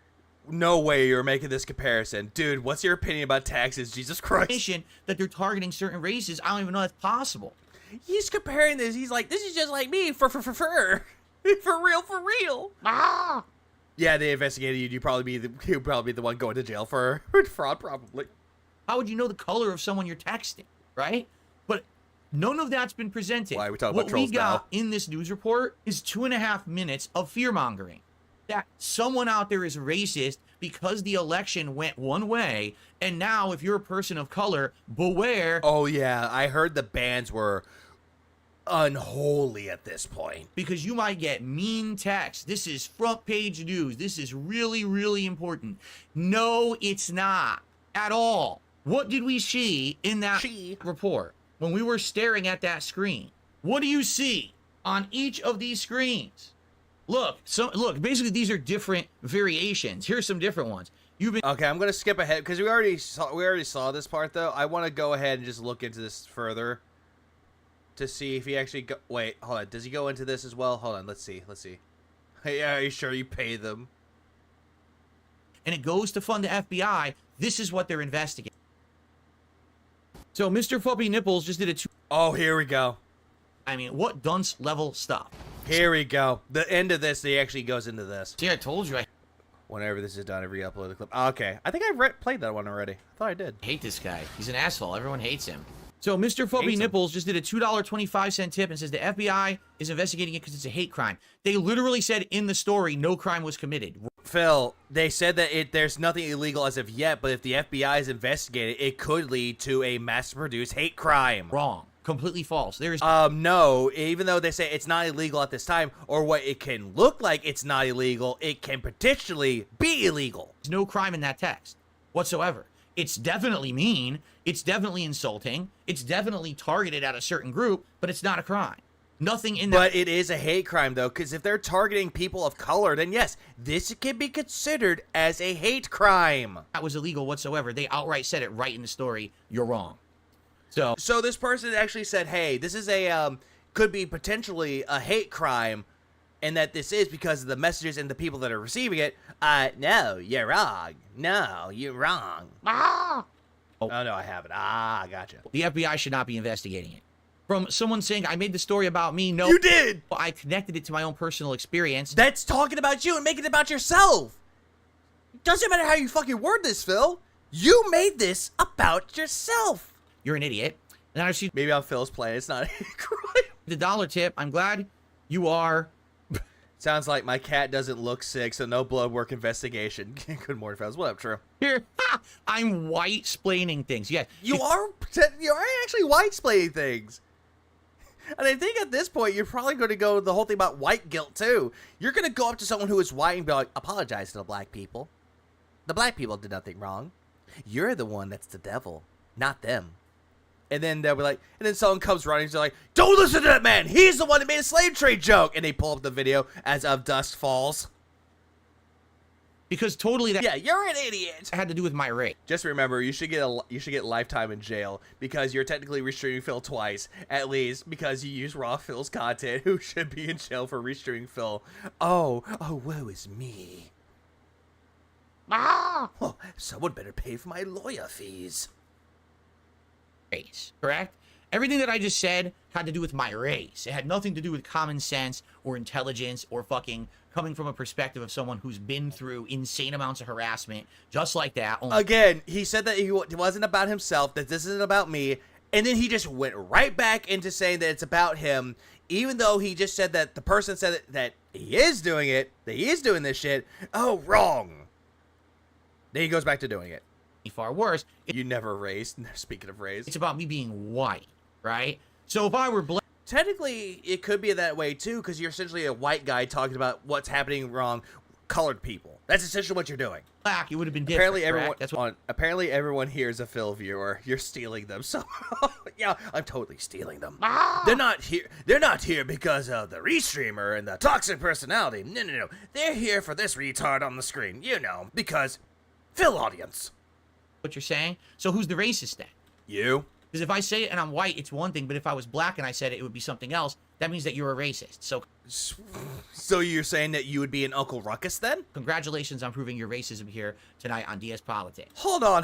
No way you're making this comparison. Dude, what's your opinion about taxes? Jesus Christ. That they're targeting certain races. I don't even know that's possible. He's comparing this. He's like, this is just like me. For real. Ah. Yeah, they investigated you. You'd probably be the one going to jail for fraud, probably. How would you know the color of someone you're texting, right? But none of that's been presented. Why are we talking about trolls What we got now? in this news report is 2.5 minutes of fear-mongering. That someone out there is racist because the election went one way, and now if you're a person of color, beware. Oh, yeah. I heard the bans were unholy at this point. Because you might get mean text. This is front page news. This is really, really important. No, it's not at all. What did we see in that report when we were staring at that screen? What do you see on each of these screens? Look, basically these are different variations. Here's some different ones. Okay, I'm gonna skip ahead because we already saw this part though. I want to go ahead and just look into this further to see if he actually wait, hold on. Does he go into this as well? Hold on, let's see. Hey, are you sure you pay them? And it goes to fund the FBI. This is what they're investigating. So Mr. Fuppy Nipples just did a Oh, here we go. I mean, what dunce level stuff. Here we go. The end of this, he actually goes into this. See, I told you. Whenever this is done, every upload the clip. Okay, I think I've played that one already. I thought I did. I hate this guy. He's an asshole. Everyone hates him. So Mr. Fuppy Nipples just did a $2.25 tip and says the FBI is investigating it because it's a hate crime. They literally said in the story no crime was committed. Phil, they said that there's nothing illegal as of yet, but if the FBI is investigating it could lead to a mass-produced hate crime. Wrong. Completely false. There's no, even though they say it's not illegal at this time, or what it can look like it's not illegal, it can potentially be illegal. There's no crime in that text whatsoever. It's definitely mean, it's definitely insulting, it's definitely targeted at a certain group, but it's not a crime. Nothing in that. But it is a hate crime, though, because if they're targeting people of color, then yes, this can be considered as a hate crime. That was illegal whatsoever. They outright said it right in the story. You're wrong. So this person actually said, hey, this is a, could be potentially a hate crime, and that this is because of the messages and the people that are receiving it. No, you're wrong. No, you're wrong. Ah! Oh, no, I haven't. Ah, gotcha. The FBI should not be investigating it. From someone saying, I made the story about me. No. You did! Well, I connected it to my own personal experience. That's talking about you and making it about yourself. Doesn't matter how you fucking word this, Phil. You made this about yourself. You're an idiot. And I see maybe on Phil's play, it's not a crime. The dollar tip. I'm glad you are. Sounds like my cat doesn't look sick, so no blood work investigation. Good morning, fellas. What up, true? Here, I'm white-splaining things. Yeah, you are actually white-splaining things. And I think at this point, you're probably going to go the whole thing about white guilt, too. You're going to go up to someone who is white and be like, apologize to the black people. The black people did nothing wrong. You're the one that's the devil, not them. And then they'll be like, and then someone comes running, and they're like, don't listen to that man. He's the one that made a slave trade joke. And they pull up the video as Of Dust Falls. Because totally that. Yeah, you're an idiot. Had to do with my race. Just remember, you should get lifetime in jail because you're technically restreaming Phil twice, at least, because you use Raw Phil's content. Who should be in jail for restreaming Phil? Oh, woe is me. Ah! Well, someone better pay for my lawyer fees. Race, correct? Everything that I just said had to do with my race. It had nothing to do with common sense or intelligence or fucking coming from a perspective of someone who's been through insane amounts of harassment, just like that. Again, he said that it wasn't about himself, that this isn't about me, and then he just went right back into saying that it's about him, even though he just said that the person said that he is doing it, that he is doing this shit. Oh, wrong. Then he goes back to doing it. Far worse. You never raised. Speaking of raised. It's about me being white, right? So if I were black... Technically, it could be that way, too, because you're essentially a white guy talking about what's happening wrong colored people. That's essentially what you're doing. Black, it would have been different. Apparently, everyone here is a Phil viewer. You're stealing them, so yeah, I'm totally stealing them. They're not here. They're not here because of the restreamer and the toxic personality. No. They're here for this retard on the screen. You know, because Phil audience. What you're saying? So who's the racist then? You. Because if I say it and I'm white, it's one thing, but if I was black and I said it, it would be something else. That means that you're a racist. So you're saying that you would be an Uncle Ruckus then? Congratulations on proving your racism here tonight on DS Politics. Hold on.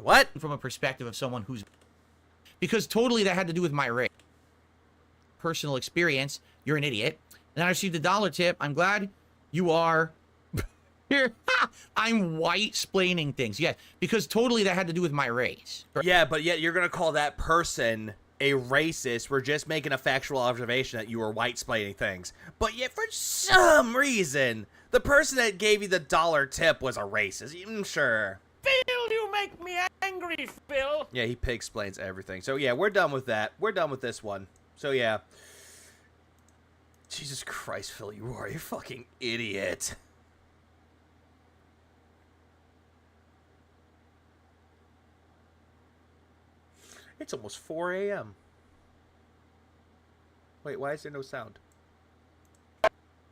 What? From a perspective of someone who's... Because totally that had to do with my race. Personal experience. You're an idiot. And I received a $1 tip. I'm glad you are... Here, I'm white-splaining things. Yeah, because totally that had to do with my race. Yeah, but yet you're going to call that person a racist. We're just making a factual observation that you were white-splaining things. But yet, for some reason, the person that gave you the $1 tip was a racist. I'm sure. Phil, you make me angry, Phil. Yeah, he pig-splains everything. So yeah, we're done with that. We're done with this one. So yeah. Jesus Christ, Phil, you are a fucking idiot. It's almost 4 a.m. Wait, why is there no sound?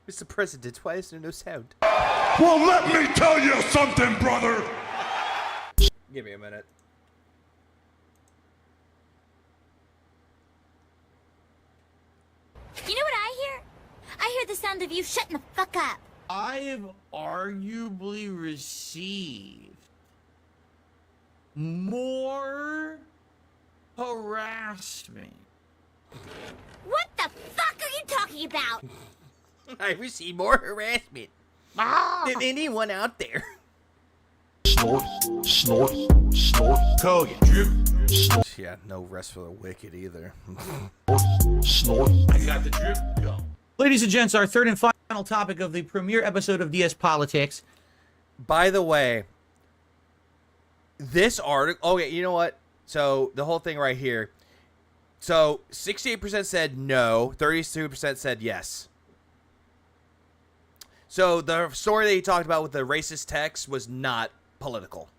Mr. President, why is there no sound? Well, let me tell you something, brother! Give me a minute. You know what I hear? I hear the sound of you shutting the fuck up. I've arguably received more harassment. What the fuck are you talking about? I receive more harassment than anyone out there. Snort, snort, snort. Code drip. Yeah, no rest for the wicked either. Snort. I got the drip. Go. Ladies and gents, our third and final topic of the premiere episode of DS Politics. By the way, this article... Okay, you know what? So, the whole thing right here. So, 68% said no. 32% said yes. So, the story that he talked about with the racist text was not political.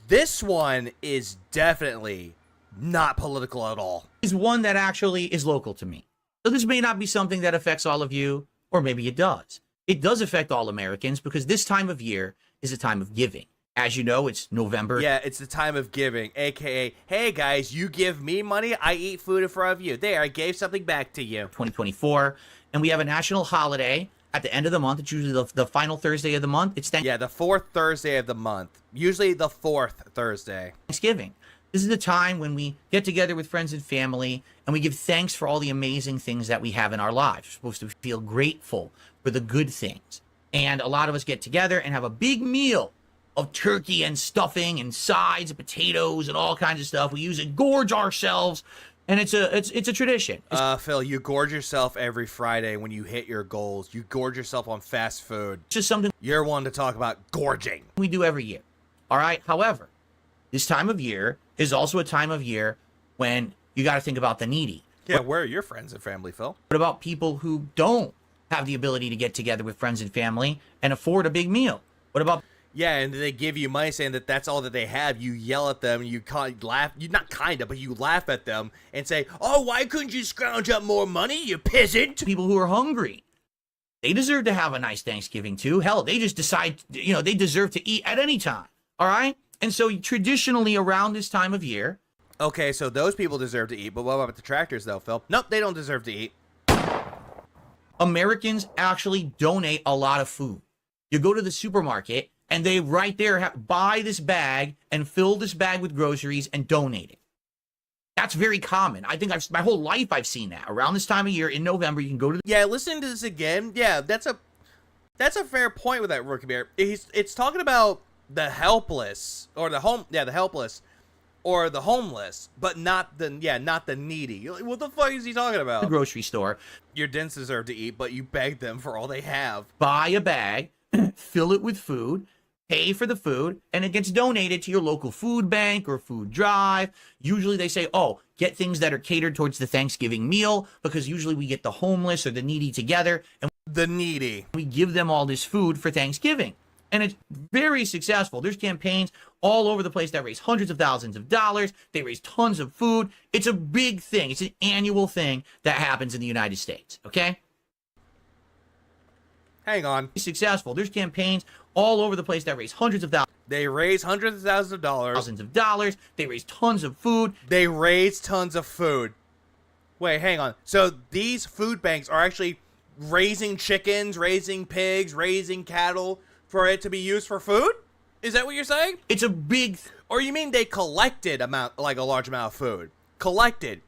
This one is definitely not political at all. Is one that actually is local to me. So, this may not be something that affects all of you, or maybe it does. It does affect all Americans because this time of year is a time of giving. As you know, it's November. Yeah, it's the time of giving, a.k.a., hey, guys, you give me money, I eat food in front of you. There, I gave something back to you. 2024, and we have a national holiday at the end of the month. It's usually the final Thursday of the month. It's Yeah, the fourth Thursday of the month. Usually the fourth Thursday. Thanksgiving. This is the time when we get together with friends and family, and we give thanks for all the amazing things that we have in our lives. We're supposed to feel grateful for the good things. And a lot of us get together and have a big meal of turkey and stuffing and sides and potatoes and all kinds of stuff. We use it, gorge ourselves, and it's a tradition. Phil, you gorge yourself every Friday when you hit your goals. You gorge yourself on fast food. Just something you're one to talk about gorging. We do every year. All right. However, this time of year is also a time of year when you got to think about the needy. Yeah, where are your friends and family, Phil? What about people who don't have the ability to get together with friends and family and afford a big meal? What about... Yeah, and they give you money saying that that's all that they have. You yell at them, you laugh, but you laugh at them and say, oh, why couldn't you scrounge up more money, you peasant? People who are hungry, they deserve to have a nice Thanksgiving too. Hell, they just decide, they deserve to eat at any time, all right? And so traditionally around this time of year. Okay, so those people deserve to eat, but what about the tractors though, Phil? Nope, they don't deserve to eat. Americans actually donate a lot of food. You go to the supermarket, and they right there buy this bag and fill this bag with groceries and donate it. That's very common. I think my whole life I've seen that. Around this time of year in November, you can go to Yeah, listening to this again, yeah, that's a fair point with that Rookie Bear. It's talking about the helpless or the helpless or the homeless, but not the needy. What the fuck is he talking about? the grocery store, Your dents deserve to eat, but you beg them for all they have. buy a bag, fill it with food, pay for the food, and it gets donated to your local food bank or food drive. Usually they say, oh, get things that are catered towards the Thanksgiving meal, because usually we get the homeless or the needy together, and the needy, we give them all this food for Thanksgiving. And it's very successful. There's campaigns all over the place that raise hundreds of thousands of dollars. They raise tons of food. It's a big thing. It's an annual thing that happens in the United States, okay? Hang on. Successful. There's campaigns all over the place that raise hundreds of thousands. They raise hundreds of thousands of dollars. Thousands of dollars. They raise tons of food. They raise tons of food. Wait, hang on. So these food banks are actually raising chickens, raising pigs, raising cattle for it to be used for food? Is that what you're saying? It's a big... Or you mean they collected a large amount of food? Collected.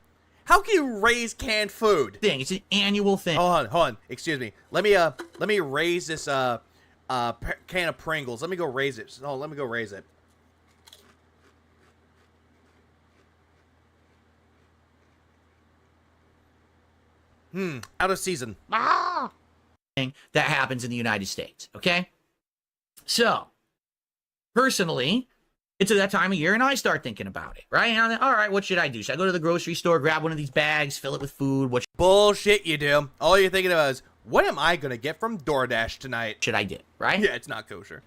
How can you raise canned food? It's an annual thing. Hold on. Excuse me. Let me raise this can of Pringles. Let me go raise it. Oh, let me go raise it. Out of season. That happens in the United States, okay? So, personally, it's at that time of year, and I start thinking about it, right? And I'm like, all right, what should I do? Should I go to the grocery store, grab one of these bags, fill it with food? Bullshit, you do. All you're thinking about is, what am I going to get from DoorDash tonight? Should I do, right? Yeah, it's not kosher.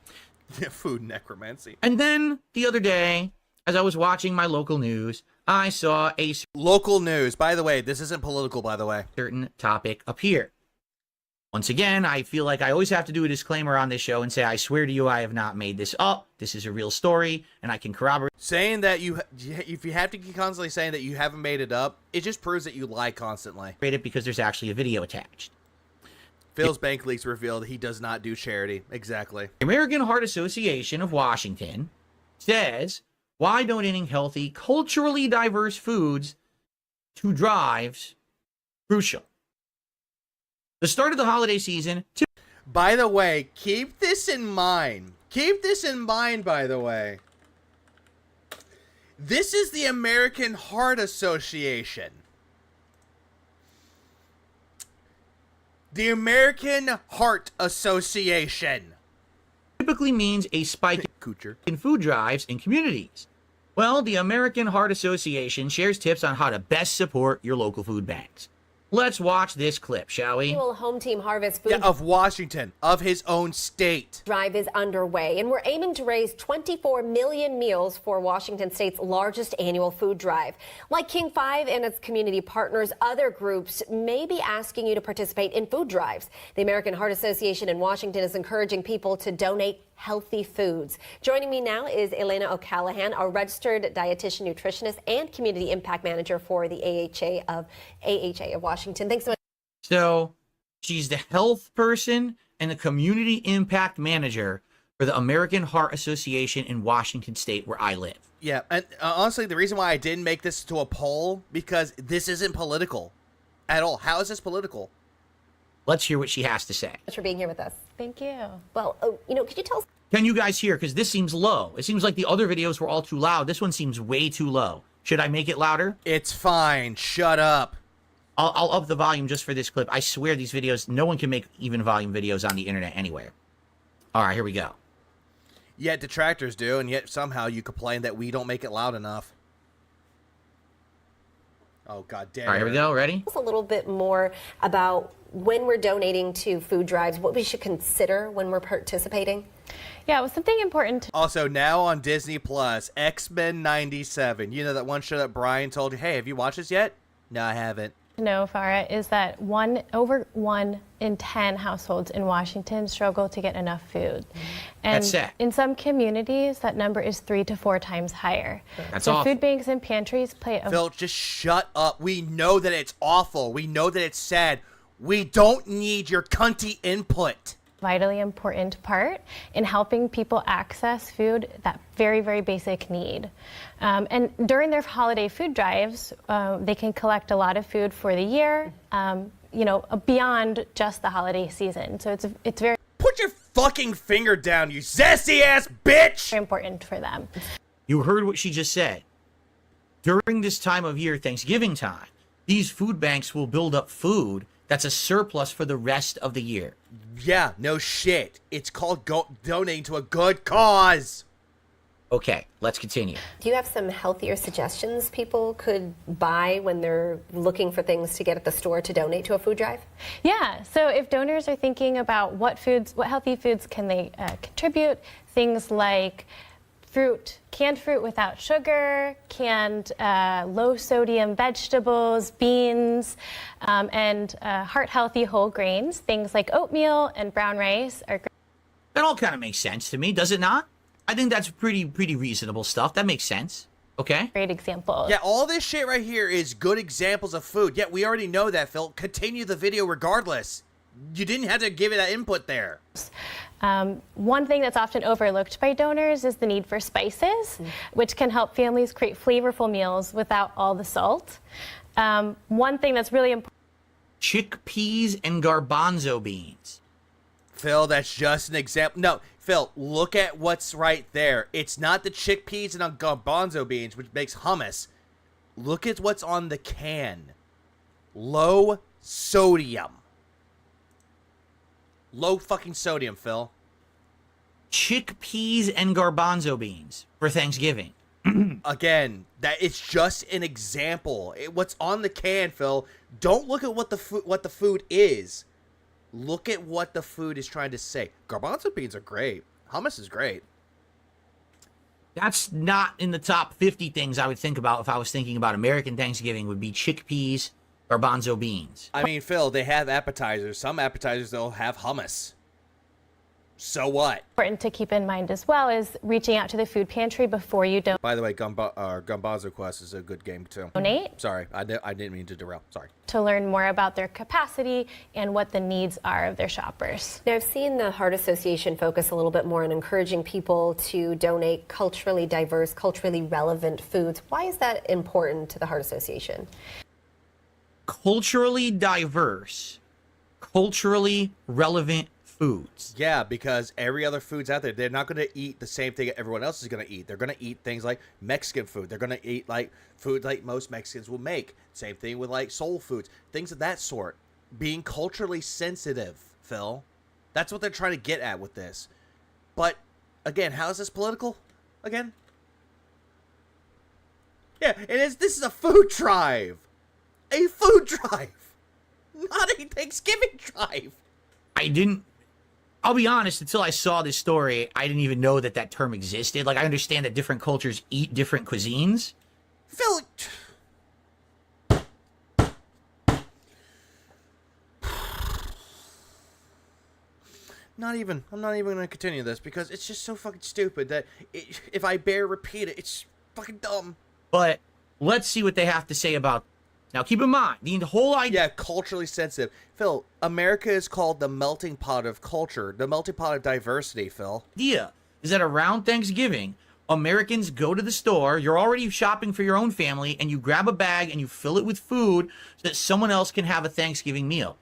Food necromancy. And then, the other day, as I was watching my local news, I saw a... Local news. By the way, this isn't political, by the way. ...certain topic appear. Once again, I feel like I always have to do a disclaimer on this show and say, I swear to you, I have not made this up. This is a real story, and I can corroborate. Saying that if you have to keep constantly saying that you haven't made it up, it just proves that you lie constantly. It because there's actually a video attached. Phil's bank leaks revealed he does not do charity. Exactly. The American Heart Association of Washington says, why donating healthy, culturally diverse foods to drives crucial? The start of the holiday season. By the way, keep this in mind. Keep this in mind, by the way. This is the American Heart Association. The American Heart Association. Typically means a spike in food drives in communities. Well, the American Heart Association shares tips on how to best support your local food banks. Let's watch this clip, shall we? Annual Home Team Harvest Food of Washington, of his own state. Drive is underway, and we're aiming to raise 24 million meals for Washington State's largest annual food drive. Like King 5 and its community partners, other groups may be asking you to participate in food drives. The American Heart Association in Washington is encouraging people to donate healthy foods. Joining me now is Elena O'Callahan, a registered dietitian, nutritionist, and community impact manager for the AHA of Washington. Thanks so much. So she's the health person and the community impact manager for the American Heart Association in Washington State, where I live. Yeah, and honestly, the reason why I didn't make this to a poll, because this isn't political at all. How is this political? Let's hear what she has to say. Thanks for being here with us. Thank you. Well, could you tell us? Can you guys hear? Because this seems low. It seems like the other videos were all too loud. This one seems way too low. Should I make it louder? It's fine. Shut up. I'll up the volume just for this clip. I swear these videos, no one can make even volume videos on the internet anywhere. All right, here we go. Yet detractors do, and yet somehow you complain that we don't make it loud enough. Oh, God damn it. All right, here we go. Ready? Tell us a little bit more about when we're donating to food drives, what we should consider when we're participating. Yeah, it was something important. Also, now on Disney Plus, X-Men 97. You know that one show that Brian told you, hey, have you watched this yet? No, I haven't. No, Farah, is that over 1 in 10 households in Washington struggle to get enough food. And That's sad. In some communities, that number is 3 to 4 times higher. That's so awful. Food banks and pantries play a... Phil, just shut up. We know that it's awful. We know that it's sad. We don't need your cunty input. vitally important part in helping people access food, that very, very basic need. And during their holiday food drives, they can collect a lot of food for the year, you know, beyond just the holiday season. So it's very... Put your fucking finger down, you sassy ass bitch! Very important for them. You heard what she just said. During this time of year, Thanksgiving time, these food banks will build up food that's a surplus for the rest of the year. Yeah, no shit. It's called donating to a good cause. Okay, let's continue. Do you have some healthier suggestions people could buy when they're looking for things to get at the store to donate to a food drive? Yeah, so if donors are thinking about what healthy foods can they contribute, things like canned fruit without sugar, canned low-sodium vegetables, beans, and heart-healthy whole grains, things like oatmeal and brown rice are great. That all kind of makes sense to me, does it not? I think that's pretty reasonable stuff. That makes sense. Okay? Great examples. Yeah, all this shit right here is good examples of food. Yeah, we already know that, Phil. Continue the video regardless. You didn't have to give it that input there. One thing that's often overlooked by donors is the need for spices, which can help families create flavorful meals without all the salt. One thing that's really important... Chickpeas and garbanzo beans. Phil, that's just an example. No, Phil, look at what's right there. It's not the chickpeas and garbanzo beans, which makes hummus. Look at what's on the can. Low sodium. Low fucking sodium, Phil. Chickpeas and garbanzo beans for Thanksgiving. Again, that it's just an example. What's on the can, Phil? Don't look at what the food is. Look at what the food is trying to say. Garbanzo beans are great. Hummus is great. That's not in the top 50 things I would think about if I was thinking about American Thanksgiving. Would be chickpeas, garbanzo beans. I mean, Phil, they have appetizers. Some appetizers, they'll have hummus. So what? Important to keep in mind as well is reaching out to the food pantry before you donate. By the way, Gumbazo Quest is a good game too. Donate. Sorry, I didn't mean to derail. Sorry. To learn more about their capacity and what the needs are of their shoppers. Now, I've seen the Heart Association focus a little bit more on encouraging people to donate culturally diverse, culturally relevant foods. Why is that important to the Heart Association? Culturally diverse, culturally relevant foods. Yeah, because every other food's out there. They're not going to eat the same thing everyone else is going to eat. They're going to eat things like Mexican food. They're going to eat like food like most Mexicans will make. Same thing with like soul foods, things of that sort. Being culturally sensitive, Phil. That's what they're trying to get at with this. But again, how is this political? Again? Yeah, this is a food drive. A food drive. Not a Thanksgiving drive. I'll be honest, until I saw this story, I didn't even know that term existed. Like, I understand that different cultures eat different cuisines. Phil... I'm not even going to continue this because it's just so fucking stupid that if I repeat it, it's fucking dumb. But let's see what they have to say about... Now, keep in mind, the whole idea... Yeah, culturally sensitive. Phil, America is called the melting pot of culture, the melting pot of diversity, Phil. Idea is that around Thanksgiving, Americans go to the store, you're already shopping for your own family, and you grab a bag and you fill it with food so that someone else can have a Thanksgiving meal.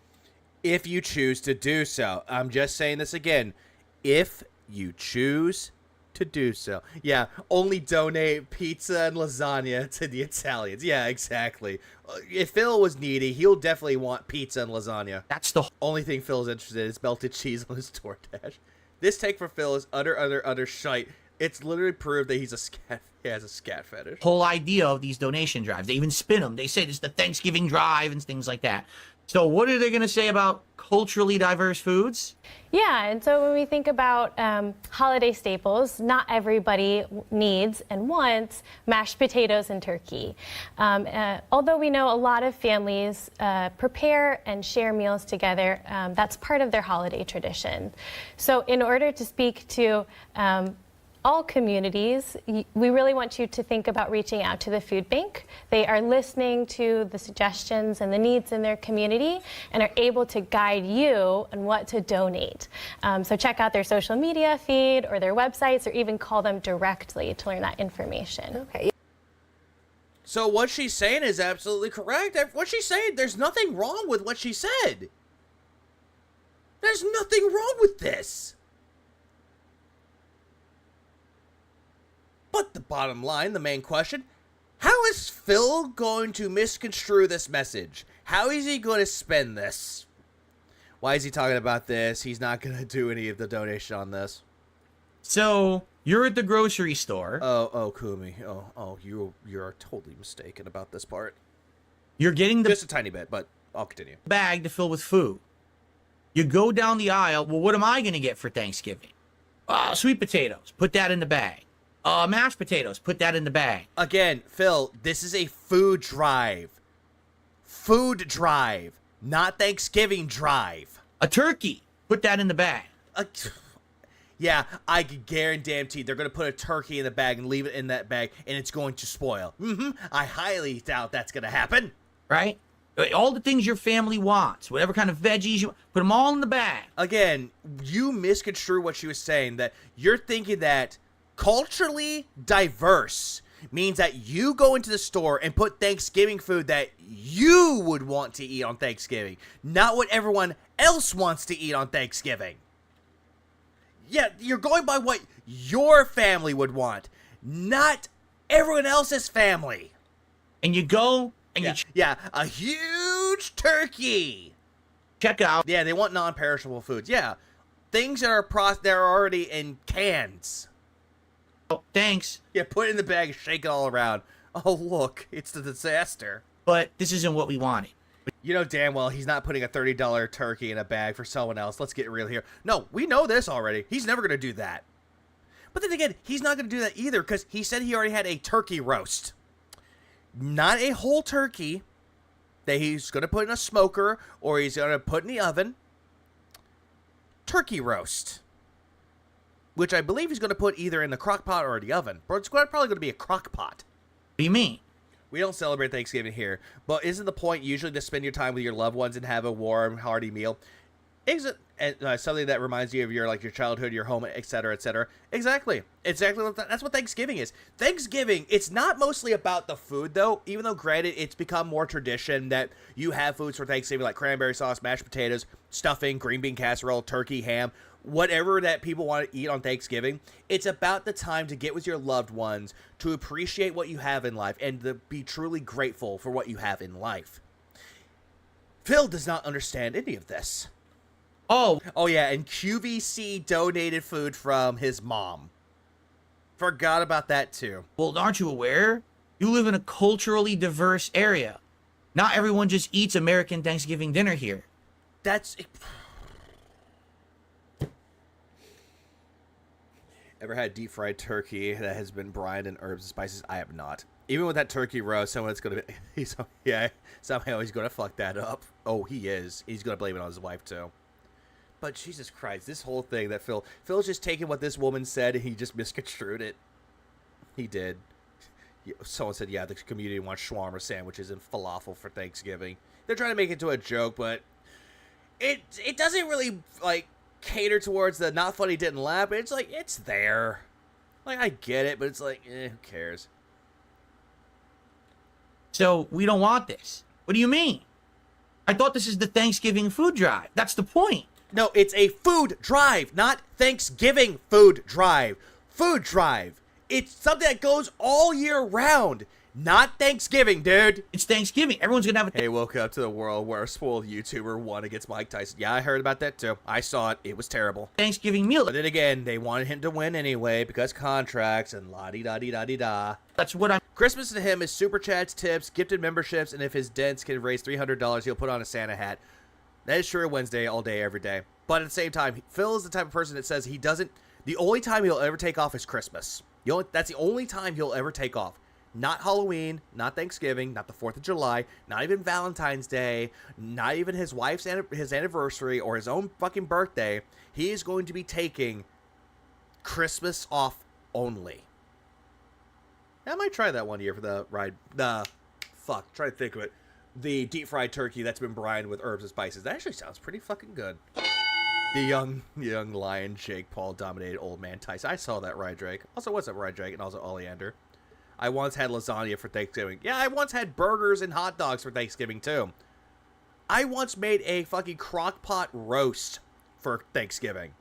If you choose to do so. I'm just saying this again. If you choose to do so. Yeah, only donate pizza and lasagna to the Italians. Yeah, exactly. If Phil was needy, he'll definitely want pizza and lasagna. That's the only thing Phil's interested in is melted cheese on his DoorDash. This take for Phil is utter shite. It's literally proved that he has a scat fetish. Whole idea of these donation drives. They even spin them. They say it's the Thanksgiving drive and things like that. So what are they going to say about culturally diverse foods? Yeah, and so when we think about holiday staples, not everybody needs and wants mashed potatoes and turkey. Although we know a lot of families prepare and share meals together, that's part of their holiday tradition. So in order to speak to all communities, we really want you to think about reaching out to the food bank. They are listening to the suggestions and the needs in their community and are able to guide you on what to donate. So check out their social media feed or their websites, or even call them directly to learn that information. Okay. So what she's saying is absolutely correct. What she's saying, there's nothing wrong with what she said. There's nothing wrong with this. But the bottom line, the main question, how is Phil going to misconstrue this message? How is he going to spin this? Why is he talking about this? He's not going to do any of the donation on this. So, you're at the grocery store. Oh, Kumi. Oh, you're totally mistaken about this part. You're getting just a tiny bit, but I'll continue. Bag to fill with food. You go down the aisle. Well, what am I going to get for Thanksgiving? Sweet potatoes. Put that in the bag. Mashed potatoes. Put that in the bag. Again, Phil, this is a food drive. Food drive, not Thanksgiving drive. A turkey. Put that in the bag. Yeah, I can guarantee they're going to put a turkey in the bag and leave it in that bag, and it's going to spoil. I highly doubt that's going to happen. Right? All the things your family wants, whatever kind of veggies you put them all in the bag. Again, you misconstrue what she was saying, that you're thinking that culturally diverse means that you go into the store and put Thanksgiving food that you would want to eat on Thanksgiving, not what everyone else wants to eat on Thanksgiving. Yeah, you're going by what your family would want, not everyone else's family. And you go and a huge turkey. Check out. Yeah, they want non-perishable foods. Yeah, things that are they're already in cans. Oh, thanks. Yeah, put it in the bag, shake it all around. Oh, look, it's the disaster. But this isn't what we wanted. You know damn well he's not putting a $30 turkey in a bag for someone else. Let's get real here. No, we know this already. He's never going to do that. But then again, he's not going to do that either because he said he already had a turkey roast. Not a whole turkey that he's going to put in a smoker or he's going to put in the oven. Turkey roast. Which I believe he's going to put either in the crock pot or the oven. But it's probably going to be a crock pot. What do you mean? We don't celebrate Thanksgiving here. But isn't the point usually to spend your time with your loved ones and have a warm, hearty meal? Isn't something that reminds you of your childhood, your home, etc., etc.? Exactly. That's what Thanksgiving is. Thanksgiving, it's not mostly about the food, though. Even though, granted, it's become more tradition that you have foods for Thanksgiving like cranberry sauce, mashed potatoes, stuffing, green bean casserole, turkey, ham, whatever that people want to eat on Thanksgiving. It's about the time to get with your loved ones, to appreciate what you have in life, and to be truly grateful for what you have in life. Phil does not understand any of this. Oh yeah, and QVC donated food from his mom. Forgot about that too. Well, aren't you aware? You live in a culturally diverse area. Not everyone just eats American Thanksgiving dinner here. Ever had deep fried turkey that has been brined in herbs and spices? I have not. Even with that turkey roast, someone's gonna be somehow he's gonna fuck that up. Oh, he is. He's gonna blame it on his wife too. But Jesus Christ, this whole thing that Phil's just taking what this woman said and he just misconstrued it. He did. Someone said, yeah, the community wants shawarma sandwiches and falafel for Thanksgiving. They're trying to make it to a joke, but it doesn't really, cater towards the not funny, didn't laugh. It's it's there. I get it, but it's who cares? So, we don't want this. What do you mean? I thought this is the Thanksgiving food drive. That's the point. No, it's a food drive, not Thanksgiving food drive. Food drive. It's something that goes all year round. Not Thanksgiving, dude. It's Thanksgiving. Everyone's gonna have a... Hey, woke up to the world where a spoiled YouTuber won against Mike Tyson. Yeah, I heard about that too. I saw it. It was terrible. Thanksgiving meal. But then again, they wanted him to win anyway because contracts and la-di-da-di-da-di-da. That's what I'm... Christmas to him is super chats, tips, gifted memberships, and if his dents can raise $300, he'll put on a Santa hat. That is true Wednesday, all day, every day. But at the same time, Phil is the type of person that says he doesn't... The only time he'll ever take off is Christmas. That's the only time he'll ever take off. Not Halloween, not Thanksgiving, not the 4th of July, not even Valentine's Day, not even his wife's his anniversary or his own fucking birthday. He is going to be taking Christmas off only. I might try that one year for the ride. Try to think of it. The deep fried turkey that's been brined with herbs and spices. That actually sounds pretty fucking good. The young lion Jake Paul dominated old man Tyson. I saw that, Ride Drake. Also, what's up, Ride Drake? And also Oleander. I once had lasagna for Thanksgiving. Yeah, I once had burgers and hot dogs for Thanksgiving, too. I once made a fucking crock pot roast for Thanksgiving.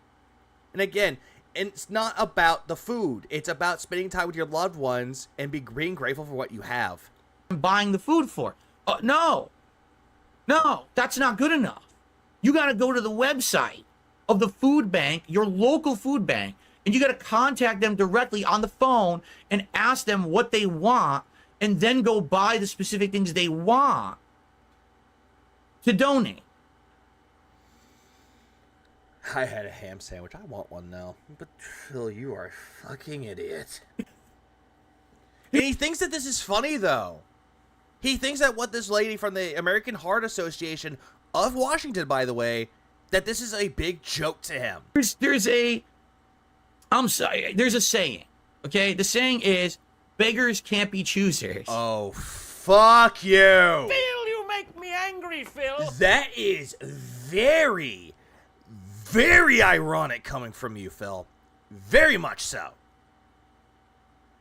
And again, it's not about the food. It's about spending time with your loved ones and being grateful for what you have. Buying the food for. No, that's not good enough. You got to go to the website of the food bank, your local food bank, and you got to contact them directly on the phone and ask them what they want, and then go buy the specific things they want to donate. I had a ham sandwich. I want one now. But Phil, you are a fucking idiot. And he thinks that this is funny, though. He thinks that what this lady from the American Heart Association of Washington, by the way, that this is a big joke to him. There's a saying, okay? The saying is, beggars can't be choosers. Oh, fuck you. Phil, you make me angry, Phil. That is very, very ironic coming from you, Phil. Very much so.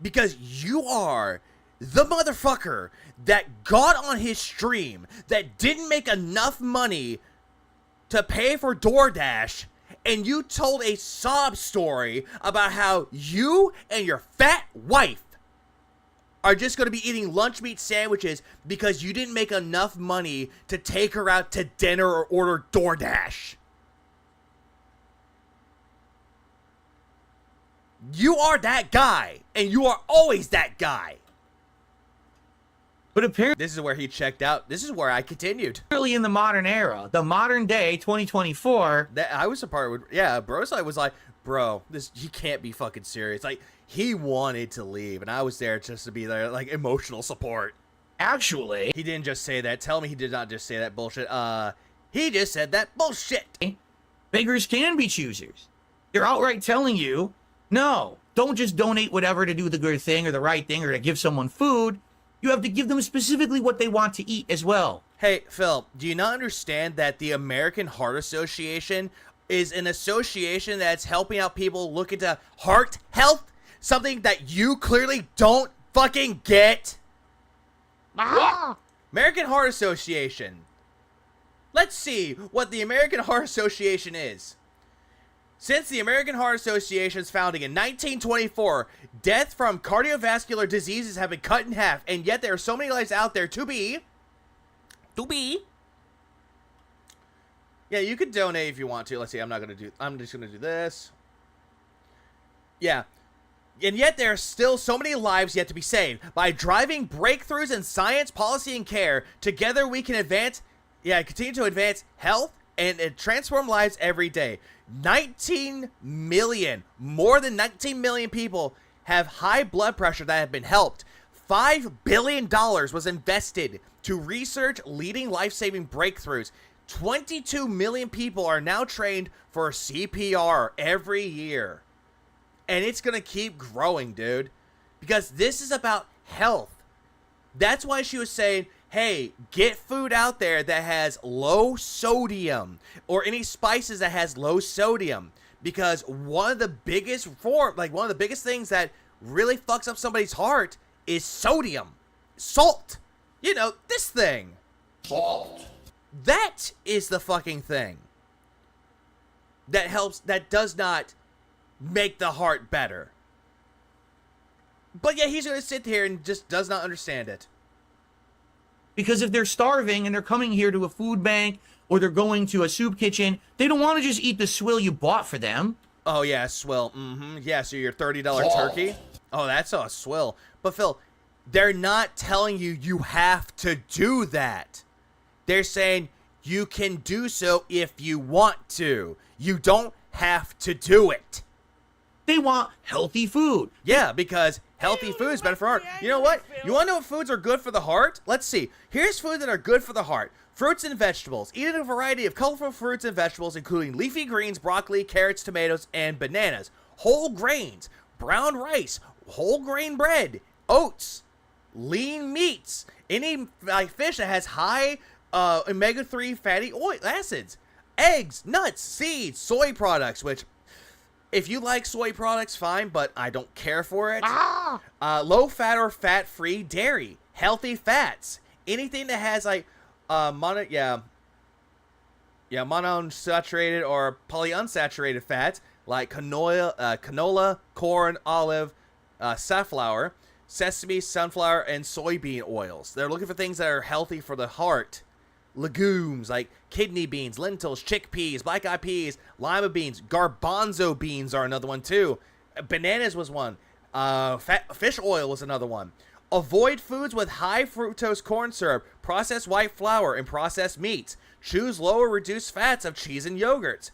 Because you are the motherfucker that got on his stream that didn't make enough money to pay for DoorDash, and you told a sob story about how you and your fat wife are just going to be eating lunch meat sandwiches because you didn't make enough money to take her out to dinner or order DoorDash. You are that guy, and you are always that guy. But apparently, this is where he checked out. This is where I continued. Early in the modern era, the modern day, 2024. That I was a part of. Yeah, Broside was like, bro, he can't be fucking serious. Like, he wanted to leave, and I was there just to be there, like, emotional support. Actually, he didn't just say that. Tell me he did not just say that bullshit. He just said that bullshit. Beggars can be choosers. They're outright telling you, no, don't just donate whatever to do the good thing or the right thing or to give someone food. You have to give them specifically what they want to eat as well. Hey, Phil, do you not understand that the American Heart Association is an association that's helping out people look into heart health? Something that you clearly don't fucking get? American Heart Association. Let's see what the American Heart Association is. Since the American Heart Association's founding in 1924, death from cardiovascular diseases have been cut in half, and yet there are so many lives out there to be. Yeah, you could donate if you want to. Let's see, I'm just gonna do this. Yeah. And yet there are still so many lives yet to be saved. By driving breakthroughs in science, policy, and care, together we can continue to advance health and transform lives every day. 19 million, more than 19 million people have high blood pressure that have been helped. $5 billion was invested to research leading life-saving breakthroughs. 22 million people are now trained for CPR every year. And it's going to keep growing, dude. Because this is about health. That's why she was saying, hey, get food out there that has low sodium or any spices that has low sodium, because one of the biggest things that really fucks up somebody's heart is sodium. Salt. You know, this thing. Salt. That is the fucking thing that helps, that does not make the heart better. But yeah, he's going to sit here and just does not understand it. Because if they're starving and they're coming here to a food bank or they're going to a soup kitchen, they don't want to just eat the swill you bought for them. Oh, yeah, swill. Yeah, so your $30 turkey. Oh, that's a swill. But, Phil, they're not telling you you have to do that. They're saying you can do so if you want to. You don't have to do it. They want healthy food. Yeah, because healthy food is better for heart. You know what? You want to know what foods are good for the heart? Let's see. Here's food that are good for the heart. Fruits and vegetables. Eat a variety of colorful fruits and vegetables, including leafy greens, broccoli, carrots, tomatoes, and bananas. Whole grains. brown rice, whole grain bread, oats, lean meats, any like fish that has high omega-3 fatty oil acids, eggs, nuts, seeds, soy products, which if you like soy products, fine, but I don't care for it. Low fat or fat-free dairy, healthy fats, anything that has like monounsaturated or polyunsaturated fats like canola, corn, olive, safflower, sesame, sunflower, and soybean oils. They're looking for things that are healthy for the heart. Legumes like kidney beans, lentils, chickpeas, black eyed peas, lima beans, garbanzo beans are another one too. Bananas was one. Fish oil was another one. Avoid foods with high fructose corn syrup, processed white flour, and processed meats. Choose low or reduced fats of cheese and yogurts.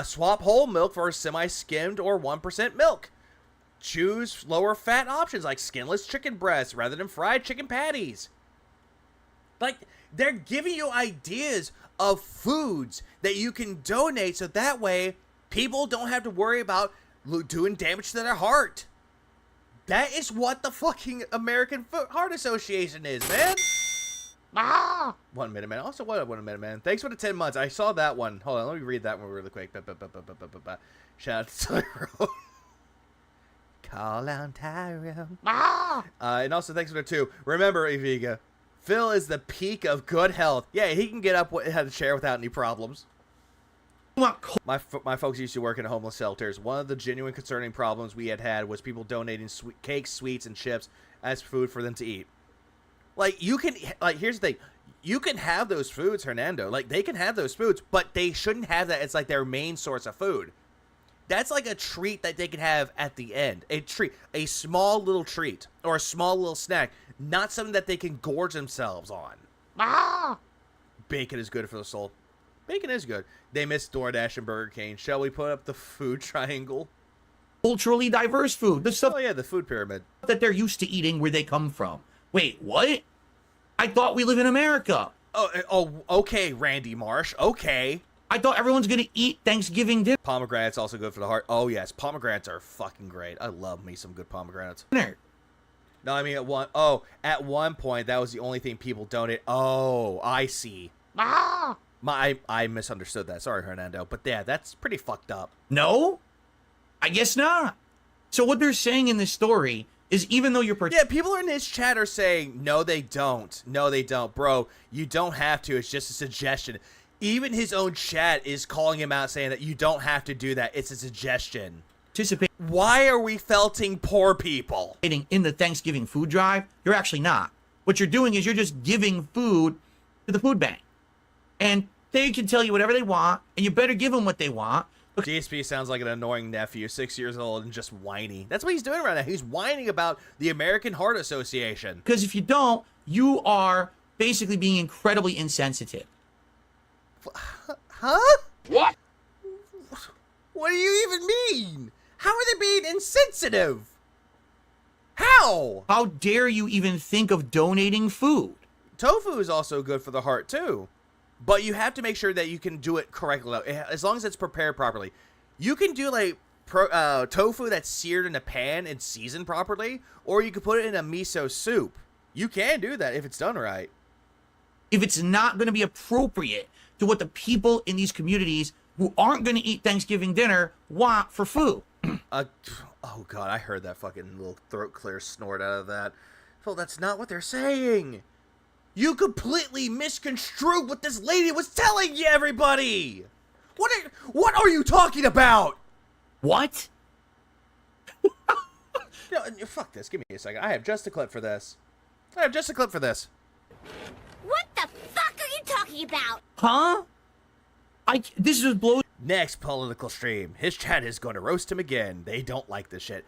Swap whole milk for semi-skimmed or 1% milk. Choose lower fat options like skinless chicken breasts rather than fried chicken patties. Like, they're giving you ideas of foods that you can donate so that way people don't have to worry about doing damage to their heart. That is what the fucking American Heart Association is, man. 1 minute, man. Also, what 1 minute, man. Thanks for the 10 months. I saw that one. Hold on, let me read that one really quick. Shout out to Tyrone. Call out Tyrone. And also, thanks for the 2. Remember, Eviga, Phil is the peak of good health. Yeah, he can get up had a chair without any problems. My folks used to work in homeless shelters. One of the genuine concerning problems we had was people donating cakes, sweets, and chips as food for them to eat. Like, you can, like, here's the thing. You can have those foods, Hernando. Like, they can have those foods, but they shouldn't have that as, like, their main source of food. That's like a treat that they can have at the end. A treat. A small little treat. Or a small little snack. Not something that they can gorge themselves on. Bacon is good for the soul. Bacon is good. They miss DoorDash and Burger King. Shall we put up the food triangle? Culturally diverse food. The stuff. Oh, yeah, the food pyramid. That they're used to eating where they come from. Wait, what? I thought we live in America. Oh, okay, Randy Marsh. Okay. I thought everyone's gonna eat Thanksgiving dinner. Pomegranates also good for the heart. Oh, yes. Pomegranates are fucking great. I love me some good pomegranates. No, I mean, at one point, that was the only thing people donate. Oh, I see. I misunderstood that. Sorry, Hernando. But yeah, that's pretty fucked up. No? I guess not. So what they're saying in this story is even though you're... Yeah, people in his chat are saying, no, they don't. No, they don't. Bro, you don't have to. It's just a suggestion. Even his own chat is calling him out saying that you don't have to do that. It's a suggestion. Why are we felting poor people? In the Thanksgiving food drive, you're actually not. What you're doing is you're just giving food to the food bank. And they can tell you whatever they want, and you better give them what they want. DSP sounds like an annoying nephew, 6 years old, and just whiny. That's what he's doing right now. He's whining about the American Heart Association. Because if you don't, you are basically being incredibly insensitive. Huh? What? What do you even mean? How are they being insensitive? How? How dare you even think of donating food? Tofu is also good for the heart, too. But you have to make sure that you can do it correctly, as long as it's prepared properly. You can do, like, tofu that's seared in a pan and seasoned properly, or you can put it in a miso soup. You can do that if it's done right. If it's not going to be appropriate to what the people in these communities who aren't going to eat Thanksgiving dinner want for food. Oh, God, I heard that fucking little throat clear snort out of that. Phil, that's not what they're saying. You completely misconstrued what this lady was telling you, everybody! What are you talking about? What? No, fuck this. Give me a second. I have just a clip for this. What the fuck are you talking about? Huh? This just blows. Next political stream. His chat is going to roast him again. They don't like this shit.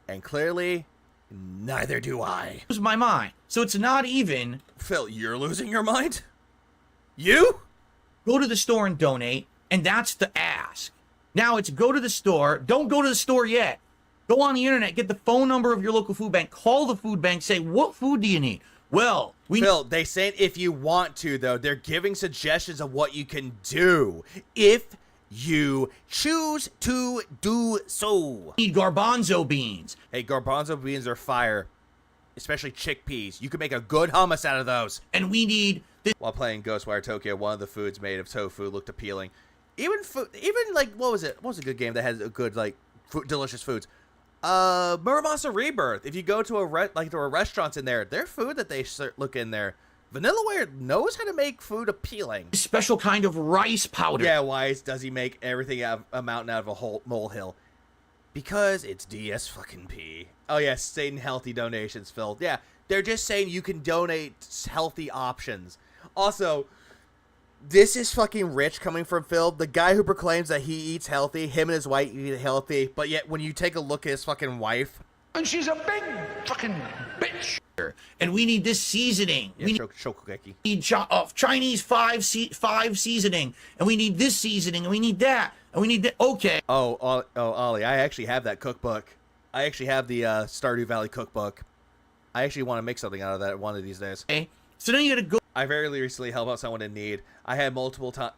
And clearly, neither do I. Lose my mind. So it's not even... Phil, you're losing your mind? You? Go to the store and donate, and that's the ask. Now it's go to the store. Don't go to the store yet. Go on the internet, get the phone number of your local food bank, call the food bank, say, what food do you need? Well, Phil, they say if you want to, though, they're giving suggestions of what you can do. If you choose to do so. Need garbanzo beans. Hey, garbanzo beans are fire, especially chickpeas. You can make a good hummus out of those. And we need this. While playing Ghostwire Tokyo, one of the foods made of tofu looked appealing. Even like what was it? What was a good game that had a good like delicious foods? Muramasa Rebirth. If you go to there are restaurants in there, their food that they look in there. Vanillaware knows how to make food appealing. Special kind of rice powder. Yeah, why does he make everything out of a mountain out of a whole molehill? Because it's DS fucking P. Oh yeah, Satan healthy donations, Phil. Yeah, they're just saying you can donate healthy options. Also, this is fucking rich coming from Phil, the guy who proclaims that he eats healthy, him and his wife eat healthy, but yet when you take a look at his fucking wife... And she's a big fucking bitch. And we need this seasoning. Yeah, we need Chinese five seasoning. And we need this seasoning, and we need that. And we need that. Okay. Oh, Ollie, I actually have that cookbook. I actually have the Stardew Valley cookbook. I actually want to make something out of that one of these days. Okay. So then you gotta go. I very recently helped out someone in need. I had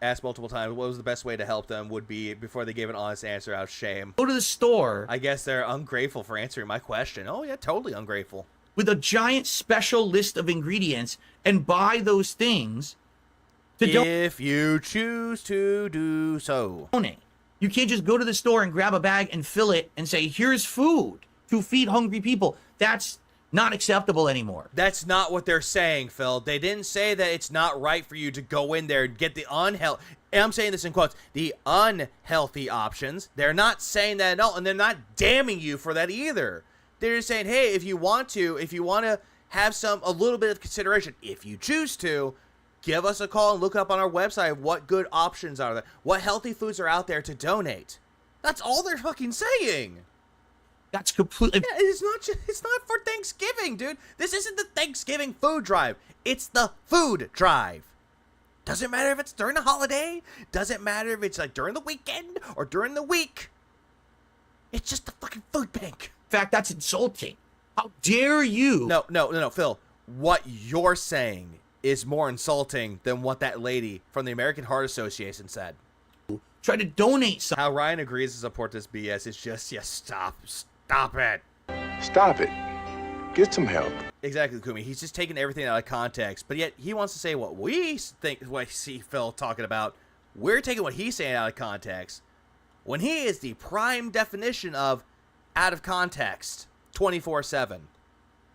asked multiple times what was the best way to help them would be before they gave an honest answer out of shame. Go to the store. I guess they're ungrateful for answering my question. Oh yeah, totally ungrateful. With a giant special list of ingredients and buy those things if you choose to do so. You can't just go to the store and grab a bag and fill it and say, here's food to feed hungry people. That's not acceptable anymore. That's not what they're saying, Phil. They didn't say that it's not right for you to go in there and get the unhealthy, and I'm saying this in quotes, the unhealthy options. They're not saying that at all, and they're not damning you for that either. They're just saying, hey, if you want to have a little bit of consideration, if you choose to, give us a call and look up on our website what good options are there, what healthy foods are out there to donate. That's all they're fucking saying. That's completely... Yeah, it's not for Thanksgiving, dude. This isn't the Thanksgiving food drive. It's the food drive. Doesn't matter if it's during the holiday. Doesn't matter if it's like during the weekend or during the week. It's just the fucking food bank. In fact, that's insulting. How dare you? No, Phil. What you're saying is more insulting than what that lady from the American Heart Association said. Try to donate some. How Ryan agrees to support this BS is just, stop it. Stop it. Get some help. Exactly, Kumi. He's just taking everything out of context, but yet he wants to say what we think, what I see Phil talking about. We're taking what he's saying out of context, when he is the prime definition of out of context, 24/7.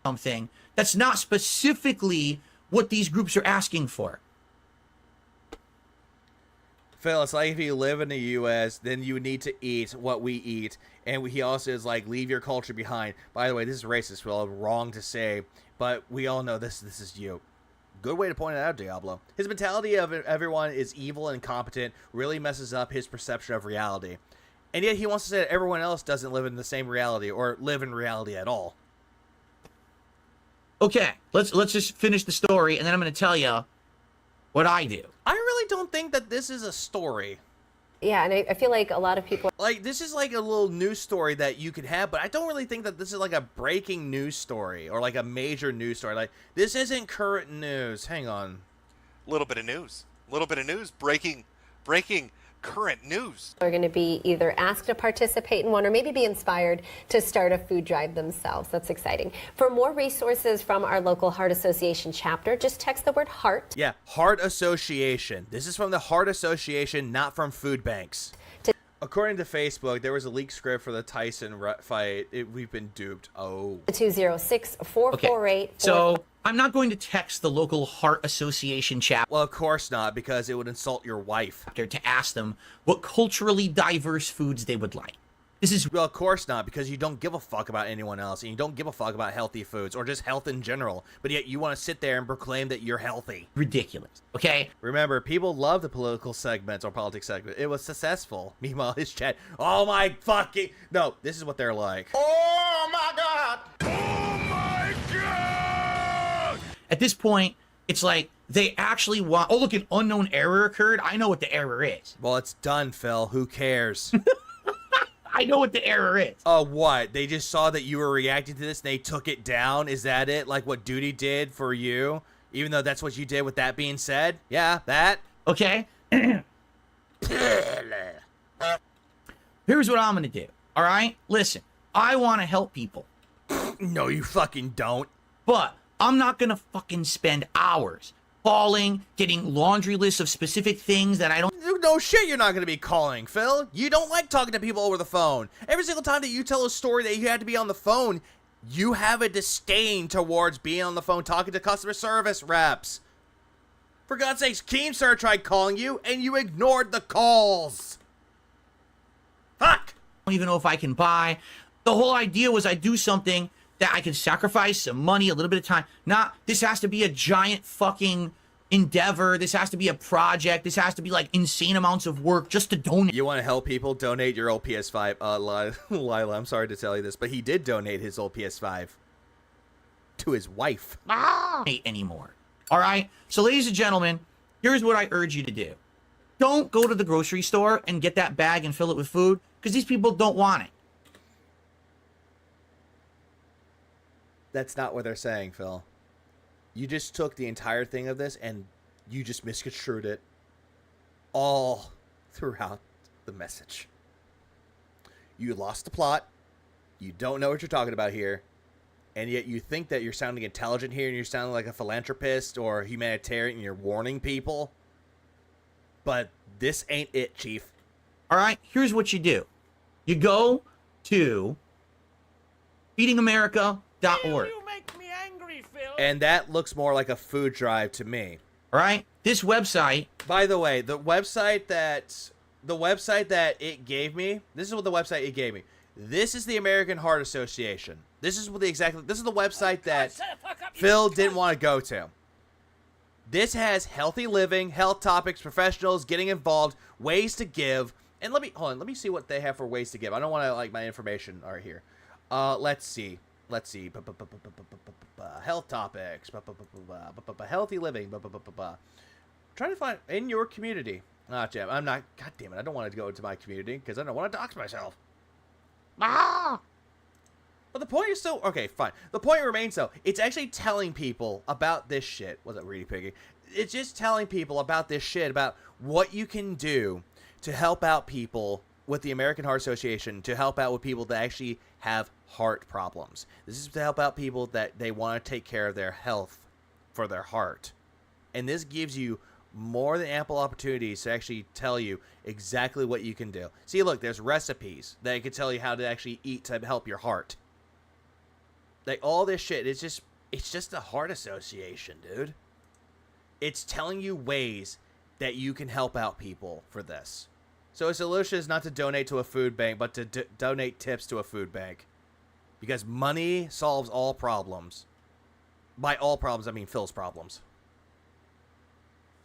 Something that's not specifically what these groups are asking for. Phil, it's like if you live in the U.S., then you need to eat what we eat. And he also is like, leave your culture behind. By the way, this is racist, Phil. Wrong to say, but we all know this is you. Good way to point it out, Diablo. His mentality of everyone is evil and incompetent really messes up his perception of reality. And yet he wants to say that everyone else doesn't live in the same reality or live in reality at all. Okay, let's just finish the story, and then I'm going to tell you what I do. I really don't think that this is a story. Yeah, and I feel like a lot of people... Like, this is like a little news story that you could have, but I don't really think that this is like a breaking news story or like a major news story. Like, this isn't current news. Hang on. Little bit of news. Breaking current news. Are going to be either asked to participate in one or maybe be inspired to start a food drive themselves. That's exciting. For more resources from our local Heart Association chapter, just text the word HEART. Yeah, Heart Association. This is from the Heart Association, not from food banks. According to Facebook, there was a leaked script for the Tyson fight. We've been duped. Oh. 206-448. Okay. So I'm not going to text the local Heart Association chapter. Well, of course not, because it would insult your wife. To ask them what culturally diverse foods they would like. This is... Well, of course not, because you don't give a fuck about anyone else, and you don't give a fuck about healthy foods, or just health in general, but yet you want to sit there and proclaim that you're healthy. Ridiculous, okay? Remember, people love the political segments or politics segment. It was successful. Meanwhile, his chat, oh my fucking... No, this is what they're like. Oh my God! Oh my God! At this point, it's like they actually want... Oh, look, an unknown error occurred. I know what the error is. Well, it's done, Phil. Who cares? I know what the error is. Oh, what? They just saw that you were reacting to this and they took it down? Is that it? Like what Duty did for you? Even though that's what you did with that being said? Yeah, that. Okay. Here's what I'm gonna do. All right, listen. I want to help people. No, you fucking don't. But I'm not gonna fucking spend hours calling, getting laundry lists of specific things that I don't. No shit, you're not going to be calling, Phil. You don't like talking to people over the phone. Every single time that you tell a story that you had to be on the phone, you have a disdain towards being on the phone talking to customer service reps. For God's sakes, Keemstar tried calling you, and you ignored the calls. Fuck! I don't even know if I can buy. The whole idea was I do something that I could sacrifice some money, a little bit of time. Not, this has to be a giant fucking endeavor. This has to be a project. This has to be like insane amounts of work just to donate. You want to help people? Donate your old PS5. Lila, I'm sorry to tell you this, but he did donate his old PS5 to his wife. Anymore. All right? So, ladies and gentlemen, here's what I urge you to do. Don't go to the grocery store and get that bag and fill it with food, because these people don't want it. That's not what they're saying, Phil. You just took the entire thing of this and you just misconstrued it all throughout the message. You lost the plot. You don't know what you're talking about here. And yet you think that you're sounding intelligent here and you're sounding like a philanthropist or a humanitarian and you're warning people. But this ain't it, Chief. All right, here's what you do. You go to feedingamerica.org. And that looks more like a food drive to me. All right? This website. By the way, the website that it gave me, this is what the website it gave me. This is the American Heart Association. This is the website that Phil didn't want to go to. This has healthy living, health topics, professionals getting involved, ways to give. And let me see what they have for ways to give. I don't want to like my information right here. Let's see. Health topics. Healthy living. Trying to find in your community. Ah, damn. I'm not. God damn it. I don't want to go into my community because I don't want to dox myself. But the point is still okay. Fine. The point remains though. It's actually telling people about this shit. Was it Reedy Piggy? It's just telling people about this shit, about what you can do to help out people with the American Heart Association, to help out with people that actually have heart problems. This is to help out people that they want to take care of their health for their heart. And this gives you more than ample opportunities to actually tell you exactly what you can do. See, look, there's recipes that can tell you how to actually eat to help your heart. Like, all this shit, it's just a heart association, dude. It's telling you ways that you can help out people for this. So a solution is not to donate to a food bank, but to donate tips to a food bank. Because money solves all problems. By all problems, I mean Phil's problems.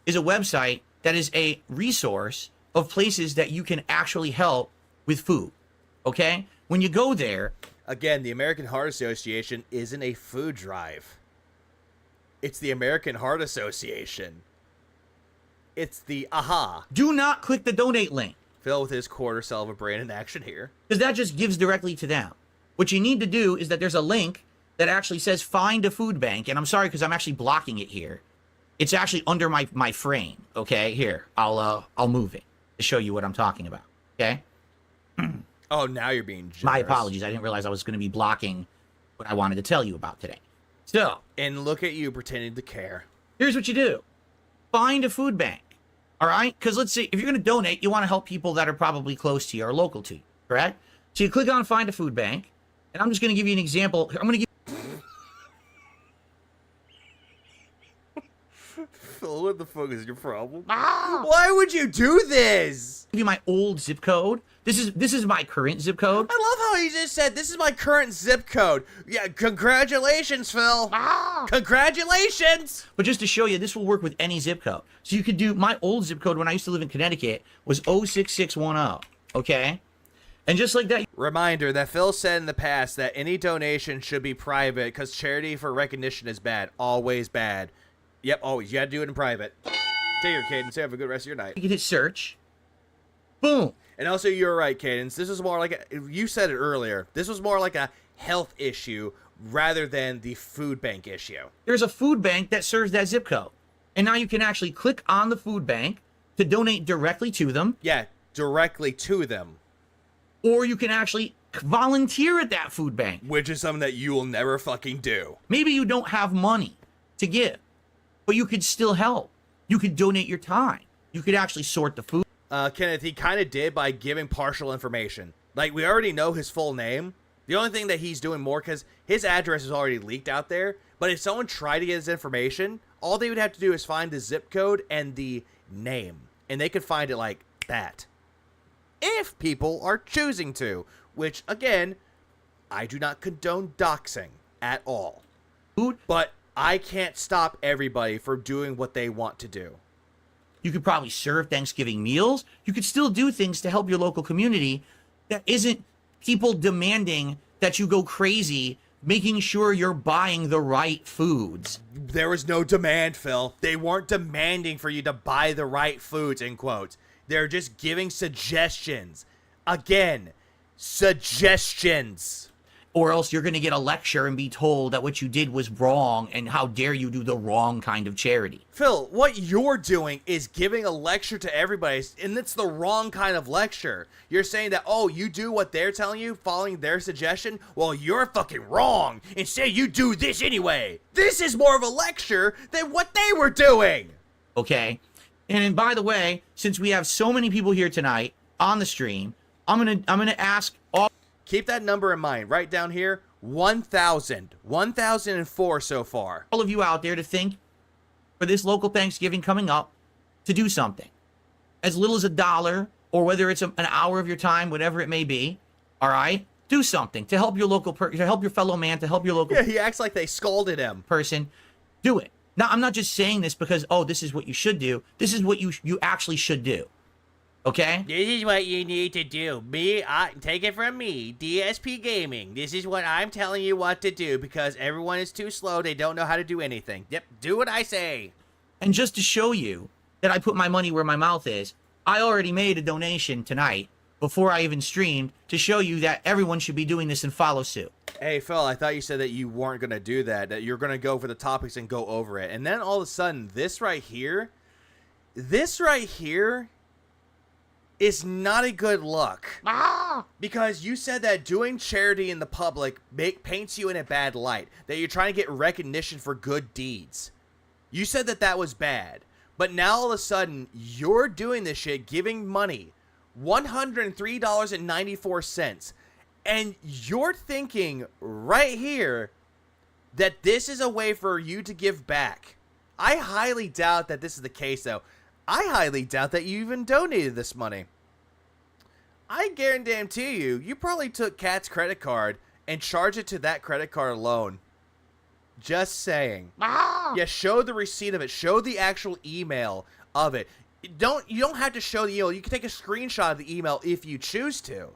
Is a website that is a resource of places that you can actually help with food. Okay? When you go there... Again, the American Heart Association isn't a food drive. It's the American Heart Association. It's the AHA. Do not click the donate link. Phil with his quarter cell of a brain in action here. Because that just gives directly to them. What you need to do is that there's a link that actually says find a food bank. And I'm sorry because I'm actually blocking it here. It's actually under my frame. Okay, here. I'll move it to show you what I'm talking about. Okay? Oh, now you're being generous. My apologies. I didn't realize I was going to be blocking what I wanted to tell you about today. So. And look at you pretending to care. Here's what you do. Find a food bank. All right? Because let's see. If you're going to donate, you want to help people that are probably close to you or local to you. Correct? So you click on find a food bank. And I'm just going to give you an example. I'm going to give Phil, what the fuck is your problem? Why would you do this? Give you my old zip code. This is my current zip code. I love how he just said, this is my current zip code. Yeah, congratulations, Phil. Congratulations. But just to show you, this will work with any zip code. So you could do, my old zip code when I used to live in Connecticut was 06610. Okay? And just like that. Reminder that Phil said in the past that any donation should be private because charity for recognition is bad. Always bad. Yep, always. You gotta do it in private. Take care, Cadence. Have a good rest of your night. You can hit search. Boom. And also, you're right, Cadence. This is more like you said it earlier. This was more like a health issue rather than the food bank issue. There's a food bank that serves that zip code. And now you can actually click on the food bank to donate directly to them. Yeah. directly to them. Or you can actually volunteer at that food bank. Which is something that you will never fucking do. Maybe you don't have money to give, but you could still help. You could donate your time. You could actually sort the food. Kenneth, he kind of did by giving partial information. Like, we already know his full name. The only thing that he's doing more, because his address is already leaked out there, but if someone tried to get his information, all they would have to do is find the zip code and the name. And they could find it like that. If people are choosing to. Which, again, I do not condone doxing at all. But I can't stop everybody from doing what they want to do. You could probably serve Thanksgiving meals. You could still do things to help your local community that isn't people demanding that you go crazy, making sure you're buying the right foods. There was no demand, Phil. They weren't demanding for you to buy the right foods, in quotes. They're just giving suggestions. Again, suggestions. Or else you're going to get a lecture and be told that what you did was wrong and how dare you do the wrong kind of charity. Phil, what you're doing is giving a lecture to everybody, and it's the wrong kind of lecture. You're saying that, oh, you do what they're telling you, following their suggestion? Well, you're fucking wrong. Instead, you do this anyway. This is more of a lecture than what they were doing. Okay. And by the way, since we have so many people here tonight on the stream, I'm gonna ask all. Keep that number in mind. Right down here, 1,000. 1,004 so far. All of you out there to think for this local Thanksgiving coming up to do something. As little as $1, or whether it's an hour of your time, whatever it may be. All right? Do something to help your local to help your fellow man, to help your local. Yeah, he acts like they scolded him. Person. Do it. Now, I'm not just saying this because, oh, this is what you should do. This is what you actually should do. Okay? This is what you need to do. Take it from me, DSP Gaming. This is what I'm telling you what to do because everyone is too slow. They don't know how to do anything. Yep, do what I say. And just to show you that I put my money where my mouth is, I already made a donation tonight before I even streamed to show you that everyone should be doing this and follow suit. Hey, Phil, I thought you said that you weren't going to do that, that you're going to go for the topics and go over it. And then all of a sudden, this right here is not a good look. Because you said that doing charity in the public paints you in a bad light. That you're trying to get recognition for good deeds. You said that that was bad. But now all of a sudden, you're doing this shit, giving money. $103.94. And you're thinking right here that this is a way for you to give back. I highly doubt that this is the case, though. I highly doubt that you even donated this money. I guarantee you probably took Kat's credit card and charged it to that credit card alone. Just saying. Yeah, show the receipt of it. Show the actual email of it. You don't have to show the email. You can take a screenshot of the email if you choose to.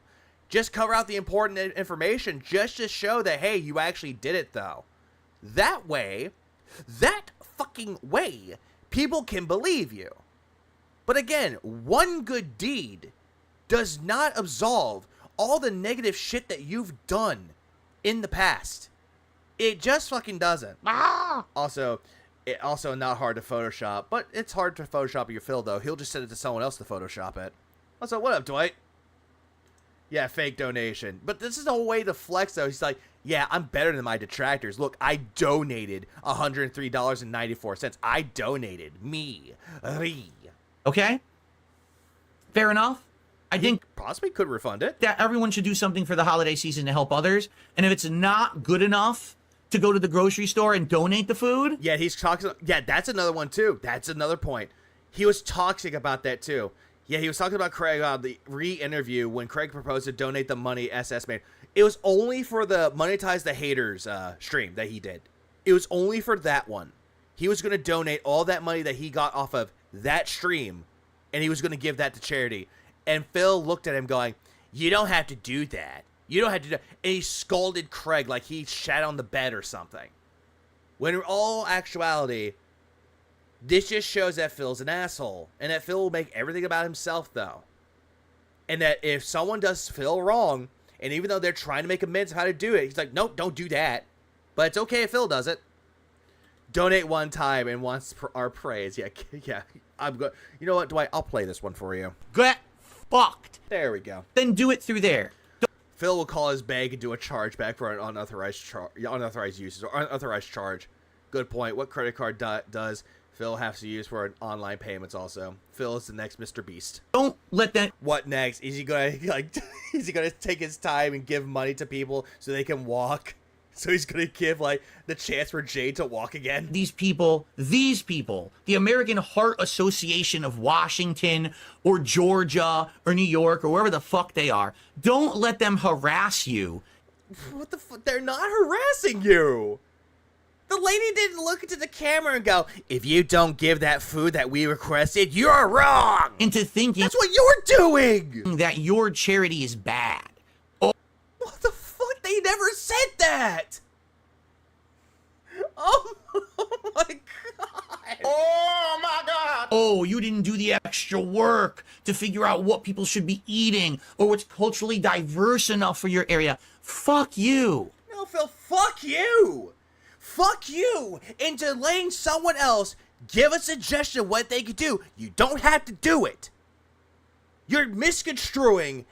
Just cover out the important information just to show that, hey, you actually did it, though. That fucking way, people can believe you. But again, one good deed does not absolve all the negative shit that you've done in the past. It just fucking doesn't. Also not hard to Photoshop, but it's hard to Photoshop your Phil, though. He'll just send it to someone else to Photoshop it. Also, what up, Dwight? Yeah, fake donation. But this is a way to flex, though. He's like, yeah, I'm better than my detractors. Look, I donated $103.94. I donated. Me. Okay? Fair enough. I think possibly could refund it. That everyone should do something for the holiday season to help others. And if it's not good enough to go to the grocery store and donate the food. Yeah, he's talking. Yeah, that's another one, too. That's another point. He was toxic about that, too. Yeah, he was talking about Craig on the re-interview when Craig proposed to donate the money SS made. It was only for the Monetize the Haters stream that he did. It was only for that one. He was going to donate all that money that he got off of that stream, and he was going to give that to charity. And Phil looked at him going, you don't have to do that. You don't have to do that. And he scolded Craig like he shat on the bed or something. When in all actuality, this just shows that Phil's an asshole. And that Phil will make everything about himself, though. And that if someone does Phil wrong, and even though they're trying to make amends of how to do it, he's like, nope, don't do that. But it's okay if Phil does it. Donate one time and wants our praise. Yeah. I'm good. You know what, Dwight? I'll play this one for you. Get fucked, There we go. then do it through there. Phil will call his bank and do a chargeback for an unauthorized uses or unauthorized charge. Good point. What credit card does Phil have to use for online payments also? Phil is the next Mr. Beast. Don't let that... What next? Is he gonna is he gonna take his time and give money to people so they can walk? So he's gonna give the chance for Jade to walk again? These people, the American Heart Association of Washington or Georgia or New York or wherever the fuck they are, don't let them harass you. What the fuck? They're not harassing you. The lady didn't look into the camera and go, if you don't give that food that we requested, you're wrong. Into thinking that's what you're doing. That your charity is bad. What the fuck? They never said that. Oh my god. Oh my god. Oh, you didn't do the extra work to figure out what people should be eating or what's culturally diverse enough for your area. Fuck you. No, Phil, fuck you. Fuck you into letting someone else give a suggestion of what they could do. You don't have to do it. You're misconstruing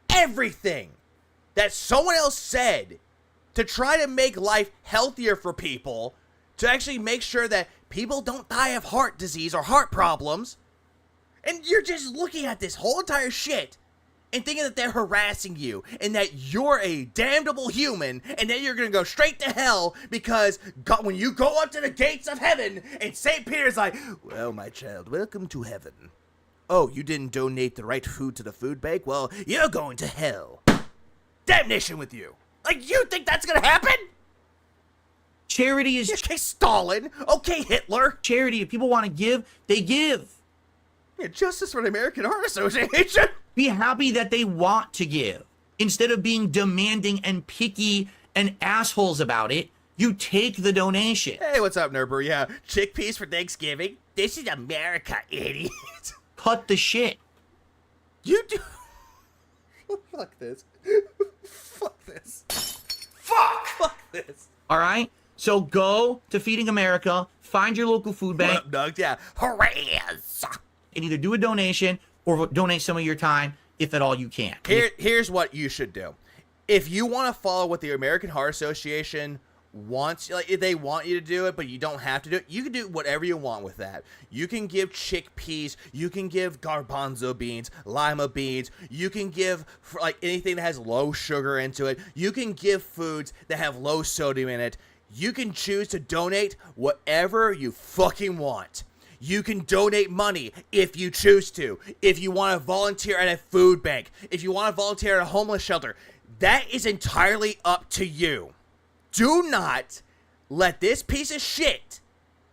everything that someone else said to try to make life healthier for people, to actually make sure that people don't die of heart disease or heart problems. And you're just looking at this whole entire shit and thinking that they're harassing you and that you're a damnable human and then you're gonna go straight to hell because God, when you go up to the gates of heaven and St. Peter's like, well, my child, welcome to heaven. Oh, you didn't donate the right food to the food bank? Well, you're going to hell. Damnation with you. Like, you think that's gonna happen? Charity is... Okay, Stalin. Okay, Hitler. Charity, if people want to give, they give. Yeah, justice for the American Heart Association. Be happy that they want to give. Instead of being demanding and picky and assholes about it, you take the donation. Hey, what's up, Nerber? Yeah, chickpeas for Thanksgiving? This is America, idiot. Cut the shit. You do... Fuck this. Fuck this. Fuck this. All right? So go to Feeding America, find your local food bank. What up, Doug? Yeah. Hooray! And either do a donation or donate some of your time, if at all you can. Here's what you should do. If you want to follow what the American Heart Association wants, like if they want you to do it, but you don't have to do it, you can do whatever you want with that. You can give chickpeas, you can give garbanzo beans, lima beans, you can give like anything that has low sugar into it, you can give foods that have low sodium in it. You can choose to donate whatever you fucking want. You can donate money if you choose to. If you want to volunteer at a food bank, if you want to volunteer at a homeless shelter, that is entirely up to you. Do not let this piece of shit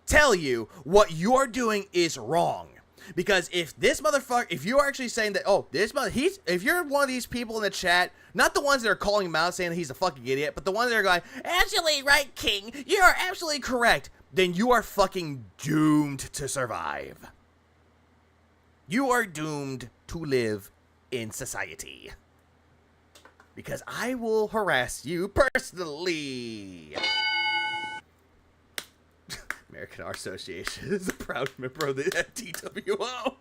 tell you what you're doing is wrong. Because if this motherfucker, if you're actually saying that, oh, if you're one of these people in the chat, not the ones that are calling him out saying that he's a fucking idiot, but the ones that are going, absolutely right, King, you are absolutely correct, then you are fucking doomed to survive. You are doomed to live in society. Because I will harass you personally. American Heart Association is a proud member of the TWO.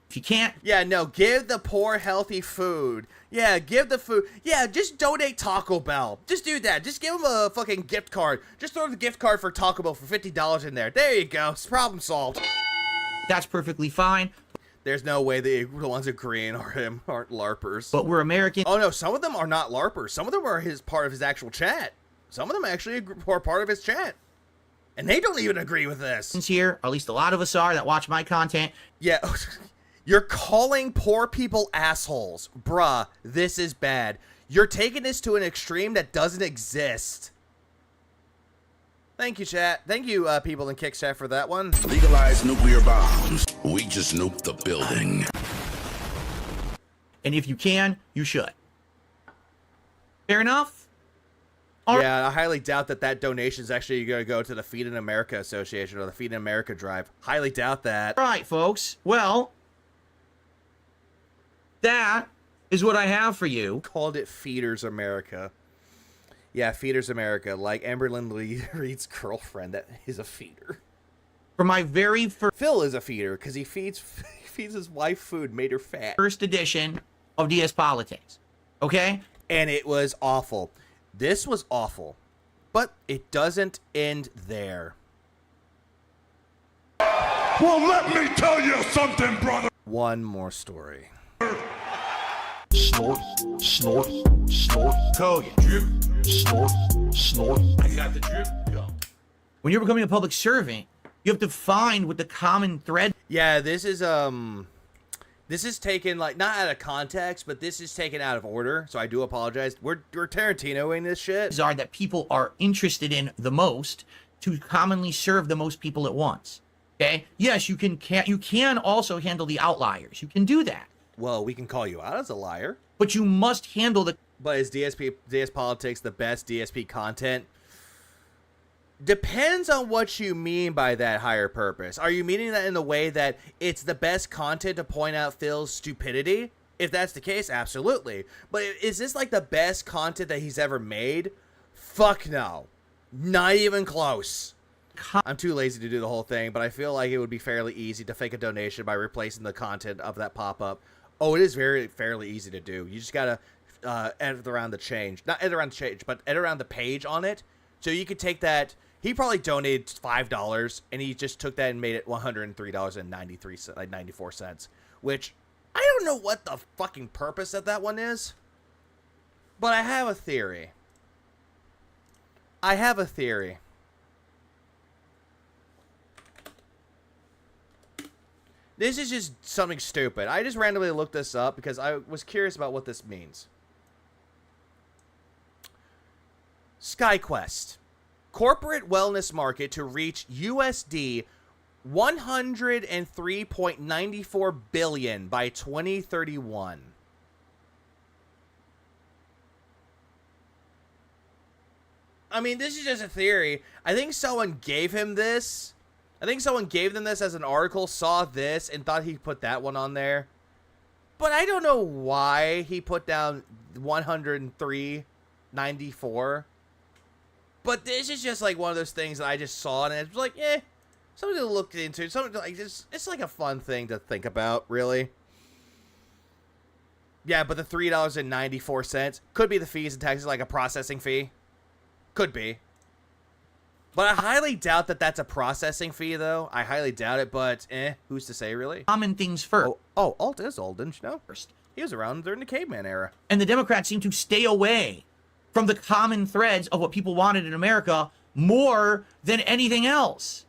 If you can't... Yeah, no, give the poor healthy food. Yeah, give the food. Yeah, just donate Taco Bell. Just do that. Just give them a fucking gift card. Just throw the gift card for Taco Bell for $50 in there. There you go. It's problem solved. That's perfectly fine. There's no way the ones agreeing aren't LARPers. But we're American. Oh, no, some of them are not LARPers. Some of them are part of his actual chat. Some of them actually are part of his chat. And they don't even agree with this. Here, or at least a lot of us are that watch my content. Yeah, you're calling poor people assholes. Bruh, this is bad. You're taking this to an extreme that doesn't exist. Thank you, chat. Thank you, people in Kick Chat for that one. Legalize nuclear bombs. We just nuked the building. And if you can, you should. Fair enough? Yeah, I highly doubt that donation is actually going to go to the Feed in America Association or the Feed in America Drive. Highly doubt that. All right, folks. Well, that is what I have for you. Called it Feeders America. Yeah, Feeders America, like Amberlyn Reed's girlfriend that is a feeder. For my very first... Phil is a feeder because he feeds feeds his wife food made her fat. First edition of DS Politics. Okay? And it was awful. This was awful. But it doesn't end there. Well, let me tell you something, brother. One more story. Snort, snort, snort. Kogan. Drip. Snort, snort. I got the drip. Go. When you're becoming a public servant, you have to find what the common thread. Yeah, this is taken, like, not out of context, but this is taken out of order, so I do apologize. We're Tarantinoing this shit. Are that people are interested in the most to commonly serve the most people at once. Okay? Yes, you can also handle the outliers. You can do that. Well, we can call you out as a liar. But you must handle the... But is DS Politics the best DSP content? Depends on what you mean by that higher purpose. Are you meaning that in the way that it's the best content to point out Phil's stupidity? If that's the case, absolutely. But is this like the best content that he's ever made? Fuck no. Not even close. I'm too lazy to do the whole thing, but I feel like it would be fairly easy to fake a donation by replacing the content of that pop-up. Oh, it is fairly easy to do. You just gotta edit around the change. Not edit around the change, but edit around the page on it. So you could take that... He probably donated $5, and he just took that and made it $103.94, which I don't know what the fucking purpose of that one is, but I have a theory. This is just something stupid. I just randomly looked this up because I was curious about what this means. SkyQuest. Corporate wellness market to reach USD 103.94 billion by 2031. I mean, this is just a theory. I think someone gave him this. I think someone gave them this as an article, saw this, and thought he put that one on there. But I don't know why he put down 103.94. But this is just like one of those things that I just saw, and it was like, something to look into. Something to, like, it's like a fun thing to think about, really. Yeah, but the $3.94 could be the fees and taxes, like a processing fee. Could be. But I highly doubt that that's a processing fee, though. I highly doubt it, but who's to say, really? Common things first. Oh, Alt is old, didn't you know? He was around during the caveman era. And the Democrats seem to stay away from the common threads of what people wanted in America more than anything else.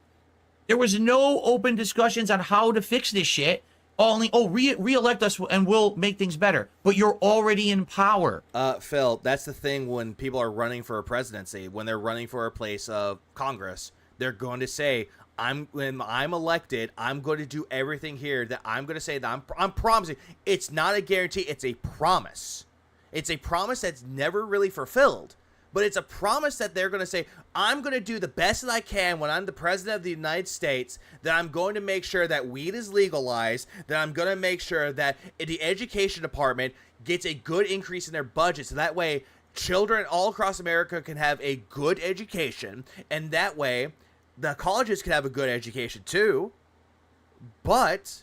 There was no open discussions on how to fix this shit. Only, re-elect us and we'll make things better. But you're already in power. Phil, that's the thing when people are running for a presidency, when they're running for a place of Congress, they're going to say, when I'm elected, I'm going to do everything here that I'm going to say that I'm promising. It's not a guarantee, it's a promise. It's a promise that's never really fulfilled, but it's a promise that they're going to say, I'm going to do the best that I can when I'm the president of the United States, that I'm going to make sure that weed is legalized, that I'm going to make sure that the education department gets a good increase in their budget, so that way children all across America can have a good education, and that way the colleges can have a good education too. But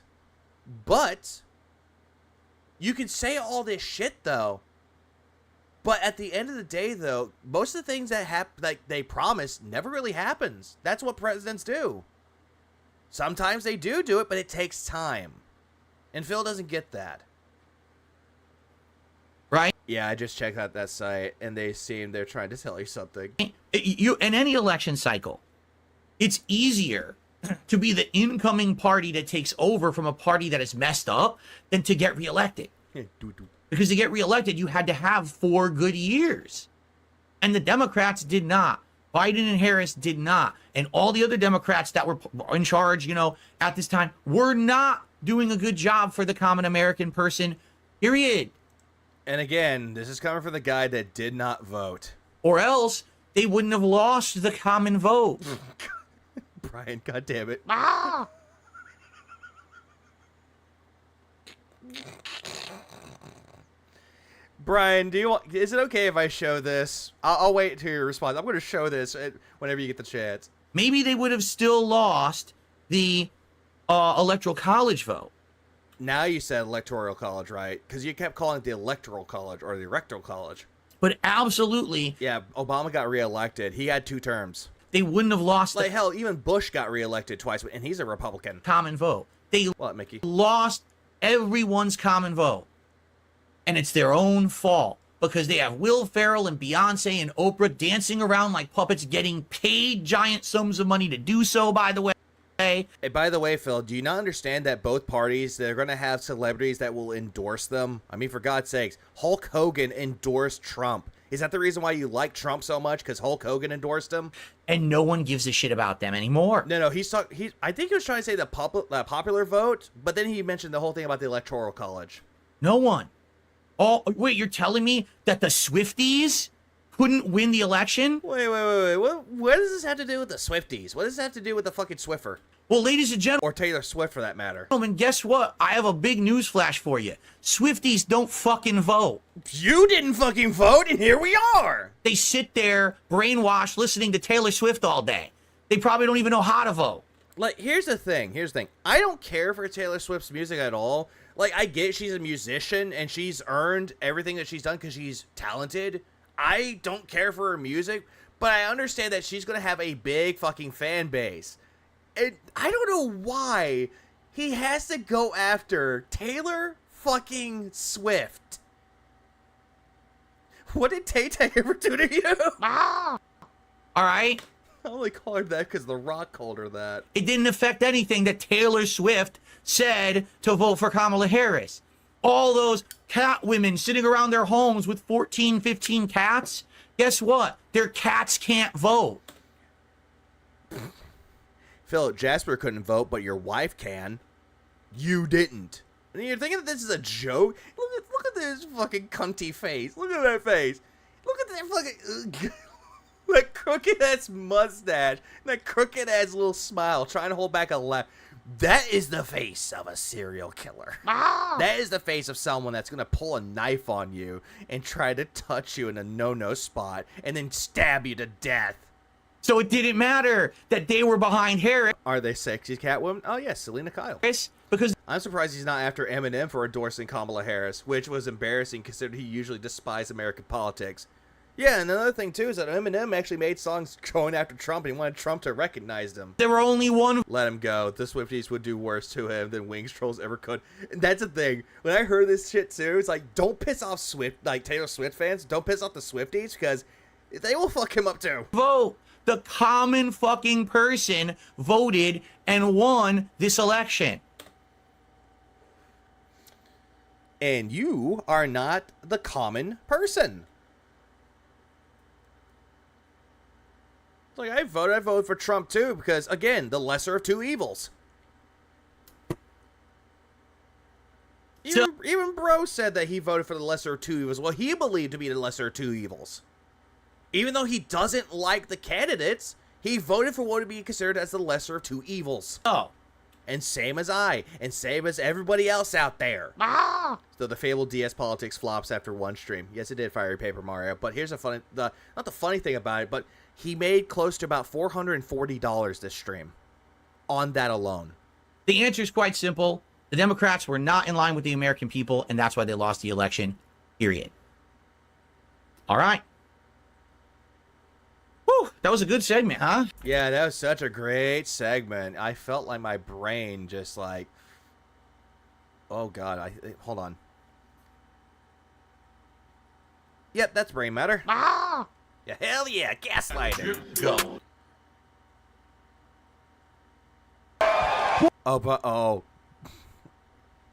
you can say all this shit, though. But at the end of the day, though, most of the things that they promise never really happens. That's what presidents do. Sometimes they do it, but it takes time. And Phil doesn't get that. Right? Yeah, I just checked out that site, and they're trying to tell you something. In any election cycle, it's easier to be the incoming party that takes over from a party that is messed up than to get reelected. Because to get reelected, you had to have 4 good years. And the Democrats did not. Biden and Harris did not. And all the other Democrats that were in charge, at this time, were not doing a good job for the common American person, period. And again, this is coming from the guy that did not vote. Or else they wouldn't have lost the common vote. Brian, goddammit. Ah! Brian, is it okay if I show this? I'll wait to your response. I'm going to show this whenever you get the chance. Maybe they would have still lost the electoral college vote. Now you said electoral college, right? Because you kept calling it the electoral college or the electoral college. But absolutely. Yeah, Obama got reelected. He had 2 terms. They wouldn't have lost. Like, hell, even Bush got reelected twice, and he's a Republican. Common vote. They what, Mickey? Lost everyone's common vote. And it's their own fault. Because they have Will Ferrell and Beyonce and Oprah dancing around like puppets, getting paid giant sums of money to do so, by the way. Hey, by the way, Phil, do you not understand that both parties, they're going to have celebrities that will endorse them? I mean, for God's sakes, Hulk Hogan endorsed Trump. Is that the reason why you like Trump so much? Because Hulk Hogan endorsed him? And no one gives a shit about them anymore. No, I think he was trying to say the popular vote, but then he mentioned the whole thing about the electoral college. No one. Oh, wait, you're telling me that the Swifties couldn't win the election? Wait. What does this have to do with the Swifties? What does this have to do with the fucking Swiffer? Well, ladies and gentlemen. Or Taylor Swift, for that matter. And guess what? I have a big news flash for you. Swifties don't fucking vote. You didn't fucking vote, and here we are. They sit there, brainwashed, listening to Taylor Swift all day. They probably don't even know how to vote. Like, here's the thing. I don't care for Taylor Swift's music at all. Like, I get she's a musician, and she's earned everything that she's done because she's talented. I don't care for her music, but I understand that she's going to have a big fucking fan base. And I don't know why he has to go after Taylor fucking Swift. What did Tay-Tay ever do to you? All right. I only call her that because The Rock called her that. It didn't affect anything that Taylor Swift said to vote for Kamala Harris. All those cat women sitting around their homes with 14, 15 cats, guess what? Their cats can't vote. Phil, Jasper couldn't vote, but your wife can. You didn't. And you're thinking that this is a joke? Look at this fucking cunty face. Look at that face. Look at that fucking... that crooked-ass mustache. That crooked-ass little smile trying to hold back a laugh. That is the face of a serial killer. That is the face of someone that's going to pull a knife on you and try to touch you in a no-no spot and then stab you to death. So it didn't matter that they were behind Harris. Are they sexy Catwoman? Oh, yes, Selena Kyle. Because I'm surprised he's not after Eminem for endorsing Kamala Harris, which was embarrassing considering he usually despised American politics. Yeah, and another thing, too, is that Eminem actually made songs going after Trump, and he wanted Trump to recognize them. There were only one. Let him go. The Swifties would do worse to him than Wings Trolls ever could. And that's the thing. When I heard this shit, too, it's like, don't piss off Taylor Swift fans. Don't piss off the Swifties, because they will fuck him up, too. Vote. The common fucking person voted and won this election. And you are not the common person. Like, I voted for Trump too, because, again, the lesser of two evils. Even Bro said that he voted for the lesser of two evils. Well, he believed to be the lesser of two evils. Even though he doesn't like the candidates, he voted for what would be considered as the lesser of two evils. Oh. And same as I, and same as everybody else out there. So the fabled DS Politics flops after one stream. Yes, it did, Fiery Paper Mario. But here's not the funny thing about it, but he made close to about $440 this stream on that alone. The answer is quite simple. The Democrats were not in line with the American people, and that's why they lost the election, period. All right. Whew, that was a good segment, huh? Yeah, that was such a great segment. I felt like my brain just like... Oh, God. Hold on. Yep, that's brain matter. Yeah, hell yeah, gaslighting. Go. Oh, but, oh.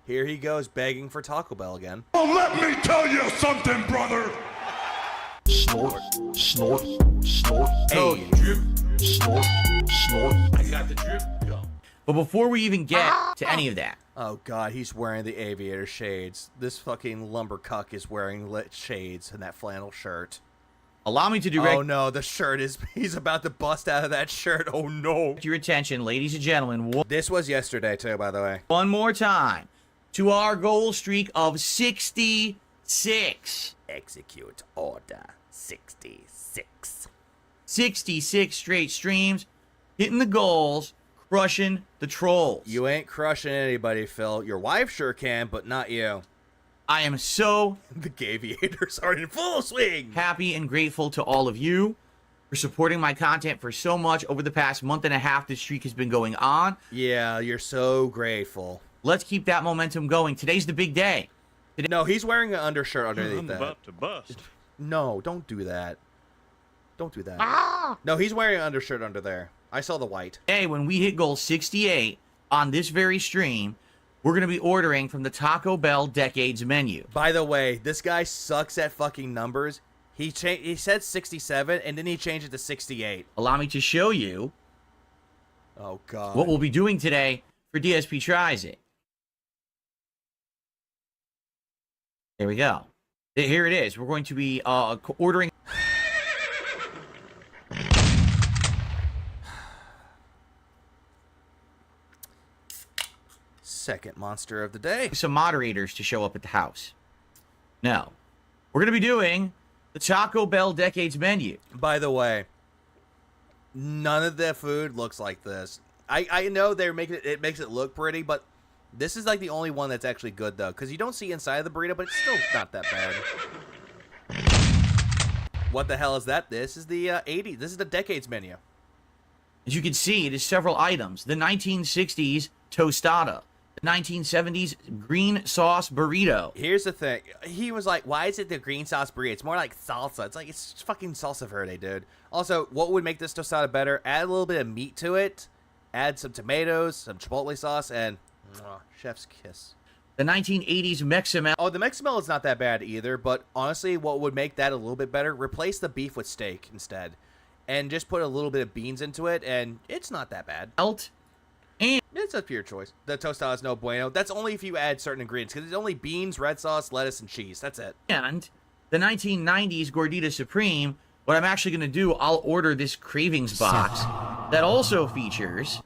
Here he goes begging for Taco Bell again. Well, let me tell you something, brother. Snort, snort, snort. Hey. Drip, snort, snort. I got the drip. Go. But before we even get to any of that. Oh, God, he's wearing the aviator shades. This fucking lumbercuck is wearing lit shades and that flannel shirt. Allow me to direct... Oh, no, the shirt is... He's about to bust out of that shirt. Oh, no. Your attention, ladies and gentlemen. This was yesterday, too, by the way. One more time to our goal streak of 66. Execute order 66. 66 straight streams, hitting the goals, crushing the trolls. You ain't crushing anybody, Phil. Your wife sure can, but not you. I am so the Gaviators are in full swing. Happy and grateful to all of you for supporting my content for so much over the past month and a half this streak has been going on. Yeah, you're so grateful. Let's keep that momentum going. Today's the big day. No, he's wearing an undershirt underneath I'm that. about to bust. No, don't do that. Don't do that. No, he's wearing an undershirt under there. I saw the white. Hey, when we hit goal 68 on this very stream, we're going to be ordering from the Taco Bell Decades menu. By the way, this guy sucks at fucking numbers. He said 67, and then he changed it to 68. Allow me to show you oh God. what we'll be doing today for DSP Tries It. There we go. Here it is. We're going to be ordering... Second monster of the day. Some moderators to show up at the house. Now, we're going to be doing the Taco Bell Decades menu. By the way, none of the food looks like this. I know they're making it makes it look pretty, but this is like the only one that's actually good though, because you don't see inside of the burrito, but it's still not that bad. What the hell is that? This is the 80s. This is the Decades menu. As you can see, it is several items. The 1960s tostada. The 1970s green sauce burrito. Here's the thing. He was like, why is it the green sauce burrito? It's more like salsa. It's like, it's fucking salsa verde, dude. Also, what would make this tostada better? Add a little bit of meat to it. Add some tomatoes, some chipotle sauce, and chef's kiss. The 1980s Mexamel. Oh, the Mexamel is not that bad either, but honestly, what would make that a little bit better? Replace the beef with steak instead. And just put a little bit of beans into it, and it's not that bad. And it's up to your choice. The tostada is no bueno. That's only if you add certain ingredients, because it's only beans, red sauce, lettuce, and cheese. That's it. And the 1990s Gordita Supreme. What I'm actually going to do, I'll order this Cravings box that also features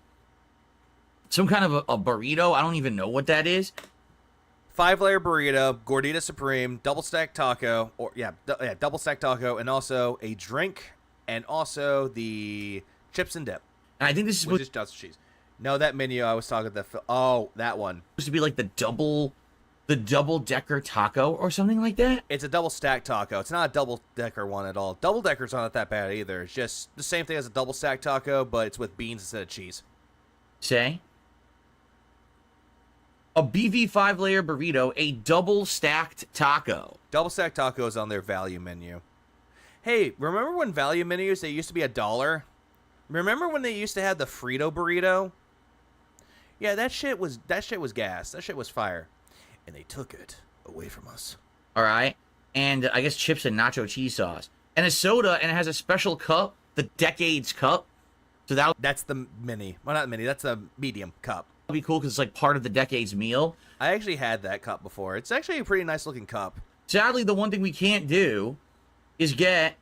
some kind of a burrito. I don't even know what that is. 5-layer burrito, Gordita Supreme, double stack taco, or double stack taco, and also a drink, and also the chips and dip. And I think this is which is just cheese. No, that menu I was talking about. Oh, that one. Supposed to be like the double-decker taco or something like that? It's a double-stack taco. It's not a double-decker one at all. Double-decker's not that bad either. It's just the same thing as a double-stack taco, but it's with beans instead of cheese. Say? A BV 5-layer burrito, a double-stacked taco. Double-stacked taco is on their value menu. Hey, remember when value menus, they used to be $1? Remember when they used to have the Frito burrito? Yeah, that shit was gas. That shit was fire. And they took it away from us. All right. And I guess chips and nacho cheese sauce. And a soda, and it has a special cup, the Decades cup. So that's the mini. Well, not the mini. That's the medium cup. That'll be cool because it's like part of the Decades meal. I actually had that cup before. It's actually a pretty nice looking cup. Sadly, the one thing we can't do is get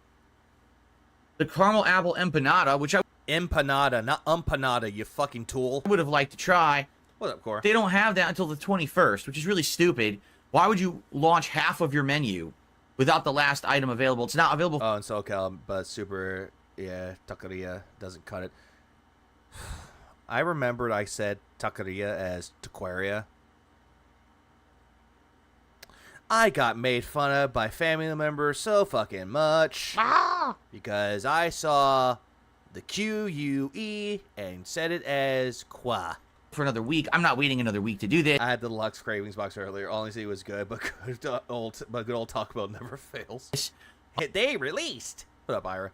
the caramel apple empanada, which I... Empanada, not empanada, you fucking tool. Would have liked to try. What up, Cora? They don't have that until the 21st, which is really stupid. Why would you launch half of your menu without the last item available? It's not available. Oh, in SoCal, but Super, taqueria doesn't cut it. I remembered I said taqueria as taqueria. I got made fun of by family members so fucking much. Because I saw the Q-U-E and said it as qua. For another week. I'm not waiting another week to do this. I had the deluxe Cravings box earlier. Honestly, it was good, but good old Taco Bell never fails. They released. What up, Ira?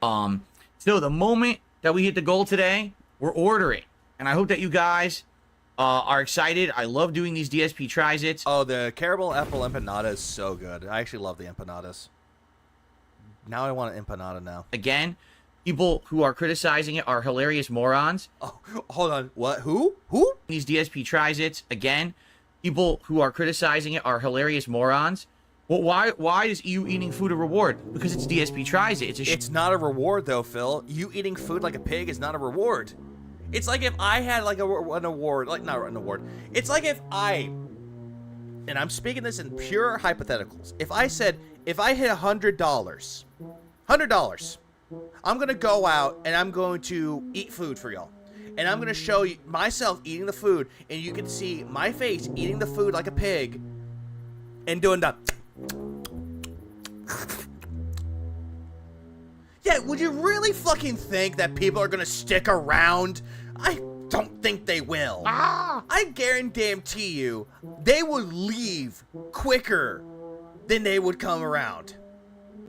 So the moment that we hit the goal today, we're ordering. And I hope that you guys are excited. I love doing these DSP Tries-Its. Oh, the caramel apple empanada is so good. I actually love the empanadas. Now I want an empanada now. Again, people who are criticizing it are hilarious morons. Oh, hold on. What? Who? These DSP Tries-Its, again, people who are criticizing it are hilarious morons. Well, why is you eating food a reward? Because it's DSP Tries-It. It's not a reward, though, Phil. You eating food like a pig is not a reward. It's like if I had like an award, like not an award. It's like if and I'm speaking this in pure hypotheticals. If I said, if I hit $100, I'm going to go out and I'm going to eat food for y'all. and I'm gonna show you myself eating the food, and you can see my face eating the food like a pig, and doing the. Yeah, would you really fucking think that people are gonna stick around? I don't think they will. I guarantee you, they would leave quicker than they would come around.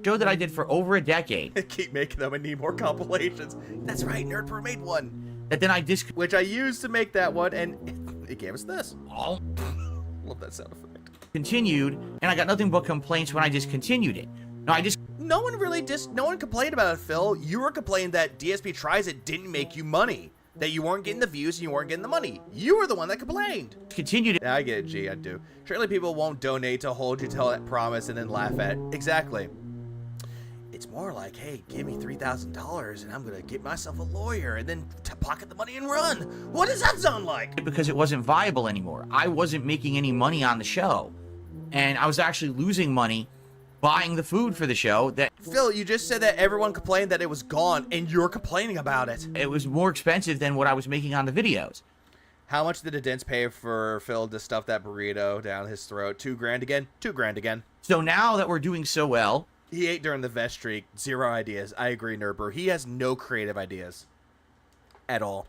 Show that I did for over a decade. Keep making them. I need more compilations. That's right, Nerdper made one. That then I which I used to make that one, and it gave us this. Oh. Love that sound effect. Continued, and I got nothing but complaints when I discontinued it. No, No one complained about it, Phil. You were complaining that DSP Tries It didn't make you money. That you weren't getting the views and you weren't getting the money. You were the one that complained. Continued it. Yeah, I get it, G, I do. Surely people won't donate to hold you to that promise and then laugh at it. Exactly. It's more like, hey, give me $3,000 and I'm going to get myself a lawyer and then pocket the money and run. What does that sound like? Because it wasn't viable anymore. I wasn't making any money on the show. And I was actually losing money buying the food for the show. That Phil, you just said that everyone complained that it was gone and you're complaining about it. It was more expensive than what I was making on the videos. How much did the Dents pay for Phil to stuff that burrito down his throat? $2,000 again? $2,000 again. So now that we're doing so well, he ate during the vest streak. 0 ideas. I agree, Nerdber. He has no creative ideas. At all.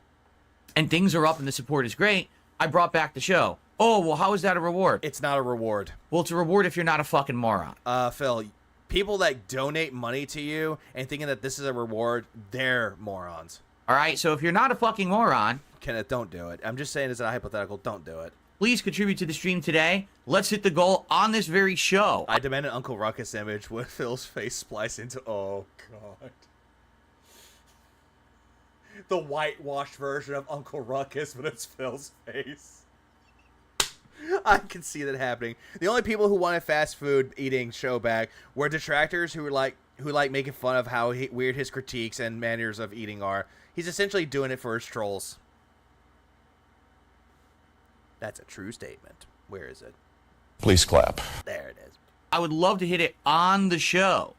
And things are up and the support is great. I brought back the show. Oh, well, how is that a reward? It's not a reward. Well, it's a reward if you're not a fucking moron. Phil, people that donate money to you and thinking that this is a reward, they're morons. All right, so if you're not a fucking moron... Kenneth, don't do it. I'm just saying as a hypothetical, don't do it. Please contribute to the stream today. Let's hit the goal on this very show. I demand an Uncle Ruckus image with Phil's face spliced into... Oh, God. The whitewashed version of Uncle Ruckus, but it's Phil's face. I can see that happening. The only people who wanted fast food eating show back were detractors who like making fun of how weird his critiques and manners of eating are. He's essentially doing it for his trolls. That's a true statement. Where is it? Please clap. There it is. I would love to hit it on the show.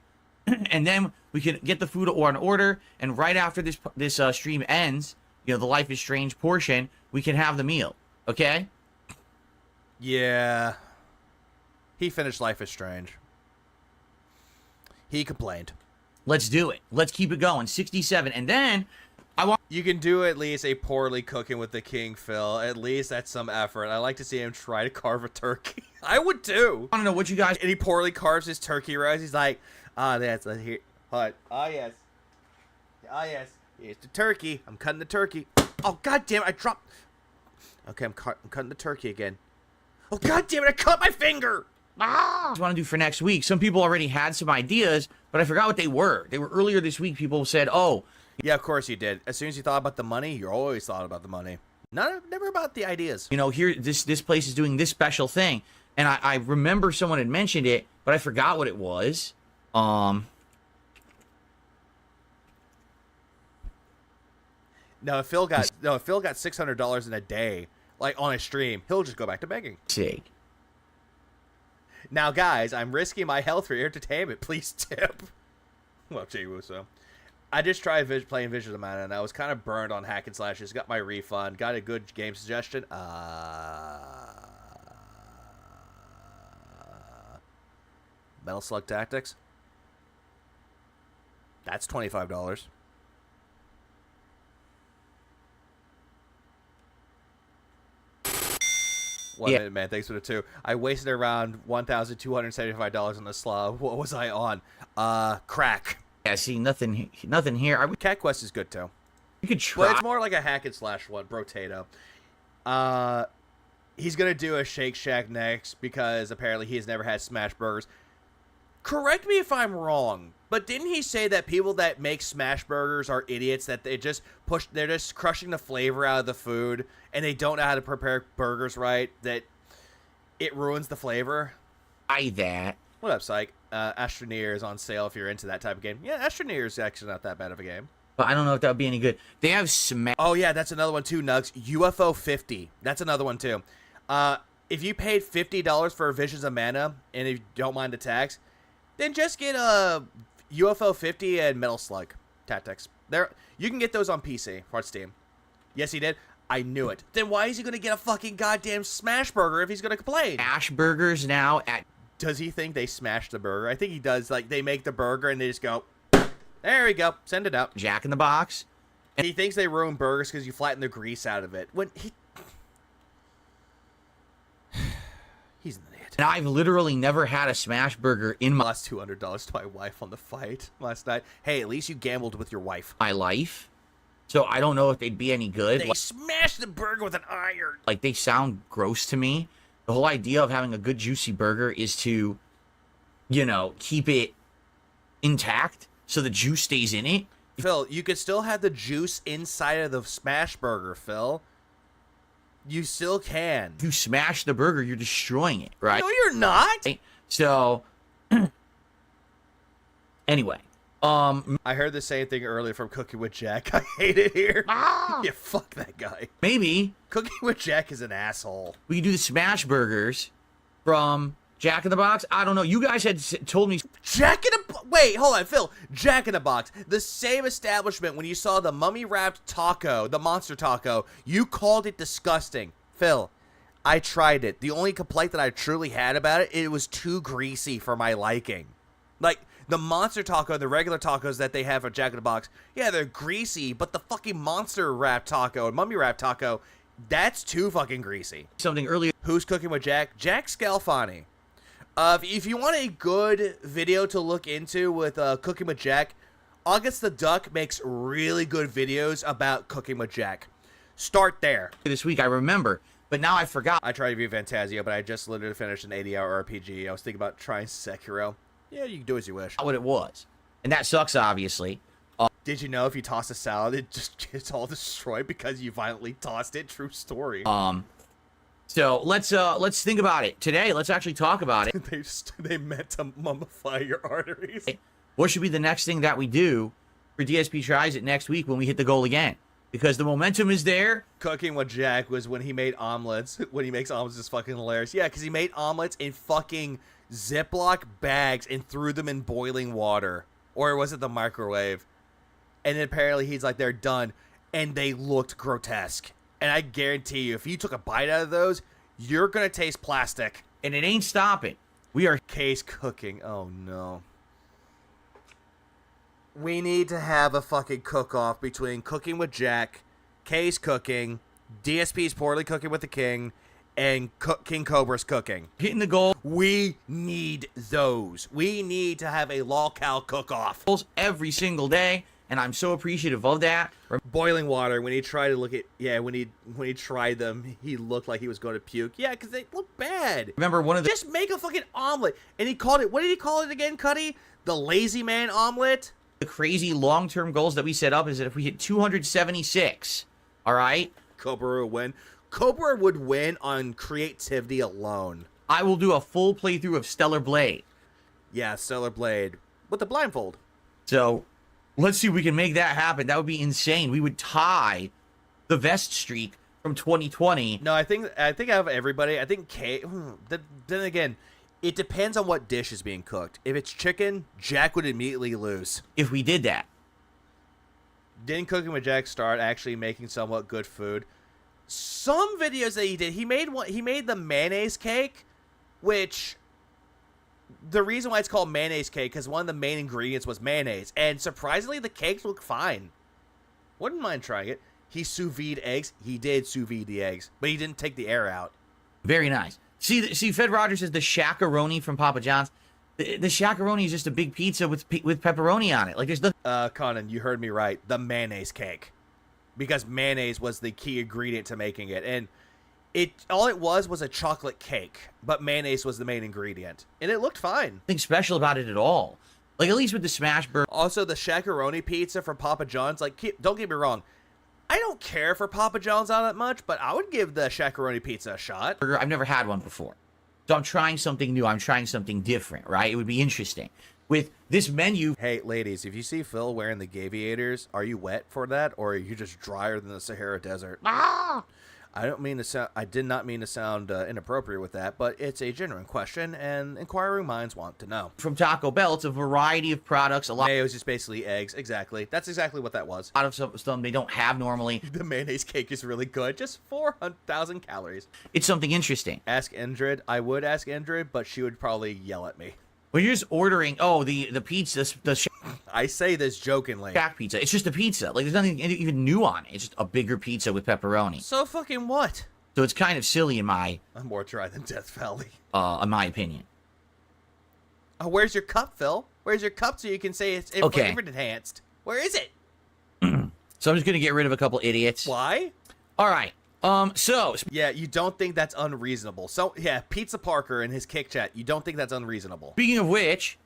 And then we can get the food on order, and right after this stream ends, you know, the Life is Strange portion, we can have the meal. Okay? Yeah. He finished Life is Strange. He complained. Let's do it. Let's keep it going. 67. And then I want... You can do at least a poorly cooking with the king, Phil. At least that's some effort. I like to see him try to carve a turkey. I would too. I don't know what you guys... And he poorly carves his turkey roast. He's like, that's here. But, yes. Yes. Here's the turkey. I'm cutting the turkey. Oh, God damn it. I dropped... Okay, I'm cutting the turkey again. Oh, God damn it. I cut my finger. I just want to do for next week. Some people already had some ideas, but I forgot what they were. They were earlier this week. People said, oh... Yeah, of course you did. As soon as you thought about the money, you always thought about the money. Never about the ideas. You know, here, this place is doing this special thing. And I remember someone had mentioned it, but I forgot what it was. No, if Phil got $600 in a day, like on a stream, he'll just go back to begging. Sake. Now, guys, I'm risking my health for your entertainment. Please tip. Well, gee, so. I just tried playing Vision of Mana, and I was kind of burned on hack and slashes. Got my refund. Got a good game suggestion. Metal Slug Tactics. That's $25. One minute, man. Thanks for the 2. I wasted around $1,275 on the slaw. What was I on? Crack. Yeah, see, nothing here. Cat Quest is good, too. You could try. But it's more like a hack and slash one, Brotato. He's going to do a Shake Shack next because apparently he has never had smash burgers. Correct me if I'm wrong, but didn't he say that people that make smash burgers are idiots, that they're just crushing the flavor out of the food, and they don't know how to prepare burgers right, that it ruins the flavor? That. What up, Psych? Astroneer is on sale if you're into that type of game. Yeah, Astroneer is actually not that bad of a game. But I don't know if that would be any good. They have smash... Oh, yeah, that's another one, too, Nugs. UFO 50. That's another one, too. If you paid $50 for Visions of Mana, and if you don't mind the tax, then just get a UFO 50 and Metal Slug Tactics. You can get those on PC or Steam. Yes, he did. I knew it. Then why is he going to get a fucking goddamn smash burger if he's going to complain? Smash burgers now at... Does he think they smash the burger? I think he does. Like, they make the burger and they just go, there we go, send it out. Jack in the Box. And he thinks they ruin burgers because you flatten the grease out of it. When he... He's an idiot. And I've literally never had a smash burger in my... Lost $200 to my wife on the fight last night. Hey, at least you gambled with your wife. My life. So I don't know if they'd be any good. They smashed the burger with an iron. Like, they sound gross to me. The whole idea of having a good juicy burger is to, you know, keep it intact so the juice stays in it. Phil, you could still have the juice inside of the smash burger, Phil. You still can. You smash the burger, you're destroying it, right? No, you're not. So, anyway. I heard the same thing earlier from Cooking with Jack. I hate it here. Yeah, fuck that guy. Maybe. Cooking with Jack is an asshole. We could do the smash burgers from Jack in the Box. I don't know. You guys had told me... Jack in the... Wait, hold on, Phil. Jack in the Box. The same establishment when you saw the mummy-wrapped taco, the monster taco, you called it disgusting. Phil, I tried it. The only complaint that I truly had about it, it was too greasy for my liking. Like... The monster taco, the regular tacos that they have at Jack in the Box, yeah, they're greasy, but the fucking monster wrap taco and mummy wrap taco, that's too fucking greasy. Something earlier. Who's Cooking with Jack? Jack Scalfani. If you want a good video to look into with Cooking with Jack, August the Duck makes really good videos about Cooking with Jack. Start there. This week, I remember, but now I forgot. I tried to view Fantasia, but I just literally finished an 80-hour RPG. I was thinking about trying Sekiro. Yeah, you can do as you wish. What it was. And that sucks, obviously. Did you know if you toss a salad, it just gets all destroyed because you violently tossed it? True story. So let's think about it. Today, let's actually talk about it. They meant to mummify your arteries. What should be the next thing that we do for DSP Tries It next week when we hit the goal again? Because the momentum is there. Cooking with Jack was when he made omelets. When he makes omelets, is fucking hilarious. Yeah, because he made omelets in fucking Ziploc bags and threw them in boiling water. Or was it the microwave? And then apparently he's like, they're done. And they looked grotesque. And I guarantee you, if you took a bite out of those, you're going to taste plastic. And it ain't stopping. We are case cooking. Oh, no. We need to have a fucking cook-off between Cooking with Jack, Case Cooking, DSP's Poorly Cooking with the King, and King Cobra's Cooking. Hitting the goal. We need those. We need to have a lol-cal cook-off. Every single day, and I'm so appreciative of that. Boiling water, when he tried to look at... Yeah, when he tried them, he looked like he was going to puke. Yeah, because they look bad. Remember one of the... Just make a fucking omelet. And he called it... What did he call it again, Cuddy? The Lazy Man Omelet? The crazy long-term goals that we set up is that if we hit 276, all right? Cobra would win. Cobra would win on creativity alone. I will do a full playthrough of Stellar Blade. Yeah, Stellar Blade. With the blindfold. So, let's see if we can make that happen. That would be insane. We would tie the vest streak from 2020. No, I think out of everybody, I think then again, it depends on what dish is being cooked. If it's chicken, Jack would immediately lose. If we did that. Didn't Cooking with Jack start actually making somewhat good food? Some videos that he did, he made the mayonnaise cake, which the reason why it's called mayonnaise cake because one of the main ingredients was mayonnaise, and surprisingly the cakes look fine. Wouldn't mind trying it. He sous vide eggs. He did sous vide the eggs, but he didn't take the air out. Very nice. See, Fed Rogers says the shakaroni from Papa John's. The shakaroni is just a big pizza with pepperoni on it. Like there's the. Conan, you heard me right. The mayonnaise cake. Because mayonnaise was the key ingredient to making it. And all it was a chocolate cake. But mayonnaise was the main ingredient. And it looked fine. Nothing special about it at all. Like, at least with the smash burger. Also, the shakaroni pizza from Papa John's. Like, don't get me wrong. I don't care for Papa John's all that much. But I would give the shakaroni pizza a shot. I've never had one before. So I'm trying something new. I'm trying something different, right? It would be interesting. With this menu... Hey, ladies, if you see Phil wearing the Gaviators, are you wet for that? Or are you just drier than the Sahara Desert? Ah! I don't mean to sound. I did not mean to sound inappropriate with that, but it's a genuine question, and inquiring minds want to know. From Taco Bell, it's a variety of products. A lot. Mayo is just basically eggs. Exactly. That's exactly what that was. A lot of stuff they don't have normally. The mayonnaise cake is really good. Just 400,000 calories. It's something interesting. Ask Indrid. I would ask Indrid, but she would probably yell at me. When you're just ordering, the pizza, I say this jokingly. Shack pizza. It's just a pizza. Like, there's nothing even new on it. It's just a bigger pizza with pepperoni. So fucking what? So it's kind of silly in my... I'm more dry than Death Valley. In my opinion. Where's your cup, Phil? Where's your cup so you can say it's flavor enhanced? Where is it? So I'm just going to get rid of a couple idiots. Why? All right. Yeah, you don't think that's unreasonable. So, yeah, Pizza Parker in his kick chat, you don't think that's unreasonable. Speaking of which,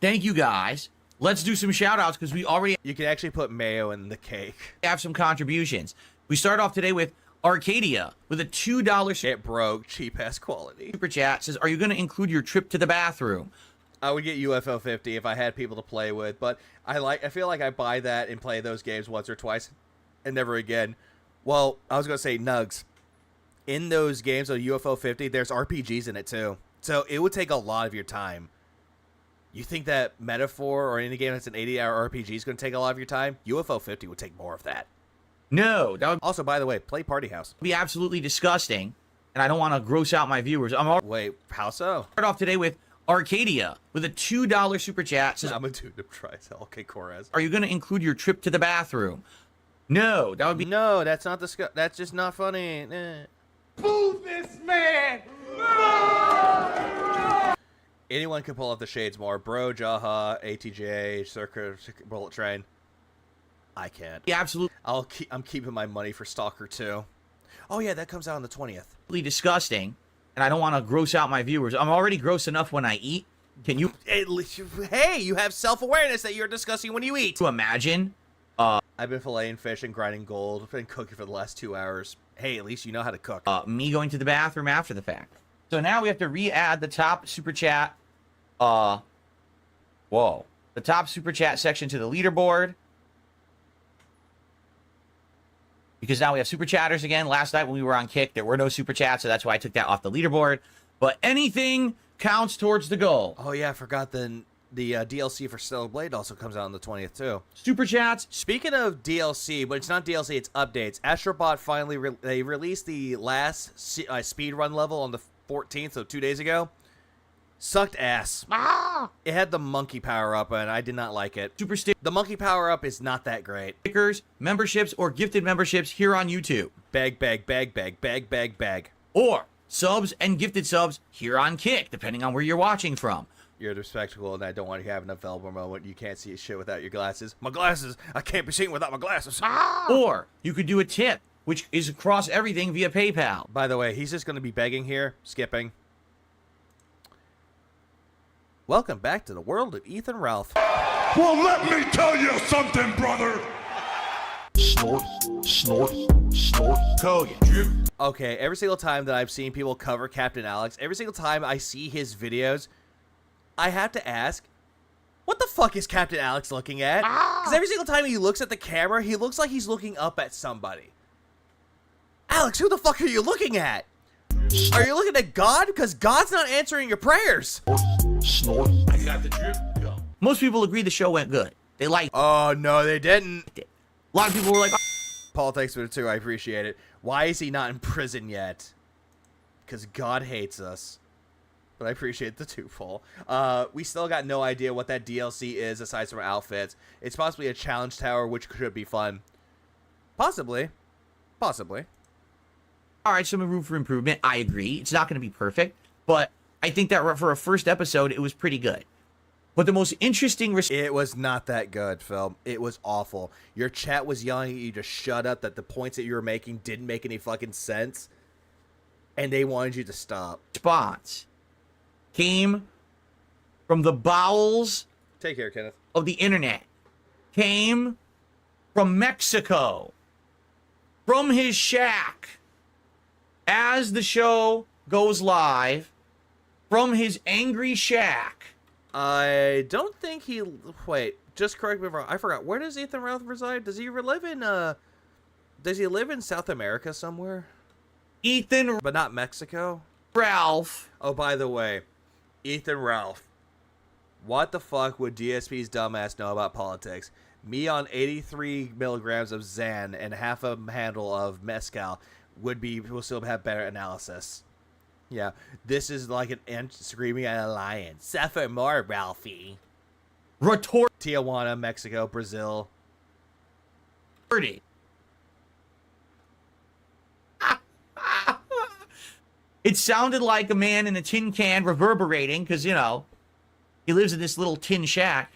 thank you guys. Let's do some shout-outs because we already... You can actually put mayo in the cake. Have some contributions. We start off today with Arcadia with a $2... It broke. Cheap-ass quality. Super chat says, are you going to include your trip to the bathroom? I would get UFO 50 if I had people to play with, but I feel like I buy that and play those games once or twice and never again. Well, I was going to say, Nugs, in those games of UFO 50, there's RPGs in it, too. So it would take a lot of your time. You think that Metaphor or any game that's an 80-hour RPG is going to take a lot of your time? UFO 50 would take more of that. No. That would also, by the way, play Party House. Be absolutely disgusting, and I don't want to gross out my viewers. Wait, how so? Start off today with Arcadia with a $2 super chat. Says, I'm a dude that tries. Okay, Corez. Are you going to include your trip to the bathroom? No, that would be... No, that's not that's just not funny. Move this man! Anyone can pull off the shades more. Bro, Jaha, ATJ, Circa, Bullet Train. I can't. Yeah, absolutely. I'm keeping my money for Stalker 2. Oh yeah, that comes out on the 20th. Disgusting, and I don't want to gross out my viewers. I'm already gross enough when I eat. Can you... Hey, you have self-awareness that you're disgusting when you eat. To imagine... I've been filleting fish and grinding gold. I've been cooking for the last 2 hours. Hey, at least you know how to cook. Me going to the bathroom after the fact. So now we have to re-add the top super chat. The top super chat section to the leaderboard. Because now we have super chatters again. Last night when we were on Kick, there were no super chats, so that's why I took that off the leaderboard. But anything counts towards the goal. Oh yeah, I forgot the DLC for Stellar Blade also comes out on the 20th, too. Super chats. Speaking of DLC, but it's not DLC, it's updates. Astrobot finally they released the last speedrun level on the 14th, so 2 days ago. Sucked ass. It had the monkey power-up, and I did not like it. The monkey power-up is not that great. Stickers, memberships, or gifted memberships here on YouTube. Bag. Or subs and gifted subs here on Kick, depending on where you're watching from. You're the spectacle, and I don't want you to have an available moment. You can't see shit without your glasses. My glasses! I can't be seen without my glasses. Or you could do a tip, which is across everything via PayPal. By the way, he's just going to be begging here, skipping. Welcome back to the world of Ethan Ralph. Well, let me tell you something, brother. Snort. Kogan. Okay, every single time that I've seen people cover Captain Alex, every single time I see his videos, I have to ask, what the fuck is Captain Alex looking at? Because every single time he looks at the camera, he looks like he's looking up at somebody. Alex, who the fuck are you looking at? Are you looking at God? Because God's not answering your prayers. Snort. I got the drip. Go. Most people agree the show went good. They liked it. Oh, no, they didn't. A lot of people were like... Paul, thanks for it too. I appreciate it. Why is he not in prison yet? Because God hates us. But I appreciate the two, Paul. We still got no idea what that DLC is aside from outfits. It's possibly a challenge tower, which could be fun. Possibly. All right, some room for improvement. I agree. It's not going to be perfect, but I think that for a first episode, it was pretty good. But the most interesting... It was not that good, Phil. It was awful. Your chat was yelling at you to shut up, that the points that you were making didn't make any fucking sense. And they wanted you to stop. Response came from the bowels... Take care, Kenneth. ...of the internet. Came from Mexico. From his shack. As the show goes live. From his angry shack. I don't think he... Wait, just correct me if I'm wrong. I forgot. Where does Ethan Ralph reside? Does he live in Does he live in South America somewhere? Ethan, but not Mexico. Ralph. Oh, by the way, Ethan Ralph. What the fuck would DSP's dumbass know about politics? Me on 83 milligrams of Xan and half a handle of mezcal will still have better analysis. Yeah, this is like an ant screaming at a lion. Suffer more, Ralphie. Retort. Tijuana, Mexico, Brazil. It sounded like a man in a tin can reverberating because, you know, he lives in this little tin shack.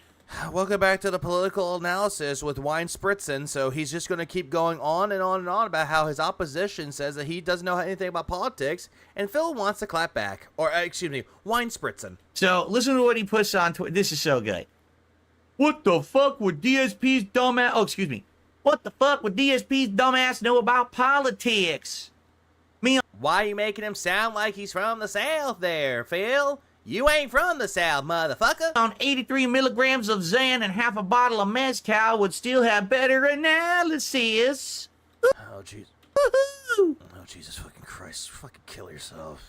Welcome back to the political analysis with Whine Spritzen. So he's just going to keep going on and on and on about how his opposition says that he doesn't know anything about politics, and Phil wants to clap back. Or, excuse me, Whine Spritzen. So listen to what he puts on Twitter. This is so good. What the fuck would DSP's dumbass... Oh, excuse me. What the fuck would DSP's dumbass know about politics? Why are you making him sound like he's from the South there, Phil? You ain't from the South, motherfucker. On 83 milligrams of Xan and half a bottle of mezcal would still have better analysis. Oh, jeez. Oh, Jesus fucking Christ. Fucking kill yourself.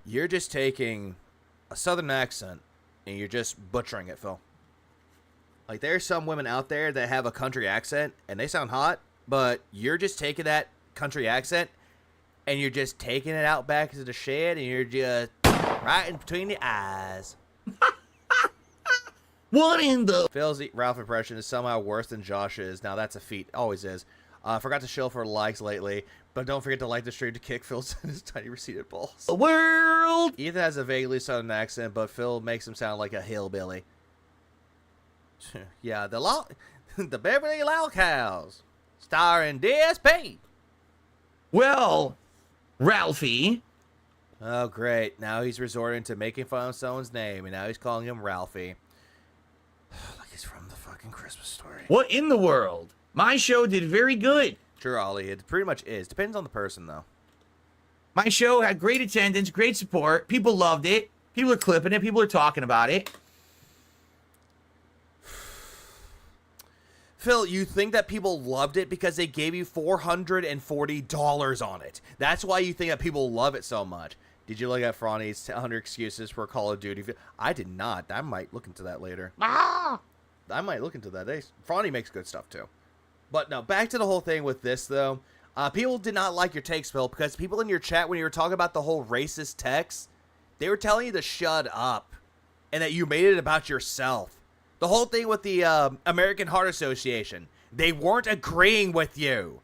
You're just taking a Southern accent and you're just butchering it, Phil. Like, there's some women out there that have a country accent and they sound hot, but you're just taking that country accent and you're just taking it out back into the shed and you're just right in between the eyes. What in the... Phil's Ralph impression is somehow worse than Josh's. Now, that's a feat. Always is. Forgot to shill for likes lately, but don't forget to like the stream to kick Phil's his tiny receded balls. The world! Ethan has a vaguely Southern accent, but Phil makes him sound like a hillbilly. Yeah, the Beverly Lowcows, starring DSP. Well, Ralphie. Oh, great. Now he's resorting to making fun of someone's name, and now he's calling him Ralphie. Like he's from the fucking Christmas Story. What in the world? My show did very good. Sure, Ollie, it pretty much is. Depends on the person, though. My show had great attendance, great support. People loved it. People are clipping it. People are talking about it. Phil, you think that people loved it because they gave you $440 on it. That's why you think that people love it so much. Did you look at Franny's 100 excuses for Call of Duty? I did not. I might look into that later. I might look into that. Franny makes good stuff, too. But no, back to the whole thing with this, though. People did not like your takes, Phil, because people in your chat, when you were talking about the whole racist text, they were telling you to shut up and that you made it about yourself. The whole thing with the American Heart Association, they weren't agreeing with you.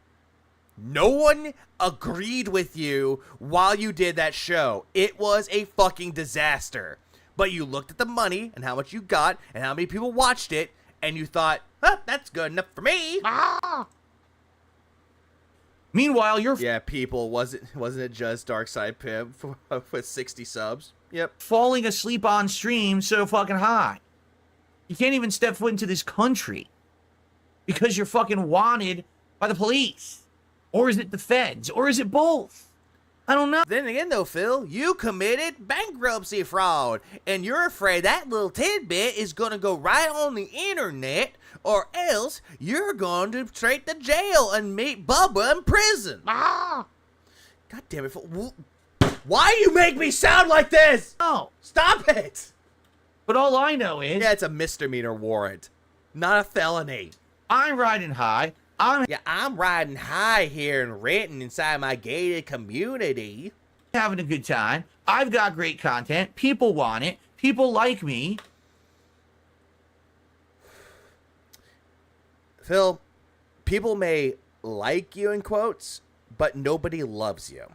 No one agreed with you while you did that show. It was a fucking disaster. But you looked at the money and how much you got and how many people watched it, and you thought, that's good enough for me. Meanwhile, you're... Yeah, people, wasn't it just Darkside Pimp with 60 subs? Yep. Falling asleep on stream so fucking hot. You can't even step foot into this country because you're fucking wanted by the police. Or is it the feds? Or is it both? I don't know. Then again, though, Phil, you committed bankruptcy fraud, and you're afraid that little tidbit is going to go right on the internet, or else you're going to straight to jail and meet Bubba in prison. God damn it, Phil. Why do you make me sound like this? Oh. Stop it. But all I know is... Yeah, it's a misdemeanor warrant, not a felony. I'm riding high. I'm riding high here in Renton inside my gated community. Having a good time. I've got great content. People want it. People like me. Phil, people may like you in quotes, but nobody loves you.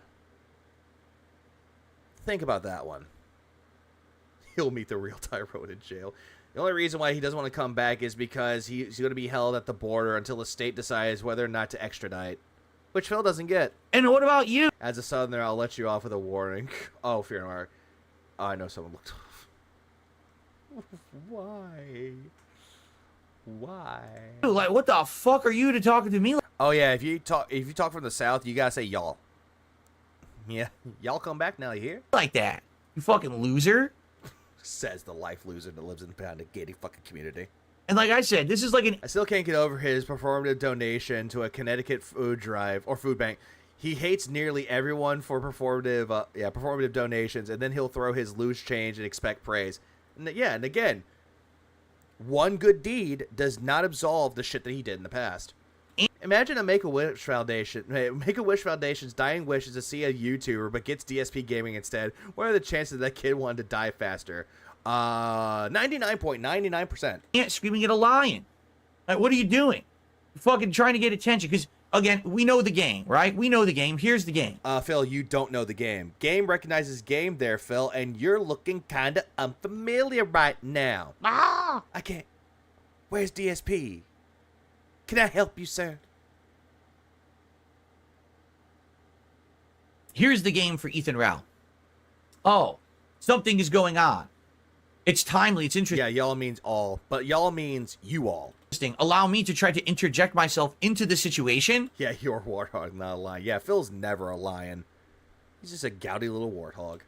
Think about that one. He'll meet the real Tyrone in jail. The only reason why he doesn't want to come back is because he's going to be held at the border until the state decides whether or not to extradite, which Phil doesn't get. And what about you? As a Southerner, I'll let you off with a warning. Oh, fear no more. Oh, I know someone looked off. Why? Like, what the fuck are you to talking to me? Oh yeah, if you talk from the South, you gotta say y'all. Yeah, y'all come back now. You hear? Like that, you fucking loser. Says the life loser that lives in a gated fucking community. And like I said, this is like an... I still can't get over his performative donation to a Connecticut food drive or food bank. He hates nearly everyone for performative donations, and then he'll throw his loose change and expect praise. And again, one good deed does not absolve the shit that he did in the past. Imagine a Make-A-Wish Foundation. Make-A-Wish Foundation's dying wish is to see a YouTuber, but gets DSP Gaming instead. What are the chances that kid wanted to die faster? 99.99%. Yeah, screaming at a lion. Like, what are you doing? You're fucking trying to get attention, because, again, we know the game, right? We know the game. Here's the game. Phil, you don't know the game. Game recognizes game there, Phil, and you're looking kind of unfamiliar right now. I can't. Where's DSP? Can I help you, sir? Here's the game for Ethan Ralph. Oh, something is going on. It's timely. It's interesting. Yeah, y'all means all, but y'all means you all. Allow me to try to interject myself into the situation. Yeah, you're a warthog, not a lion. Yeah, Phil's never a lion. He's just a gouty little warthog.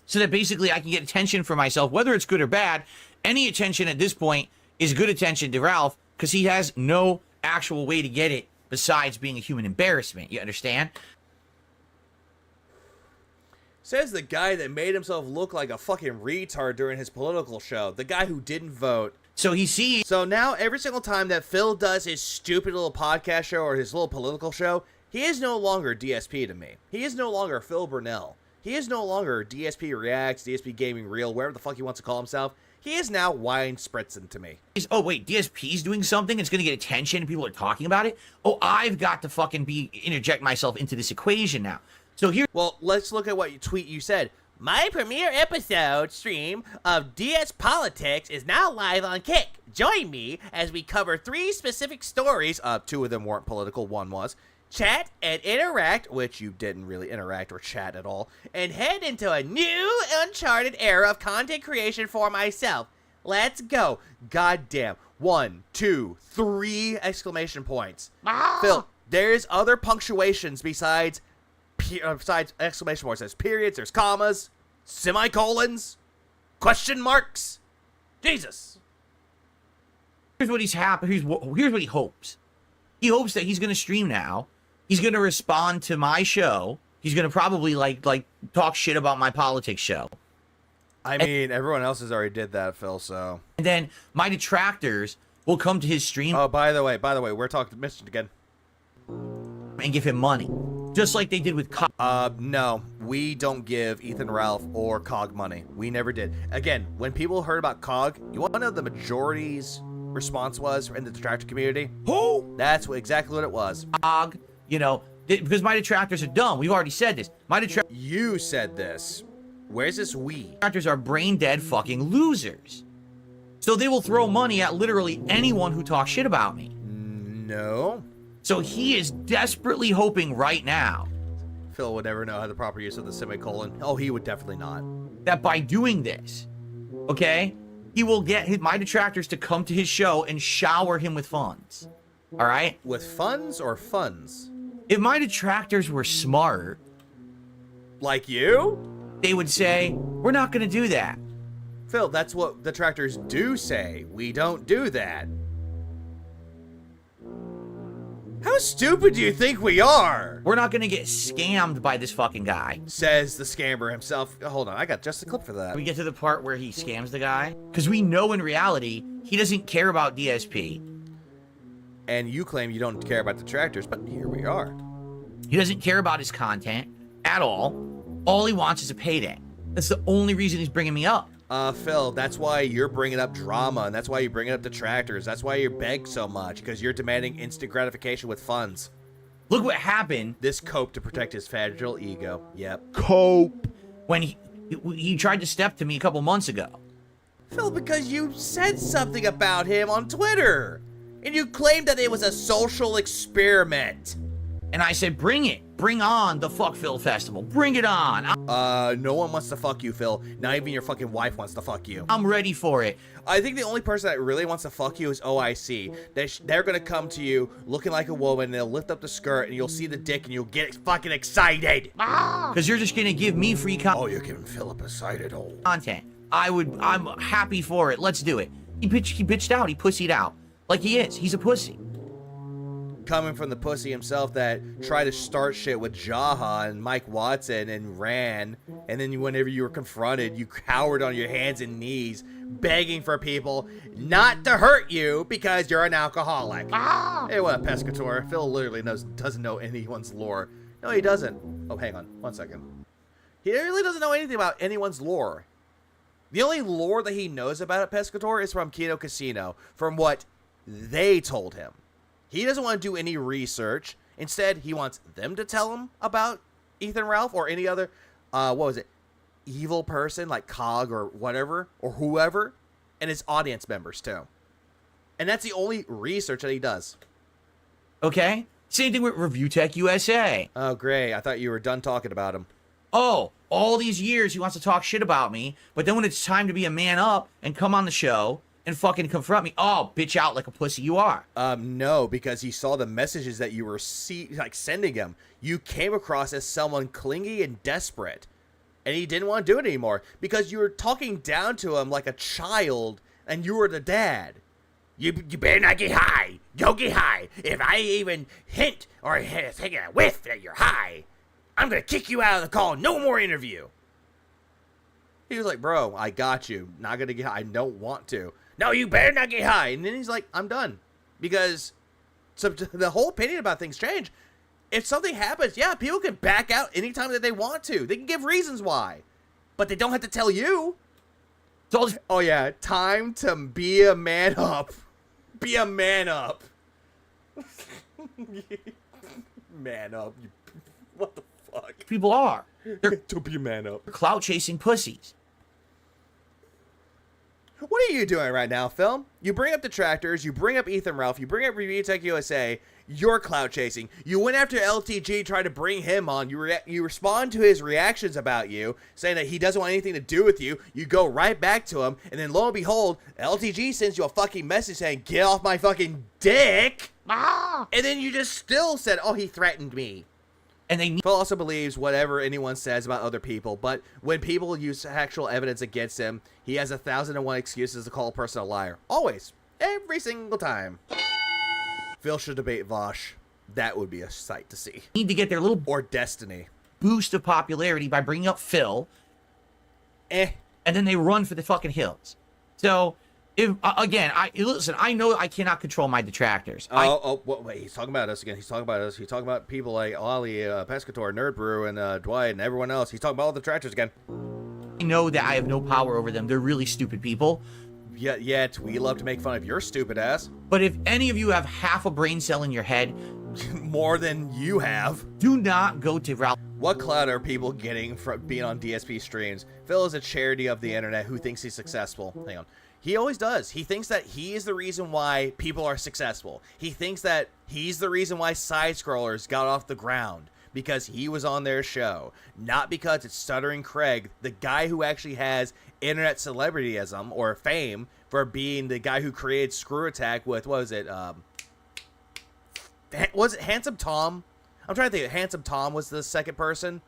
So that basically I can get attention for myself, whether it's good or bad. Any attention at this point is good attention to Ralph, because he has no actual way to get it besides being a human embarrassment. You understand? Says the guy that made himself look like a fucking retard during his political show. The guy who didn't vote. So he sees... So now every single time that Phil does his stupid little podcast show or his little political show, he is no longer DSP to me. He is no longer Phil Burnell. He is no longer DSP Reacts, DSP Gaming Real, wherever the fuck he wants to call himself. He is now Whine Spritzen to me. Oh, wait, DSP's doing something? It's going to get attention and people are talking about it? Oh, I've got to fucking interject myself into this equation now. So here... Well, let's look at what you said. My premiere episode stream of DS Politics is now live on Kick. Join me as we cover 3 specific stories. 2 of them weren't political, 1 was. Chat and interact, which you didn't really interact or chat at all, and head into a new uncharted era of content creation for myself. Let's go. Goddamn. 1, 2, 3 exclamation points. Phil, there's other punctuations besides exclamation points. There's periods, there's commas, semicolons, question marks. Jesus. Here's what he's happy. Here's what he hopes. He hopes that he's going to stream now. He's going to respond to my show. He's going to probably like talk shit about my politics show. I mean, everyone else has already did that, Phil, so. And then my detractors will come to his stream. Oh, by the way, we're talking to Mr. again. And give him money. Just like they did with COG. No, we don't give Ethan Ralph or COG money. We never did. Again, when people heard about COG, you want to know the majority's response was in the detractor community? Who? That's exactly what it was. COG, you know, because my detractors are dumb. We've already said this. You said this. Where's this we? Detractors are brain dead fucking losers. So they will throw money at literally anyone who talks shit about me. No. So he is desperately hoping right now. Phil would never know how the proper use of the semicolon. Oh, he would definitely not. That by doing this, okay, he will get my detractors to come to his show and shower him with funds. All right? With funds or funds? If my detractors were smart, like you, they would say, we're not going to do that. Phil, that's what detractors do say. We don't do that. How stupid do you think we are? We're not going to get scammed by this fucking guy. Says the scammer himself. Hold on, I got just a clip for that. We get to the part where he scams the guy. Because we know in reality, he doesn't care about DSP. And you claim you don't care about detractors, but here we are. He doesn't care about his content at all. All he wants is a payday. That's the only reason he's bringing me up. Phil, that's why you're bringing up drama, and that's why you're bringing up detractors. That's why you beg so much, because you're demanding instant gratification with funds. Look what happened. This cope to protect his fragile ego. Yep. Cope. When he tried to step to me a couple months ago. Phil, because you said something about him on Twitter, and you claimed that it was a social experiment. And I said, bring it. Bring on the Fuck Phil Festival. Bring it on. No one wants to fuck you, Phil. Not even your fucking wife wants to fuck you. I'm ready for it. I think the only person that really wants to fuck you is OIC. They're gonna come to you looking like a woman, and they'll lift up the skirt, and you'll see the dick, and you'll get fucking excited. Because you're just gonna give me free content. Oh, you're giving Philip excited, old content. I'm happy for it. Let's do it. He bitched out. He pussied out. Like he is. He's a pussy. Coming from the pussy himself that tried to start shit with Jaha and Mike Watson and ran, and then whenever you were confronted, you cowered on your hands and knees, begging for people not to hurt you because you're an alcoholic. Hey, what a pescator. Phil literally doesn't know anyone's lore. No, he doesn't. Oh, hang on. 1 second. He really doesn't know anything about anyone's lore. The only lore that he knows about at Pescator is from Kino Casino, from what they told him. He doesn't want to do any research. Instead, he wants them to tell him about Ethan Ralph or any other, evil person like Cog or whatever, or whoever, and his audience members too. And that's the only research that he does. Okay? Same thing with Review Tech USA. Oh, great. I thought you were done talking about him. Oh, all these years he wants to talk shit about me, but then when it's time to be a man up and come on the show and fucking confront me, oh, bitch out like a pussy you are. No, because he saw the messages that you were sending him. You came across as someone clingy and desperate, and he didn't want to do it anymore because you were talking down to him like a child, and you were the dad. You better not get high. Don't get high. If I even hint or take a whiff that you're high, I'm going to kick you out of the call. No more interview. He was like, bro, I got you. Not going to get high. I don't want to. No, you better not get high. And then he's like, I'm done. Because the whole opinion about things change. If something happens, yeah, people can back out anytime that they want to. They can give reasons why. But they don't have to tell you. Oh, yeah. Time to be a man up. Be a man up. Man up. What the fuck? People are. They're to be a man up. Clout chasing pussies. What are you doing right now, Phil? You bring up detractors, you bring up Ethan Ralph, you bring up Review Tech USA, you're clout chasing. You went after LTG, tried to bring him on. You respond to his reactions about you, saying that he doesn't want anything to do with you. You go right back to him, and then lo and behold, LTG sends you a fucking message saying, get off my fucking dick! And then you just still said, oh, he threatened me. And Phil also believes whatever anyone says about other people, but when people use actual evidence against him, he has 1,001 excuses to call a person a liar. Always. Every single time. Phil should debate Vosh. That would be a sight to see. Need to get their little or Destiny boost of popularity by bringing up Phil. And then they run for the fucking hills. So, if again, listen, I know I cannot control my detractors. Wait, he's talking about us again. He's talking about us. He's talking about people like Ollie, Pescator, Nerd Brew, and Dwight, and everyone else. He's talking about all the detractors again. I know that I have no power over them. They're really stupid people. Yet we love to make fun of your stupid ass. But if any of you have half a brain cell in your head, more than you have, do not go to Ralph. What clout are people getting from being on DSP streams? Phil is a charity of the internet who thinks he's successful. Hang on. He always does. He thinks that he is the reason why people are successful. He thinks that he's the reason why side-scrollers got off the ground, because he was on their show. Not because it's Stuttering Craig, the guy who actually has internet celebrityism or fame for being the guy who created Screw Attack with, what was it? Was it Handsome Tom? I'm trying to think. Handsome Tom was the second person.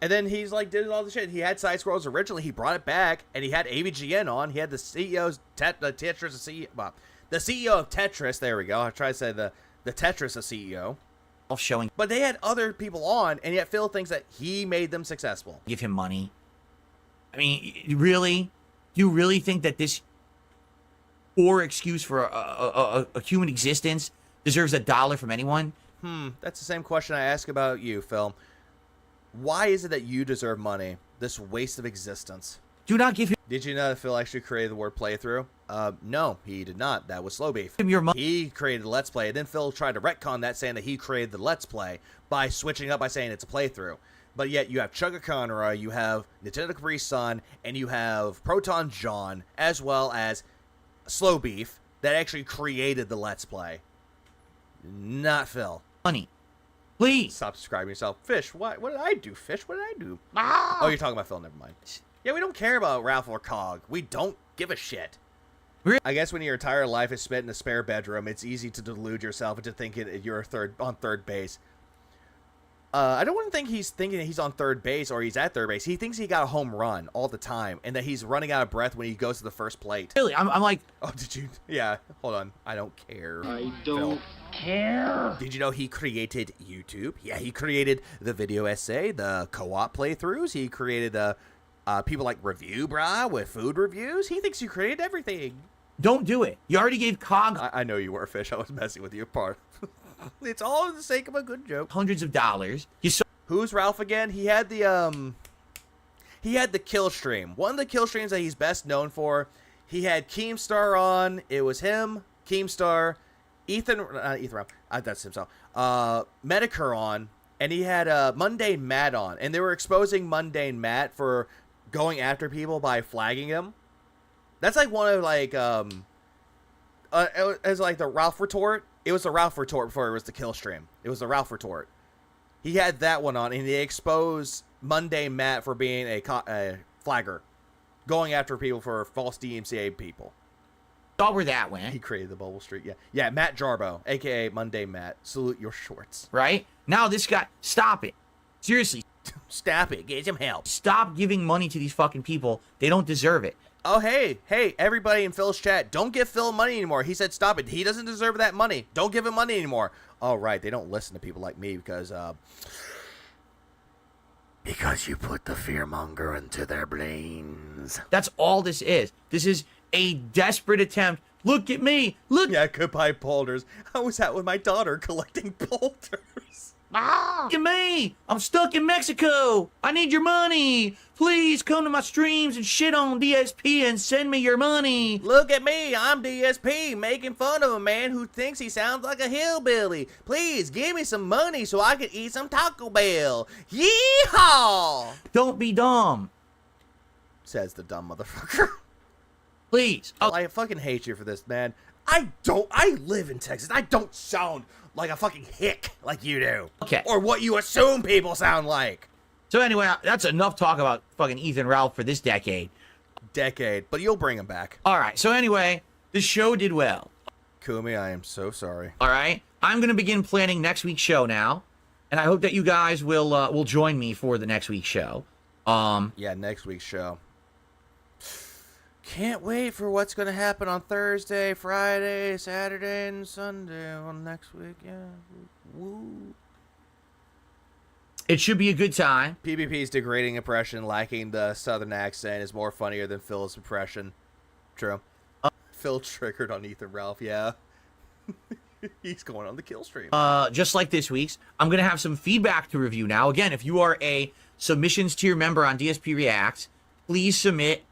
And then he's like, did all the shit. He had side scrolls originally. He brought it back, and he had AVGN on. He had the CEO's the CEO of Tetris. There we go. I tried to say the Tetris of CEO. Showing. But they had other people on, and yet Phil thinks that he made them successful. Give him money. I mean, really? You really think that this poor excuse for a human existence deserves $1 from anyone? That's the same question I ask about you, Phil. Why is it that you deserve money? This waste of existence. Do not give him... Did you know that Phil actually created the word playthrough? No, he did not. That was Slow Beef. Your money. He created the Let's Play, and then Phil tried to retcon that, saying that he created the Let's Play by switching up by saying it's a playthrough. But yet you have Chugga Conroy, you have Nintendo Capri Sun, and you have Proton John, as well as Slow Beef, that actually created the Let's Play. Not Phil. Money. Please. Stop subscribing yourself. Fish, what did I do, Fish? What did I do? Oh, you're talking about Phil, never mind. Yeah, we don't care about Ralph or Cog. We don't give a shit. I guess when your entire life is spent in a spare bedroom, it's easy to delude yourself into thinking you're on third base. I don't want to think he's thinking he's on third base or he's at third base. He thinks he got a home run all the time and that he's running out of breath when he goes to the first plate. Really? I'm like, oh, did you? Yeah, hold on. I don't care. I don't care. Did you know he created YouTube? Yeah, he created the video essay, the co-op playthroughs. He created the people like Review Brah with food reviews. He thinks you created everything. Don't do it. You already gave Cog. I know you were, Fish. I was messing with you, part. It's all for the sake of a good joke. Hundreds of dollars. Who's Ralph again? He had the kill stream. One of the kill streams that he's best known for. He had Keemstar on. It was him, Keemstar, Ethan Ralph. That's himself. Medicare on, and he had Mundane Matt on, and they were exposing Mundane Matt for going after people by flagging him. That's like one of like as like the Ralph retort. It was the Ralph retort before it was the kill stream. It was the Ralph retort. He had that one on, and he exposed Mundane Matt for being a flagger, going after people for false DMCA people. Saw where that went. He created the Bubble Street. Yeah, Matt Jarbo, a.k.a. Mundane Matt. Salute your shorts. Right? Now this guy, stop it. Seriously. Stop it. Get some help. Stop giving money to these fucking people. They don't deserve it. Oh, hey, everybody in Phil's chat, don't give Phil money anymore. He said stop it. He doesn't deserve that money. Don't give him money anymore. Oh, right, they don't listen to people like me because you put the fearmonger into their brains. That's all this is. This is a desperate attempt. Look at me. Look. Yeah, goodbye, boulders. I was out with my daughter collecting boulders. Look at me. I'm stuck in Mexico. I need your money. Please come to my streams and shit on DSP and send me your money. Look at me. I'm DSP making fun of a man who thinks he sounds like a hillbilly. Please give me some money so I can eat some Taco Bell. Yeehaw! Don't be dumb, says the dumb motherfucker. Please. I fucking hate you for this, man. I live in Texas. I don't sound like a fucking hick like you do. Okay. Or what you assume people sound like. So anyway, that's enough talk about fucking Ethan Ralph for this decade. But you'll bring him back. All right. So anyway, the show did well. Kumi, I am so sorry. All right. I'm going to begin planning next week's show now. And I hope that you guys will join me for the next week's show. Yeah, next week's show. Can't wait for what's going to happen on Thursday, Friday, Saturday, and Sunday on next week. Yeah. Woo. It should be a good time. PvP's degrading impression, lacking the southern accent, is more funnier than Phil's impression. True. Phil triggered on Ethan Ralph, yeah. He's going on the kill stream. Just like this week's, I'm going to have some feedback to review now. Again, if you are a submissions tier member on DSP Reacts, please submit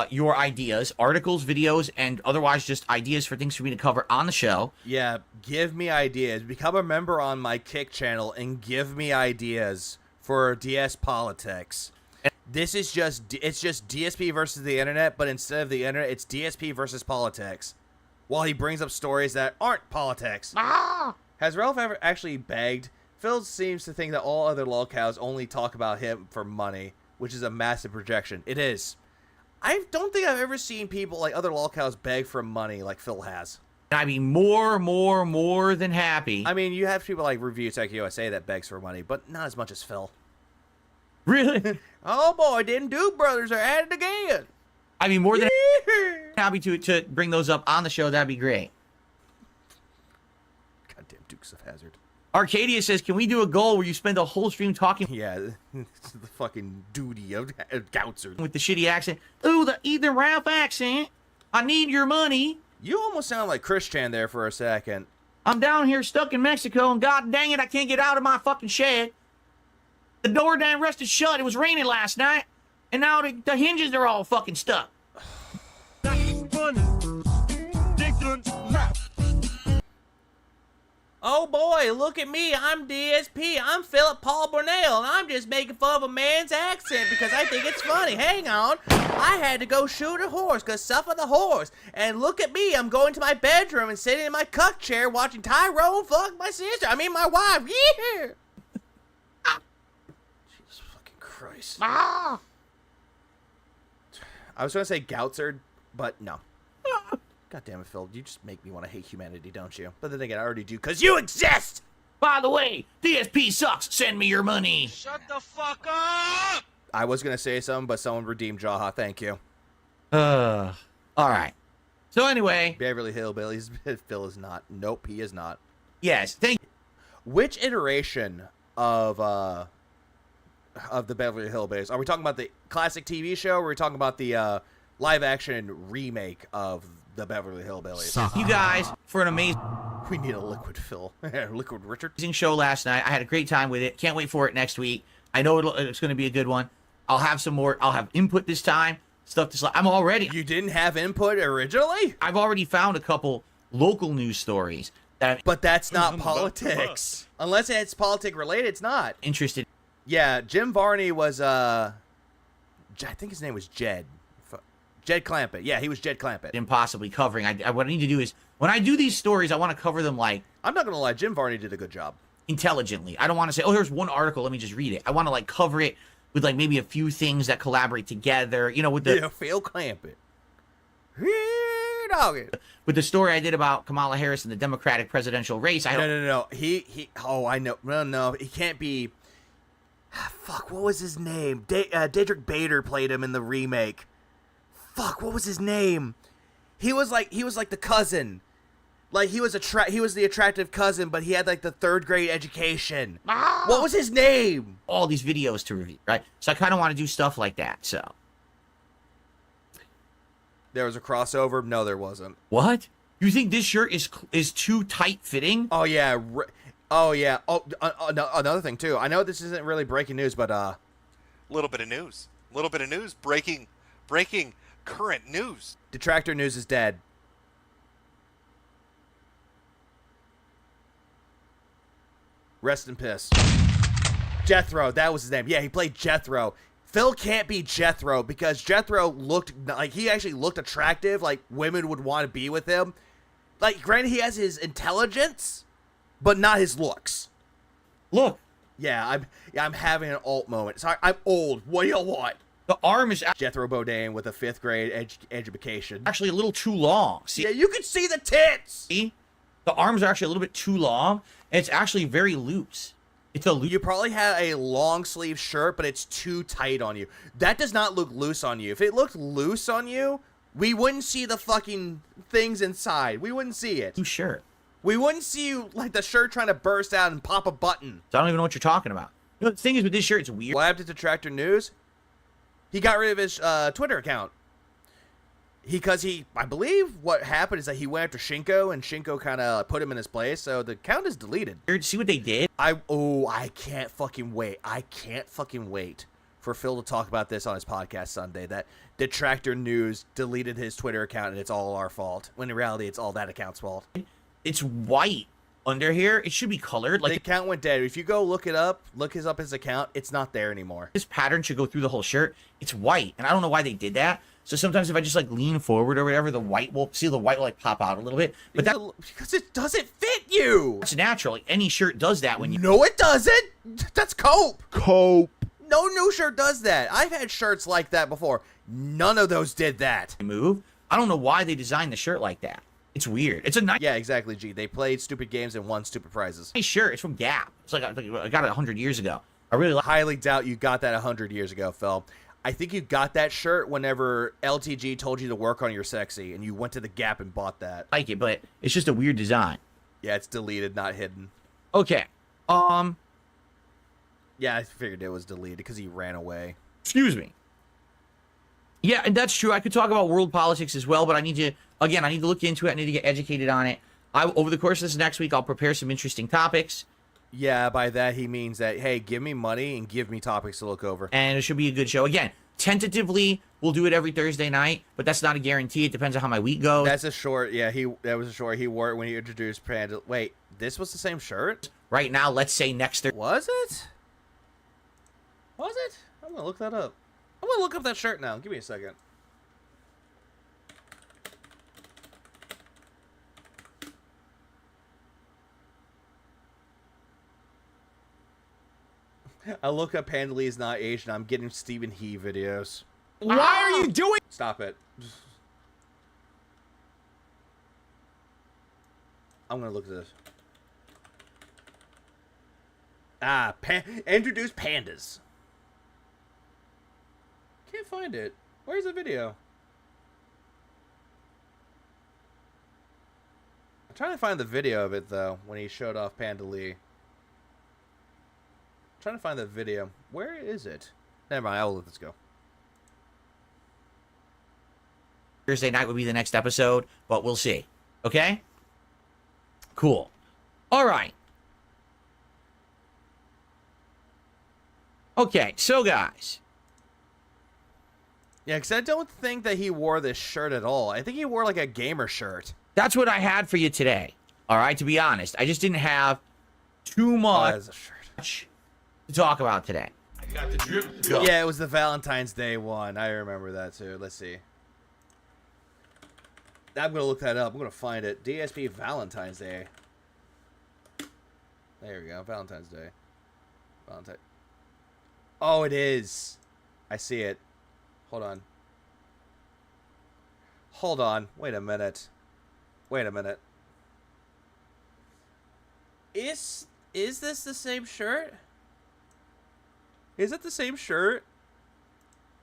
your ideas, articles, videos, and otherwise just ideas for things for me to cover on the show. Yeah, give me ideas. Become a member on my Kick channel and give me ideas for DS politics. This is just DSP versus the internet, but instead of the internet, it's DSP versus politics. While he brings up stories that aren't politics. Has Ralph ever actually begged? Phil seems to think that all other lolcows only talk about him for money, which is a massive projection. It is. I don't think I've ever seen people like other lolcows beg for money like Phil has. I'd be more than happy. I mean, you have people like Review Tech USA that begs for money, but not as much as Phil. Really? Oh boy, didn't Duke Brothers are at it again. I'd be more than happy to bring those up on the show. That'd be great. Goddamn Dukes of Hazzard. Arcadia says, can we do a goal where you spend the whole stream talking? Yeah, it's the fucking duty of Goutser. With the shitty accent. Ooh, the Ethan Ralph accent. I need your money. You almost sound like Chris Chan there for a second. I'm down here stuck in Mexico, and god dang it, I can't get out of my fucking shed. The door damn rested shut. It was raining last night, and now the hinges are all fucking stuck. Oh boy, look at me, I'm DSP, I'm Philip Paul Burnell, and I'm just making fun of a man's accent because I think it's funny. Hang on, I had to go shoot a horse because suffer the horse. And look at me, I'm going to my bedroom and sitting in my cuck chair watching Tyrone fuck my sister, my wife, yeah! Jesus fucking Christ. I was going to say Goutser, but no. God damn it, Phil. You just make me want to hate humanity, don't you? But then again, I already do, because you exist! By by the way, DSP sucks. Send me your money. Shut the fuck up! I was gonna say something, but someone redeemed Jaha. Thank you. All right. So anyway, Beverly Hillbillies. Phil is not. Nope, he is not. Yes. Thank. Which iteration of the Beverly Hillbillies are we talking about? The classic TV show, or are we talking about the live action remake of the Beverly Hillbillies? You guys for an amazing. We need a liquid Phil. Liquid Richard. Amazing show last night. I had a great time with it. Can't wait for it next week. I know it's going to be a good one. I'll have some more. I'll have input this time. Stuff to. I'm already. You didn't have input originally? I've already found a couple local news stories. But that's not politics. Unless it's politic related, it's not. Interested. Yeah, Jim Varney was, I think his name was Jed. Jed Clampett. Yeah, he was Jed Clampett. Impossibly covering. What I need to do is, when I do these stories, I want to cover them like... I'm not going to lie, Jim Varney did a good job. Intelligently. I don't want to say, oh, here's one article, let me just read it. I want to, like, cover it with, like, maybe a few things that collaborate together, you know, with the... Yeah, Phil Clampett. With the story I did about Kamala Harris in the Democratic presidential race, No. Oh, I know. No, he can't be... Fuck, what was his name? Dedrick Bader played him in the remake. Fuck, what was his name? He was like the cousin. Like, he was the attractive cousin, but he had, like, the 3rd grade education. What was his name? All these videos to review, right? So I kind of want to do stuff like that, so... There was a crossover? No, there wasn't. What? You think this shirt is too tight-fitting? Oh, yeah. Oh, another thing, too. I know this isn't really breaking news, but, Little bit of news. Breaking current news. Detractor News is dead. Rest in piss. Jethro, that was his name. Yeah, he played Jethro. Phil can't be Jethro because Jethro looked like he actually looked attractive, like women would want to be with him. Like, granted, he has his intelligence, but not his looks. Look. Yeah, I'm having an alt moment. Sorry, I'm old. What do you want? The arm is Jethro Bodine with a 5th grade education. Actually, a little too long. See? Yeah, you can see the tits. See? The arms are actually a little bit too long, and it's actually very loose. It's a You probably had a long sleeve shirt, but it's too tight on you. That does not look loose on you. If it looked loose on you, we wouldn't see the fucking things inside. We wouldn't see it. Too shirt. We wouldn't see you, like, the shirt trying to burst out and pop a button. So I don't even know what you're talking about. You know, the thing is with this shirt, it's weird. What happened to Tractor News? He got rid of his Twitter account. I believe what happened is that he went after Shinko, and Shinko kind of put him in his place, so the account is deleted. See what they did? I can't fucking wait. I can't fucking wait for Phil to talk about this on his podcast Sunday, that Detractor News deleted his Twitter account and it's all our fault, when in reality it's all that account's fault. It's white under here. It should be colored. Like the account went dead. If you go look his account, it's not there anymore. This pattern should go through the whole shirt. It's white, and I don't know why they did that. So sometimes if I just like lean forward or whatever, the white will like pop out a little bit. But because it doesn't fit you. It's natural. Like, any shirt does that when you. No, it doesn't. That's cope. No new shirt does that. I've had shirts like that before. None of those did that. Move. I don't know why they designed the shirt like that. It's weird. It's a nice. Yeah, exactly. G. They played stupid games and won stupid prizes. Nice shirt. It's from Gap. It's like I got it 100 years ago. I really highly doubt you got that 100 years ago, Phil. I think you got that shirt whenever LTG told you to work on your sexy, and you went to the Gap and bought that. I like it, but it's just a weird design. Yeah, it's deleted, not hidden. Okay. Yeah, I figured it was deleted because he ran away. Excuse me. Yeah, and that's true. I could talk about world politics as well, but I need to look into it. I need to get educated on it. Over the course of this next week, I'll prepare some interesting topics. Yeah, by that he means that, hey, give me money and give me topics to look over. And it should be a good show. Again, tentatively, we'll do it every Thursday night, but that's not a guarantee. It depends on how my week goes. That's a short, yeah, that was a short. He wore it when he introduced Panda. Wait, this was the same shirt? Right now, let's say next Thursday. Was it? Was it? I'm going to look that up. I'm going to look up that shirt now. Give me a second. I look up Handley is not aged, and I'm getting Stephen He videos. Why are you doing? Stop it. I'm gonna look at this. Introduce pandas. Can't find it. Where's the video? I'm trying to find the video of it, though, when he showed off Panda Lee. I'm trying to find the video. Where is it? Never mind, I'll let this go. Thursday night would be the next episode, but we'll see. Okay? Cool. All right. Okay, so guys. Yeah, because I don't think that he wore this shirt at all. I think he wore like a gamer shirt. That's what I had for you today. All right, to be honest. I just didn't have too much to talk about today. I got the drip. Yeah, it was the Valentine's Day one. I remember that too. Let's see. I'm going to look that up. I'm going to find it. DSP Valentine's Day. There we go. Valentine's Day. Valentine. Oh, it is. I see it. Hold on. Hold on. Wait a minute. Wait a minute. Is this the same shirt? Is it the same shirt?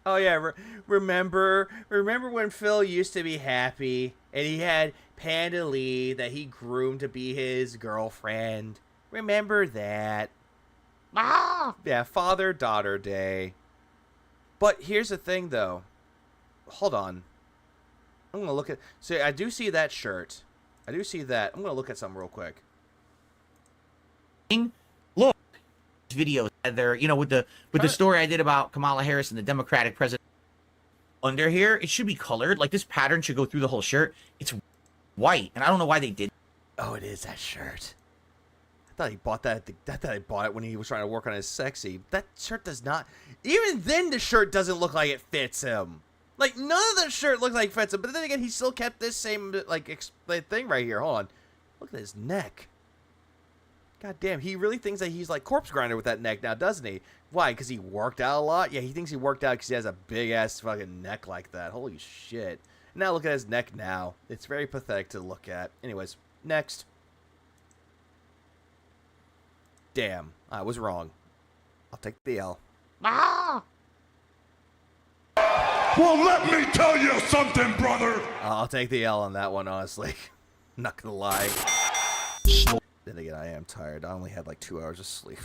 Oh yeah, remember when Phil used to be happy and he had Panda Lee that he groomed to be his girlfriend? Remember that? Ah! Yeah, Father-Daughter Day. But here's the thing though. Hold on. I'm gonna look at. So I do see that shirt. I do see that. I'm gonna look at something real quick. Look, video there. You know, with the story I did about Kamala Harris and the Democratic president. Under here, it should be colored. Like this pattern should go through the whole shirt. It's white, and I don't know why they did. Oh, it is that shirt. I thought he bought that. I thought he bought it when he was trying to work on his sexy. That shirt does not. Even then, the shirt doesn't look like it fits him. Like, none of the shirt looks like it fits him. But then again, he still kept this same, like, thing right here. Hold on. Look at his neck. God damn, he really thinks that he's like Corpse Grinder with that neck now, doesn't he? Why? Because he worked out a lot? Yeah, he thinks he worked out because he has a big-ass fucking neck like that. Holy shit. Now look at his neck now. It's very pathetic to look at. Anyways, next. Damn, I was wrong. I'll take the L. Ah! Well, let me tell you something, brother. I'll take the L on that one, honestly. Not gonna lie. Then again, I am tired. I only had like 2 hours of sleep.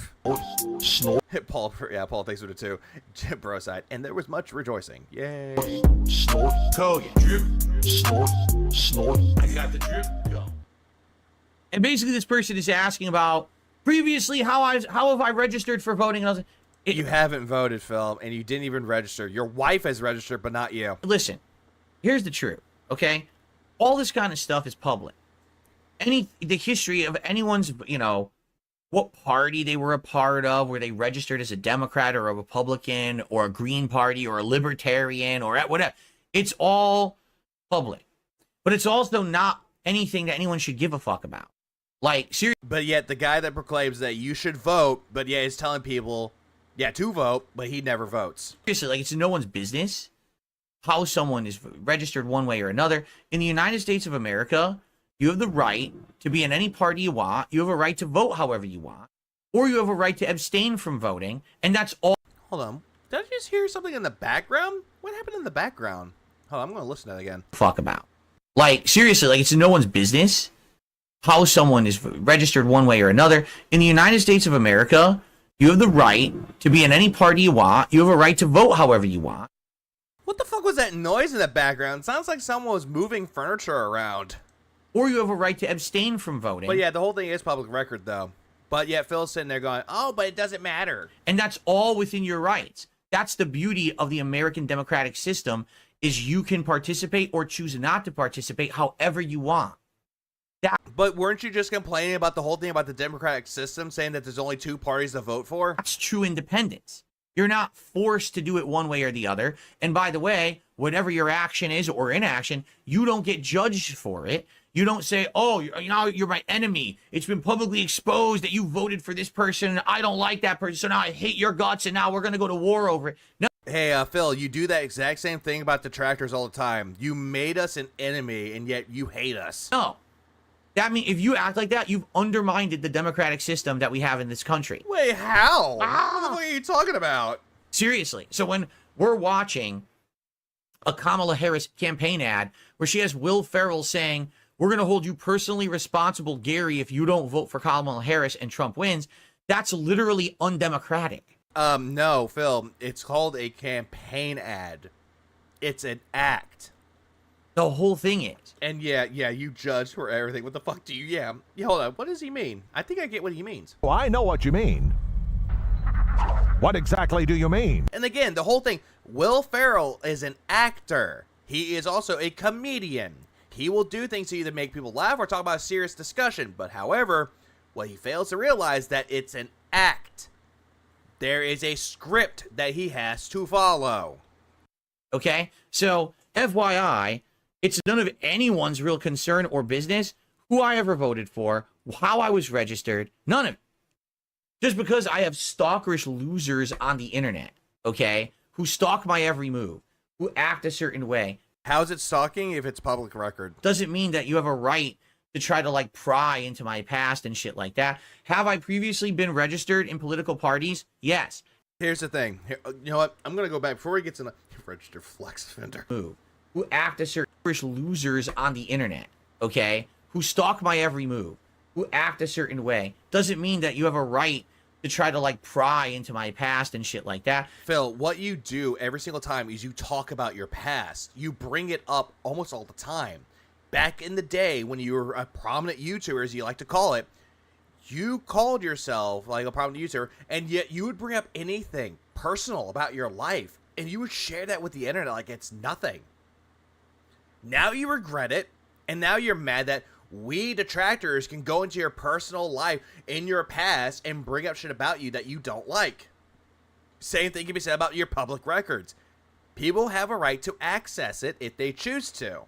Hit Paul. Yeah, Paul thanks for the 2. Bro side. And there was much rejoicing. Yay. Snort. Code. Drip. Snort. Snort. I got the drip. Go. And basically, this person is asking about previously how have I registered for voting? And I was like, you haven't voted, Phil, and you didn't even register. Your wife has registered, but not you. Listen, here's the truth, okay? All this kind of stuff is public. The history of anyone's, you know, what party they were a part of, where they registered as a Democrat or a Republican or a Green Party or a Libertarian or whatever. It's all public. But it's also not anything that anyone should give a fuck about. Like, seriously. But yet the guy that proclaims that you should vote, but yeah, is telling people, yeah, to vote, but he never votes. Seriously, like, it's no one's business how someone is registered one way or another. In the United States of America, you have the right to be in any party you want. You have a right to vote however you want. Or you have a right to abstain from voting. And that's all. Hold on. Did I just hear something in the background? What happened in the background? Hold on, I'm going to listen to that again. Fuck about. Like, seriously, like, it's no one's business how someone is registered one way or another. In the United States of America, you have the right to be in any party you want. You have a right to vote however you want. What the fuck was that noise in the background? It sounds like someone was moving furniture around. Or you have a right to abstain from voting. But yeah, the whole thing is public record, though. But yet Phil's sitting there going, oh, but it doesn't matter. And that's all within your rights. That's the beauty of the American democratic system, is you can participate or choose not to participate however you want. But weren't you just complaining about the whole thing about the democratic system, saying that there's only 2 parties to vote for? That's true independence. You're not forced to do it one way or the other. And by the way, whatever your action is or inaction, you don't get judged for it. You don't say, oh, you're my enemy. It's been publicly exposed that you voted for this person. I don't like that person, so now I hate your guts, and now we're going to go to war over it. No. Hey, Phil, you do that exact same thing about detractors all the time. You made us an enemy, and yet you hate us. No. That means if you act like that, you've undermined the democratic system that we have in this country. Wait, how? What the fuck are you talking about? Seriously. So when we're watching a Kamala Harris campaign ad where she has Will Ferrell saying, we're going to hold you personally responsible, Gary, if you don't vote for Kamala Harris and Trump wins, that's literally undemocratic. No, Phil, it's called a campaign ad. It's an act. The whole thing is. And yeah, you judge for everything. What the fuck do you, yeah, hold on, what does he mean? I think I get what he means. Well, I know what you mean. What exactly do you mean? And again, the whole thing, Will Ferrell is an actor. He is also a comedian. He will do things to either make people laugh or talk about a serious discussion. But however, what he fails to realize that it's an act. There is a script that he has to follow. Okay? So, FYI, it's none of anyone's real concern or business who I ever voted for, how I was registered, none of it. Just because I have stalkerish losers on the internet, okay, who stalk my every move, who act a certain way. How's it stalking if it's public record? Doesn't mean that you have a right to try to, like, pry into my past and shit like that. Have I previously been registered in political parties? Yes. Here's the thing. You know what? I'm going to go back before he gets in the registered flex offender. Move. Who act as certain losers on the internet, okay, who stalk my every move, who act a certain way. Doesn't mean that you have a right to try to, like, pry into my past and shit like that. Phil, what you do every single time is you talk about your past. You bring it up almost all the time. Back in the day when you were a prominent YouTuber, as you like to call it, you called yourself like a prominent YouTuber, and yet you would bring up anything personal about your life, and you would share that with the internet like it's nothing. Now you regret it, and now you're mad that we detractors can go into your personal life in your past and bring up shit about you that you don't like. Same thing can be said about your public records. People have a right to access it if they choose to.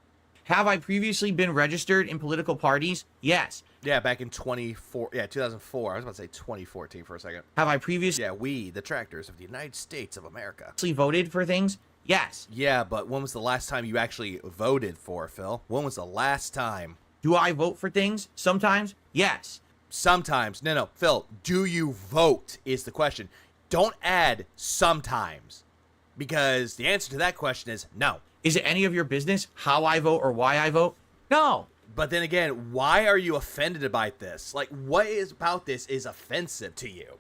Have I previously been registered in political parties? Yes. Yeah, back in 2004. I was about to say 2014 for a second. Have I previously... Yeah, we, the detractors of the United States of America. ...voted for things? Yes. Yeah, but when was the last time you actually voted for, Phil? When was the last time? Do I vote for things? Sometimes? Yes. Sometimes. No, Phil, do you vote is the question. Don't add sometimes, because the answer to that question is no. Is it any of your business how I vote or why I vote? No. But then again, why are you offended about this? Like, what is about this is offensive to you?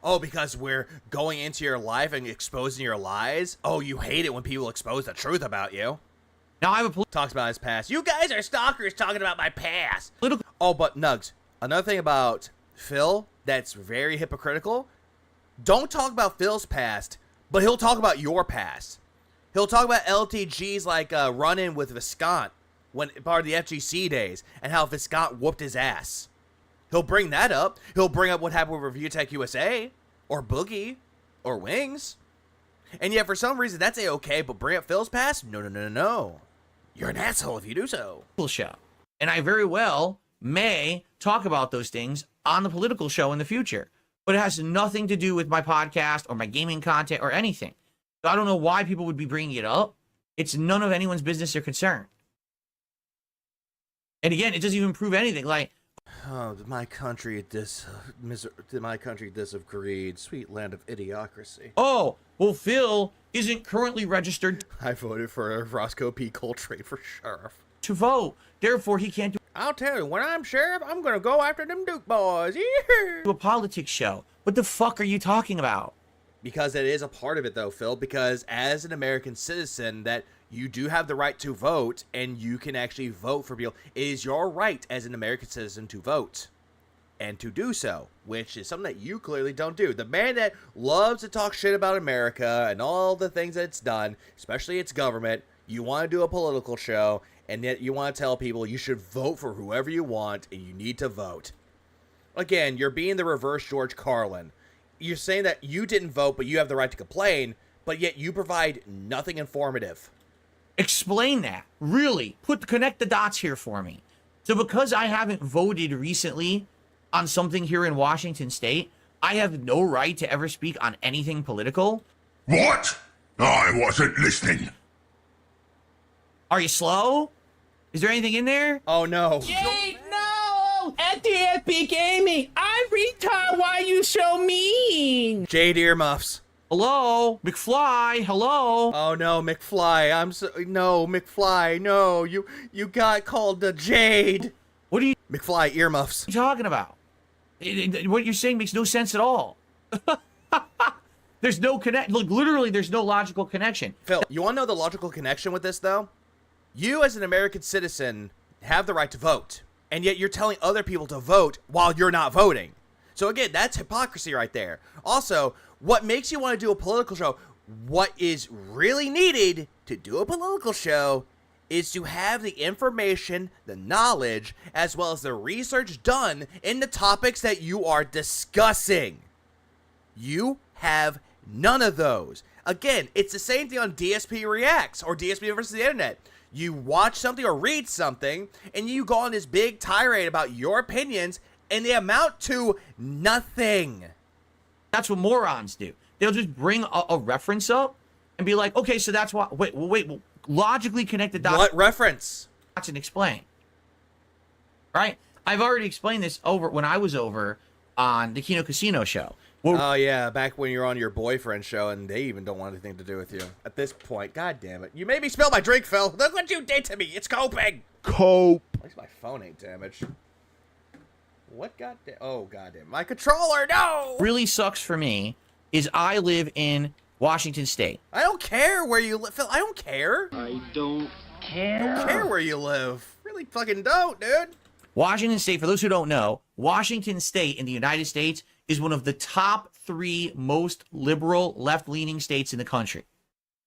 Oh, because we're going into your life and exposing your lies? Oh, you hate it when people expose the truth about you? Now I have a... Talks about his past. You guys are stalkers talking about my past. Oh, but Nugs, another thing about Phil that's very hypocritical, don't talk about Phil's past, but he'll talk about your past. He'll talk about LTG's like run-in with Viscount when part of the FGC days and how Viscount whooped his ass. He'll bring that up. He'll bring up what happened with Review Tech USA or Boogie or Wings. And yet for some reason that's a-okay, but bring up Phil's past? No. You're an asshole if you do so. Show. And I very well may talk about those things on the political show in the future. But it has nothing to do with my podcast or my gaming content or anything. So I don't know why people would be bringing it up. It's none of anyone's business or concern. And again, it doesn't even prove anything. Like, oh, did my country this of greed, sweet land of idiocracy. Oh, well, Phil isn't currently registered. I voted for Roscoe P. Coltrane for sheriff. To vote. Therefore, he can't do... I'll tell you, when I'm sheriff, I'm going to go after them Duke boys. A politics show. What the fuck are you talking about? Because it is a part of it, though, Phil, because as an American citizen, that you do have the right to vote, and you can actually vote for people. It is your right as an American citizen to vote, and to do so, which is something that you clearly don't do. The man that loves to talk shit about America and all the things that it's done, especially its government, you want to do a political show, and yet you want to tell people you should vote for whoever you want, and you need to vote. Again, you're being the reverse George Carlin. You're saying that you didn't vote, but you have the right to complain, but yet you provide nothing informative. Explain that. Really. Connect the dots here for me. So because I haven't voted recently on something here in Washington State, I have no right to ever speak on anything political? What? I wasn't listening. Are you slow? Is there anything in there? Oh, no. Jade, no! At dspgaming, I'm retard. Why you so mean? Jade earmuffs. Hello, McFly. Hello. Oh no, McFly. No, McFly. No, you got called the Jade. What are you? McFly earmuffs. What are you talking about? What you're saying makes no sense at all. There's no connect. Look, literally, there's no logical connection. Phil, you want to know the logical connection with this, though? You, as an American citizen, have the right to vote, and yet you're telling other people to vote while you're not voting. So again, that's hypocrisy right there. Also, what makes you want to do a political show? What is really needed to do a political show is to have the information, the knowledge, as well as the research done in the topics that you are discussing. You have none of those. Again, it's the same thing on DSP Reacts or DSP versus the Internet. You watch something or read something, and you go on this big tirade about your opinions, and they amount to nothing. That's what morons do. They'll just bring a reference up and be like, okay, so that's why. Wait, logically connect the dots. What reference? And explain. Right? I've already explained this over when I was over on the Kino Casino show. Oh yeah, back when you were on your boyfriend's show and they even don't want anything to do with you. At this point, god damn it. You made me spill my drink, Phil. Look what you did to me. It's coping. Cope. At least my phone ain't damaged. What goddamn? Oh goddamn. My controller, no! Really sucks for me is I live in Washington State. I don't care where you live, Phil. I don't care. I don't care. I don't care where you live. Really fucking don't, dude. Washington State, for those who don't know, Washington State in the United States is one of the top 3 most liberal, left-leaning states in the country.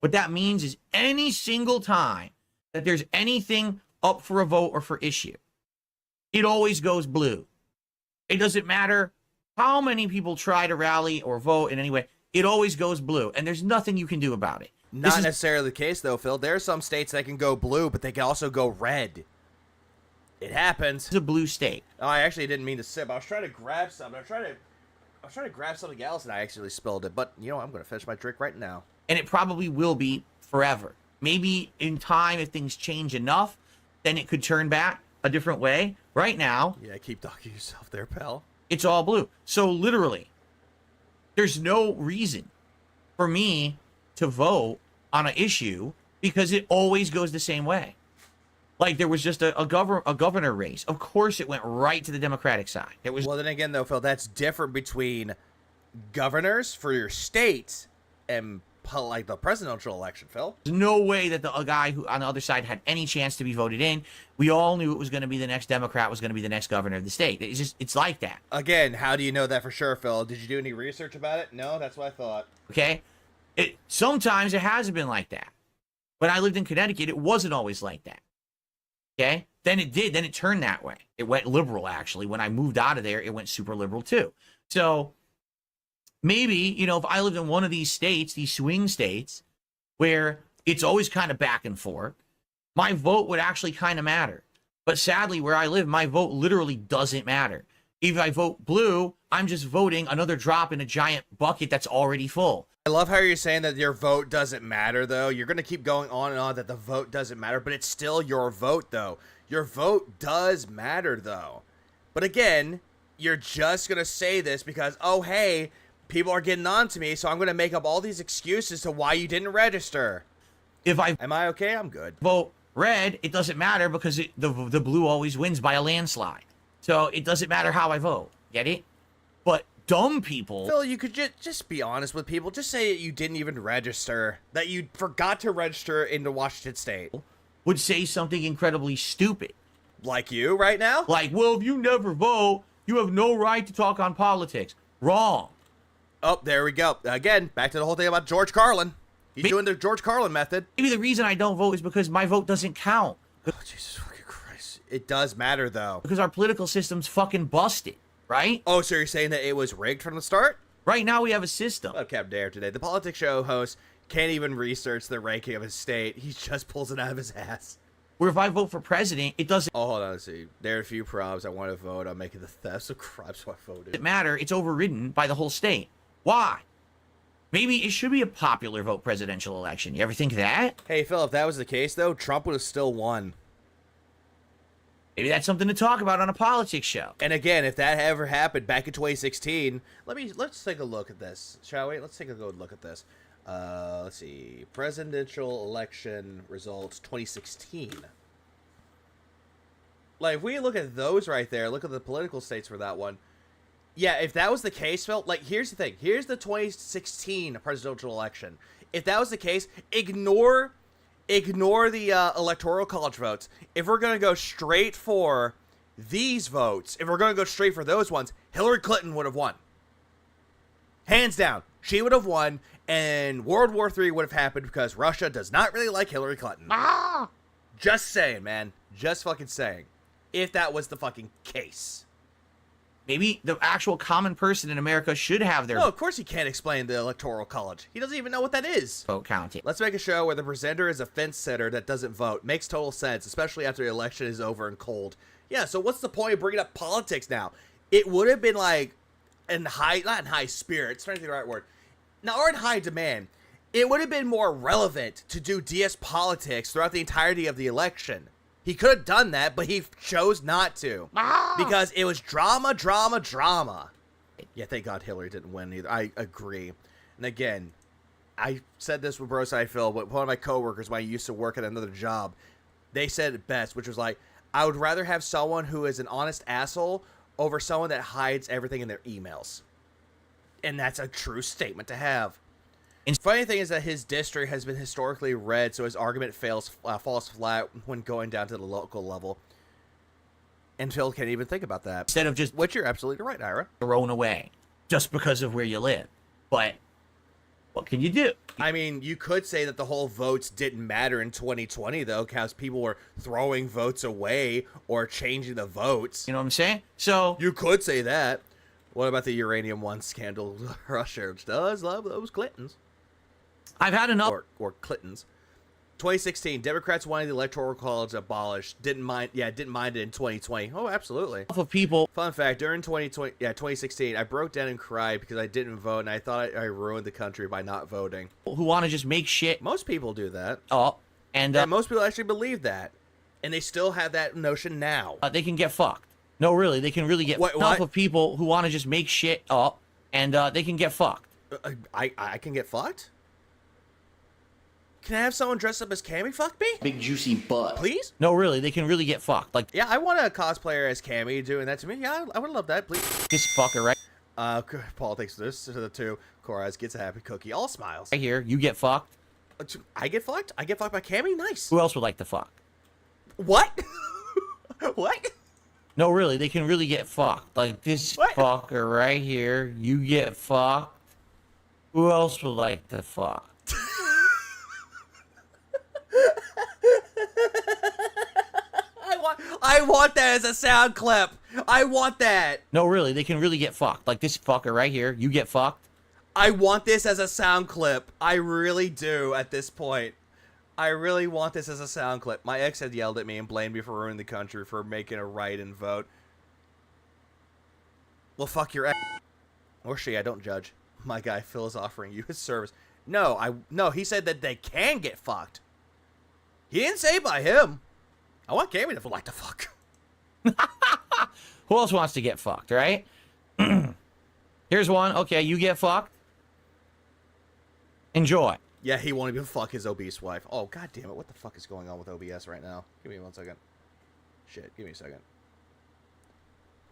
What that means is any single time that there's anything up for a vote or for issue, it always goes blue. It doesn't matter how many people try to rally or vote in any way, it always goes blue, and there's nothing you can do about it. Not necessarily the case, though, Phil. There are some states that can go blue, but they can also go red. It happens. It's a blue state. Oh, I actually didn't mean to sip. I was trying to grab something. I was trying to grab something else, and I actually spilled it. But, you know, I'm going to finish my drink right now. And it probably will be forever. Maybe in time, if things change enough, then it could turn back a different way. Right now... Yeah, keep talking to yourself there, pal. It's all blue. So, literally, there's no reason for me to vote on an issue because it always goes the same way. Like, there was just a governor race. Of course, it went right to the Democratic side. It was. Well, then again, though, Phil, that's different between governors for your state and, like, the presidential election, Phil. There's no way that a guy who on the other side had any chance to be voted in. We all knew it was going to be the next Democrat was going to be the next governor of the state. It's like that. Again, how do you know that for sure, Phil? Did you do any research about it? No, that's what I thought. Okay? Sometimes it hasn't been like that. When I lived in Connecticut, it wasn't always like that. Okay? Then it did. Then it turned that way. It went liberal, actually. When I moved out of there, it went super liberal, too. So, maybe, you know, if I lived in one of these states, these swing states, where it's always kind of back and forth, my vote would actually kind of matter. But sadly, where I live, my vote literally doesn't matter. If I vote blue, I'm just voting another drop in a giant bucket that's already full. I love how you're saying that your vote doesn't matter, though. You're going to keep going on and on that the vote doesn't matter, but it's still your vote, though. Your vote does matter, though. But again, you're just going to say this because, oh, hey, people are getting on to me, so I'm going to make up all these excuses to why you didn't register. Am I okay? I'm good. Vote red, it doesn't matter because the blue always wins by a landslide. So it doesn't matter how I vote. Get it? But dumb people... Phil, you could just be honest with people. Just say that you didn't even register. That you forgot to register into Washington State. Would say something incredibly stupid. Like you right now? Like, well, if you never vote, you have no right to talk on politics. Wrong. Oh, there we go. Again, back to the whole thing about George Carlin. He's doing the George Carlin method. Maybe the reason I don't vote is because my vote doesn't count. Oh, Jesus fucking Christ. It does matter, though. Because our political system's fucking busted, right? Oh, so you're saying that it was rigged from the start? Right now we have a system. Oh, Captain Dare today. The politics show host can't even research the ranking of his state. He just pulls it out of his ass. Where if I vote for president, it doesn't... Oh, hold on. Let's see. There are a few probs. I want to vote on making the thefts of crimes, so I voted. It doesn't matter. It's overridden by the whole state. Why? Maybe it should be a popular vote presidential election. You ever think of that? Hey, Phil, if that was the case, though, Trump would have still won. Maybe that's something to talk about on a politics show. And again, if that ever happened back in 2016, let's take a look at this, shall we? Let's take a good look at this. Let's see, presidential election results 2016. Like, if we look at those right there, look at the political states for that one. Yeah, if that was the case, Phil, like, here's the thing. Here's the 2016 presidential election. If that was the case, ignore the electoral college votes. If we're going to go straight for these votes, if we're going to go straight for those ones, Hillary Clinton would have won. Hands down. She would have won, and World War III would have happened because Russia does not really like Hillary Clinton. Just saying, man. Just fucking saying. If that was the fucking case. Maybe the actual common person in America should have their... No, of course he can't explain the Electoral College. He doesn't even know what that is. vote counted. Let's make a show where the presenter is a fence sitter that doesn't vote. Makes total sense, especially after the election is over and cold. Yeah, so what's the point of bringing up politics now? It would have been like, not in high spirits, trying to think of the right word. Now, or in high demand. It would have been more relevant to do DS politics throughout the entirety of the election. He could have done that, but he chose not to. Because it was drama, drama, drama. Yeah, thank God Hillary didn't win either. I agree. And again, I said this with Broside Phil, but one of my coworkers, when I used to work at another job, they said it best, which was like, I would rather have someone who is an honest asshole over someone that hides everything in their emails. And that's a true statement to have. And funny thing is that his district has been historically red, so his argument falls flat when going down to the local level. And Phil can't even think about that. Instead of just... Which you're absolutely right, Ira. Thrown away just because of where you live. But what can you do? I mean, you could say that the whole votes didn't matter in 2020, though, because people were throwing votes away or changing the votes. You know what I'm saying? So... You could say that. What about the Uranium One scandal? Russia does love those Clintons. I've had enough. Or Clintons. 2016, Democrats wanted the Electoral College abolished. Didn't mind it in 2020. Oh, absolutely. Of people. Fun fact, during 2016, I broke down and cried because I didn't vote, and I thought I ruined the country by not voting. Who want to just make shit. Most people do that. Oh, and most people actually believe that. And they still have that notion now. They can get fucked. No, really, they can really get enough of people who want to just make shit up, and they can get fucked. I can get fucked? Can I have someone dress up as Cammy fuck me? Big juicy butt. Please? No, really, they can really get fucked. Like, yeah, I want a cosplayer as Cammy doing that to me. Yeah, I would love that, please. This fucker, right? Paul takes this to the two. Coraz gets a happy cookie. All smiles. Right here, you get fucked. I get fucked? I get fucked by Cammy? Nice. Who else would like to fuck? What? What? No, really, they can really get fucked. Like, this fucker right here, you get fucked. Who else would like to fuck? I want that as a sound clip. I want that. No, really, they can really get fucked. Like, this fucker right here, you get fucked. I want this as a sound clip. I really do at this point. I really want this as a sound clip. My ex had yelled at me and blamed me for ruining the country for making a write and vote. Well, fuck your ex. Or she, I don't judge. My guy Phil is offering you his service. No, he said that they can get fucked. He didn't say by him. I want Cammy to like to fuck. Who else wants to get fucked, right? Here's one. Okay, you get fucked. Enjoy. Yeah, he won't even fuck his obese wife. Oh, god damn it. What the fuck is going on with OBS right now? Give me 1 second. Shit, give me a second.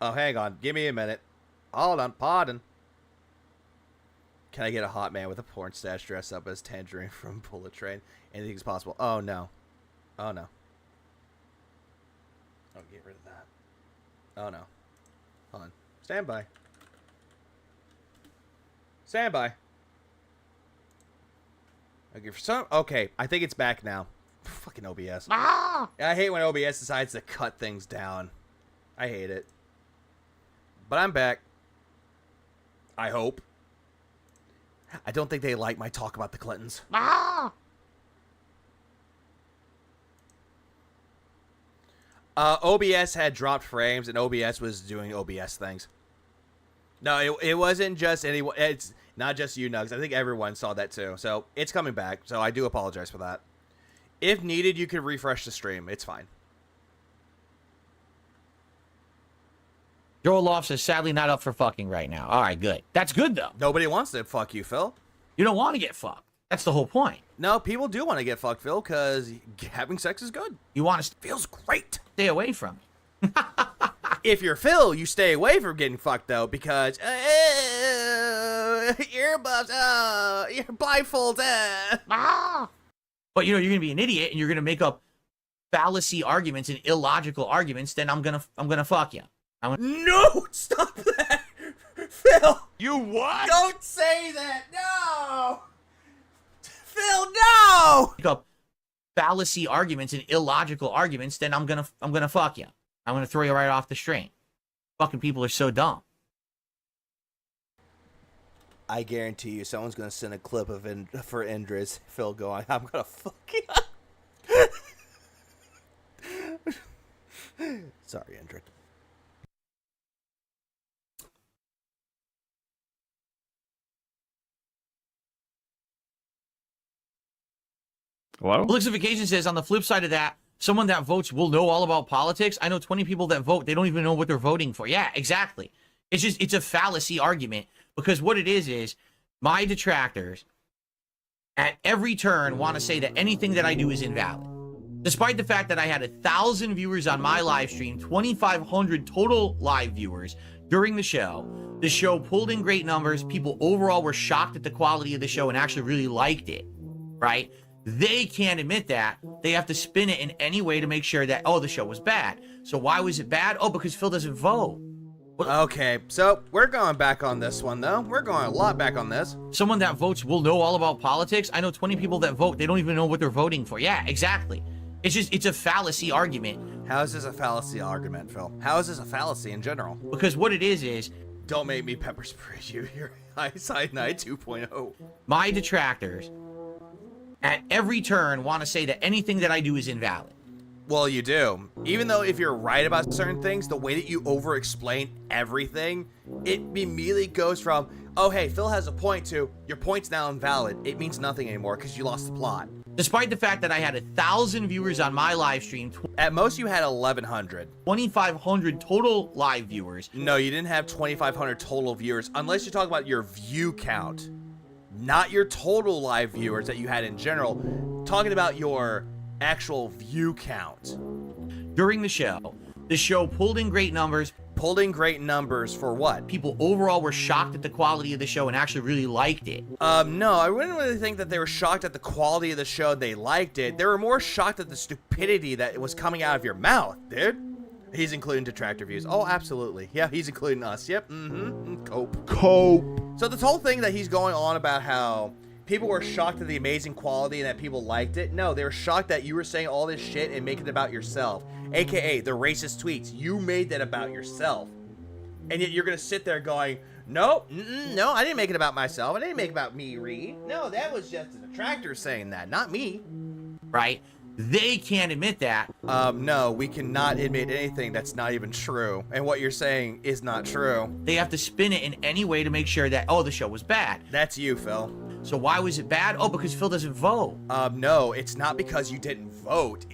Oh, hang on. Give me a minute. Hold on. Pardon. Can I get a hot man with a porn stash dressed up as Tangerine from Bullet Train? Anything's possible. Oh, no. Oh, no. Oh, get rid of that. Oh, no. Hold on. Stand by. Stand by. Okay, okay, I think it's back now. Fucking OBS. I hate when OBS decides to cut things down. I hate it. But I'm back. I hope. I don't think they like my talk about the Clintons. OBS had dropped frames, and OBS was doing OBS things. No, it wasn't just anyone. It's not just you, Nugs. I think everyone saw that too. So it's coming back. So I do apologize for that. If needed, you could refresh the stream. It's fine. Joel Loft says, sadly not up for fucking right now. All right, good. That's good, though. Nobody wants to fuck you, Phil. You don't want to get fucked. That's the whole point. No, people do want to get fucked, Phil, because having sex is good. You want to feels great. Stay away from it. If you're Phil, you stay away from getting fucked, though, because earbuds, your blindfold. But you know you're gonna be an idiot and you're gonna make up fallacy arguments and illogical arguments. Then I'm gonna fuck you. No, stop that, Phil. You what? Don't say that. No, Phil. No. Make up fallacy arguments and illogical arguments. Then I'm gonna fuck you. I'm gonna throw you right off the string. Fucking people are so dumb. I guarantee you, someone's gonna send a clip of for Indra's Phil going, "I'm gonna fuck you." Sorry, Indra. Hello? Elixification says, on the flip side of that, someone that votes will know all about politics. I know 20 people that vote. They don't even know what they're voting for. Yeah, exactly. It's a fallacy argument, because what it is my detractors at every turn want to say that anything that I do is invalid. Despite the fact that I had 1,000 viewers on my live stream, 2,500 total live viewers during the show pulled in great numbers. People overall were shocked at the quality of the show and actually really liked it, right? They can't admit that. They have to spin it in any way to make sure that, oh, the show was bad. So why was it bad? Oh, because Phil doesn't vote. Okay, so we're going back on this one, though. We're going a lot back on this. Someone that votes will know all about politics. I know 20 people that vote. They don't even know what they're voting for. Yeah, exactly. It's a fallacy argument. How is this a fallacy argument, Phil? How is this a fallacy in general? Because what it is... Don't make me pepper spray you here. Eyesight Night 2.0. My detractors at every turn want to say that anything that I do is invalid. Well, you do. Even though if you're right about certain things, the way that you over-explain everything, it immediately goes from, oh, hey, Phil has a point, to your point's now invalid. It means nothing anymore because you lost the plot. Despite the fact that I had 1,000 viewers on my live stream. At most, you had 1,100. 2,500 total live viewers. No, you didn't have 2,500 total viewers, unless you talk about your view count. Not your total live viewers that you had in general. Talking about your actual view count. During the show pulled in great numbers. Pulled in great numbers for what? People overall were shocked at the quality of the show and actually really liked it. No, I wouldn't really think that they were shocked at the quality of the show. They liked it. They were more shocked at the stupidity that was coming out of your mouth, dude. He's including detractor views. Oh, absolutely. Yeah, he's including us. Yep. Cope. So this whole thing that he's going on about how people were shocked at the amazing quality and that people liked it. No, they were shocked that you were saying all this shit and making it about yourself. AKA the racist tweets. You made that about yourself. And yet you're going to sit there going, no, no, I didn't make it about myself. I didn't make it about me, Reed. No, that was just a detractor saying that, not me. Right? They can't admit that. No, we cannot admit anything that's not even true. And what you're saying is not true. They have to spin it in any way to make sure that, oh, the show was bad. That's you, Phil. So why was it bad? Oh, because Phil doesn't vote. No, it's not because you didn't vote.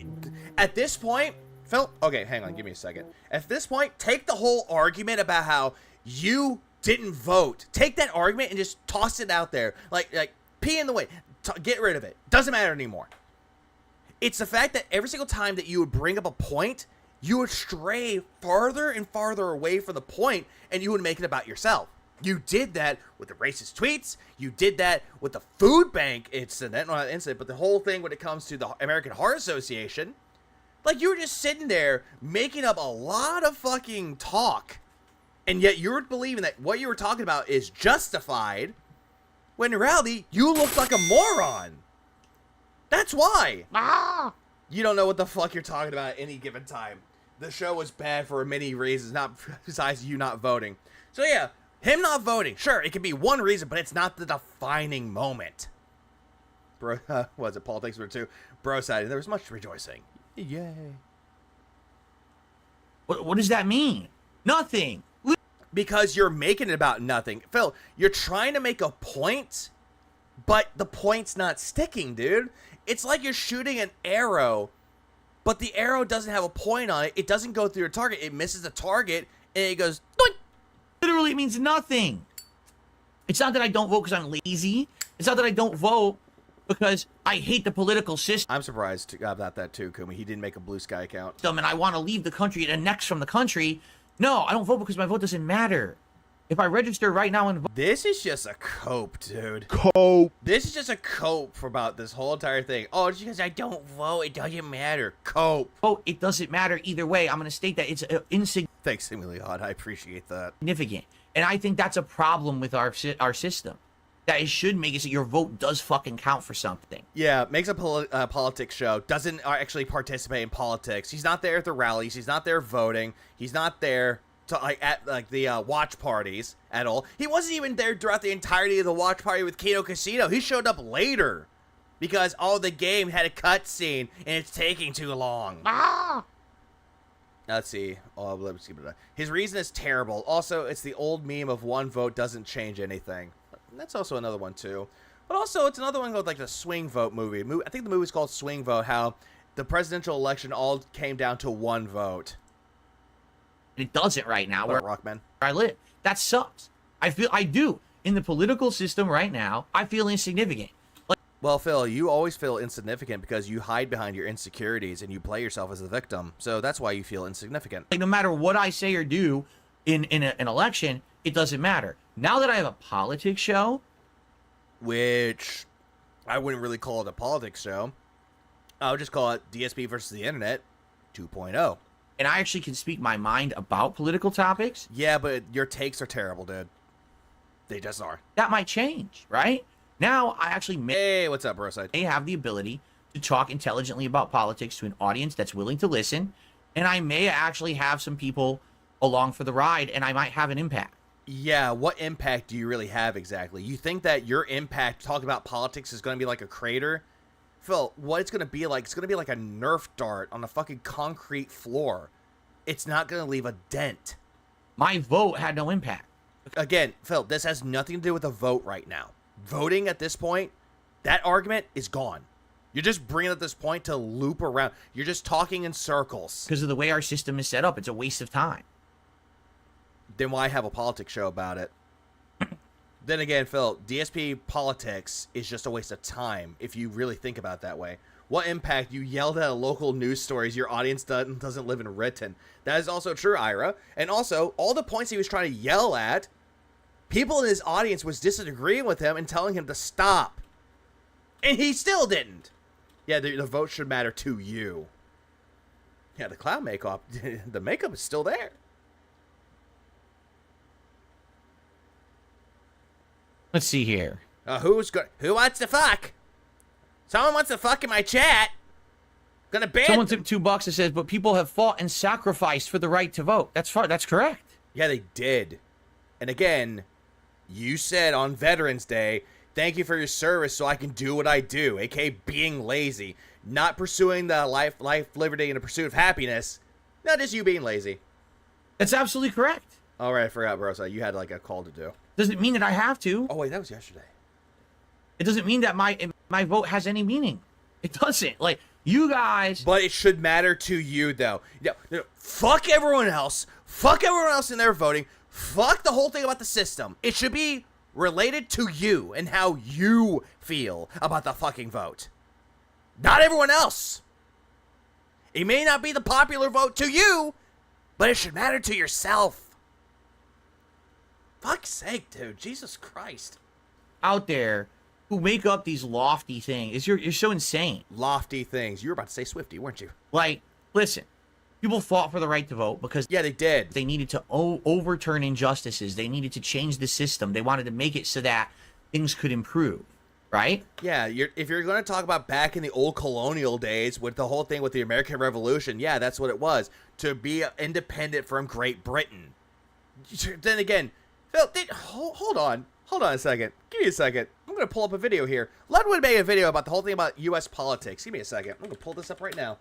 At this point, Phil, okay, hang on, give me a second. At this point, take the whole argument about how you didn't vote. Take that argument and just toss it out there. Like pee in the way. Get rid of it. Doesn't matter anymore. It's the fact that every single time that you would bring up a point, you would stray farther and farther away from the point, and you would make it about yourself. You did that with the racist tweets. You did that with the food bank incident. Not incident, but the whole thing when it comes to the American Heart Association. Like, you were just sitting there making up a lot of fucking talk, and yet you were believing that what you were talking about is justified, when in reality, you look like a moron. That's why. You don't know what the fuck you're talking about at any given time. The show was bad for many reasons, not besides you not voting. So yeah, him not voting, sure, it can be one reason, but it's not the defining moment. Bro, was it politics for two? Bro side, there was much rejoicing. Yay. What does that mean? Nothing. Because you're making it about nothing. Phil, you're trying to make a point, but the point's not sticking, dude. It's like you're shooting an arrow, but the arrow doesn't have a point on it. It doesn't go through your target. It misses the target, And it goes, doink. Literally means nothing. It's not that I don't vote because I'm lazy. It's not that I don't vote because I hate the political system. I'm surprised about that too, Kumi. He didn't make a Blue Sky account. And I want to leave the country and next from the country. No, I don't vote because my vote doesn't matter. If I register right now and vote. This is just a cope, dude. Cope. This is just a cope for about this whole entire thing. Oh, it's because I don't vote. It doesn't matter. Cope. Oh, it doesn't matter either way. I'm going to state that it's insignificant. Thanks, Emilion. I appreciate that. And I think that's a problem with our system. That it should make it so your vote does fucking count for something. Yeah, makes a politics show. Doesn't actually participate in politics. He's not there at the rallies. He's not there voting. He's not there to at the watch parties at all. He wasn't even there throughout the entirety of the watch party with Kino Casino. He showed up later because the game had a cutscene and it's taking too long. Let's see. Oh, let's keep it. His reason is terrible. Also, it's the old meme of one vote doesn't change anything. That's also another one too. But also, it's another one called like the Swing Vote movie. I think the movie's called Swing Vote. How the presidential election all came down to one vote. It doesn't right now. Where Rockman? I live. That sucks. I do. In the political system right now, I feel insignificant. Well, Phil, you always feel insignificant because you hide behind your insecurities and you play yourself as the victim. So that's why you feel insignificant. No matter what I say or do in an election, it doesn't matter. Now that I have a politics show, which I wouldn't really call it a politics show, I would just call it DSP versus the Internet 2.0. And I actually can speak my mind about political topics. Yeah, but your takes are terrible, dude. They just are. That might change, right? Now, I actually Hey, what's up, Broside? May have the ability to talk intelligently about politics to an audience that's willing to listen, and I may actually have some people along for the ride, and I might have an impact. Yeah, what impact do you really have exactly? You think that your impact talking about politics is going to be like a crater? Phil, what it's going to be like, it's going to be like a Nerf dart on a fucking concrete floor. It's not going to leave a dent. My vote had no impact. Again, Phil, this has nothing to do with a vote right now. Voting at this point, that argument is gone. You're just bringing it at this point to loop around. You're just talking in circles. Because of the way our system is set up, it's a waste of time. Then why have a politics show about it? Then again, Phil, DSP politics is just a waste of time if you really think about it that way. What impact? You yelled at a local news stories your audience doesn't live in Written. That is also true, Ira. And also, all the points he was trying to yell at, people in his audience was disagreeing with him and telling him to stop. And he still didn't. Yeah, the vote should matter to you. Yeah, the clown makeup, the makeup is still there. Let's see here. Who wants to fuck? Someone wants to fuck in my chat. Gonna ban. Someone took $2 that says, but people have fought and sacrificed for the right to vote. That's correct. Yeah, they did. And again, you said on Veterans Day, thank you for your service so I can do what I do, aka being lazy, not pursuing the life, liberty, and the pursuit of happiness. Not just you being lazy. That's absolutely correct. All right, I forgot, bro. So you had like a call to do. Doesn't mean that I have to. Oh wait, that was yesterday. It doesn't mean that my vote has any meaning. It doesn't. Like, you guys. But it should matter to you, though. Fuck everyone else. Fuck everyone else in their voting. Fuck the whole thing about the system. It should be related to you and how you feel about the fucking vote. Not everyone else. It may not be the popular vote to you, but it should matter to yourself. Fuck's sake, dude. Jesus Christ. Out there who make up these lofty things. You're so insane. Lofty things. You were about to say Swifty, weren't you? Like, listen. People fought for the right to vote because... Yeah, they did. They needed to overturn injustices. They needed to change the system. They wanted to make it so that things could improve. Right? Yeah, if you're going to talk about back in the old colonial days with the whole thing with the American Revolution, yeah, that's what it was. To be independent from Great Britain. Then again... Phil, hold on a second. Give me a second. I'm going to pull up a video here. Ludwig made a video about the whole thing about U.S. politics. Give me a second. I'm going to pull this up right now.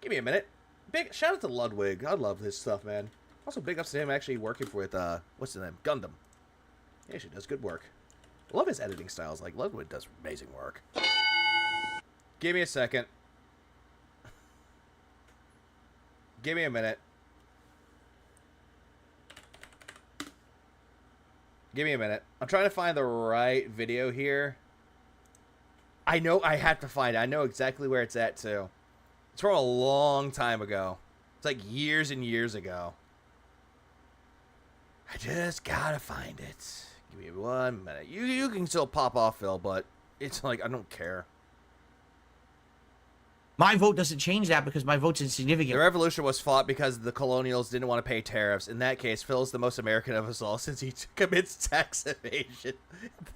Give me a minute. Big shout out to Ludwig. I love his stuff, man. Also, big ups to him actually working with, what's his name? Gundam. He actually does good work. I love his editing styles. Like, Ludwig does amazing work. Give me a second. Give me a minute. Give me a minute. I'm trying to find the right video here. I know I have to find it. I know exactly where it's at, too. It's from a long time ago. It's like years and years ago. I just gotta find it. Give me 1 minute. You can still pop off, Phil, but it's like, I don't care. My vote doesn't change that because my vote's insignificant. The revolution was fought because the colonials didn't want to pay tariffs. In that case, Phil's the most American of us all since he commits tax evasion.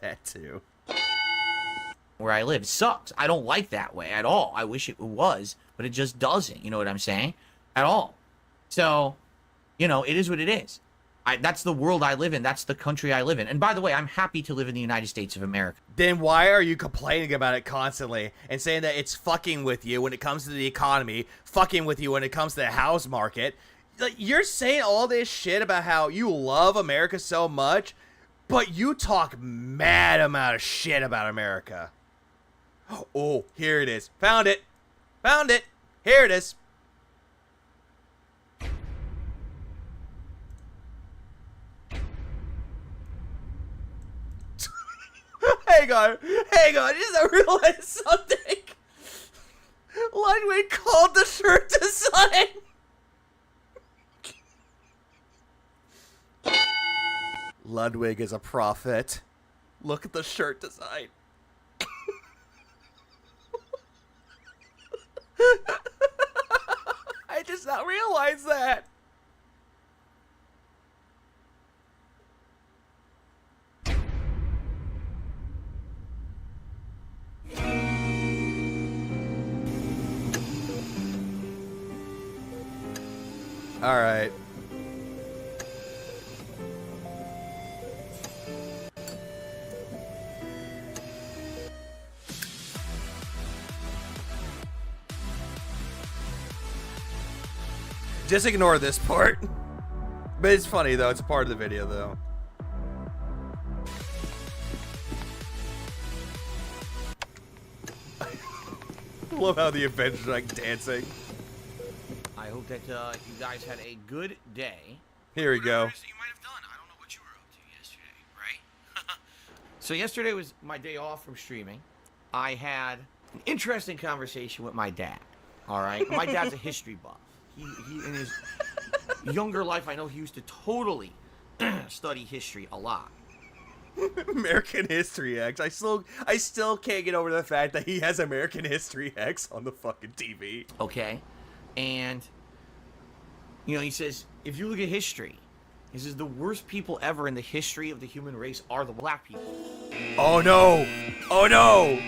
That too. Where I live. It sucks. I don't like that way at all. I wish it was, but it just doesn't. You know what I'm saying? At all. So, you know, it is what it is. That's the world I live in. That's the country I live in. And by the way, I'm happy to live in the United States of America. Then why are you complaining about it constantly and saying that it's fucking with you when it comes to the economy, fucking with you when it comes to the house market? Like, you're saying all this shit about how you love America so much, but you talk mad amount of shit about America. Oh, here it is. Found it. Found it. Here it is. Hang on, just I realized something. Ludwig called the shirt design. Ludwig is a prophet. Look at the shirt design. I just not realized that. All right. Just ignore this part. But it's funny though. It's a part of the video though. Love how the Avengers are like dancing. I hope that you guys had a good day. Here we go. You might have done. I don't know what you were up to yesterday, right? So yesterday was my day off from streaming. I had an interesting conversation with my dad. All right, my dad's a history buff. He in his younger life, I know he used to totally study history a lot. American History X. I still can't get over the fact that he has American History X on the fucking TV. Okay, and you know, he says, if you look at history, he says the worst people ever in the history of the human race are the black people. Oh no! Oh no!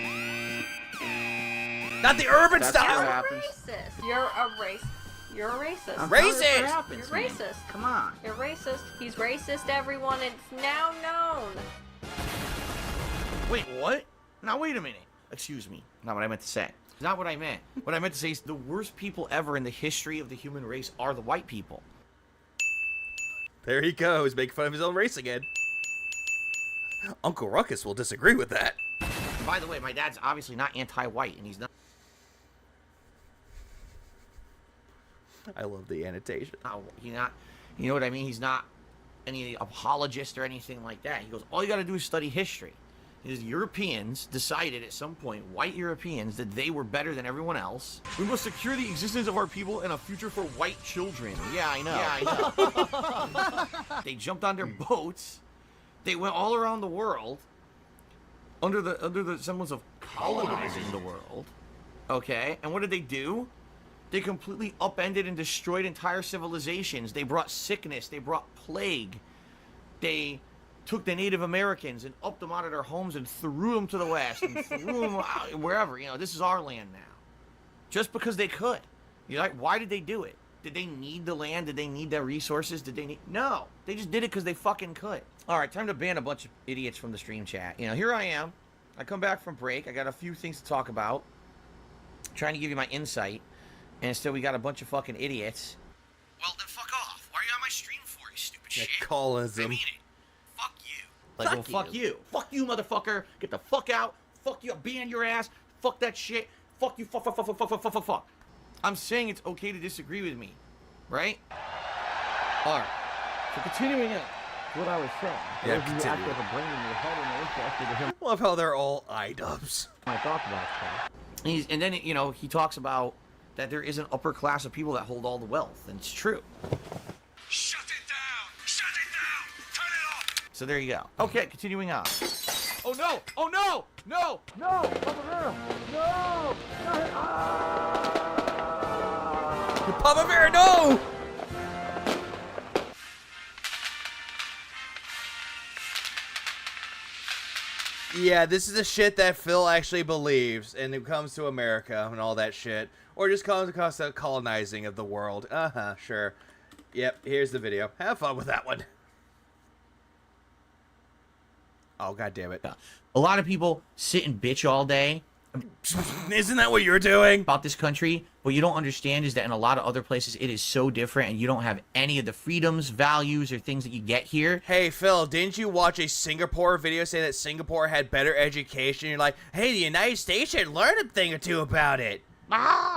Not the urban style! Racist. You're a racist. You're a racist. Racist! You're racist. Come on. You're racist. He's racist, everyone. It's now known. Wait, what? Now, wait a minute. Excuse me. Not what I meant to say. Not what I meant. What I meant to say is the worst people ever in the history of the human race are the white people. There he goes, making fun of his own race again. Uncle Ruckus will disagree with that. By the way, my dad's obviously not anti-white, and he's not. I love the annotation. He's not, you know what I mean? He's not any apologist or anything like that. He goes, all you got to do is study history. Is Europeans decided at some point, white Europeans, that they were better than everyone else. We must secure the existence of our people and a future for white children. Yeah, I know. Yeah, I know. They jumped on their boats. They went all around the world under the semblance of colonizing the world. Okay, and what did they do? They completely upended and destroyed entire civilizations. They brought sickness. They brought plague. They took the Native Americans and upped them out of their homes and threw them to the west and threw them out wherever. You know, this is our land now. Just because they could. You're like, why did they do it? Did they need the land? Did they need the resources? Did they need... No. They just did it because they fucking could. All right, time to ban a bunch of idiots from the stream chat. You know, here I am. I come back from break. I got a few things to talk about. Trying to give you my insight. And instead we got a bunch of fucking idiots. Well, then fuck off. Why are you on my stream for, you stupid shit? Colonism. I mean it. Fuck you. Like, well, fuck you. Fuck you, motherfucker. Get the fuck out. Fuck you. Ban your ass. Fuck that shit. Fuck you. Fuck. I'm saying it's okay to disagree with me. Right? Alright. So continuing on. what I was saying. Yeah, Those of you continue. actually have a brain in your head and are interested to hear Love how they're all I-dubs. my thoughts about stuff. And then, you know, he talks about that there is an upper class of people that hold all the wealth, and it's true. Shut it down! Shut it down! Turn it off! So there you go. Okay, continuing on. Oh no! Oh no! No! No! Papa Vera! No! Papa Bear, no! Yeah, this is the shit that Phil actually believes, and it comes to America and all that shit. Or just comes across the colonizing of the world. Uh-huh, sure. Yep, here's the video. Have fun with that one. Oh, god damn it. A lot of people sit and bitch all day. Isn't that what you're doing? About this country. What you don't understand is that in a lot of other places, it is so different, and you don't have any of the freedoms, values, or things that you get here. Hey, Phil, didn't you watch a Singapore video saying that Singapore had better education? You're like, hey, the United States should learn a thing or two about it.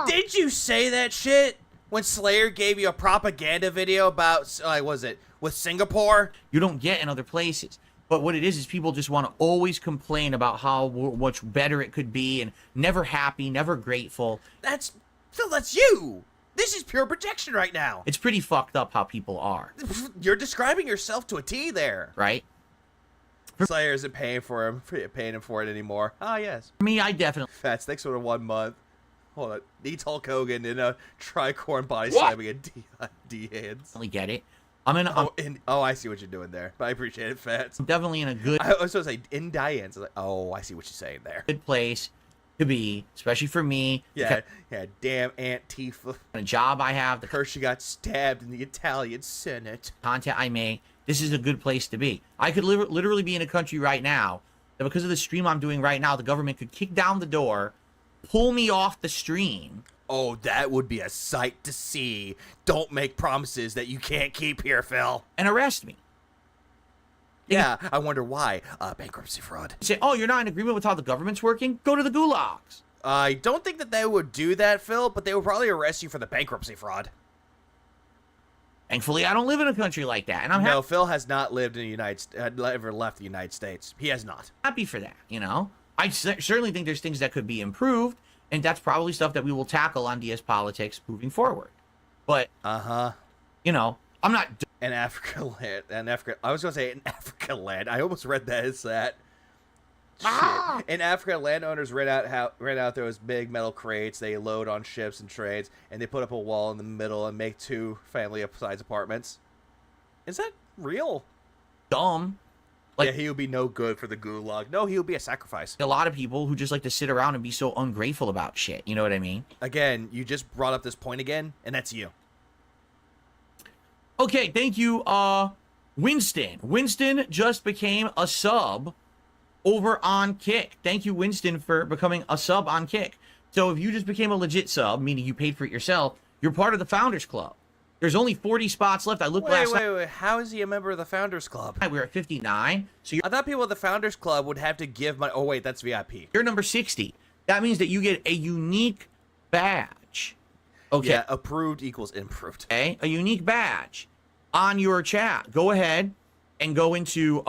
Did you say that shit when Slayer gave you a propaganda video about, was it, with Singapore? You don't get in other places. But what it is people just want to always complain about how much better it could be and never happy, never grateful. Phil, that's you. This is pure projection right now. It's pretty fucked up how people are. You're describing yourself to a T there. Right? Slayer isn't paying him for it anymore. Ah, yes. For me, I definitely... Fats, thanks for the 1 month. Hold on. Needs Hulk Hogan in a tricorn body slamming a D hands. I get it. I see what you're doing there. But I appreciate it, Fats. I'm definitely in a good... I was supposed to say in Diane's. I was like, oh, I see what you're saying there. Good place to be, especially for me. Yeah, damn Aunt Tifa. A job I have. The Hershey got stabbed in the Italian Senate. Content I make. This is a good place to be. I could literally be in a country right now that because of the stream I'm doing right now, the government could kick down the door, pull me off the stream. Oh, that would be a sight to see. Don't make promises that you can't keep here, Phil. And arrest me. Yeah, I wonder why. Bankruptcy fraud. Say, oh, you're not in agreement with how the government's working? Go to the gulags. I don't think that they would do that, Phil, but they would probably arrest you for the bankruptcy fraud. Thankfully, I don't live in a country like that, and I'm No, Phil has not lived in ever left the United States. He has not. Happy for that, you know? I certainly think there's things that could be improved, and that's probably stuff that we will tackle on DS Politics moving forward. But, you know, I'm not... In Africa land, I was going to say in Africa land. I almost read that as that. Shit. In Africa, landowners rent out those big metal crates. They load on ships and trains, and they put up a wall in the middle and make 2 family-size apartments. Is that real? Dumb. Like, yeah, he would be no good for the gulag. No, he would be a sacrifice. A lot of people who just like to sit around and be so ungrateful about shit. You know what I mean? Again, you just brought up this point again, and that's you. Okay, thank you, Winston. Winston just became a sub over on Kick. Thank you, Winston, for becoming a sub on Kick. So if you just became a legit sub, meaning you paid for it yourself, you're part of the Founders Club. There's only 40 spots left. I looked last night. Wait. How is he a member of the Founders Club? We're at 59. So I thought people at the Founders Club would have to give money. Oh, wait, that's VIP. You're number 60. That means that you get a unique badge. Okay. Yeah, approved equals improved. Okay, a unique badge on your chat. Go ahead and go into